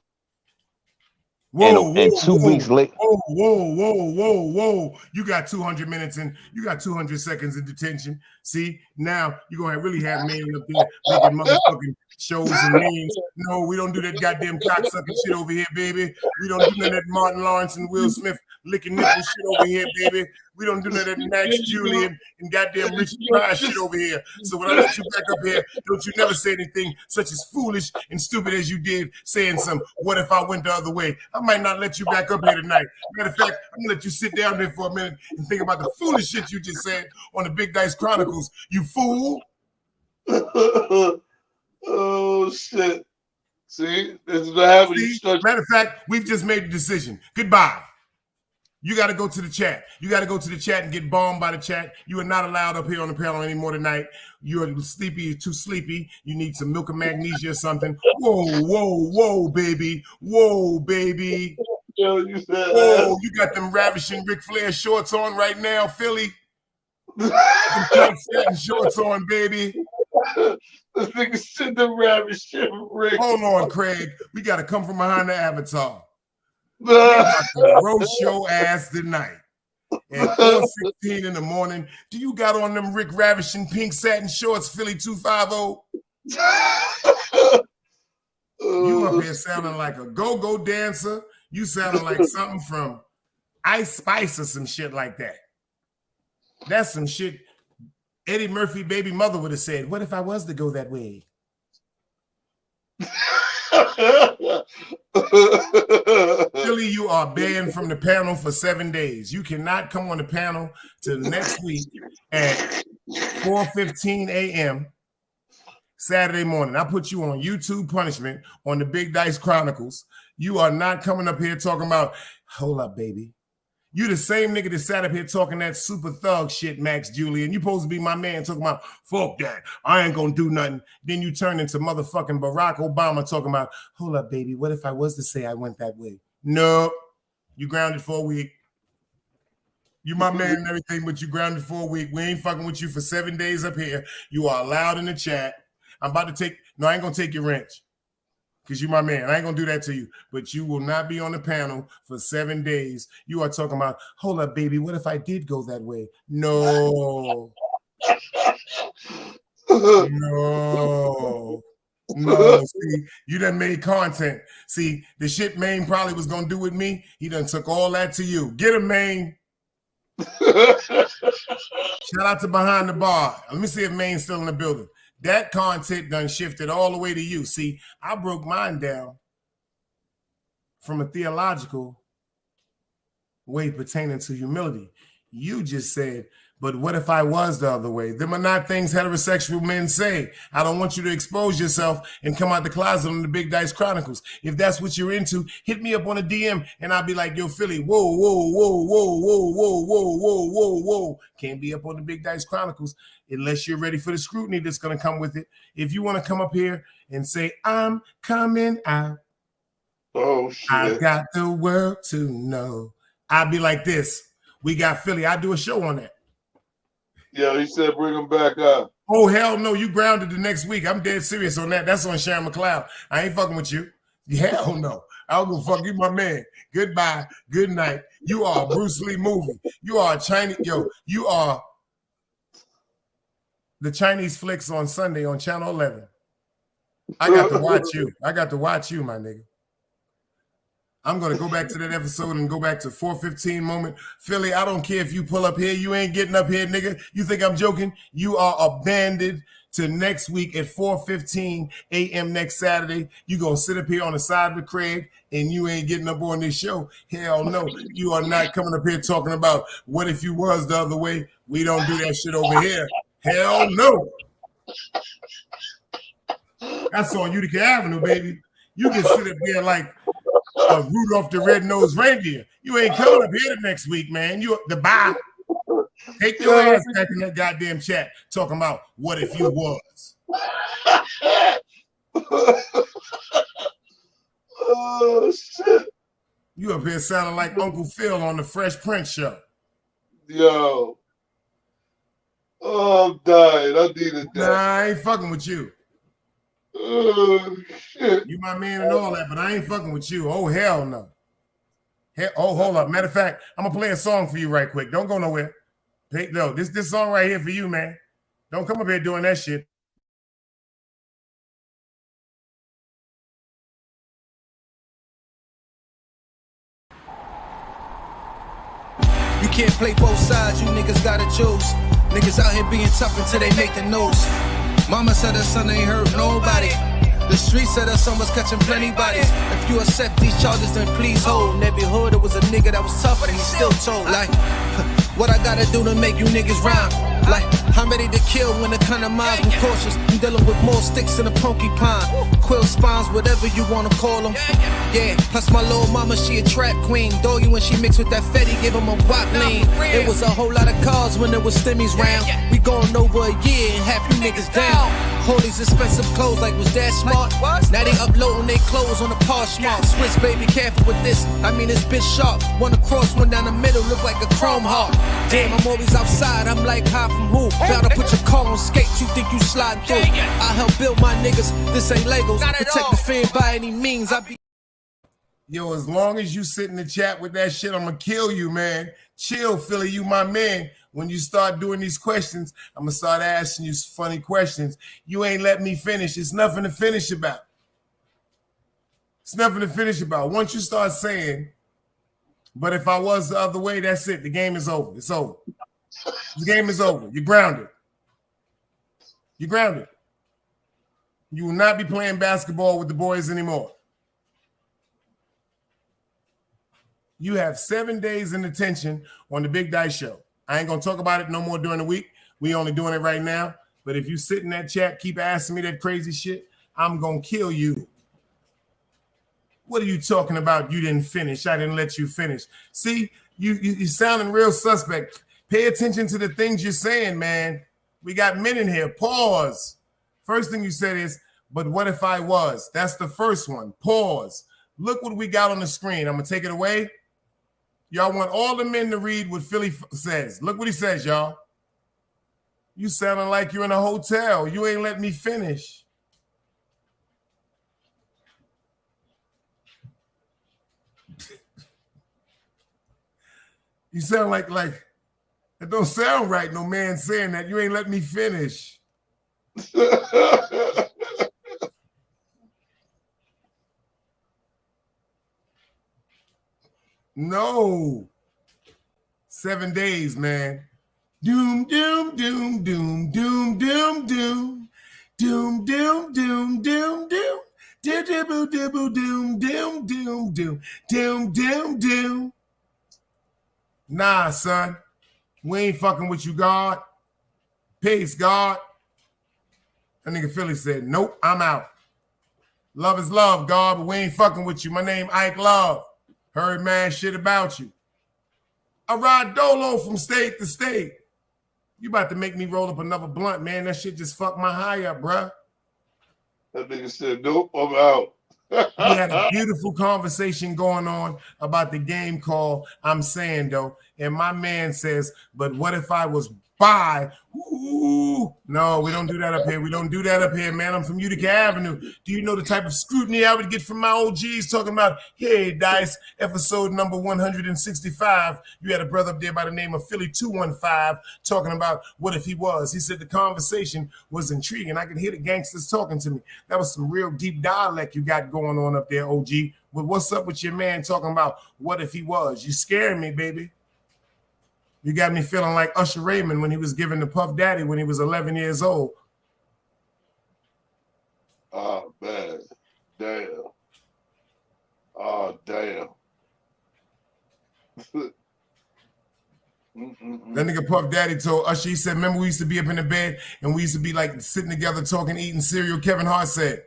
Whoa, and 2 weeks later. Whoa. You got 200 minutes and you got 200 seconds in detention. See, now you're going to really have men up there making motherfucking shows and memes. No, we don't do that goddamn cocksucking shit over here, baby. We don't do none of that Martin Lawrence and Will Smith licking nipple shit over here, baby. We don't do none of that Max Julian and goddamn Richard Pryor shit over here. So when I let you back up here, don't you never say anything such as foolish and stupid as you did saying some, what if I went the other way? I might not let you back up here tonight. Matter of fact, I'm gonna let you sit down there for a minute and think about the foolish shit you just said on the Big Dice Chronicles. You fool. Oh shit. See, this is what happens. Matter of fact, we've just made the decision. Goodbye. You got to go to the chat. You got to go to the chat and get bombed by the chat. You are not allowed up here on the panel anymore tonight. You're sleepy. You're too sleepy. You need some milk and magnesia or something. Whoa, baby. Whoa, baby. Yo, you said whoa, you got them ravishing Ric Flair shorts on right now, Philly. Them tight satin shorts on, baby. This nigga said the ravishing Rick. Hold on, Craig. We got to come from behind the avatar. Roast your ass tonight at 4:16 in the morning. Do you got on them Rick Ravishing pink satin shorts, Philly 250? You up here sounding like a go-go dancer. You sounding like something from Ice Spice or some shit like that. That's some shit Eddie Murphy baby mother would have said. What if I was to go that way? Philly, you are banned from the panel for 7 days. You cannot come on the panel till next week at 4:15 a.m. Saturday morning. I put you on YouTube punishment on the Big Dice Chronicles. You are not coming up here talking about, hold up, baby. You the same nigga that sat up here talking that super thug shit, Max Julian. You supposed to be my man talking about, fuck that. I ain't gonna do nothing. Then you turn into motherfucking Barack Obama talking about, hold up, baby. What if I was to say I went that way? No. You grounded for a week. You my man and everything, but you grounded for a week. We ain't fucking with you for 7 days up here. You are allowed in the chat. I'm about to take, no, I ain't gonna take your wrench. Because you're my man. I ain't gonna do that to you. But you will not be on the panel for 7 days. You are talking about, hold up, baby, what if I did go that way? No. No. No, see, you done made content. See, the shit Maine probably was gonna do with me, he done took all that to you. Get him, Maine. Shout out to Behind the Bar. Let me see if Maine's still in the building. That content done shifted all the way to you. See, I broke mine down from a theological way pertaining to humility. You just said, but what if I was the other way? Them are not things heterosexual men say. I don't want you to expose yourself and come out the closet on the Big Dice Chronicles. If that's what you're into, hit me up on a DM and I'll be like, yo, Philly, whoa, whoa, whoa, whoa, whoa, whoa, whoa, whoa, whoa, whoa. Can't be up on the Big Dice Chronicles unless you're ready for the scrutiny that's going to come with it. If you want to come up here and say, I'm coming out. Oh, shit. I've got the world to know. I'll be like this. We got Philly. I'll do a show on that. Yeah, he said bring him back up. Oh, hell no. You grounded the next week. I'm dead serious on that. That's on Sharon McLeod. I ain't fucking with you. Hell no. I'll go fuck you, my man. Goodbye. Good night. You are a Bruce Lee movie. You are a Chinese. Yo, you are the Chinese flicks on Sunday on Channel 11. I got to watch you. I got to watch you, my nigga. I'm going to go back to that episode and go back to 4:15 moment. Philly, I don't care if you pull up here. You ain't getting up here, nigga. You think I'm joking? You are abandoned to next week at 4:15 a.m. next Saturday. You going to sit up here on the side with Craig and you ain't getting up on this show. Hell no. You are not coming up here talking about what if you was the other way. We don't do that shit over here. Hell no. That's on Utica Avenue, baby. You can sit up there like Rudolph the Red-Nosed Reindeer. You ain't coming up here the next week, man. You the bye. Take your ass back in that goddamn chat talking about what if you was. Oh, shit. You up here sounding like Uncle Phil on the Fresh Prince show. Yo. Oh, I'm dying. I needed that. Nah, I ain't fucking with you. Oh, shit. You my man and all that, but I ain't fucking with you. Oh, hell no. Oh, hold up. Matter of fact, I'm going to play a song for you right quick. Don't go nowhere. No, this song right here for you, man. Don't come up here doing that shit. You can't play both sides, you niggas gotta choose. Niggas out here being tough until they make the news. Mama said her son ain't hurt nobody. The street said her son was catching plenty bodies. If you accept these charges, then please hold. In every hood, it was a nigga that was tough, and he still told. Like, what I gotta do to make you niggas rhyme? Like, I'm ready to kill when the kind of minds were cautious. I'm dealing with more sticks than a porcupine. Quill spines, whatever you wanna call them. Yeah, plus my little mama, she a trap queen. Doggy when she mixed with that Fetty, give him a wop lean. It was a whole lot of cars when there was stimmies round. We going over a year and half you niggas down. All these expensive clothes, like was that smart? Now they uploading their clothes on the Poshmark. Switch, baby, careful with this. I mean, this bitch sharp. One across, one down the middle, look like a chrome heart. Damn, I'm always outside. I'm like, hi from who? Bound to put your car on skates. You think you slide through? I help build my niggas. This ain't Legos. Protect the fan by any means. I be. Yo, as long as you sit in the chat with that shit, I'm gonna kill you, man. Chill, Philly, you my man. When you start doing these questions, I'm gonna start asking you funny questions. You ain't let me finish. It's nothing to finish about. It's nothing to finish about. Once you start saying, but if I was the other way, that's it. The game is over. It's over. The game is over. You're grounded. You're grounded. You will not be playing basketball with the boys anymore. You have 7 days in detention on the Big Dice Show. I ain't going to talk about it no more during the week. We only doing it right now. But if you sit in that chat, keep asking me that crazy shit, I'm going to kill you. What are you talking about? You didn't finish. I didn't let you finish. See, you sounding real suspect. Pay attention to the things you're saying, man. We got men in here. Pause. First thing you said is, but what if I was? That's the first one. Pause. Look what we got on the screen. I'm going to take it away. Y'all want all the men to read what Philly says. Look what he says, y'all. You sounding like you're in a hotel. You ain't let me finish. You sound like it don't sound right. No man saying that. You ain't let me finish. No. 7 days, man. Doom, doom, doom, doom, doom, doom, doom. Doom, doom, doom, doom, doom. Dibble, dibble, doom, doom, doom, doom. Doom, doom, doom. Nah, son. We ain't fucking with you, God. Peace, God. That nigga Philly said, nope, I'm out. Love is love, God, but we ain't fucking with you. My name Ike Love. Heard mad shit about you. I ride dolo from state to state. You about to make me roll up another blunt, man. That shit just fucked my high up, bruh. That nigga said, nope, I'm out. We had a beautiful conversation going on about the game called I'm Saying, though. And my man says, but what if I was by? Ooh. No, we don't do that up here. We don't do that up here, man. I'm from Utica Avenue. Do you know the type of scrutiny I would get from my OGs talking about, hey, Dice, episode number 165. You had a brother up there by the name of Philly 215 talking about what if he was. He said the conversation was intriguing. I could hear the gangsters talking to me. That was some real deep dialect you got going on up there, OG. But what's up with your man talking about what if he was? You scaring me, baby. You got me feeling like Usher Raymond when he was giving the Puff Daddy when he was 11 years old. Oh, man. Damn. Oh, damn. That nigga Puff Daddy told Usher, he said, remember we used to be up in the bed and we used to be like sitting together talking, eating cereal? Kevin Hart said.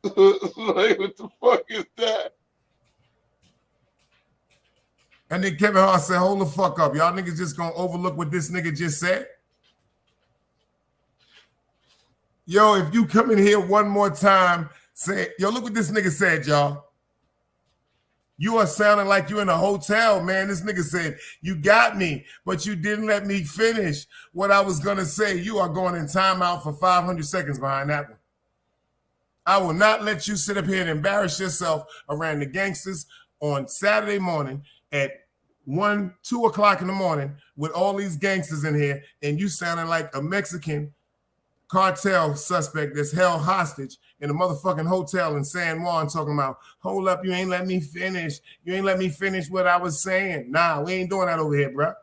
Like, what the fuck is that? And then Kevin Hart said, hold the fuck up. Y'all niggas just gonna overlook what this nigga just said? Yo, if you come in here one more time, say, yo, look what this nigga said, y'all. You are sounding like you in a hotel, man. This nigga said, you got me, but you didn't let me finish what I was gonna say. You are going in timeout for 500 seconds behind that one. I will not let you sit up here and embarrass yourself around the gangsters on Saturday morning at 1, 2 o'clock in the morning with all these gangsters in here and you sounding like a Mexican cartel suspect that's held hostage in a motherfucking hotel in San Juan talking about, hold up, you ain't let me finish. You ain't let me finish what I was saying. Nah, we ain't doing that over here, bro.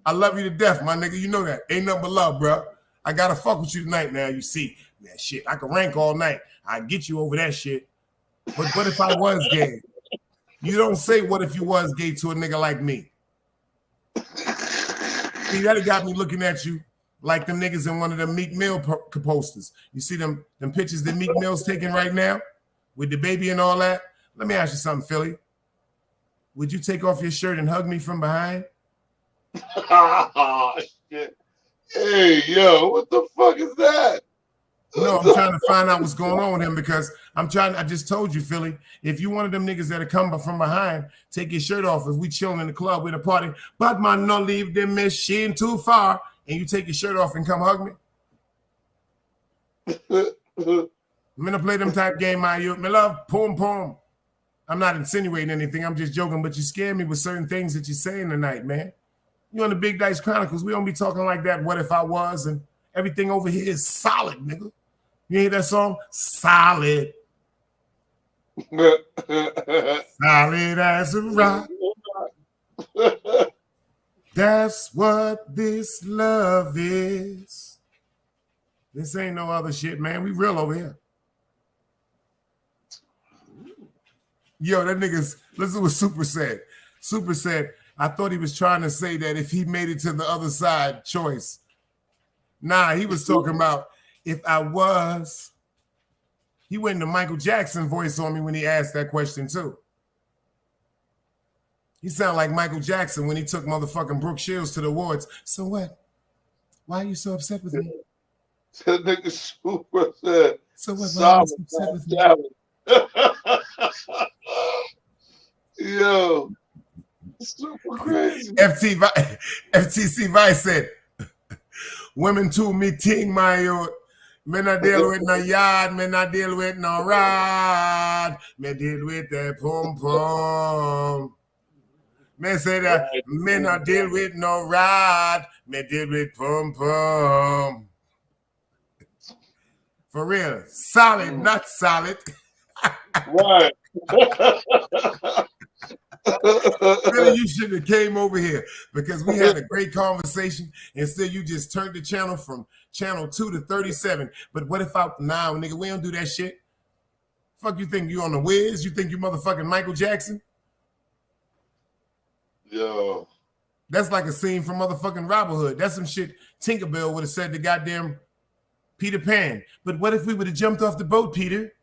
I love you to death, my nigga. You know that. Ain't nothing but love, bro. I gotta fuck with you tonight now, you see. Man, shit, I can rank all night. I get you over that shit. But what if I was gay? You don't say what if you was gay to a nigga like me. See, that got me looking at you like them niggas in one of them Meek Mill posters. You see them pictures that Meek Mill's taking right now with the baby and all that? Let me ask you something, Philly. Would you take off your shirt and hug me from behind? Oh, shit. Hey, yo, what the fuck is that? No, I'm trying to find out what's going on with him because I just told you, Philly, if you one of them niggas that'll come from behind, take your shirt off. If we chilling in the club with a party, but man, no leave the machine too far, and you take your shirt off and come hug me. I'm gonna play them type game, my love, poom. I'm not insinuating anything. I'm just joking, but you scare me with certain things that you're saying tonight, man. You on the Big Dice Chronicles, we don't be talking like that. What if I was? And everything over here is solid, nigga. You hear that song? Solid. Solid as a rock. That's what this love is. This ain't no other shit, man. We real over here. Yo, that nigga's, listen what Super said. Super said, I thought he was trying to say that if he made it to the other side, choice. Nah, he was talking about if I was. He went into Michael Jackson voice on me when he asked that question too. He sounded like Michael Jackson when he took motherfucking Brooke Shields to the awards. So what? Why are you so upset with me? That nigga Super said, so what? Why are you so upset with me? Yo, super crazy. FTC Vice said, women to meeting my Me not deal with no yard, me not deal with no rod. Me deal with the pum pum. Me say that me not deal with no rod, me deal with pum pum. For real, solid, not solid. Right. Really, you should have came over here because we had a great conversation. Instead, you just turned the channel from channel 2 to 37. But what if now, nigga, we don't do that shit. Fuck you think you on the Wiz? You think you motherfucking Michael Jackson? Yo. That's like a scene from motherfucking Robin Hood. That's some shit Tinkerbell would have said to goddamn Peter Pan. But what if we would have jumped off the boat, Peter?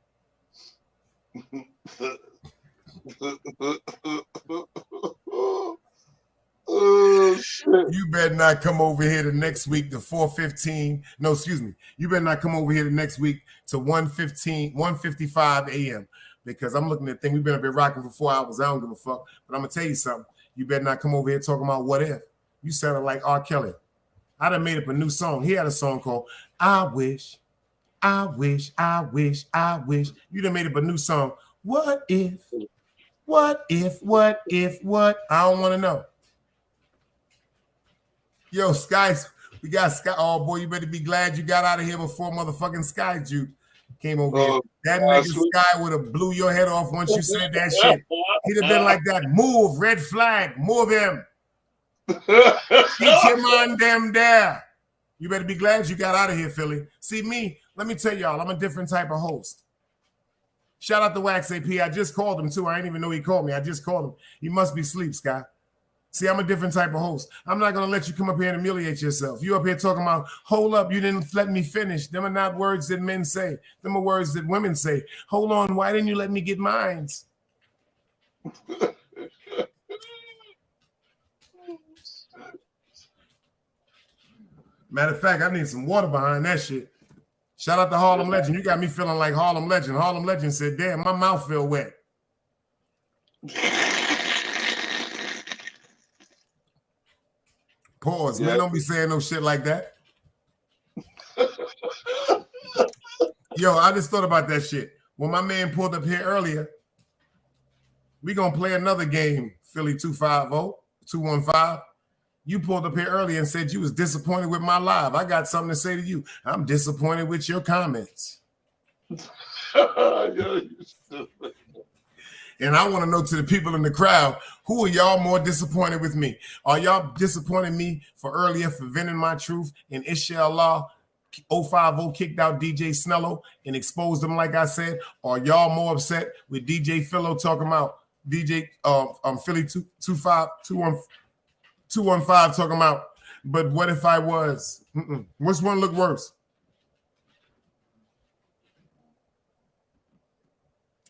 Oh, shit. You better not come over here the next week to 4:15. No, excuse me. You better not come over here the next week to 1:55 a.m. because I'm looking at things. We've been up here rocking for 4 hours. I don't give a fuck. But I'm going to tell you something. You better not come over here talking about what if. You sounded like R. Kelly. I done made up a new song. He had a song called I Wish, I Wish, I Wish, I Wish. You done made up a new song. What if, what if, what if, what? I don't want to know. Yo, Skies, we got Sky. Oh, boy, you better be glad you got out of here before motherfucking Sky Juke came over here. That nigga Sky would have blew your head off once you said that shit. He'd have been like that. Move, red flag, move him. Keep your man them there. You better be glad you got out of here, Philly. See me, let me tell y'all, I'm a different type of host. Shout out to Wax AP. I just called him too. I didn't even know he called me. I just called him. He must be asleep, Sky. See, I'm a different type of host. I'm not going to let you come up here and humiliate yourself. You up here talking about, hold up, you didn't let me finish. Them are not words that men say. Them are words that women say. Hold on, why didn't you let me get mines? Matter of fact, I need some water behind that shit. Shout out to Harlem Legend. You got me feeling like Harlem Legend. Harlem Legend said, damn, my mouth feel wet. Pause. Yeah. Man, don't be saying no shit like that. Yo, I just thought about that shit. When my man pulled up here earlier, we going to play another game, Philly 215. You pulled up here earlier and said you was disappointed with my live. I got something to say to you. I'm disappointed with your comments. And I want to know to the people in the crowd, who are y'all more disappointed with me? Are y'all disappointed me for earlier for venting my truth and Inshallah 050 kicked out DJ Snello and exposed him like I said? Or y'all more upset with DJ Philo talking about DJ Philly 215 talking about, but what if I was? Which one look worse?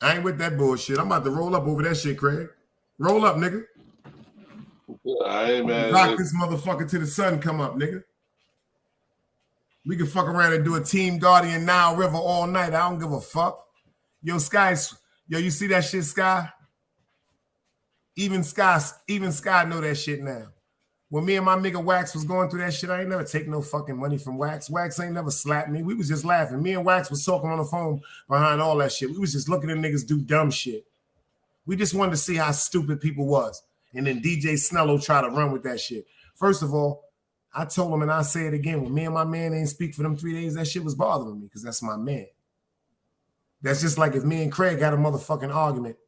I ain't with that bullshit. I'm about to roll up over that shit, Craig. Roll up, nigga. I ain't mad. Rock this motherfucker till the sun come up, nigga. We can fuck around and do a Team Guardian Nile River all night. I don't give a fuck. Yo, Sky, yo, you see that shit, Sky? Even Sky know that shit now. When me and my nigga Wax was going through that shit, I ain't never take no fucking money from Wax. Wax ain't never slapped me. We was just laughing. Me and Wax was talking on the phone behind all that shit. We was just looking at niggas do dumb shit. We just wanted to see how stupid people was. And then DJ Snello tried to run with that shit. First of all, I told him, and I'll say it again, when me and my man ain't speak for them 3 days, that shit was bothering me because that's my man. That's just like if me and Craig had a motherfucking argument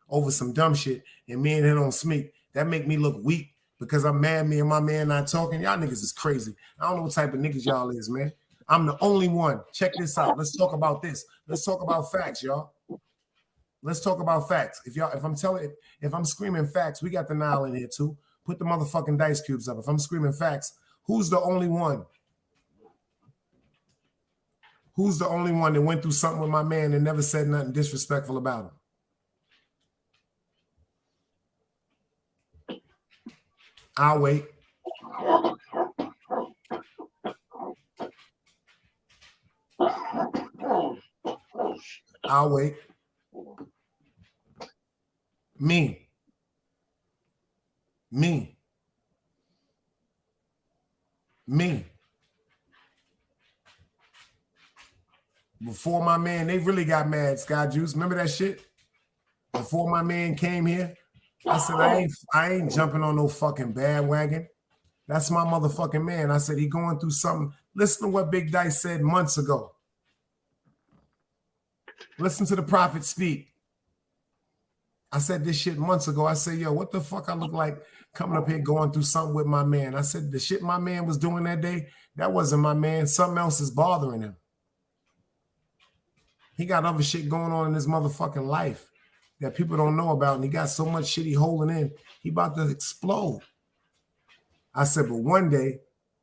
over some dumb shit and me and him don't speak, that make me look weak. Because I'm mad me and my man not talking. Y'all niggas is crazy. I don't know what type of niggas y'all is, man. I'm the only one. Check this out. Let's talk about this. Let's talk about facts, y'all. Let's talk about facts. If I'm screaming facts, we got the Nile in here too. Put the motherfucking dice cubes up. If I'm screaming facts, who's the only one? Who's the only one that went through something with my man and never said nothing disrespectful about him? I'll wait. I'll wait. Me. Before my man, they really got mad, Sky Juice. Remember that shit? Before my man came here, I said, I ain't jumping on no fucking bandwagon. That's my motherfucking man. I said, he going through something. Listen to what Big Dice said months ago. Listen to the prophet speak. I said this shit months ago. I said, yo, what the fuck I look like coming up here going through something with my man? I said, the shit my man was doing that day, that wasn't my man. Something else is bothering him. He got other shit going on in his motherfucking life that people don't know about, and he got so much shit he holding in, he about to explode. I said, but one day,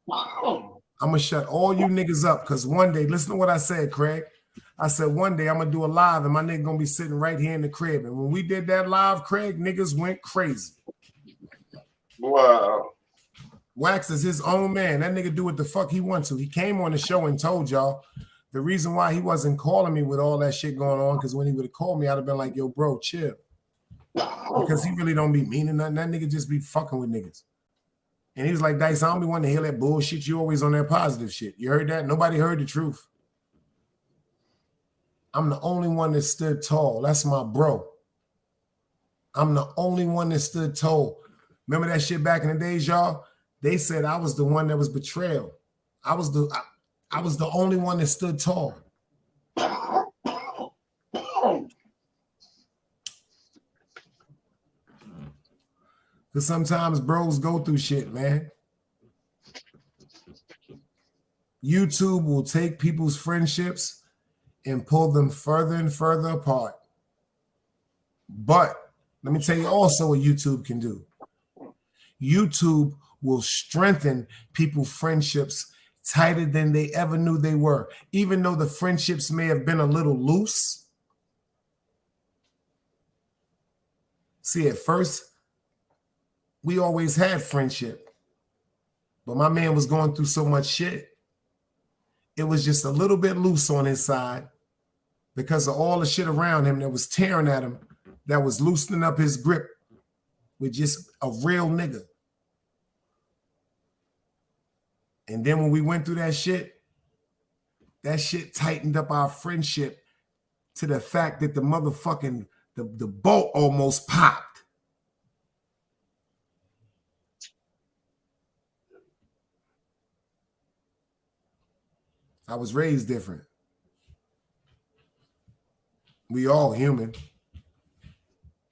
I'm going to shut all you niggas up, because one day, listen to what I said, Craig. I said, one day I'm going to do a live, and my nigga going to be sitting right here in the crib. And when we did that live, Craig, niggas went crazy. Wow. Wax is his own man. That nigga do what the fuck he wants to. He came on the show and told y'all the reason why he wasn't calling me with all that shit going on, because when he would have called me, I'd have been like, yo, bro, chill. Because he really don't be meaning nothing. That nigga just be fucking with niggas. And he was like, Dice, I don't be wanting to hear that bullshit. You always on that positive shit. You heard that? Nobody heard the truth. I'm the only one that stood tall. That's my bro. I'm the only one that stood tall. Remember that shit back in the days, y'all? They said I was the one that was betrayed. I was the only one that stood tall. Because sometimes bros go through shit, man. YouTube will take people's friendships and pull them further and further apart. But let me tell you also what YouTube can do. YouTube will strengthen people's friendships tighter than they ever knew they were. Even though the friendships may have been a little loose. See, at first, we always had friendship. But my man was going through so much shit. It was just a little bit loose on his side because of all the shit around him that was tearing at him, that was loosening up his grip with just a real nigga. And then when we went through that shit tightened up our friendship to the fact that the motherfucking, the bolt almost popped. I was raised different. We all human.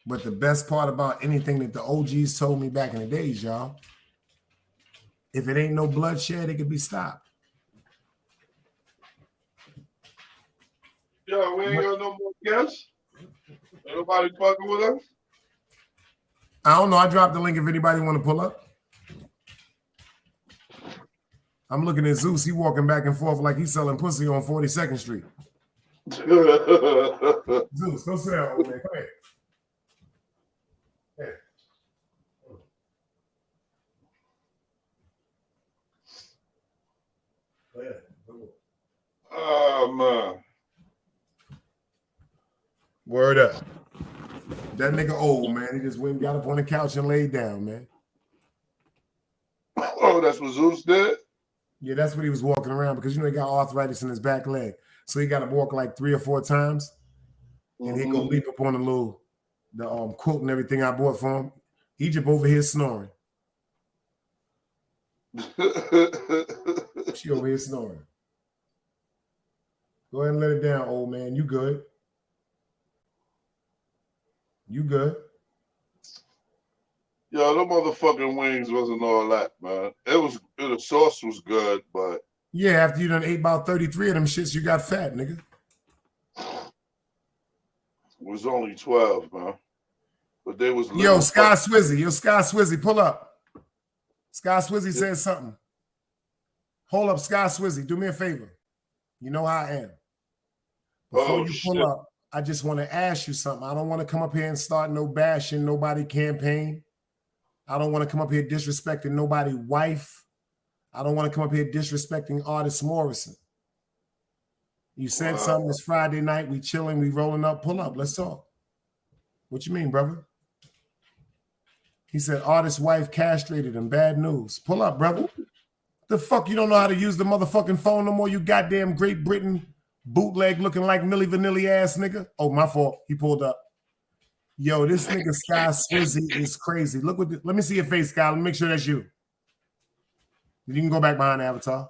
But the best part about anything that the OGs told me back in the days, y'all, if it ain't no bloodshed, it could be stopped. Yo, we ain't got no more guests. Ain't nobody fucking with us. I don't know. I dropped the link if anybody want to pull up. I'm looking at Zeus. He walking back and forth like he's selling pussy on 42nd Street. Zeus, go sit down, old man. Come here. Here. Oh, man. Word up. That nigga old, man. He just went and got up on the couch and laid down, man. Oh, that's what Zeus did? Yeah, that's what he was walking around because, you know, he got arthritis in his back leg. So he got to walk like 3 or 4 times. And he go leap up on the quilt and everything I bought for him. Egypt over here snoring. She over here snoring. Go ahead and let it down, old man. You good. You good. Yo, the motherfucking wings wasn't all that, man. The sauce was good, but yeah, after you done ate about 33 of them shits, you got fat, nigga. It was only 12, man. But they was Yo, Sky Swizzy, pull up. Sky Swizzy said something. Hold up, Sky Swizzy. Do me a favor. You know how I am. Before you pull up, I just want to ask you something. I don't want to come up here and start no bashing nobody campaign. I don't want to come up here disrespecting nobody's wife. I don't want to come up here disrespecting Artist Morrison. You said something this Friday night. We chilling, we rolling up. Pull up. Let's talk. What you mean, brother? He said Artist's wife castrated him. Bad news. Pull up, brother. The fuck you don't know how to use the motherfucking phone no more, you goddamn Great Britain bootleg looking like Milli Vanilli ass nigga. Oh, my fault. He pulled up. Yo, this nigga Sky Swizzy is crazy. Look what. Let me see your face, Sky. Let me make sure that's you. You can go back behind the avatar.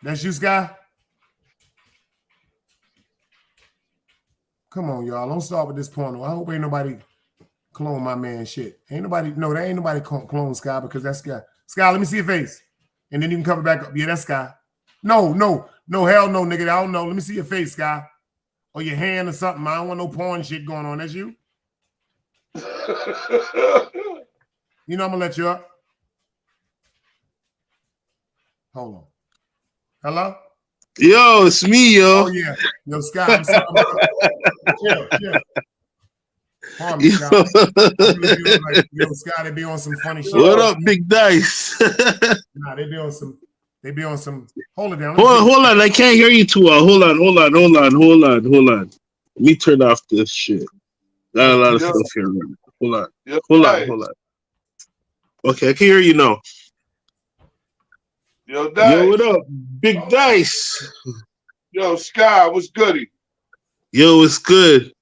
That's you, Sky? Come on, y'all. Don't start with this porno. I hope ain't nobody clone my man shit. Ain't nobody, no, there ain't nobody clone Sky because that's Sky. Sky, let me see your face. And then you can cover back up. Yeah, that's Sky. No, hell no, nigga. I don't know. Let me see your face, Sky. Or your hand or something. I don't want no porn shit going on. That's you? You know I'm gonna let you up. Hold on. Hello? Yo, it's me, yo. Oh, yeah. Yo, Sky, I'm sorry. Chill. Yo, Sky, they be on some funny shit. What up, Big Dice? Nah, they be on some. Hold it down. Hold on. I can't hear you too well. Hold on. Let me turn off this shit. Got a lot of stuff here. Hold on. Okay, I can hear you now. Yo, Dice. Yo, what up, Big Dice? Yo, Sky, what's goody? Yo, it's good.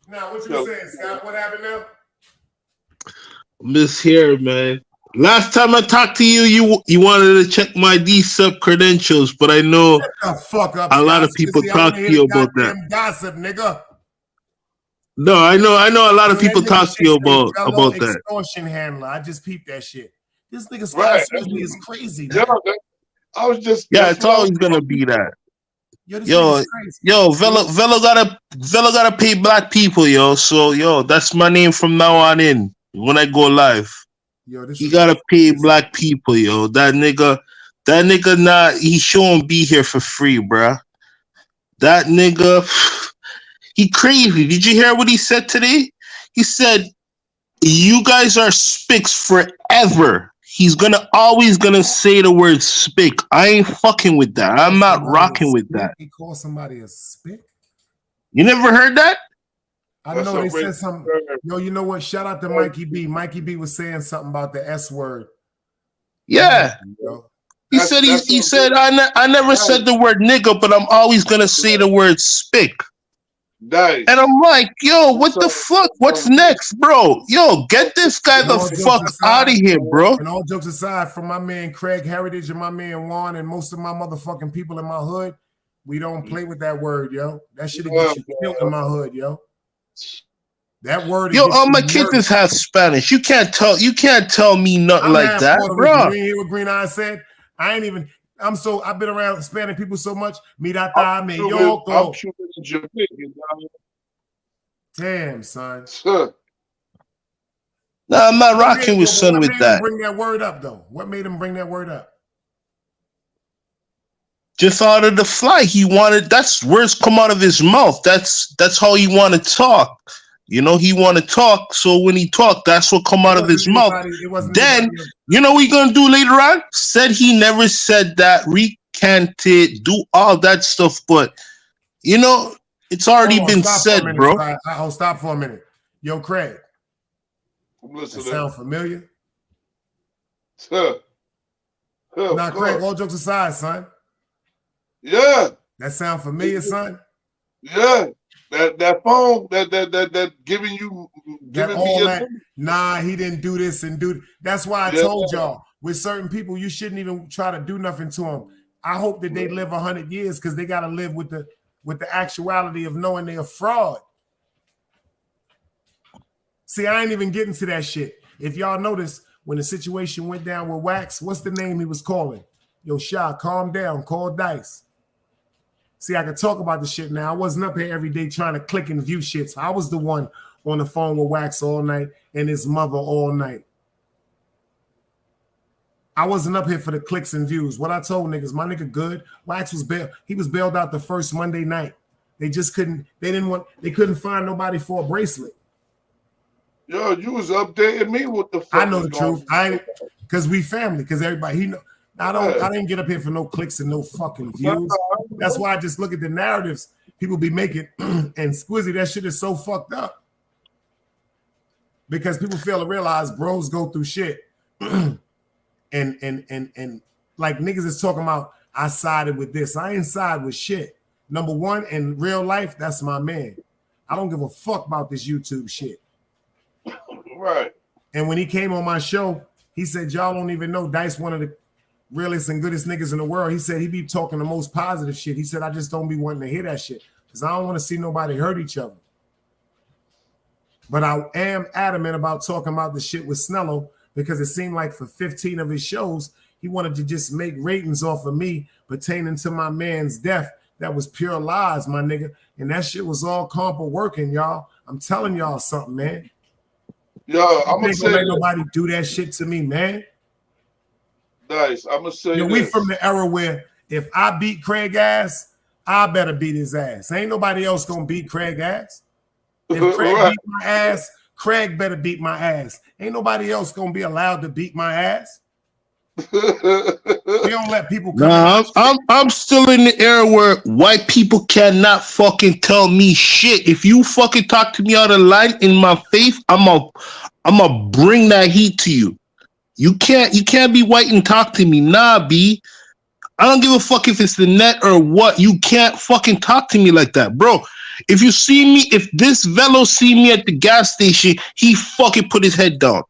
Now, what you saying, Scott? What happened now? Miss here, man. Last time I talked to you, you wanted to check my D-Sub credentials, but I know a lot of people talk to you about that. Gossip, nigga. No, I know a lot of people talk to you about that. Extortion handler. I just peeped that shit. This nigga Scott Swizzy is crazy. Yeah, I was just. Yeah, it's always gonna be that. Yo, Velo gotta pay black people, yo. So, yo, that's my name from now on in. When I go live, he gotta pay black people, yo. That nigga, he shouldn't be here for free, bruh. That nigga, he crazy. Did you hear what he said today? He said, "You guys are spics forever." He's always gonna say the word spick. I ain't fucking with that. I'm not rocking with that. He called somebody a spick? You never heard that? I know they said something. Yo, you know what? Shout out to Mikey B. Mikey B was saying something about the S word. Yeah. He said I never said the word nigga, but I'm always gonna say the word spick. Nice. And I'm like, yo, what the fuck? What's next, bro? Yo, get this guy the fuck out of here, bro. And all jokes aside, from my man Craig Heritage and my man Juan and most of my motherfucking people in my hood, we don't play with that word, yo. That shit get you killed in my hood, yo. That word. Yo, all my kids is half Spanish. You can't tell me nothing like that, bro. You hear what Green Eye said? I've been around Hispanic people so much. I'm Jamaican. Damn, son. Nah, I'm not rocking with son with that. Bring that word up, though. What made him bring that word up? Just out of the fly, that's words come out of his mouth. That's how he want to talk. You know, he want to talk. So when he talk, that's what come out of his mouth. Then, you know what we gonna do later on? Said he never said that, recanted, do all that stuff. But, you know, it's already been said, bro. I'll stop for a minute. Yo, Craig. That sound familiar? Now, Craig, all jokes aside, son. Yeah. That sound familiar, son? Yeah. That phone that giving me that. Nah, he didn't do this and do. That's why I told y'all, with certain people, you shouldn't even try to do nothing to them. I hope that they live 100 years because they got to live with the actuality of knowing they're a fraud. See, I ain't even getting to that shit. If y'all notice, when the situation went down with Wax, what's the name he was calling? Yo, Sha, calm down. Call Dice. See, I can talk about the shit now. I wasn't up here every day trying to click and view shit. So I was the one on the phone with Wax all night and his mother all night. I wasn't up here for the clicks and views. What I told niggas, my nigga good. Wax was bailed. He was bailed out the first Monday night. They just couldn't find nobody for a bracelet. Yo, you was updating me with the fuck. I know the truth. Because we family, because everybody, he know. I didn't get up here for no clicks and no fucking views. That's why I just look at the narratives people be making. And Squizzy, that shit is so fucked up. Because people fail to realize bros go through shit. and like niggas is talking about I sided with this. I ain't side with shit. Number one, in real life, that's my man. I don't give a fuck about this YouTube shit. Right. And when he came on my show, he said, y'all don't even know Dice one of the realest and goodest niggas in the world. He said he be talking the most positive shit. He said, I just don't be wanting to hear that shit because I don't want to see nobody hurt each other. But I am adamant about talking about the shit with Snello because it seemed like for 15 of his shows, he wanted to just make ratings off of me pertaining to my man's death. That was pure lies, my nigga. And that shit was all compa working, y'all. I'm telling y'all something, man. Yo, I'm gonna say let nobody do that shit to me, man. Nice. I'm gonna say we from the era where if I beat Craig ass, I better beat his ass. Ain't nobody else gonna beat Craig ass. If Craig beat my ass, Craig better beat my ass. Ain't nobody else gonna be allowed to beat my ass. We don't let people come. Nah, I'm still in the era where white people cannot fucking tell me shit. If you fucking talk to me out of line in my face, I'm a bring that heat to you. You can't be white and talk to me. Nah, B. I don't give a fuck if it's the net or what. You can't fucking talk to me like that, bro. If you see me, if this Velo see me at the gas station, he fucking put his head down.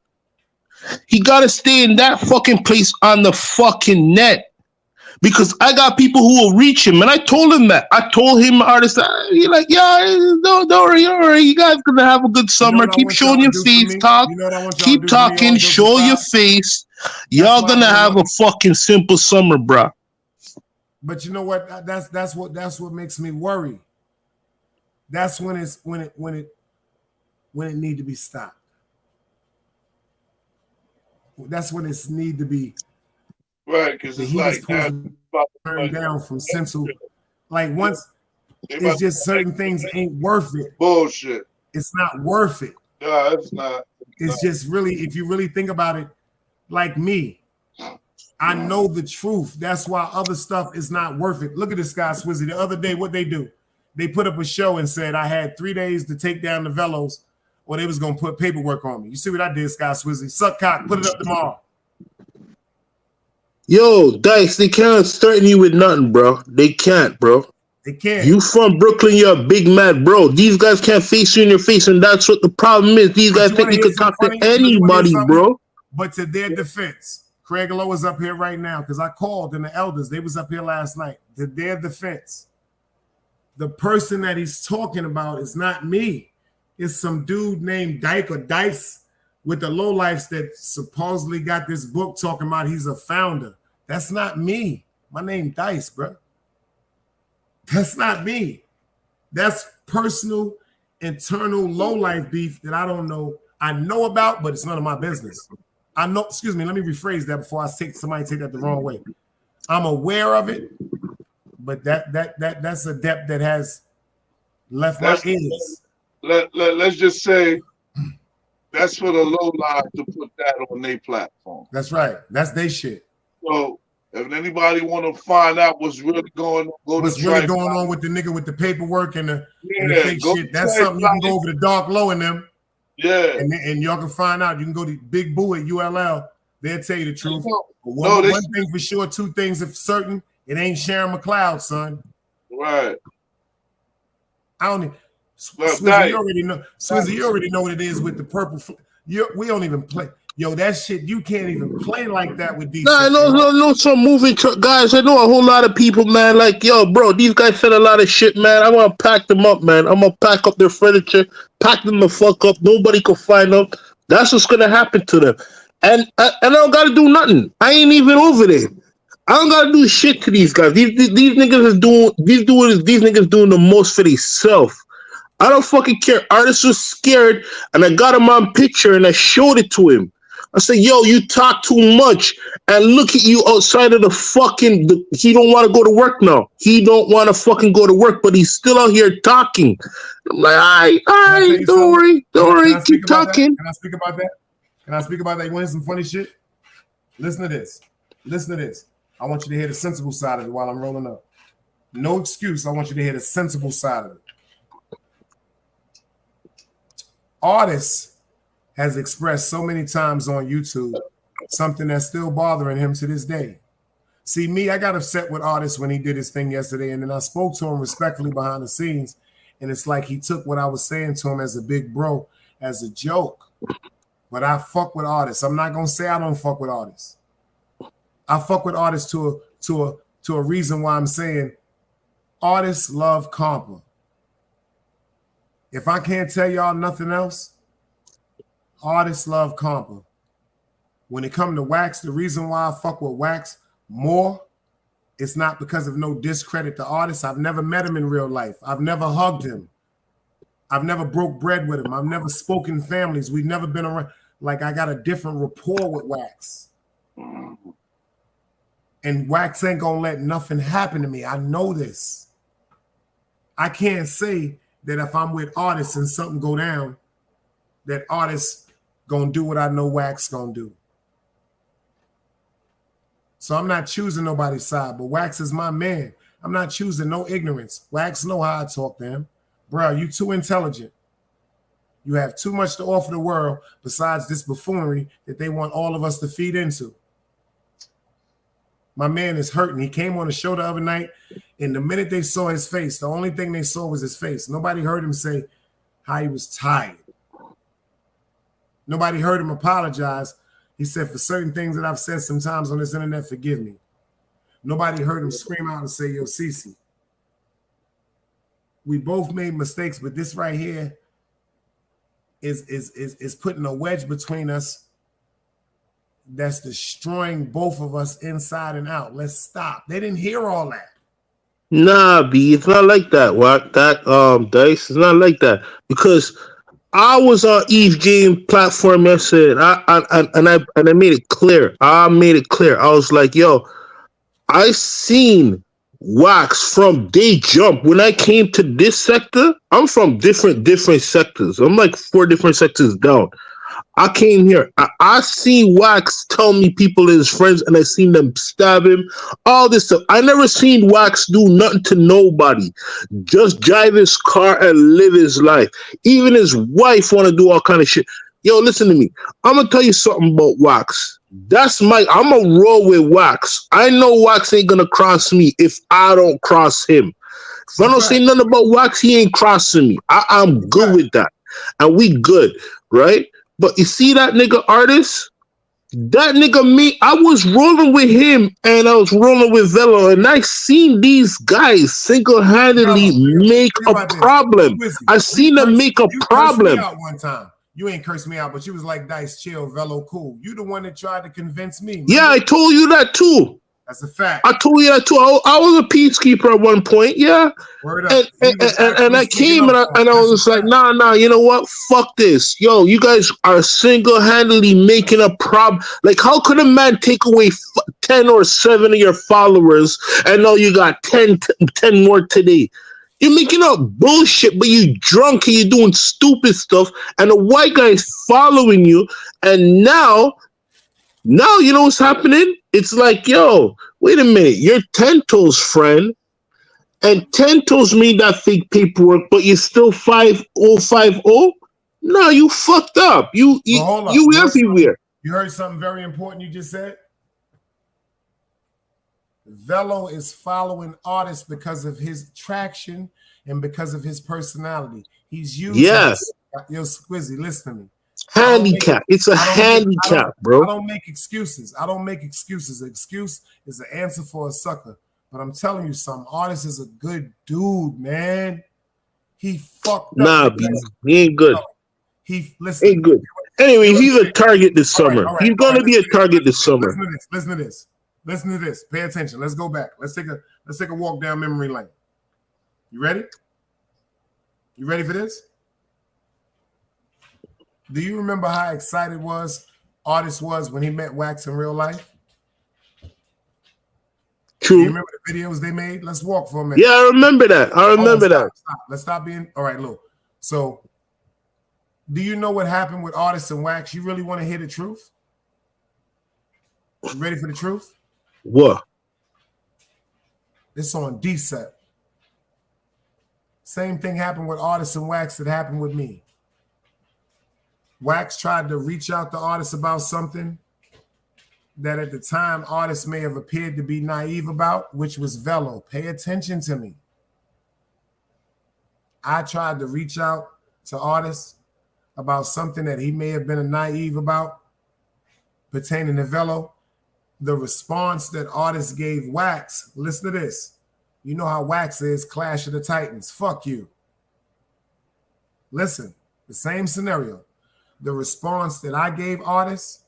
He gotta stay in that fucking place on the fucking net. Because I got people who will reach him. And I told him that. I told him, artist, he's like, yeah, don't worry, you guys gonna have a good summer. Keep showing your face, talk. Keep talking, show your face. Y'all gonna have a fucking simple summer, bro. But you know what? That's what makes me worry. That's when it need to be stopped. That's when it's need to be right, because it's like turned down from Central. Like once it's just certain things ain't worth it. Bullshit. It's not worth it. No, it's not. It's just really, if you really think about it, like me, I know the truth. That's why other stuff is not worth it. Look at this guy, Swizzy. The other day, what they do? They put up a show and said I had 3 days to take down the Velos, or they was gonna put paperwork on me. You see what I did, Scott Swizzy? Suck cock, put it up tomorrow. Yo, Dice, they can't threaten you with nothing, bro. They can't, bro. They can't. You from Brooklyn, you're a big mad, bro. These guys can't face you in your face, and that's what the problem is. These guys think they can talk to anybody, bro. But to their defense, Craig Lowe is up here right now because I called and the elders, they was up here last night. To their defense, the person that he's talking about is not me. It's some dude named Dyke or Dice with the lowlifes that supposedly got this book talking about he's a founder. That's not me. My name Dice, bro. That's not me. That's personal, internal lowlife beef that I don't know. I know about, but it's none of my business. I know, excuse me, let me rephrase that before I somebody take that the wrong way. I'm aware of it, but that's a depth that has left my ears. Let's just say that's for the low line to put that on their platform. That's right. That's their shit. So if anybody want to find out what's really going on, what's really going on with the nigga with the paperwork and the fake shit, that's something you can go over to Dark Low and them. Yeah. And y'all can find out. You can go to Big Boo at ULL. They'll tell you the truth. One thing for sure, two things for certain. It ain't Sharon McLeod, son. Right. I don't. Swizzy, you already know. Swizzy, you already know what it is with the purple. We don't even play. Yo, that shit, you can't even play like that with these. Nah, I know some moving truck guys. I know a whole lot of people, man. Like, yo, bro, these guys said a lot of shit, man. I want to pack them up, man. I'm going to pack up their furniture, pack them the fuck up. Nobody can find them. That's what's going to happen to them. And I don't got to do nothing. I ain't even over there. I don't got to do shit to these guys. These niggas these niggas doing the most for themselves. I don't fucking care. Artist was scared, and I got him on picture, and I showed it to him. I said, yo, you talk too much, and look at you outside of the fucking, he don't want to go to work now. He don't want to fucking go to work, but he's still out here talking. I'm like, all right, don't worry, keep talking. Can I speak about that? You want to hear some funny shit? Listen to this. I want you to hear the sensible side of it while I'm rolling up. No excuse. I want you to hear the sensible side of it. Artists has expressed so many times on YouTube something that's still bothering him to this day. See, me, I got upset with Artist when he did his thing yesterday, and then I spoke to him respectfully behind the scenes, and it's like he took what I was saying to him as a big bro, as a joke. But I fuck with Artists. I'm not gonna say I don't fuck with Artists. I fuck with Artists to a reason why I'm saying Artists love Compa. If I can't tell y'all nothing else, Artists love Compa. When it comes to Wax, the reason why I fuck with Wax more, it's not because of no discredit to Artists. I've never met him in real life. I've never hugged him. I've never broke bread with him. I've never spoken families. We've never been around. Like, I got a different rapport with Wax. And Wax ain't gonna let nothing happen to me. I know this. I can't say that if I'm with Artists and something go down, that Artists gonna do what I know Wax gonna do. So I'm not choosing nobody's side, but Wax is my man. I'm not choosing no ignorance. Wax know how I talk to him. Bro, you too intelligent. You have too much to offer the world besides this buffoonery that they want all of us to feed into. My man is hurting. He came on the show the other night, and the minute they saw his face, the only thing they saw was his face. Nobody heard him say how he was tired. Nobody heard him apologize. He said, for certain things that I've said sometimes on this internet, forgive me. Nobody heard him scream out and say, yo, Cece, we both made mistakes, but this right here is putting a wedge between us that's destroying both of us inside and out. Let's stop. They didn't hear all that. Nah, B, it's not like that. What that Dice, it's not like that, because I was on Eve James platform yesterday, and I made it clear. I was like, yo, I seen Wax from day jump. When I came to this sector, I'm from different sectors. I'm like 4 different sectors down. I came here. I seen Wax tell me people is his friends, and I seen them stab him. All this stuff. I never seen Wax do nothing to nobody. Just drive his car and live his life. Even his wife want to do all kind of shit. Yo, listen to me. I'm gonna tell you something about Wax. I'm a roll with Wax. I know Wax ain't gonna cross me if I don't cross him. If I don't say nothing about Wax, he ain't crossing me. I'm good with that, and we good, right? But you see that nigga Artist? That nigga me, I was rolling with him and I was rolling with Velo, and I seen these guys single-handedly make a problem. I seen them make a problem. One time. You ain't cursed me out, but you was like, Dice, chill, Velo, cool. You the one that tried to convince me. Remember? Yeah, I told you that too. That's a fact. I told you that too. I was a peacekeeper at one point, yeah. Word up. And I came and I was just like, nah, you know what? Fuck this. Yo, you guys are single-handedly making a problem. Like, how could a man take away 10 or 7 of your followers and now you got 10 more today? You're making up bullshit, but you drunk and you're doing stupid stuff, and a white guy is following you, and now you know what's happening? It's like, yo, wait a minute, you're Tento's friend, and Tento's made that fake paperwork, but you're still 5050? No, you fucked up. You everywhere. You heard something very important you just said? Velo is following Artists because of his traction and because of his personality. He's using Yo, Squizzy, listen to me. Handicap. It's a handicap, bro. I don't make excuses. Excuse is the answer for a sucker. But I'm telling you something. Artist is a good dude, man. He fucked up. Nah, he ain't good. Listen. Ain't good. Anyway, he's a target this summer. He's gonna be a target this summer. Listen to this. Pay attention. Let's go back. Let's take a walk down memory lane. You ready? You ready for this? Do you remember how excited Artist was when he met Wax in real life? True. Do you remember the videos they made? Let's walk for a minute. Yeah, I remember that. Stop. Let's stop being all right. Look. So, do you know what happened with Artist and Wax? You really want to hear the truth? You ready for the truth? What? It's on DSEP. Same thing happened with Artist and Wax that happened with me. Wax tried to reach out to Artist about something. that at the time artists may have appeared to be naive about, which was Velo. Pay attention to me. I tried to reach out to artists about something that he may have been naive about pertaining to Velo. The response that artists gave Wax, listen to this. You know how Wax is, Clash of the Titans. Fuck you. Listen, the same scenario. The response that I gave artists,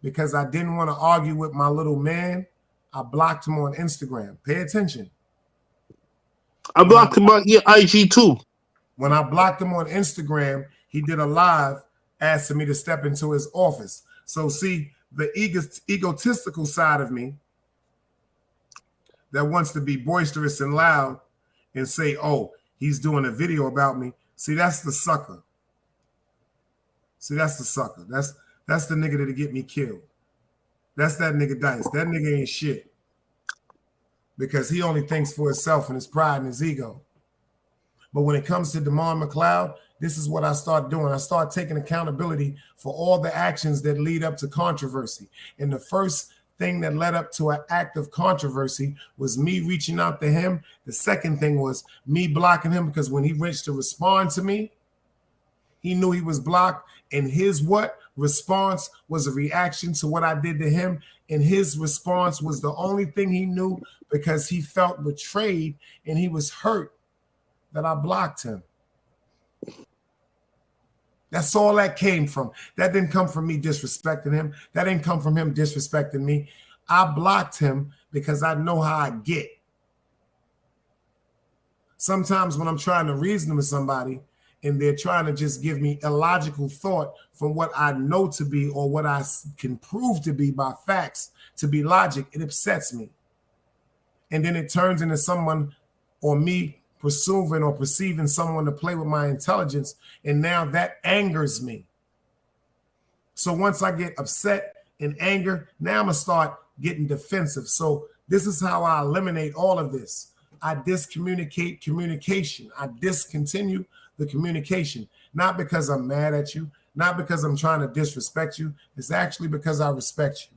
because I didn't want to argue with my little man, I blocked him on Instagram. Pay attention. I blocked him on your IG too. When I blocked him on Instagram, he did a live asking me to step into his office. So see, the egotistical side of me that wants to be boisterous and loud and say, oh, he's doing a video about me. See, that's the sucker. See, that's the sucker. That's the nigga that'll get me killed. That's that nigga Dice. That nigga ain't shit. Because he only thinks for himself and his pride and his ego. But when it comes to DeMar McLeod, this is what I start doing. I start taking accountability for all the actions that lead up to controversy. And the first thing that led up to an act of controversy was me reaching out to him. The second thing was me blocking him, because when he reached to respond to me, he knew he was blocked. And his response was a reaction to what I did to him. And his response was the only thing he knew, because he felt betrayed and he was hurt that I blocked him. That's all that came from. That didn't come from me disrespecting him. That didn't come from him disrespecting me. I blocked him because I know how I get. Sometimes when I'm trying to reason with somebody and they're trying to just give me illogical thought from what I know to be or what I can prove to be by facts to be logic, it upsets me. And then it turns into someone or me pursuing or perceiving someone to play with my intelligence, and now that angers me. So once I get upset and anger, now I'm gonna start getting defensive. So this is how I eliminate all of this. I discommunicate communication. I discontinue the communication, not because I'm mad at you, not because I'm trying to disrespect you. It's actually because I respect you.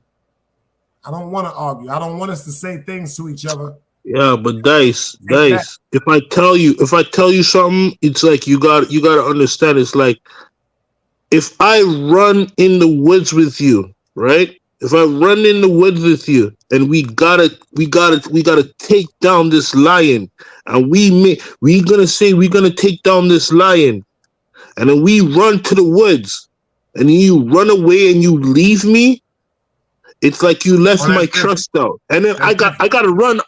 I don't want to argue. I don't want us to say things to each other. Yeah, but Dice, if I tell you something, it's like you got to understand. It's like if I run in the woods with you, right? If I run in the woods with you, and we gotta take down this lion, and we're gonna take down this lion, and then we run to the woods, and you run away and you leave me. It's like you left my trust out, and then I gotta run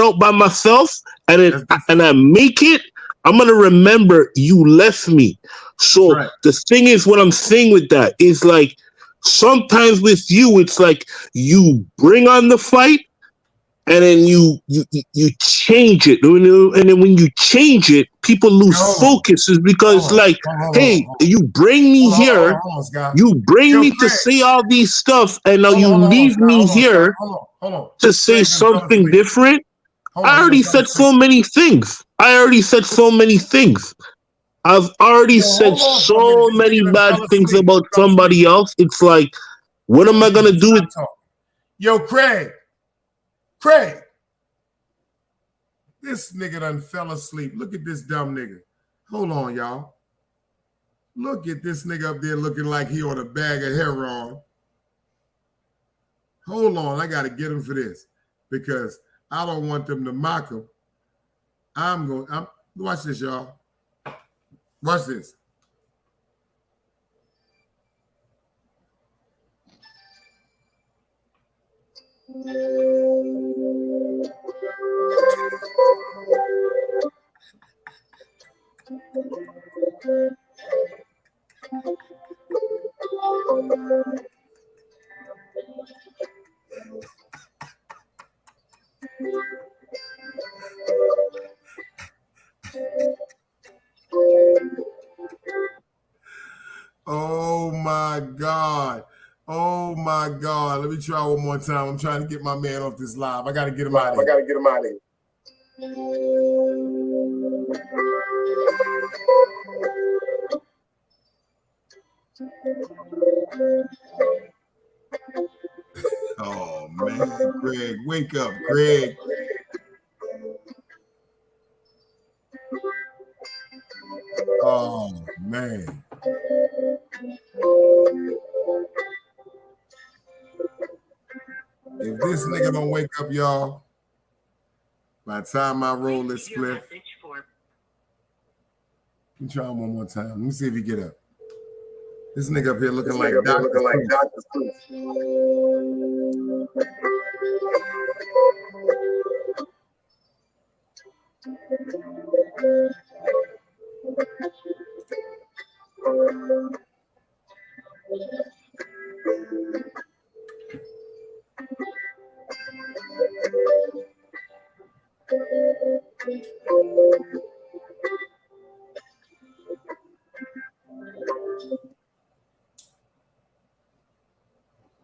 out by myself, and I make it. I'm gonna remember you left me. So the thing is, what I'm saying with that is like sometimes with you, it's like you bring on the fight, and then you change it, and then when you change it, people lose focus. Is because you bring me here, you bring me to say all these stuff, and now you leave me here to say something different. I already said so many things. I've already said so many bad things about somebody else. It's like, what am I gonna do with? Yo, Craig, this nigga done fell asleep. Look at this dumb nigga. Hold on, y'all. Look at this nigga up there looking like he on a bag of heroin. Hold on, I gotta get him for this because I don't want them to mock him. Watch this, y'all. Watch this. Oh my God. Oh my God. Let me try one more time. I'm trying to get my man off this live. I got to get him out of here. Oh man, Greg, wake up, Greg. Oh man. If this nigga don't wake up, y'all, by the time I roll this split, you try him one more time. Let me see if he get up. This nigga up here looking like Dr.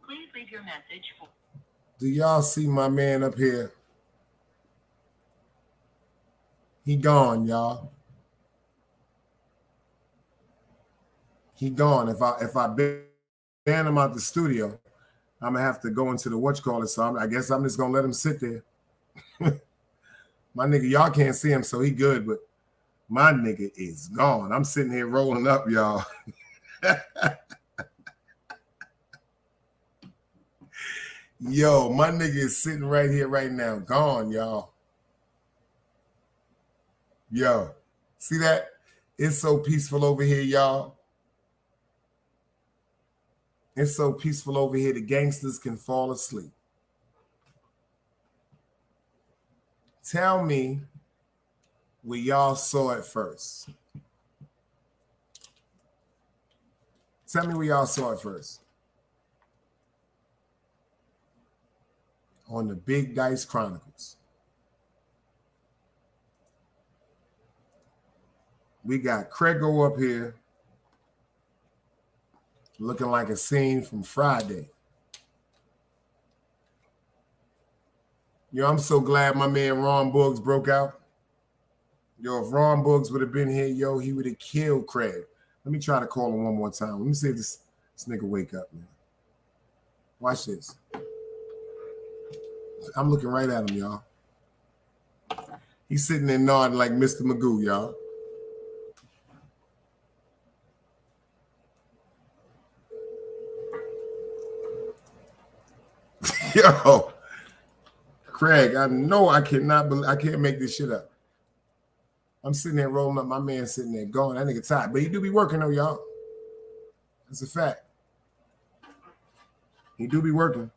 Please leave your message for. Do y'all see my man up here? He gone, y'all. He gone. If I ban him out the studio, I'm gonna have to go into the whatchamacallit. So I guess I'm just gonna let him sit there. My nigga, y'all can't see him, so he good, but my nigga is gone. I'm sitting here rolling up, y'all. Yo, my nigga is sitting right here right now. Gone, y'all. Yo, see that? It's so peaceful over here, y'all. It's so peaceful over here, the gangsters can fall asleep. Tell me where y'all saw it first. Tell me where y'all saw it first. On the Big Dice Chronicles. We got Crego up here looking like a scene from Friday. Yo, I'm so glad my man Ron Buggs broke out. Yo, if Ron Buggs would have been here, yo, he would have killed Craig. Let me try to call him one more time. Let me see if this nigga wake up, man. Watch this. I'm looking right at him, y'all. He's sitting there nodding like Mr. Magoo, y'all. Yo, Craig, I know I can't make this shit up. I'm sitting there rolling up, my man sitting there going, that nigga tired. But he do be working though, y'all. That's a fact. He do be working.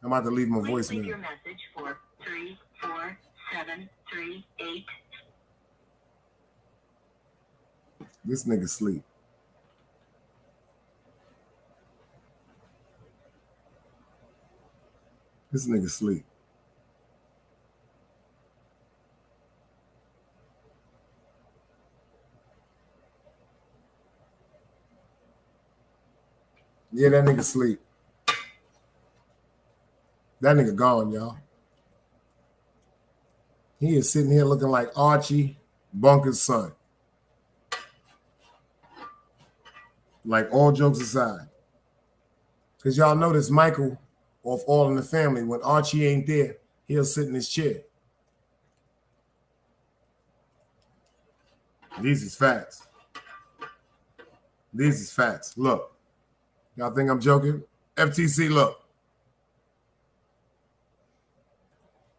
I'm about to leave him a voicemail. Leave your message for 34738. This nigga sleep. This nigga sleep. Yeah, that nigga sleep. That nigga gone, y'all. He is sitting here looking like Archie Bunker's son. Like, all jokes aside. Because y'all notice Michael off All in the Family, when Archie ain't there, he'll sit in his chair. These is facts. These is facts. Look. Y'all think I'm joking? FTC, look.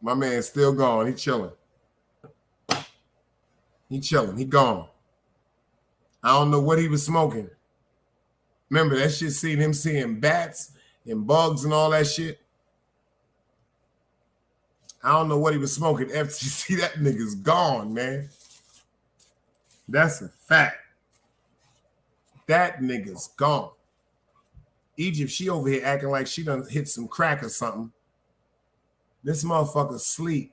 My man's still gone. He chilling. He chilling. He gone. I don't know what he was smoking. Remember, that shit seen him seeing bats and bugs and all that shit. I don't know what he was smoking. FTC, that nigga's gone, man. That's a fact. That nigga's gone. Egypt, she over here acting like she done hit some crack or something. This motherfucker sleep.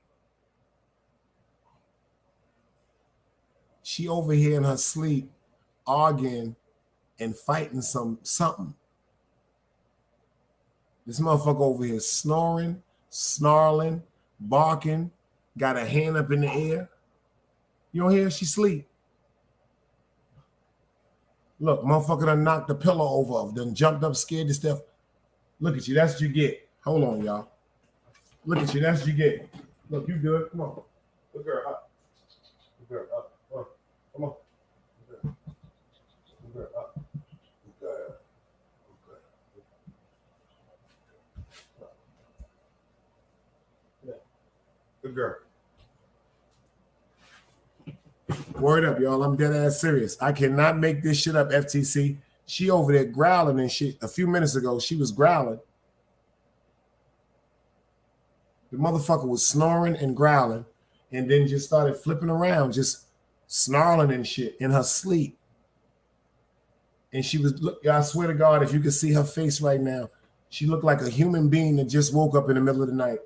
She over here in her sleep arguing and fighting something. This motherfucker over here snoring, snarling, barking, got a hand up in the air. You don't hear? She sleep. Look, motherfucker done knocked the pillow over, done jumped up, scared to stuff. Look at you. That's what you get. Hold on, y'all. Look at you. That's what you get. Look, you good. Come on. Good girl, up. Good girl, up. Come on. Good girl. Good girl, up. Good girl. Good girl. Word up, y'all. I'm dead ass serious. I cannot make this shit up, FTC. She over there growling and shit. A few minutes ago, she was growling. The motherfucker was snoring and growling and then just started flipping around, just snarling and shit in her sleep. And she was, look, I swear to God, if you could see her face right now, she looked like a human being that just woke up in the middle of the night.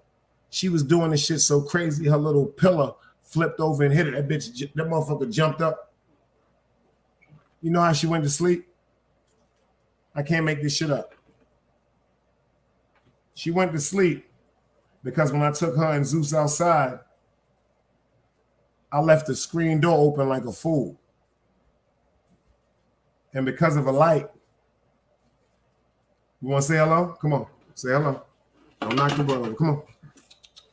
She was doing this shit so crazy, her little pillow flipped over and hit her. That bitch, that motherfucker jumped up. You know how she went to sleep? I can't make this shit up. She went to sleep because when I took her and Zeus outside, I left the screen door open like a fool. And because of a light, you want to say hello? Come on, say hello. Don't knock the door over. Come on.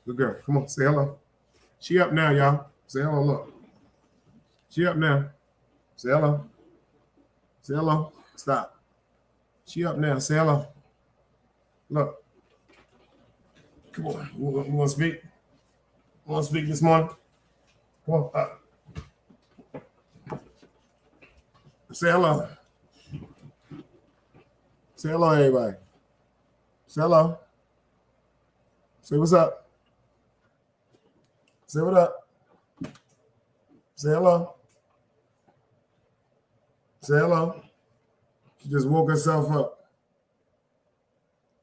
Good girl. Come on, say hello. She up now, y'all. Say hello, look. She up now. Say hello. Say hello. Stop. She up now. Say hello. Look. Come on. You want to speak? You want to speak this morning? Come on, up. Say hello. Say hello, everybody. Say hello. Say what's up. Say what up. Say hello. Say hello. She just woke herself up.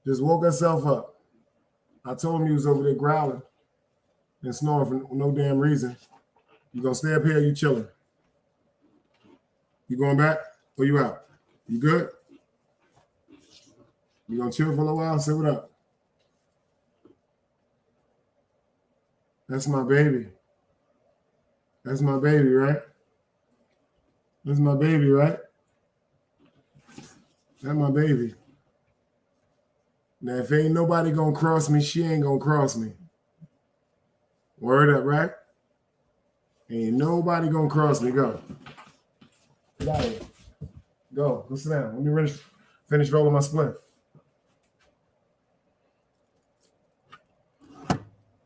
Just woke herself up. I told him he was over there growling and snoring for no damn reason. You gonna stay up here or you chilling? You going back or you out? You good? You gonna chill for a little while? Say what up. That's my baby. That's my baby, right? That's my baby, right? That's my baby. Now, if ain't nobody gonna cross me, she ain't gonna cross me. Word up, right? Ain't nobody gonna cross me. Go. Get out of here. Go sit down. Let me finish rolling my spliff.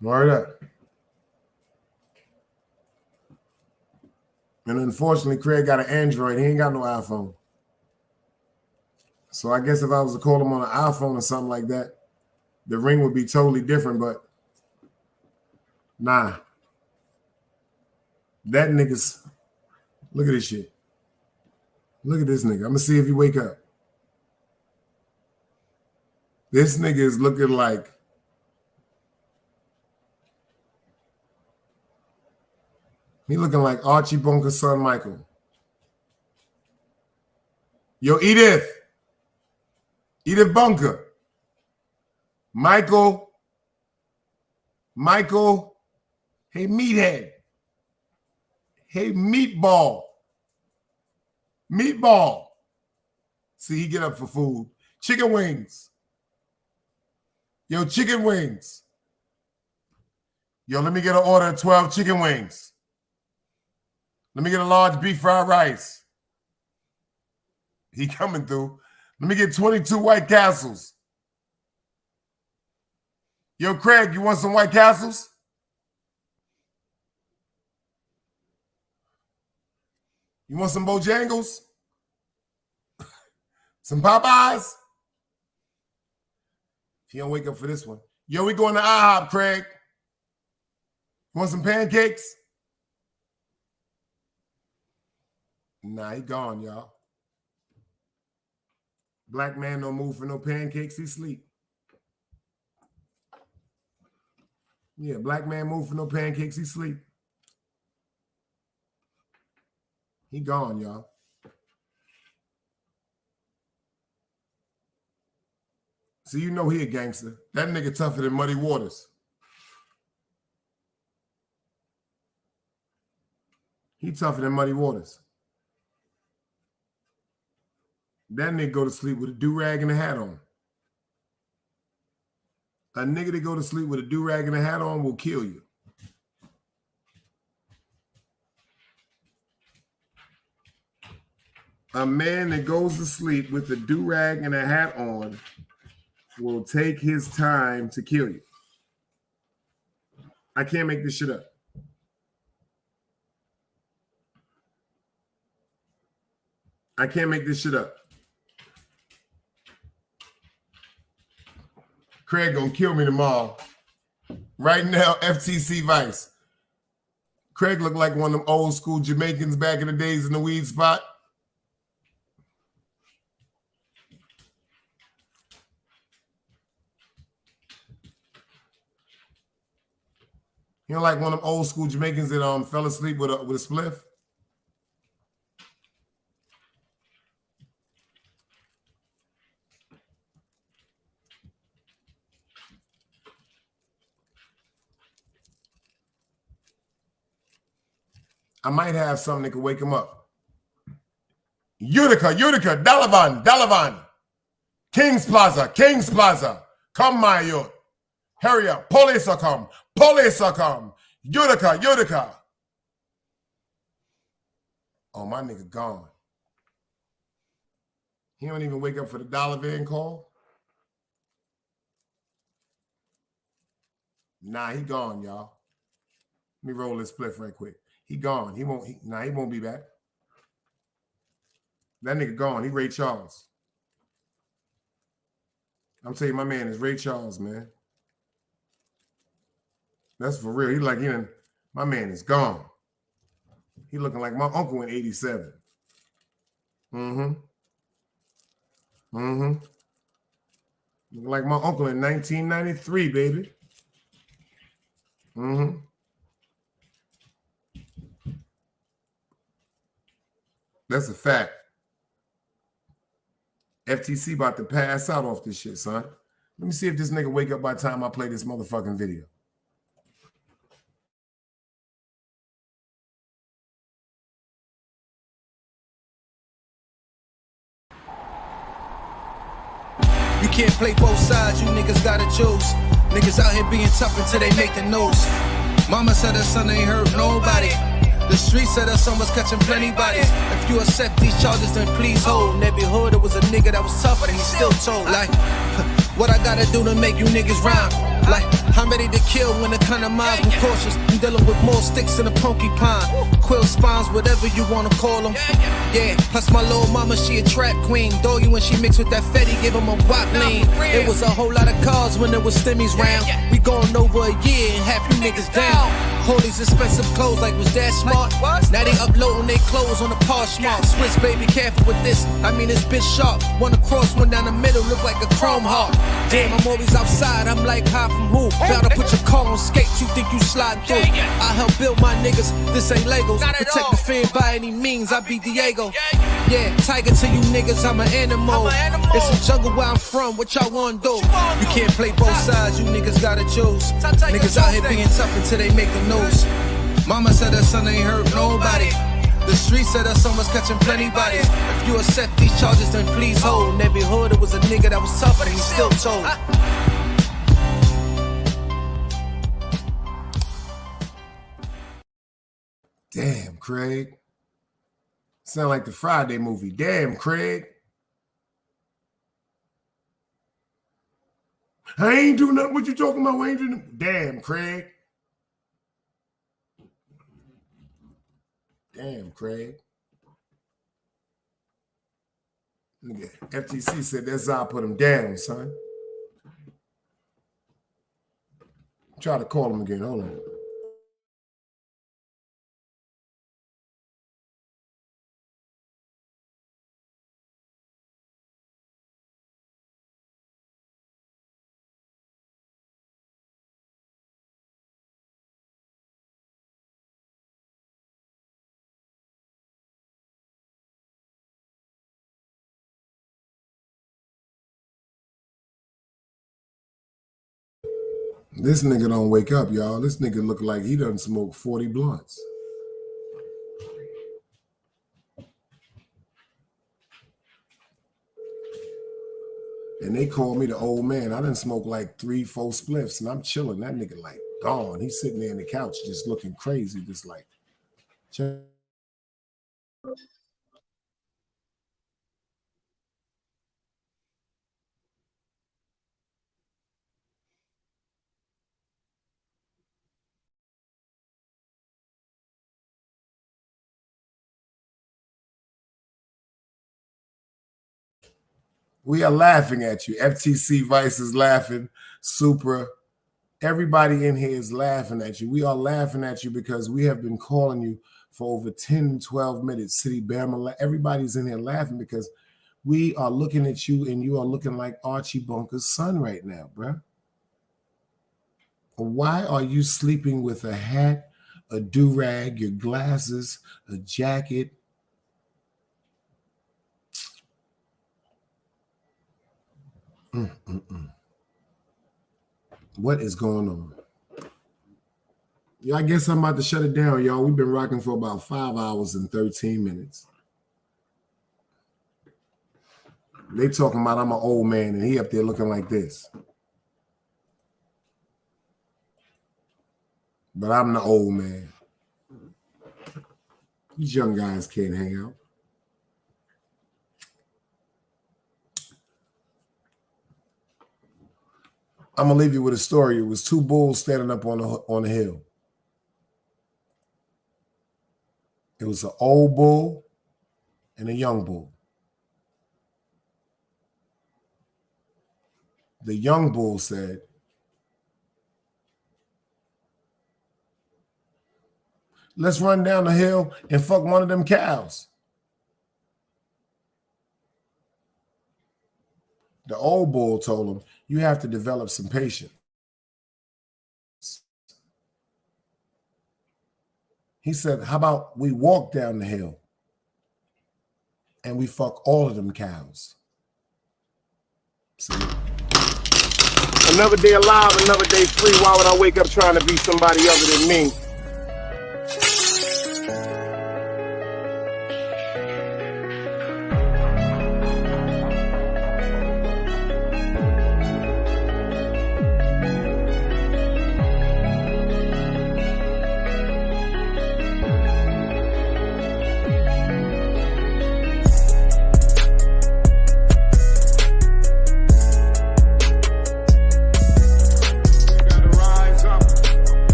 Word up. And unfortunately, Craig got an Android. He ain't got no iPhone. So I guess if I was to call him on an iPhone or something like that, the ring would be totally different, but nah. That nigga's, look at this shit. Look at this nigga. I'm gonna see if he wake up. This nigga is looking like he looking like Archie Bunker's son, Michael. Yo, Edith Bunker. Michael. Hey, meathead. Hey, meatball. See, he get up for food. Chicken wings. Yo, chicken wings. Yo, let me get an order of 12 chicken wings. Let me get a large beef fried rice. He coming through. Let me get 22 White Castles. Yo, Craig, you want some White Castles? You want some Bojangles? Some Popeyes? He don't wake up for this one. Yo, we going to IHOP, Craig. You want some pancakes? Nah, he gone, y'all. Black man don't move for no pancakes, he sleep. Yeah, black man move for no pancakes, he sleep. He gone, y'all. So you know he a gangster. That nigga tougher than Muddy Waters. He tougher than Muddy Waters. That nigga go to sleep with a do-rag and a hat on. A nigga that go to sleep with a do-rag and a hat on will kill you. A man that goes to sleep with a do-rag and a hat on will take his time to kill you. I can't make this shit up. I can't make this shit up. Craig gonna kill me tomorrow. Right now, FTC Vice. Craig looked like one of them old school Jamaicans back in the days in the weed spot. You know, like one of them old school Jamaicans that fell asleep with a spliff. I might have something that could wake him up. Utica, Dalavan. Kings Plaza. Come, my youth. Hurry up. Police are come. Utica. Oh, my nigga gone. He don't even wake up for the dollar van call? Nah, he gone, y'all. Let me roll this spliff right quick. He gone. He won't be back. That nigga gone. He Ray Charles. I'm telling you, my man is Ray Charles, man. That's for real. My man is gone. He looking like my uncle in 87. Looking like my uncle in 1993, baby. That's a fact. FTC about to pass out off this shit, son. Let me see if this nigga wake up by the time I play this motherfucking video. You can't play both sides, you niggas gotta choose. Niggas out here being tough until they make the news. Mama said her son ain't hurt nobody. The streets said her son was catching plenty bodies. If you accept these charges, then please hold. Nebby Hood, it was a nigga that was tough, but he still told. Like, what I gotta do to make you niggas rhyme? Like, I'm ready to kill when the kind of mind I'm cautious. I'm dealing with more sticks than a punky pine. Quill spines, whatever you wanna call them. Yeah, plus my little mama, she a trap queen. Doggy when she mixed with that Fetty, give him a wop lean. It was a whole lot of cars when there was stimmies round. We going over a year and half you niggas down. All these expensive clothes like was that smart? Now they uploading their clothes on the Poshmark. Swiss baby, careful with this. I mean this bitch sharp. One across, one down the middle, look like a chrome heart. Damn, I'm always outside. I'm like high from who? Bout to put your car on skates. You think you slide through? I help build my niggas. This ain't Legos. Protect the fan by any means. I be Diego. Yeah, tiger to you niggas. I'm an animal. It's a jungle where I'm from. What y'all wanna do? You can't play both sides. You niggas gotta choose. Niggas out here being tough until they make the news. Mama said her son ain't hurt nobody. The streets said her son was catching plenty bodies. If you accept these charges, then please hold. Nebby Hood, it was a nigga that was tough, but he still told. Damn, Craig. Sound like the Friday movie. Damn, Craig. I ain't do nothing. What you talking about? I ain't do nothing. Damn, Craig. Damn, Craig. Nigga, FTC said that's how I put him down, son. Try to call him again. Hold on. This nigga don't wake up, y'all. This nigga look like he done smoked 40 blunts. And they call me the old man. I done smoked like 3-4 spliffs, and I'm chilling. That nigga like gone. He's sitting there on the couch just looking crazy, just like. We are laughing at you. FTC Vice is laughing. Supra. Everybody in here is laughing at you. We are laughing at you because we have been calling you for over 10, 12 minutes. City Bama. Everybody's in here laughing because we are looking at you and you are looking like Archie Bunker's son right now, bro. Why are you sleeping with a hat, a do-rag, your glasses, a jacket? What is going on? Yeah, I guess I'm about to shut it down, y'all. We've been rocking for about 5 hours and 13 minutes. They talking about I'm an old man and he up there looking like this. But I'm the old man. These young guys can't hang out. I'm gonna leave you with a story. It was 2 bulls standing up on a hill. It was an old bull and a young bull. The young bull said, "Let's run down the hill and fuck one of them cows." The old bull told him, "You have to develop some patience." He said, "How about we walk down the hill and we fuck all of them cows?" See? Another day alive, another day free. Why would I wake up trying to be somebody other than me?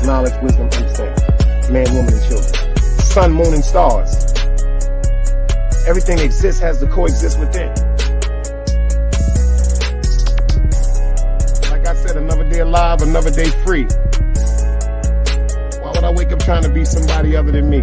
Knowledge, wisdom, understanding. Man, woman, and children. Sun, moon, and stars. Everything that exists has to coexist within. Like I said, another day alive, another day free. Why would I wake up trying to be somebody other than me?